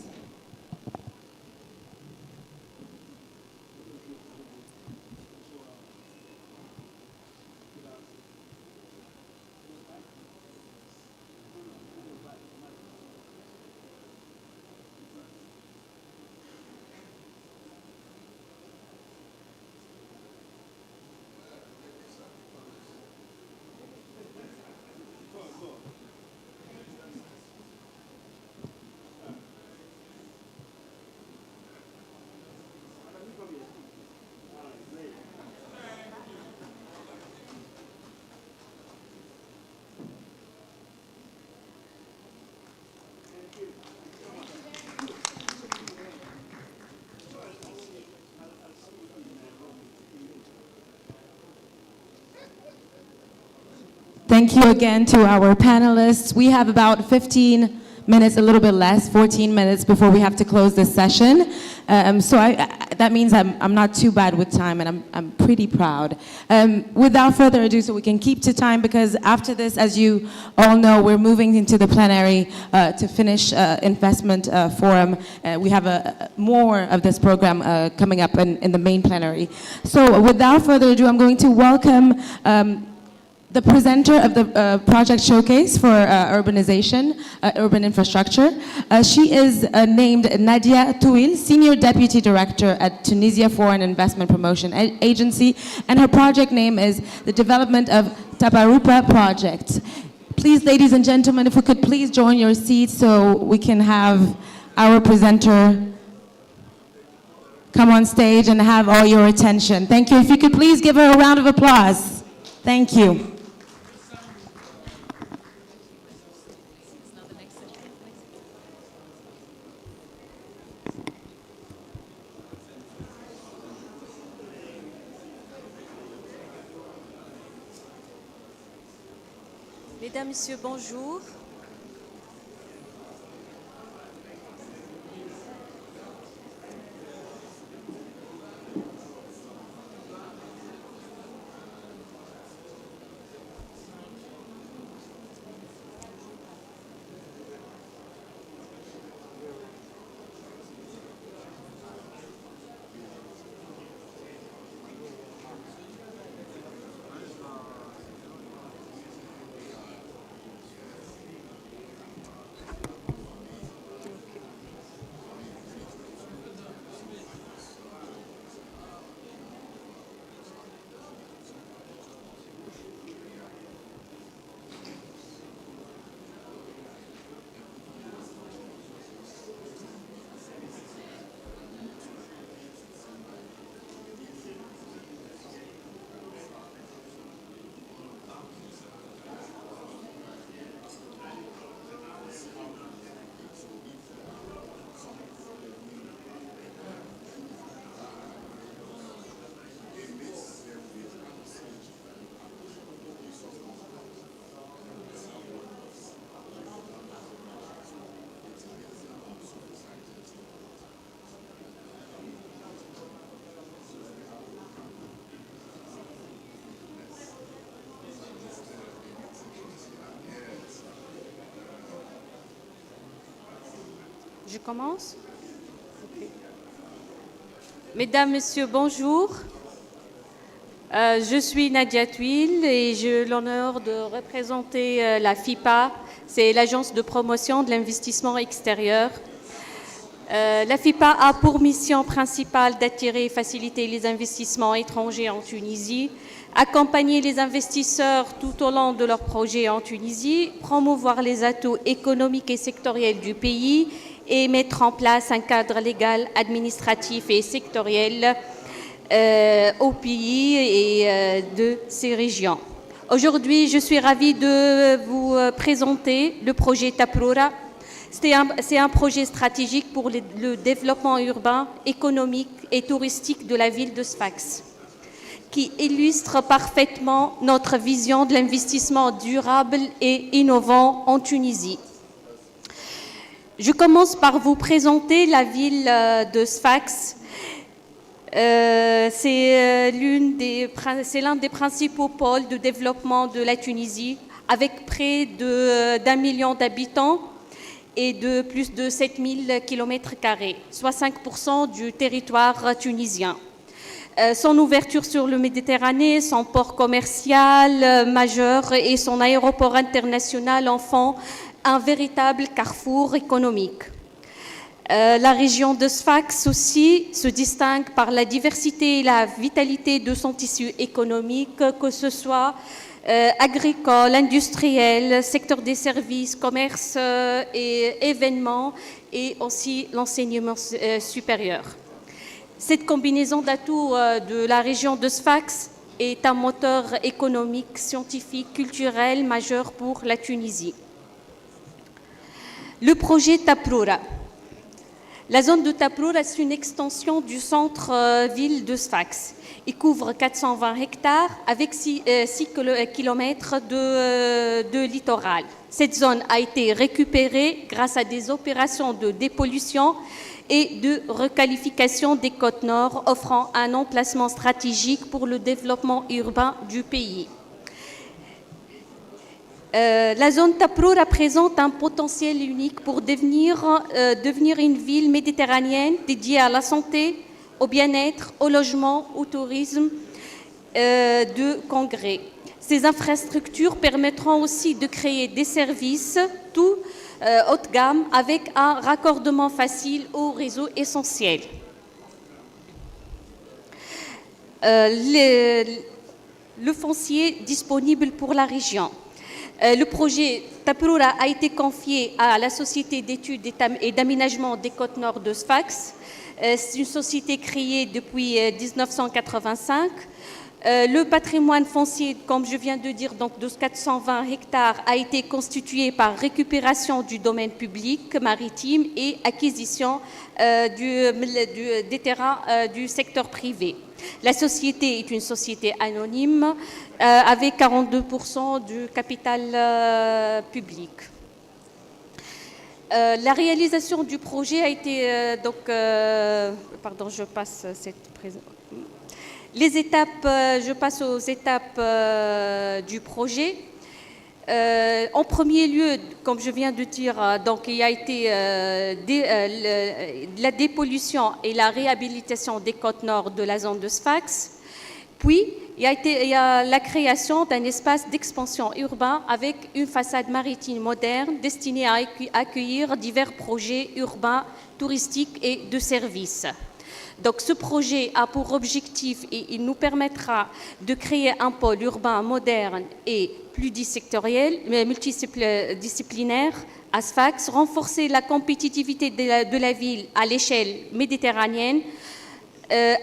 Thank you again to our panelists. We have about 15 minutes, a little bit less, 14 minutes before we have to close this session. So that means I'm not too bad with time, and I'm pretty proud. Without further ado, so we can keep to time, because after this, as you all know, we're moving into the plenary to finish investment forum. We have more of this program coming up in the main plenary. So without further ado, I'm going to welcome the presenter of the project showcase for urbanization, urban infrastructure. She is named Nadia Touil, Senior Deputy Director at Tunisia Foreign Investment Promotion Agency, and her project name is the Development of Tabarupa Project. Please, ladies and gentlemen, if we could please join your seats so we can have our presenter come on stage and have all your attention. Thank you. If you could please give her a round of applause. Thank you.
Mesdames, Messieurs, bonjour. Je commence? Okay. Mesdames, Messieurs, bonjour. Je suis Nadia Touil et j'ai l'honneur de représenter la FIPA, c'est l'Agence de promotion de l'investissement extérieur. La FIPA a pour mission principale d'attirer et faciliter les investissements étrangers en Tunisie, accompagner les investisseurs tout au long de leurs projets en Tunisie, promouvoir les atouts économiques et sectoriels du pays et mettre en place un cadre légal, administratif et sectoriel au pays et de ces régions. Aujourd'hui, je suis ravie de vous présenter le projet Taproura. C'est un projet stratégique pour le développement urbain, économique et touristique de la ville de Sfax, qui illustre parfaitement notre vision de l'investissement durable et innovant en Tunisie. Je commence par vous présenter la ville de Sfax. C'est l'un des principaux pôles de développement de la Tunisie, avec près d'1 million d'habitants et de plus de 7000 km², soit 5% du territoire tunisien. Son ouverture sur le Méditerranée, son port commercial majeur et son aéroport international en font un véritable carrefour économique. La région de Sfax aussi se distingue par la diversité et la vitalité de son tissu économique, que ce soit agricole, industriel, secteur des services, commerce et événements, et aussi l'enseignement supérieur. Cette combinaison d'atouts de la région de Sfax est un moteur économique, scientifique, culturel majeur pour la Tunisie. Le projet Taproura. La zone de Taprour est une extension du centre-ville de Sfax. Il couvre 420 hectares avec 6 km de littoral. Cette zone a été récupérée grâce à des opérations de dépollution et de requalification des côtes nord, offrant un emplacement stratégique pour le développement urbain du pays. La zone Taprour représente un potentiel unique pour devenir une ville méditerranéenne dédiée à la santé, au bien-être, au logement, au tourisme de congrès. Ces infrastructures permettront aussi de créer des services tout haut de gamme avec un raccordement facile au réseau essentiel. Le foncier disponible pour la région. Le projet Taproura a été confié à la Société d'études et d'aménagement des côtes nord de Sfax. C'est une société créée depuis 1985. Le patrimoine foncier, comme je viens de dire, donc de 420 hectares, a été constitué par récupération du domaine public maritime et acquisition des terrains du secteur privé. La société est une société anonyme avec 42% du capital public. La réalisation du projet a été pardon, je passe cette présentation. Les étapes, je passe aux étapes du projet. En premier lieu, comme je viens de dire, donc il y a été la dépollution et la réhabilitation des côtes nord de la zone de Sfax. Puis, il y a la création d'un espace d'expansion urbain avec une façade maritime moderne destinée à accueillir divers projets urbains, touristiques et de services. Donc, ce projet a pour objectif, et il nous permettra de créer un pôle urbain moderne et pluridisectoriel, mais multidisciplinaire à Sfax, renforcer la compétitivité de la ville à l'échelle méditerranéenne,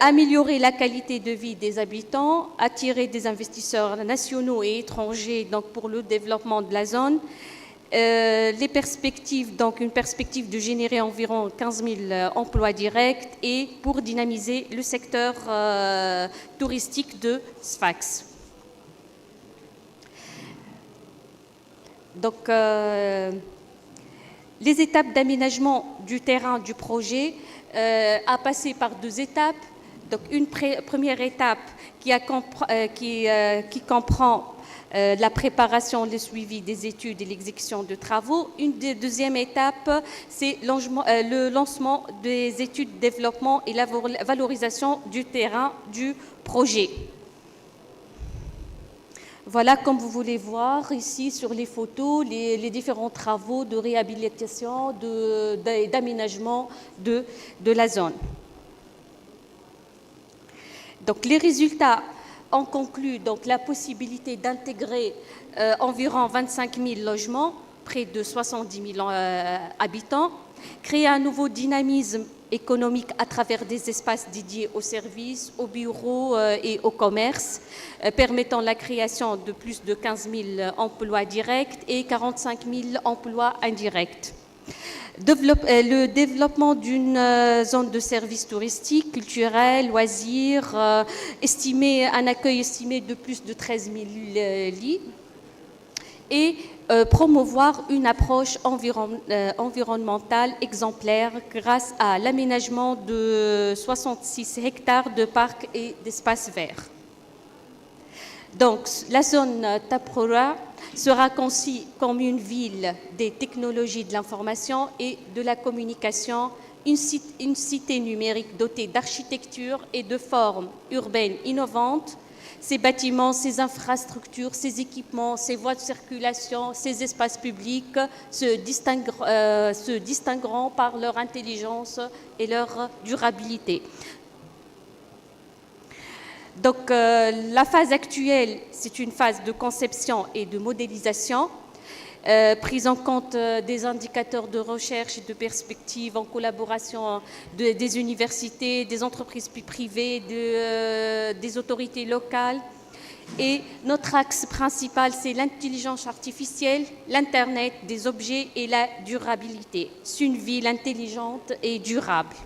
améliorer la qualité de vie des habitants, attirer des investisseurs nationaux et étrangers donc pour le développement de la zone. Les perspectives, donc une perspective de générer environ 15 000 emplois directs et pour dynamiser le secteur touristique de Sfax. Donc, les étapes d'aménagement du terrain du projet a passé par 2 étapes. Donc, une première étape qui comprend la préparation, le suivi des études et l'exécution de travaux. Une deuxième étape, c'est le lancement des études de développement et la valorisation du terrain du projet. Voilà, comme vous voulez voir ici sur les photos, les différents travaux de réhabilitation, d'aménagement de la zone. Donc, les résultats ont conclu donc, la possibilité d'intégrer environ 25 000 logements, près de 70 000 habitants, créer un nouveau dynamisme économique à travers des espaces dédiés aux services, aux bureaux et au commerce, permettant la création de plus de 15 000 emplois directs et 45 000 emplois indirects. Le développement d'une zone de services touristiques, culturels, loisirs, un accueil estimé de plus de 13 000 lits, et promouvoir une approche environnementale exemplaire grâce à l'aménagement de 66 hectares de parcs et d'espaces verts. Donc, la zone Taproura sera conçue comme une ville des technologies de l'information et de la communication, une cité numérique dotée d'architecture et de formes urbaines innovantes. Ces bâtiments, ces infrastructures, ces équipements, ces voies de circulation, ces espaces publics se distingueront par leur intelligence et leur durabilité. Donc, la phase actuelle, c'est une phase de conception et de modélisation, prise en compte des indicateurs de recherche et de perspective en collaboration des universités, des entreprises privées, des autorités locales. Et notre axe principal, c'est l'intelligence artificielle, l'Internet des objets et la durabilité. C'est une ville intelligente et durable.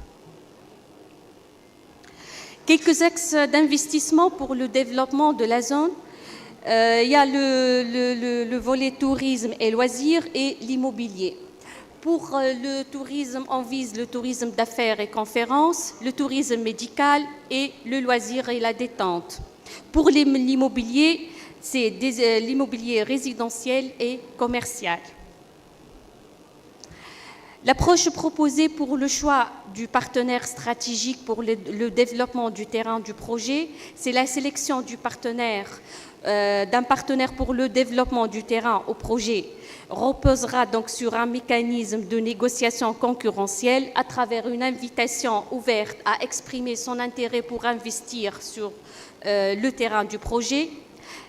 Quelques axes d'investissement pour le développement de la zone. Il y a le volet tourisme et loisirs et l'immobilier. Pour le tourisme, on vise le tourisme d'affaires et conférences, le tourisme médical et le loisir et la détente. Pour l'immobilier, c'est l'immobilier résidentiel et commercial. L'approche proposée pour le choix du partenaire stratégique pour le développement du terrain du projet, c'est la sélection du partenaire, d'un partenaire pour le développement du terrain au projet, reposera donc sur un mécanisme de négociation concurrentielle à travers une invitation ouverte à exprimer son intérêt pour investir sur le terrain du projet,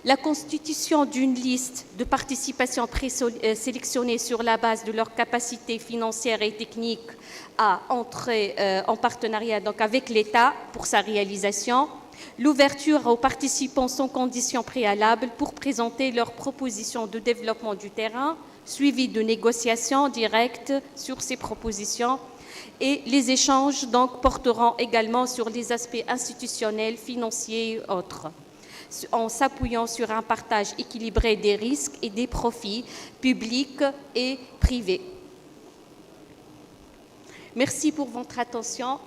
la constitution d'une liste de participations présélectionnées sur la base de leurs capacités financières et techniques à entrer en partenariat donc avec l'État pour sa réalisation, l'ouverture aux participants sans conditions préalables pour présenter leurs propositions de développement du terrain, suivi de négociations directes sur ces propositions, et les échanges donc porteront également sur les aspects institutionnels, financiers et autres, en s'appuyant sur un partage équilibré des risques et des profits publics et privés. Merci pour votre attention.